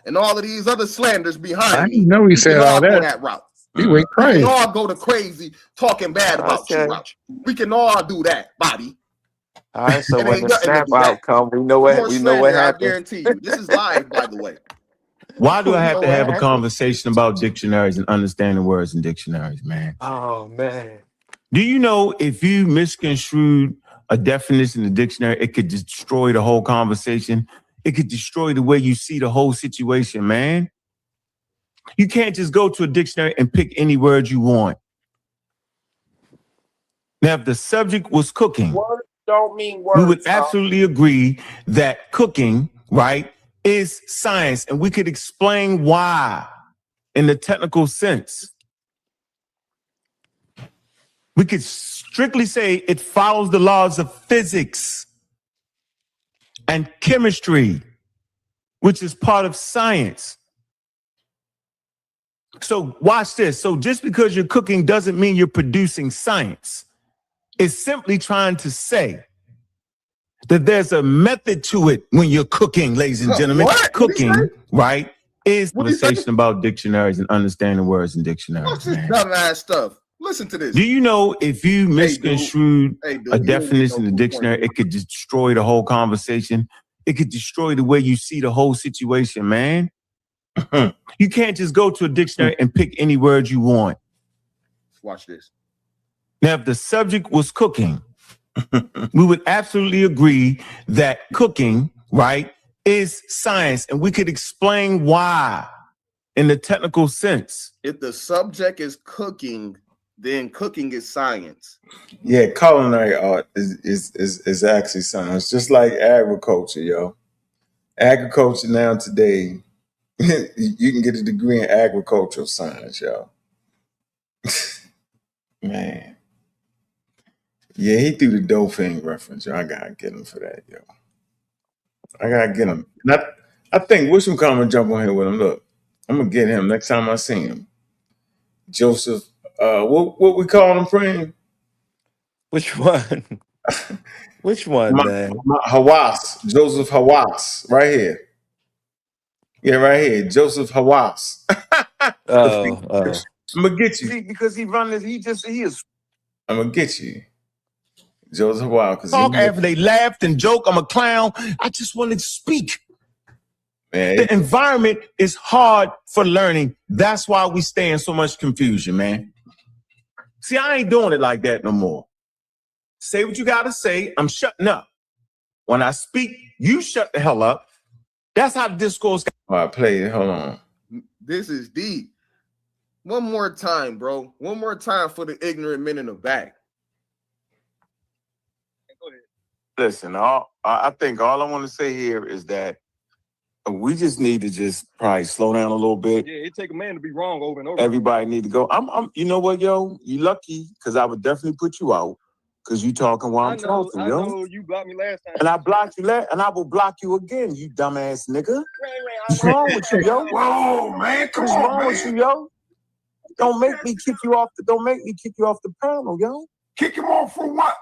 and all of these other slanders behind me,
know he said all
go
that.
that route.
He went
We
crazy.
can all go to crazy talking bad about you route. We can all do that, Bobby.
All right, so
It
when
ain't
the
nothing to
snap
do that.
outcome, we know what
I
happened.
guarantee you. This is live, by the way.
Why do I have to have a conversation about dictionaries and understanding words in dictionaries, man?
Oh man.
Do you know if you misconstrued a definition in the dictionary, it could destroy the whole conversation? It could destroy the way you see the whole situation, man. You can't just go to a dictionary and pick any word you want. Now, if the subject was cooking,
Words don't mean words.
we would absolutely agree that cooking, right, is science, and we could explain why in the technical sense. We could strictly say it follows the laws of physics and chemistry, which is part of science. So watch this. So just because you're cooking doesn't mean you're producing science. It's simply trying to say that there's a method to it when you're cooking, ladies and gentlemen. Cooking, right, is conversation about dictionaries and understanding words in dictionaries.
What's this dumbass stuff? Listen to this.
Do you know if you misconstrued a definition in the dictionary, it could destroy the whole conversation? It could destroy the way you see the whole situation, man. You can't just go to a dictionary and pick any word you want.
Watch this.
Now, if the subject was cooking, we would absolutely agree that cooking, right, is science, and we could explain why in the technical sense.
If the subject is cooking, then cooking is science.
Yeah, culinary art is actually science, just like agriculture, yo. Agriculture now today, you can get a degree in agricultural science, yo. Man. Yeah, he threw the Dauphin reference, yo. I gotta get him for that, yo. I gotta get him. And I think Wisham come and jump on here with him. Look, I'm gonna get him next time I see him. Joseph, what we call him, friend?
Which one? Which one, man?
Hawass. Joseph Hawass. Right here. Yeah, right here. Joseph Hawass. I'm gonna get you.
See, because he is.
I'm gonna get you. Joseph Wild, because talk after they laughed and joke, I'm a clown. I just wanted to speak. Man, the environment is hard for learning. That's why we stay in so much confusion, man. See, I ain't doing it like that no more. Say what you gotta say. I'm shutting up. When I speak, you shut the hell up. That's how the discourse got. All right, play it. Hold on.
This is deep. One more time, bro. One more time for the ignorant men in the back.
Go ahead. Listen, I think all I want to say here is that we just need to just probably slow down a little bit.
Yeah, it take a man to be wrong over and over.
Everybody need to go. You know what, yo? You lucky, because I would definitely put you out. Because you talking while I'm talking, yo.
I know you blocked me last time.
And I blocked you and I will block you again, you dumbass nigga. What's wrong with you, yo?
Whoa, man, come
What's
on,
wrong
man.
with you, yo? Don't make me kick you off the panel, yo.
Kick him off for what?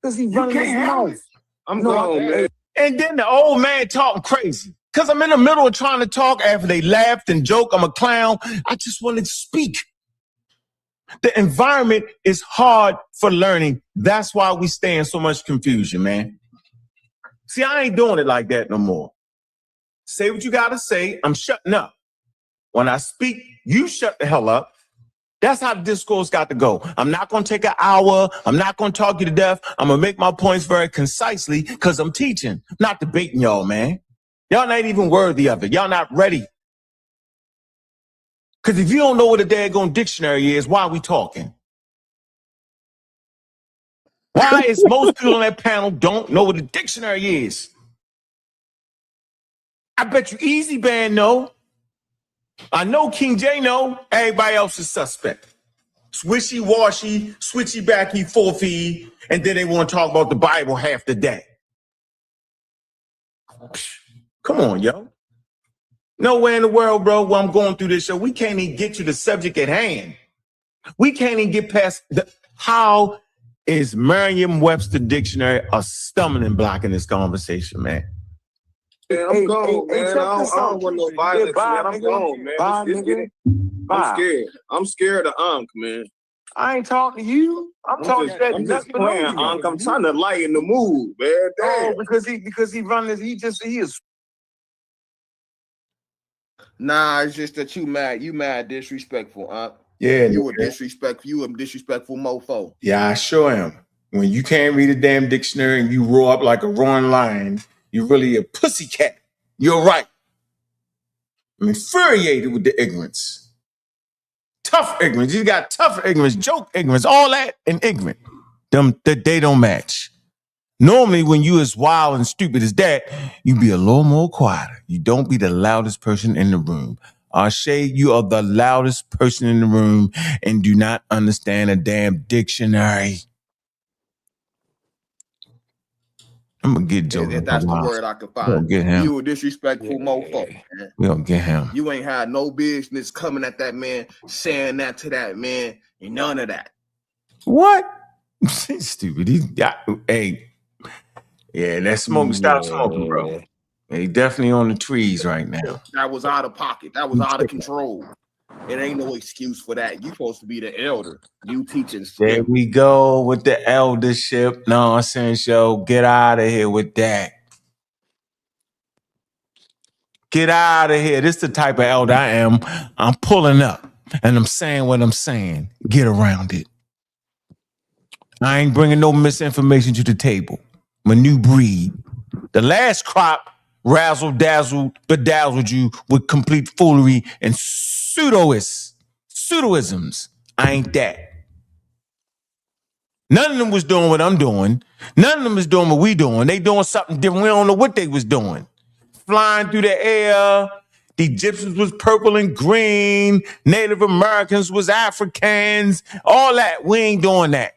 Because he running his mouth.
I'm gone, man.
And then the old man talking crazy. Because I'm in the middle of trying to talk after they laughed and joke, I'm a clown. I just wanted to speak. The environment is hard for learning. That's why we stay in so much confusion, man. See, I ain't doing it like that no more. Say what you gotta say. I'm shutting up. When I speak, you shut the hell up. That's how the discourse got to go. I'm not gonna take an hour. I'm not gonna talk you to death. I'm gonna make my points very concisely because I'm teaching, not debating y'all, man. Y'all not even worthy of it. Y'all not ready. Because if you don't know what a daggone dictionary is, why are we talking? Why is most people on that panel don't know what a dictionary is? I bet you Easy Band know. I know King J know. Everybody else is suspect. Swishy-washy, switchy-backy, full-feed, and then they want to talk about the Bible half the day. Come on, yo. Nowhere in the world, bro, where I'm going through this show, we can't even get to the subject at hand. We can't even get past how is Merriam-Webster dictionary a stumbling block in this conversation, man?
Man, I'm gone, man. I don't want no violence, man. I'm gone, man. Let's get it. I'm scared. I'm scared of Ankh, man.
I ain't talking to you. I'm talking to that.
I'm just playing, Ankh. I'm trying to lighten the mood, man. Damn.
Because he is.
Nah, it's just that you mad disrespectful, Ankh.
Yeah,
you a disrespectful mofo.
Yeah, I sure am. When you can't read a damn dictionary and you roar up like a roaring lion, you're really a pussycat. You're right. I'm infuriated with the ignorance. Tough ignorance. You got tough ignorance, joke ignorance, all that and ignorant. They don't match. Normally, when you as wild and stupid as that, you be a little more quieter. You don't be the loudest person in the room. Shay, you are the loudest person in the room and do not understand a damn dictionary. I'm gonna get Joe.
That's the word I could find.
Get him.
You a disrespectful mofo, man.
We gonna get him.
You ain't had no business coming at that man, saying that to that man, and none of that.
What? Stupid. Hey. Yeah, that smoke, stop smoking, bro. He definitely on the trees right now.
That was out of pocket. That was out of control. It ain't no excuse for that. You supposed to be the elder. You teaching.
There we go with the eldership nonsense, yo. Get out of here with that. Get out of here. This is the type of elder I am. I'm pulling up and I'm saying what I'm saying. Get around it. I ain't bringing no misinformation to the table. I'm a new breed. The last crop razzle-dazzled, bedazzled you with complete foolery and pseudoisms. I ain't that. None of them was doing what I'm doing. None of them is doing what we doing. They doing something different. We don't know what they was doing. Flying through the air. The Egyptians was purple and green. Native Americans was Africans. All that. We ain't doing that.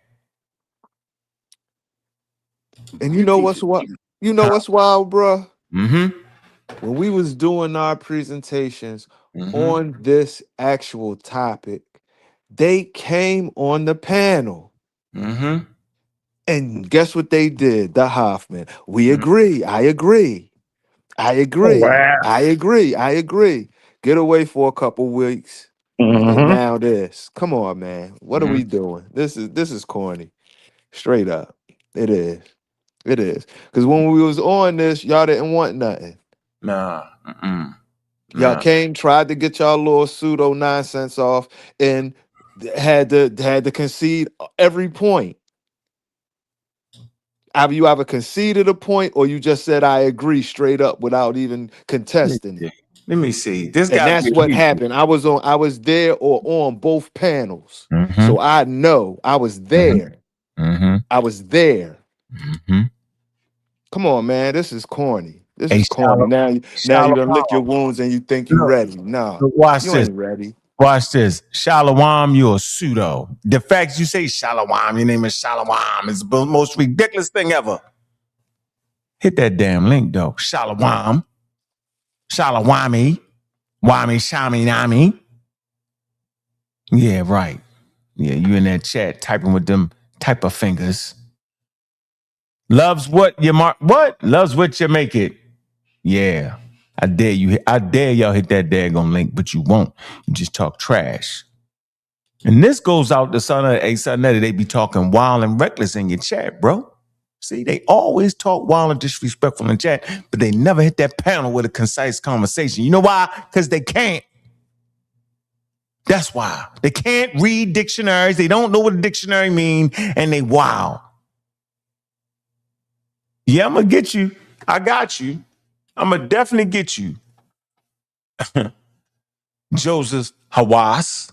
And you know what's what? You know what's wild, bro?
Mm-hmm.
When we was doing our presentations on this actual topic, they came on the panel.
Mm-hmm.
And guess what they did? The Hoffman. We agree. I agree. I agree.
Wow.
I agree. Get away for a couple weeks. And
Mm-hmm.
now this. Come on, man. What are we doing? This is corny. Straight up. It is. It is. Because when we was on this, y'all didn't want nothing.
Nah.
Y'all
Nah.
came, tried to get y'all little pseudo nonsense off, and had to concede every point. Either you either conceded a point or you just said I agree straight up without even contesting it.
Let me see. This
And
got to
that's
be
what happened. I was there or on both panels.
Mm-hmm.
So I know I was there.
Mm-hmm.
I was there.
Mm-hmm.
Come on, man. This is corny. This
Hey,
is corny. Now you done lick your
Shalom.
wounds and you think you ready. No,
Look, watch
you
this.
ain't ready.
Watch this. Shalom, you're a pseudo. The fact you say Shalom, your name is Shalom, is the most ridiculous thing ever. Hit that damn link, though. Shalom. Shalawami. Wami, Shami, Nami. Yeah, right. Yeah, you in that chat typing with them type of fingers. Loves what you mark. What? Loves what you make it. Yeah. I dare you. I dare y'all hit that daggone link, but you won't. You just talk trash. And this goes out to sa.neter. They be talking wild and reckless in your chat, bro. See, they always talk wild and disrespectful in chat, but they never hit that panel with a concise conversation. You know why? Because they can't. That's why. They can't read dictionaries. They don't know what a dictionary means, and they wow. Yeah, I'm going to get you. I got you. I'm going to definitely get you. Joseph Hawass.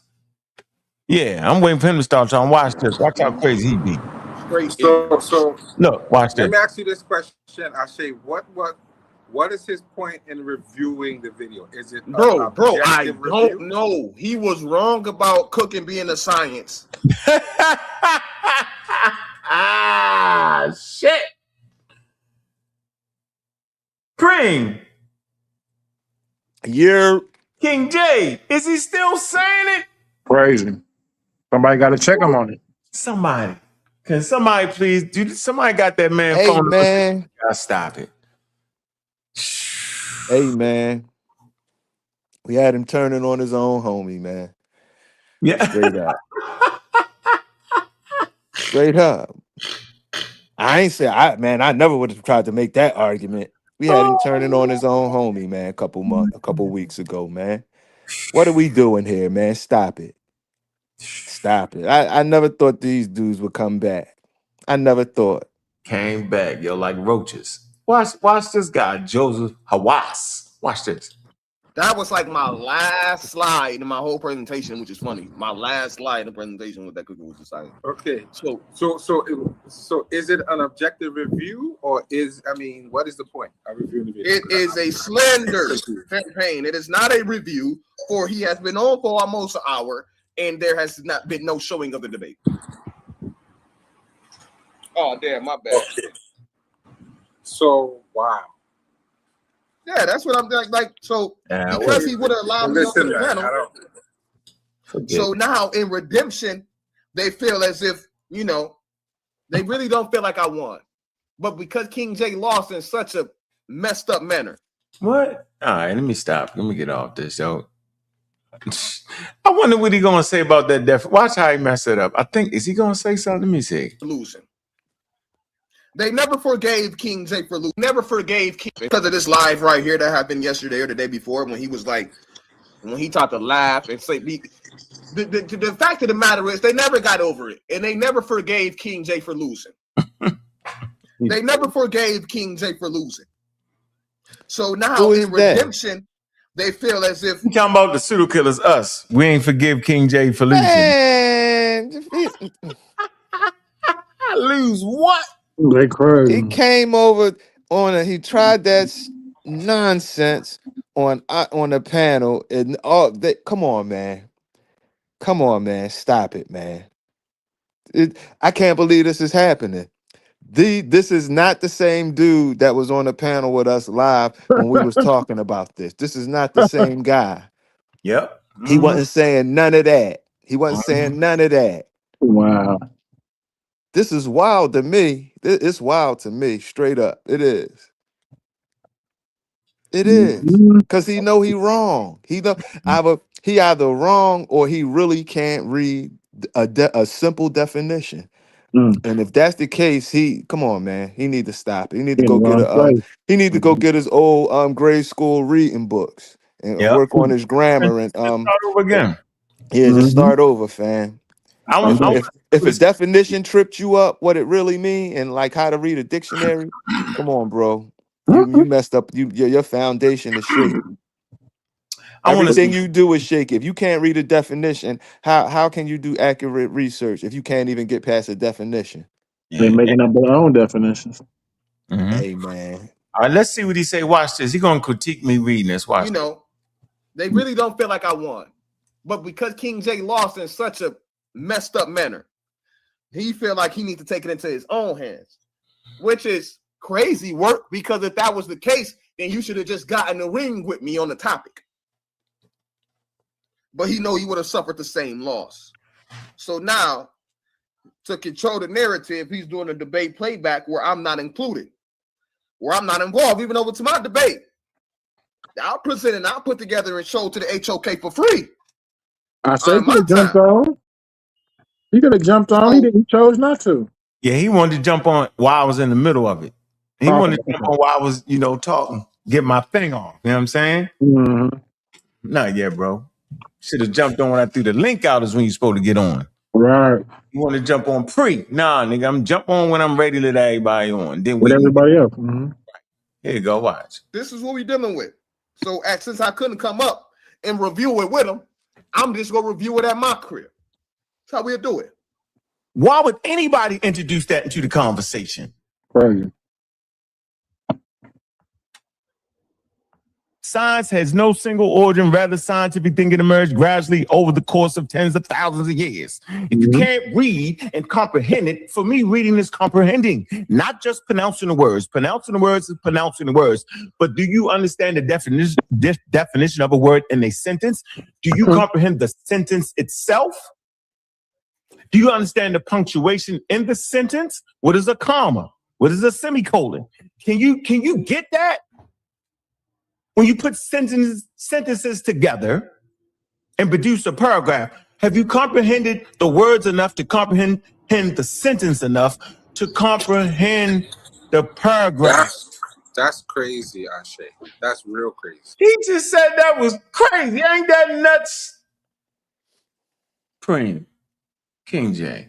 Yeah, I'm waiting for him to start trying to watch this. Watch how crazy he be.
Straight
So,
ignorance.
Look, watch
Let
this.
me ask you this question, Ashay. What is his point in reviewing the video? Is it
Bro, I
objective
don't
review?
know. He was wrong about cooking being a science.
Ah, shit. Pring.
You're
King J. Is he still saying it?
Crazy. Somebody got to check him on it.
Somebody. Can somebody please do somebody got that man
Hey,
phone?
man.
Gotta stop it.
Hey, man. We had him turning on his own homie, man.
Yeah.
Straight up. Straight up. I ain't say I never would have tried to make that argument. We had him turning on his own homie, man, a couple weeks ago, man. What are we doing here, man? Stop it. Stop it. I never thought these dudes would come back. I never thought.
Came back, yo, like roaches. Watch this guy, Joseph Hawass. Watch this.
That was like my last slide in my whole presentation, which is funny. My last slide in the presentation with that cookie was decided.
Okay, so is it an objective review, or what is the point of reviewing the video?
It is a slender campaign. It is not a review, for he has been on for almost an hour, and there has not been no showing of the debate. Oh, damn, my bad.
So, wow.
Yeah, that's what I'm like. So, because he would have allowed me onto the panel. So now in redemption, they feel as if, they really don't feel like I won. But because King J lost in such a messed up manner.
What? All right, let me stop. Let me get off this, yo. I wonder what he gonna say about that. Watch how he mess it up. I think, is he gonna say something? Let me see.
Losing. They never forgave King J for losing. Never forgave King because of this live right here that happened yesterday or the day before when he was like, when he tried to laugh and say, the fact of the matter is they never got over it. And they never forgave King J for losing. They never forgave King J for losing. So now in redemption, they feel as if...
You talking about the pseudo killers, us. We ain't forgive King J for losing.
Man,
lose what?
They crazy.
He came over he tried that nonsense on the panel and come on, man. Come on, man. Stop it, man. I can't believe this is happening. This is not the same dude that was on the panel with us live when we was talking about this. This is not the same guy.
Yep.
He wasn't saying none of that. He wasn't saying none of that.
Wow.
This is wild to me. It's wild to me, straight up. It is. It is. Because he know he wrong. he either wrong or he really can't read a simple definition. And if that's the case, come on, man, he need to stop. He need to
In the
go get
wrong place.
he need to go get his old grade school reading books and
Yep.
work on his grammar and
Start over again.
yeah, just start over, fam. If a
Listen.
definition tripped you up, what it really mean, and like how to read a dictionary, come on, bro. You messed up. Your foundation is shaky. Everything you do is shaky. If you can't read a definition, how can you do accurate research if you can't even get past a definition?
They're making up their own definitions.
Hey, man.
All right, let's see what he say. Watch this. He gonna critique me reading this. Watch.
You know, they really don't feel like I won, but because King J lost in such a messed up manner, he feel like he needs to take it into his own hands, which is crazy work. Because if that was the case, then you should have just gotten the ring with me on the topic. But he know he would have suffered the same loss. So now, to control the narrative, he's doing a debate playback where I'm not included, where I'm not involved, even though it's my debate. I'll present and I'll put together and show to the HOK for free.
I said he could have jumped on. He could have jumped on. He chose not to.
Yeah, he wanted to jump on while I was in the middle of it. He wanted to jump on while I was, talking, get my thing off. You know what I'm saying? Not yet, bro. Should have jumped on when I threw the link out is when you're supposed to get on.
Right.
You want to jump on pre? Nah, nigga, I'm jump on when I'm ready to let everybody on. Then
with everybody else.
Here you go, watch.
This is what we're dealing with. So since I couldn't come up and review it with him, I'm just gonna review it at my crib. That's how we'll do it.
Why would anybody introduce that into the conversation?
Right.
Science has no single origin. Rather, scientific thinking emerged gradually over the course of tens of thousands of years. If you can't read and comprehend it, for me, reading is comprehending, not just pronouncing the words. Pronouncing the words is pronouncing the words. But do you understand the definition of a word in a sentence? Do you comprehend the sentence itself? Do you understand the punctuation in the sentence? What is a comma? What is a semicolon? Can you get that? When you put sentences together and produce a paragraph, have you comprehended the words enough to comprehend the sentence enough to comprehend the paragraph?
That's crazy, Ashe. That's real crazy.
He just said that was crazy. Ain't that nuts? Preem, King J.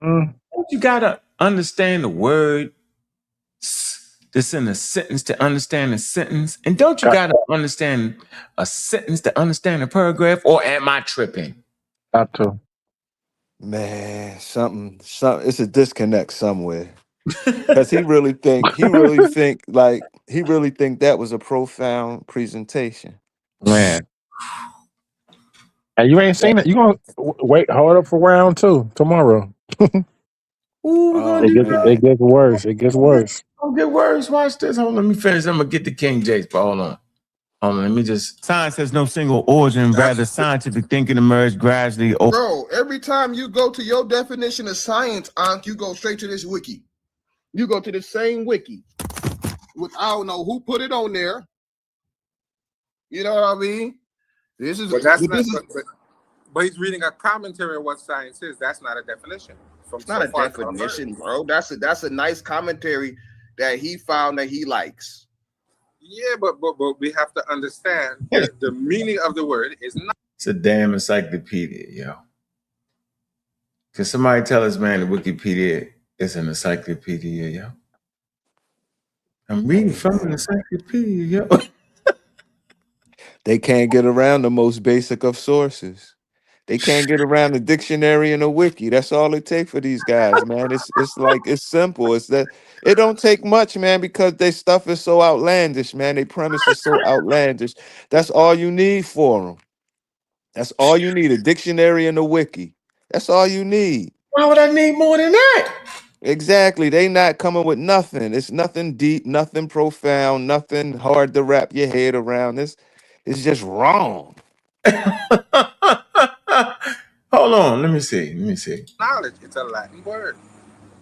You gotta understand the word that's in a sentence to understand a sentence. And don't you gotta understand a sentence to understand a paragraph? Or am I tripping?
Got to.
Man, something. It's a disconnect somewhere. Because he really think that was a profound presentation.
Man. And you ain't seen it. You gonna hold up for round 2 tomorrow.
Ooh,
it gets worse. It gets worse.
Don't get worse. Watch this. Hold on, let me finish. I'm gonna get to King James, but hold on. Let me just. Science has no single origin. Rather, scientific thinking emerged gradually.
Bro, every time you go to your definition of science, Ankh, you go straight to this wiki. You go to the same wiki. I don't know who put it on there. You know what I mean? This is.
But that's but he's reading a commentary on what science is. That's not a definition.
It's not a definition, bro. That's a nice commentary that he found that he likes.
Yeah, but we have to understand the meaning of the word is not.
It's a damn encyclopedia, yo. Can somebody tell us, man, the Wikipedia is an encyclopedia, yo? I'm reading from an encyclopedia, yo.
They can't get around the most basic of sources. They can't get around the dictionary and a wiki. That's all it takes for these guys, man. It's simple. It's that it don't take much, man, because their stuff is so outlandish, man. Their premise is so outlandish. That's all you need for them. That's all you need, a dictionary and a wiki. That's all you need.
Why would I need more than that?
Exactly. They not coming with nothing. It's nothing deep, nothing profound, nothing hard to wrap your head around. It's just wrong.
Hold on, let me see.
Knowledge, it's a Latin word.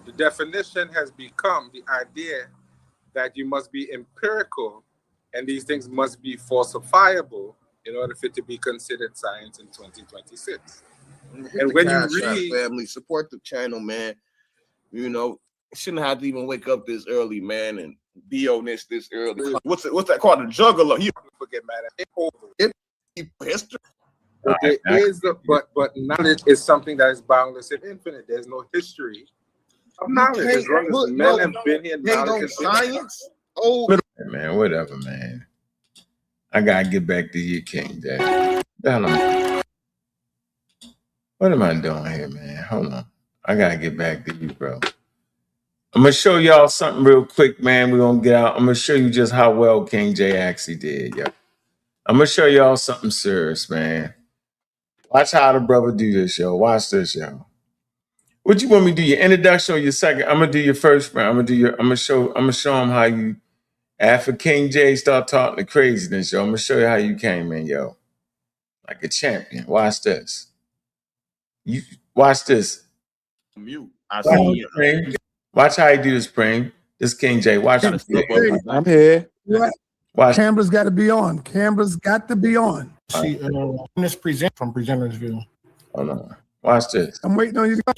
The definition has become the idea that you must be empirical and these things must be falsifiable in order for it to be considered science in 2026.
And when you read, family, support the channel, man. You know, shouldn't have to even wake up this early, man, and be on this early. What's that called? The juggler.
People get mad at it. History. But but knowledge is something that is boundless and infinite. There's no history of knowledge. As long as men have been here, knowledge is
science.
Man, whatever, man. I gotta get back to you, King James. What am I doing here, man? Hold on. I gotta get back to you, bro. I'm gonna show y'all something real quick, man. We're gonna get out. I'm gonna show you just how well King J actually did, yo. I'm gonna show y'all something serious, man. Watch how the brother do this, yo. Watch this, yo. What you want me to do? Your introduction or your second? I'm gonna do your first, man. I'm gonna show him how you. After King J start talking the craziness, yo, I'm gonna show you how you came in, yo. Like a champion. Watch this. You watch this.
Mute. I see
it. Watch how you do this, Spring. This King J. Watch him.
I'm here.
Watch. Camera's got to be on. Camera's got to be on.
See, this present from presenter's view.
Hold on. Watch this.
I'm waiting on you to go.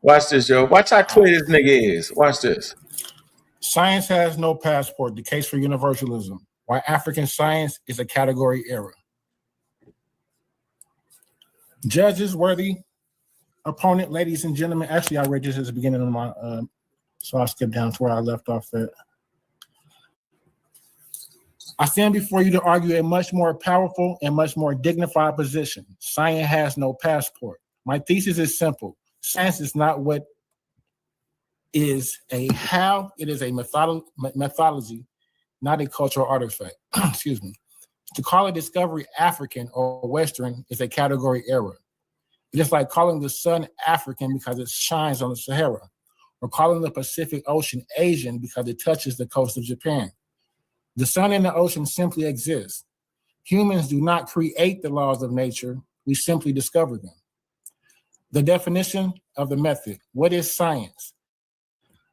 Watch this, yo. Watch how clear this nigga is. Watch this.
Science has no passport. The case for universalism. Why African science is a category error. Judges, worthy opponent, ladies and gentlemen. Actually, I read this at the beginning of my, so I'll skip down to where I left off at. I stand before you to argue a much more powerful and much more dignified position. Science has no passport. My thesis is simple. Science is not what is a how, it is a methodology, not a cultural artifact. Excuse me. To call a discovery African or Western is a category error. It is like calling the sun African because it shines on the Sahara, or calling the Pacific Ocean Asian because it touches the coast of Japan. The sun and the ocean simply exist. Humans do not create the laws of nature, we simply discover them. The definition of the method. What is science?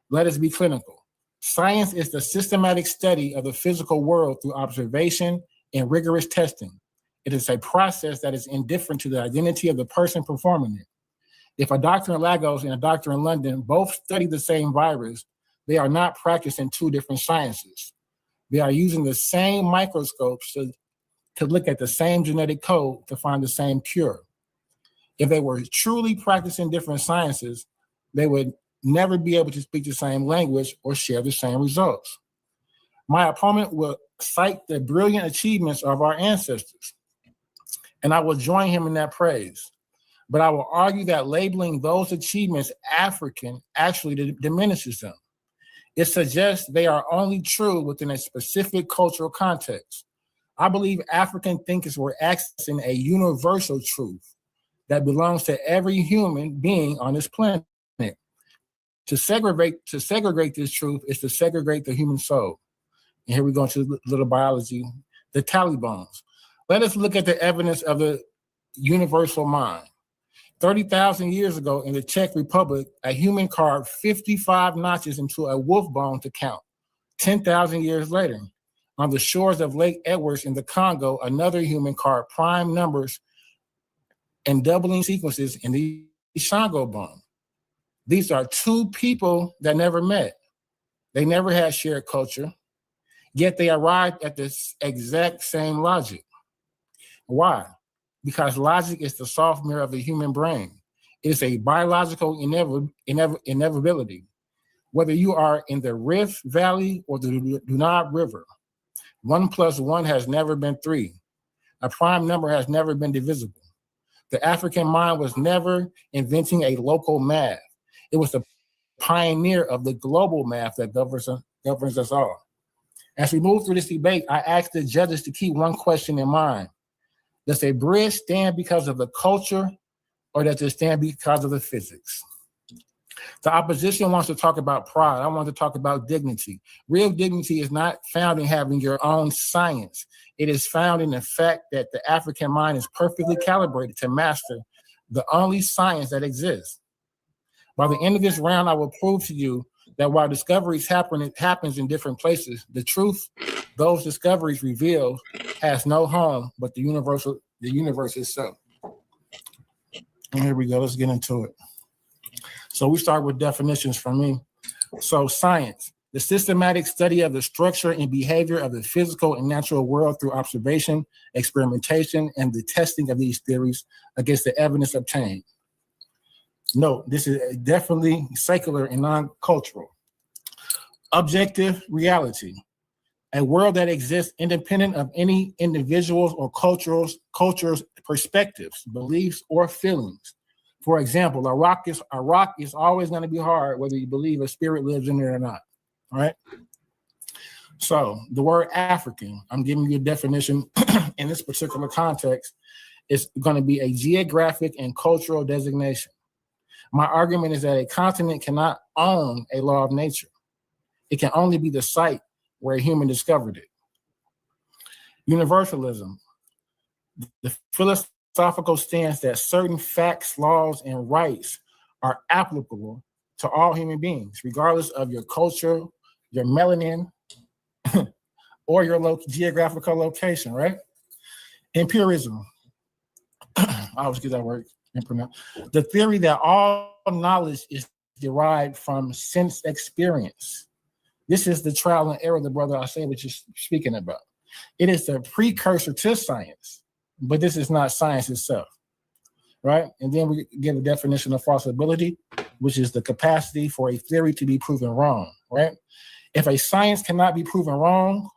Let us be clinical. Science is the systematic study of the physical world through observation and rigorous testing. It is a process that is indifferent to the identity of the person performing it. If a doctor in Lagos and a doctor in London both study the same virus, they are not practicing two different sciences. They are using the same microscopes to look at the same genetic code to find the same cure. If they were truly practicing different sciences, they would never be able to speak the same language or share the same results. My opponent will cite the brilliant achievements of our ancestors, and I will join him in that praise. But I will argue that labeling those achievements African actually diminishes them. It suggests they are only true within a specific cultural context. I believe African thinkers were accessing a universal truth that belongs to every human being on this planet. To segregate this truth is to segregate the human soul. And here we go into little biology, the Talibans. Let us look at the evidence of the universal mind. 30,000 years ago in the Czech Republic, a human carved 55 notches into a wolf bone to count. 10,000 years later, on the shores of Lake Edwards in the Congo, another human carved prime numbers and doubling sequences in the Shango bone. These are two people that never met. They never had shared culture, yet they arrived at this exact same logic. Why? Because logic is the soft mirror of the human brain. It is a biological inevitability. Whether you are in the Rift Valley or the Dunab River, 1 + 1 has never been 3. A prime number has never been divisible. The African mind was never inventing a local math. It was the pioneer of the global math that governs us all. As we move through this debate, I ask the judges to keep one question in mind. Does a bridge stand because of the culture, or does it stand because of the physics? The opposition wants to talk about pride. I want to talk about dignity. Real dignity is not found in having your own science. It is found in the fact that the African mind is perfectly calibrated to master the only science that exists. By the end of this round, I will prove to you that while discoveries happens in different places, the truth those discoveries reveal has no home but the universe itself. And here we go. Let's get into it. So we start with definitions from me. So science, the systematic study of the structure and behavior of the physical and natural world through observation, experimentation, and the testing of these theories against the evidence obtained. Note, this is definitely secular and non-cultural. Objective reality, a world that exists independent of any individual's or culture's perspectives, beliefs, or feelings. For example, a rock is always going to be hard whether you believe a spirit lives in there or not. All right. So the word African, I'm giving you a definition in this particular context. It's going to be a geographic and cultural designation. My argument is that a continent cannot own a law of nature. It can only be the site where a human discovered it. Universalism, the philosophical stance that certain facts, laws, and rights are applicable to all human beings, regardless of your culture, your melanin, or your geographical location, right? Empirism, I always get that word, the theory that all knowledge is derived from sense experience. This is the trial and error, the brother I say what you're speaking about. It is the precursor to science, but this is not science itself, right? And then we give a definition of falsibility, which is the capacity for a theory to be proven wrong, right? If a science cannot be proven wrong,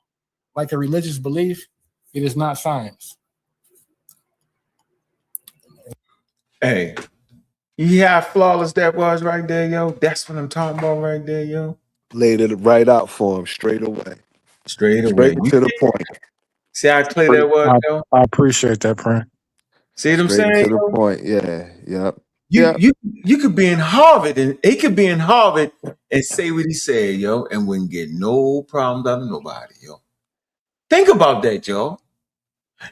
like a religious belief, it is not science.
Hey, you hear how flawless that was right there, yo? That's what I'm talking about right there, yo.
Laid it right out for him straight away.
Straight
to the point.
See how clear that was, yo?
I appreciate that, Prince.
See what I'm
Straight
saying?
to the point. Yeah. Yep.
You could be in Harvard and he could be in Harvard and say what he said, yo, and wouldn't get no problems out of nobody, yo. Think about that, yo.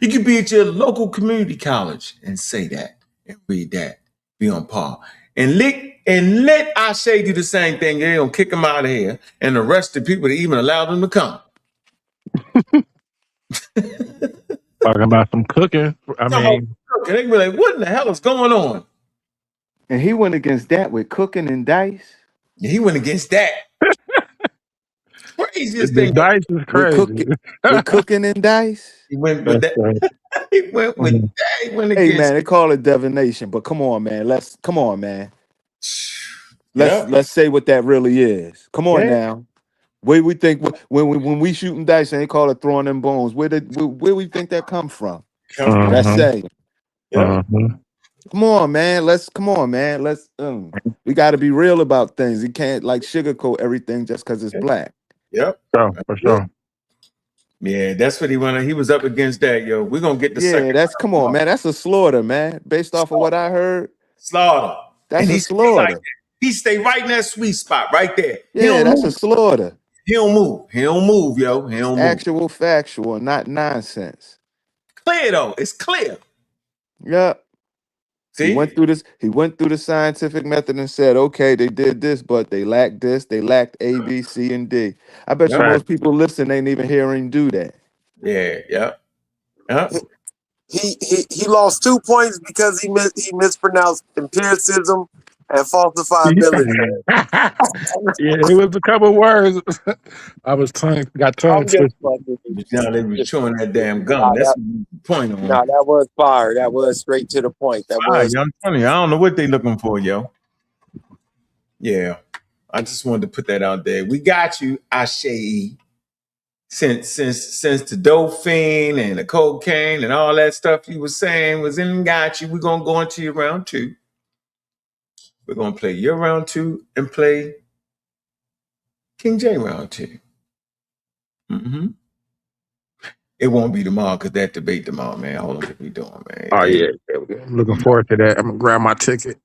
You could be at your local community college and say that and read that, be on par. And let Ashe do the same thing. They don't kick him out of here and arrest the people that even allowed them to come.
Talking about some cooking.
They be like, what in the hell is going on?
And he went against that with cooking and dice.
Yeah, he went against that. Craziest thing.
Dice is crazy.
With cooking and dice.
He went with that. He went with that. He went against.
Hey man, they call it divination, but come on, man. Let's say what that really is. Come on now. Where we think when we shooting dice, and they call it throwing them bones. Where we think that come from? That's saying.
Yeah.
Come on, man. Let's. We got to be real about things. You can't like sugarcoat everything just because it's black.
Yep.
Oh, for sure.
Yeah, that's what he wanted. He was up against that, yo. We're gonna get the second.
Come on, man. That's a slaughter, man. Based off of what I heard.
Slaughter.
That's a slaughter.
He stay right in that sweet spot, right there.
Yeah, that's a slaughter.
He don't move. He don't move, yo. He don't move.
Actual, factual, not nonsense.
Clear though. It's clear.
Yeah.
See?
He went through the scientific method and said, okay, they did this, but they lacked this. They lacked A, B, C, and D. I bet you most people listen ain't even hearing him do that.
Yeah.
He lost 2 points because he mispronounced empiricism and falsifiability.
Yeah, it was a couple words. I was got tongue twisted.
Now they were chewing that damn gum. That's the point on.
Nah, that was fire. That was straight to the point. That was.
I'm telling you, I don't know what they looking for, yo. Yeah, I just wanted to put that out there. We got you, Ashe. Since the Dolphin and the cocaine and all that stuff you were saying was in, got you. We're gonna go into your round 2. We're gonna play your round 2 and play King J round 2. It won't be tomorrow because that debate tomorrow, man. Hold on, what we doing, man?
Oh yeah, I'm looking forward to that. I'm gonna grab my ticket.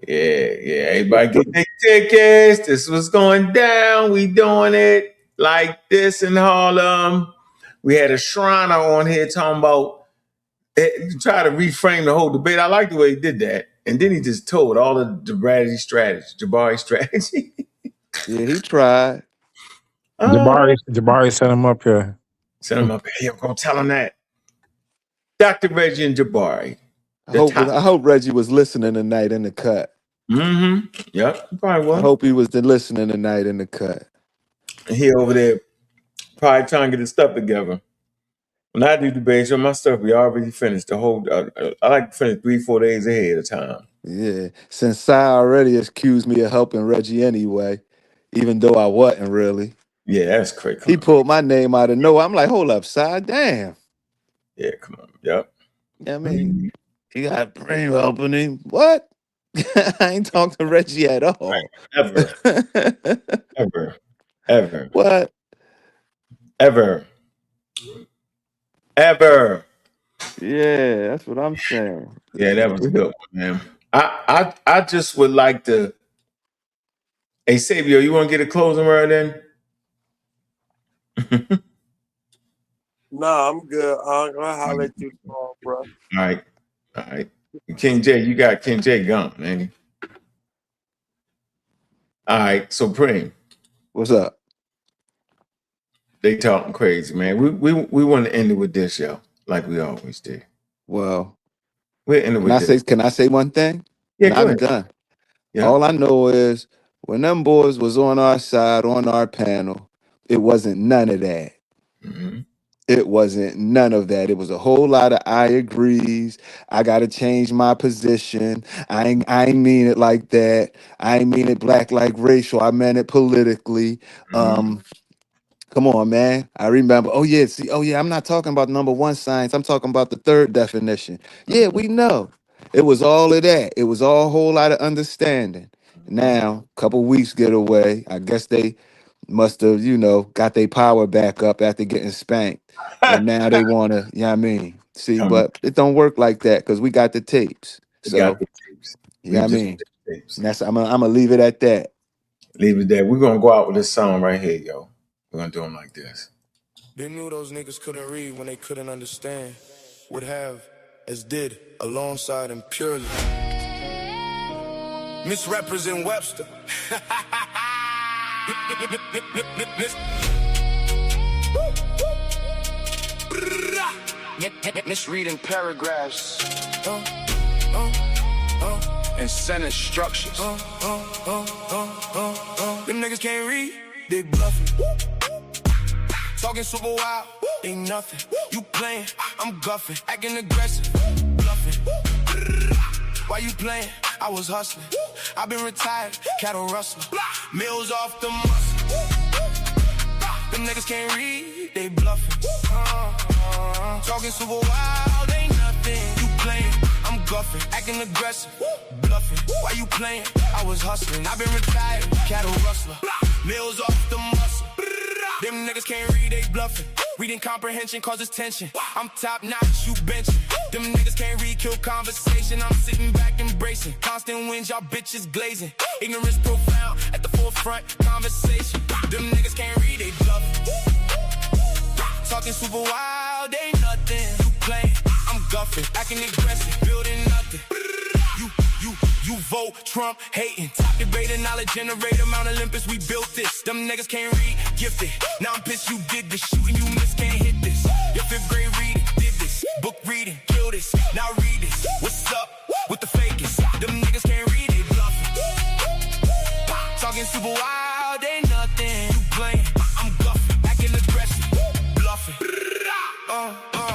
Yeah. Everybody get their tickets. This was going down. We doing it like this in Harlem. We had a Shriner on here talking about try to reframe the whole debate. I like the way he did that. And then he just told all the Jebari strategy.
Yeah, he tried.
Jebari sent him up here.
Send him up here. Go tell him that. Dr. Reggie and Jebari.
I hope Reggie was listening tonight in the cut.
Mm-hmm. Yep, he probably was.
I hope he was listening tonight in the cut.
And he over there probably trying to get his stuff together. When I do debates, my stuff we already finished. The whole I like to finish 3-4 days ahead of time.
Yeah, since Sai already accused me of helping Reggie anyway, even though I wasn't really.
Yeah, that's crazy.
He pulled my name out of nowhere. I'm like, hold up, Sai, damn.
Yeah, come on. Yep.
I mean, he got brain helping him. What? I ain't talked to Reggie at all.
Ever. Ever.
What?
Ever.
Yeah, that's what I'm saying.
Yeah, that was a good one, man. I just would like to. Hey, Sabio, you want to get a closing word in?
Nah, I'm good. I'll holler at you tomorrow, bro.
All right. King J, you got King J gone, ain't he? All right, so Preem.
What's up?
They talking crazy, man. We want to end it with this, yo, like we always do.
Well,
we're ending with this.
Can I say one thing?
Yeah,
and
go
I'm
ahead.
done.
Yeah.
All I know is when them boys was on our side, on our panel, it wasn't none of that.
Mm-hmm.
It wasn't none of that. It was a whole lot of I agrees. I gotta change my position. I ain't mean it like that. I ain't mean it black like racial. I meant it politically. Come on, man. I remember. Oh yeah, I'm not talking about number one science. I'm talking about the third definition. Yeah, we know. It was all of that. It was all a whole lot of understanding. Now, a couple weeks get away. I guess they must have, got their power back up after getting spanked. And now they want to, I mean? See, but it don't work like that because we got the tapes. So, I mean? That's I'm gonna leave it at that.
Leave it there. We're going to go out with this song right here, yo. We're going to do them like this.
They knew those niggas couldn't read when they couldn't understand. Would have, as did, alongside and purely. Misrepresent Webster. Misreading paragraphs and sending instructions. Them niggas can't read, they bluffing. Talking super wild, ain't nothing. You playing, I'm guffing, acting aggressive, bluffing. Why you playing? I was hustling. I've been retired, cattle rustler. Mills off the muscle. Them niggas can't read, they bluffing. Talking super wild, ain't nothing. You playing, I'm guffing, acting aggressive, bluffing. Why you playing? I was hustling. I've been retired, cattle rustler. Mills off the muscle. Them niggas can't read, they bluffing. Reading comprehension causes tension. I'm top notch, you benching. Them niggas can't read, kill conversation. I'm sitting back embracing. Constant wins, y'all bitches glazing. Ignorance profound, at the forefront, conversation. Them niggas can't read, they bluffing. Talking super wild, ain't nothing. You playing, I'm guffing, acting aggressive, building nothing. You vote Trump hating. Top debater, knowledge generator, Mount Olympus, we built this. Them niggas can't read, gifted. Now I'm pissed you did this. Shooting you miss, can't hit this. Your fifth grade reading, did this. Book reading, kill this. Now read this. What's up with the fakest? Them niggas can't read, they bluffing. Talking super wild, ain't nothing. You playing, I'm guffing, acting aggressive, bluffing.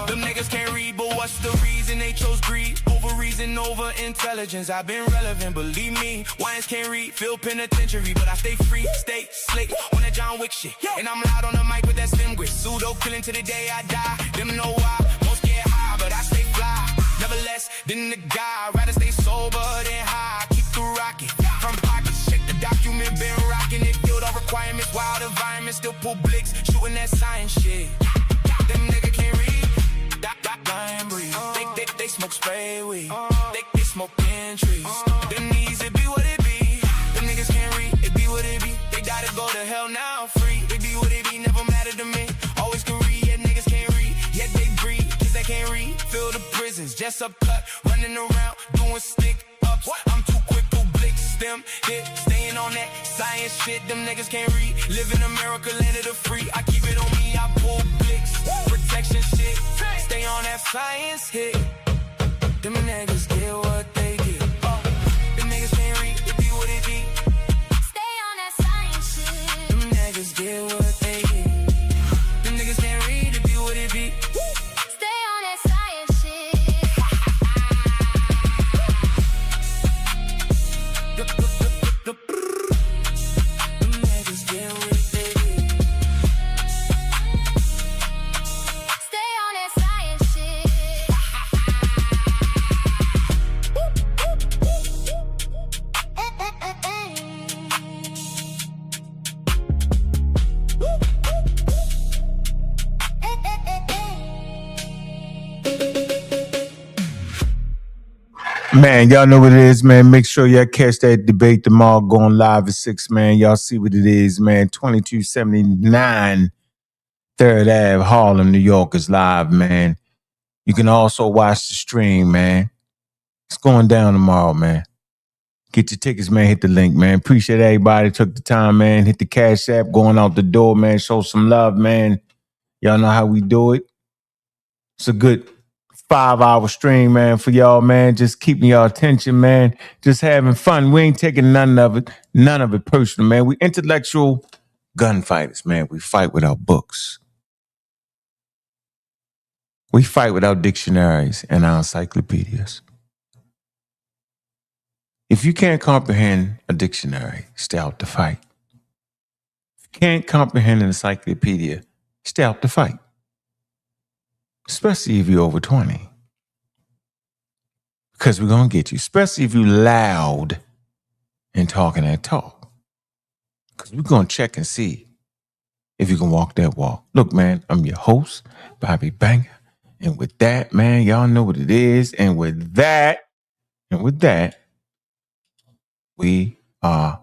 Them niggas can't read, but what's the reason they chose greed? Over reason, over intelligence. I've been relevant, believe me. Wines can't read, feel penitentiary, but I stay free, stay slick on that John Wick shit. And I'm loud on the mic with that stem grit. Pseudo killing to the day I die. Them know why, most get high, but I stay fly. Never less than the guy, rather stay sober than high. Keep the rocket from pockets, check the document, been rocking it. Filled all requirements, wild environment, still pull blicks, shooting that science shit. Them niggas can't read, dying breeze. They smoke spray weed. They smoke in trees. Them knees, it be what it be. Them niggas can't read, it be what it be. They die to go to hell now, free. It be what it be, never matter to me. Always can read, yet niggas can't read. Yet they breathe, kids that can't read. Fill the prisons, just up cut, running around, doing stick ups. I'm too quick, pull blicks. STEM hit, staying on that science shit. Them niggas can't read. Live in America, land of the free. I keep it on me, I pull clicks. Protection shit, stay on that science hit. Them niggas get what they get. Them niggas can't read, it be what it be. Stay on that science shit. Them niggas get what they get. Them niggas can't read, it be what it be. Stay on that science shit. Them niggas get what they get. Stay on that science shit.
Man, y'all know what it is, man. Make sure y'all catch that debate tomorrow going live at 6, man. Y'all see what it is, man. 2279 3rd Ave, Harlem, New York is live, man. You can also watch the stream, man. It's going down tomorrow, man. Get your tickets, man. Hit the link, man. Appreciate everybody took the time, man. Hit the Cash App, going out the door, man. Show some love, man. Y'all know how we do it. It's a good 5-hour stream, man, for y'all, man. Just keeping y'all attention, man. Just having fun. We ain't taking none of it personal, man. We intellectual gunfighters, man. We fight with our books. We fight with our dictionaries and our encyclopedias. If you can't comprehend a dictionary, stay out the fight. If you can't comprehend an encyclopedia, stay out the fight. Especially if you're over 20. Because we're going to get you. Especially if you're loud and talking that talk. Because we're going to check and see if you can walk that walk. Look, man, I'm your host, Bobby Banger. And with that, man, y'all know what it is. And with that, we are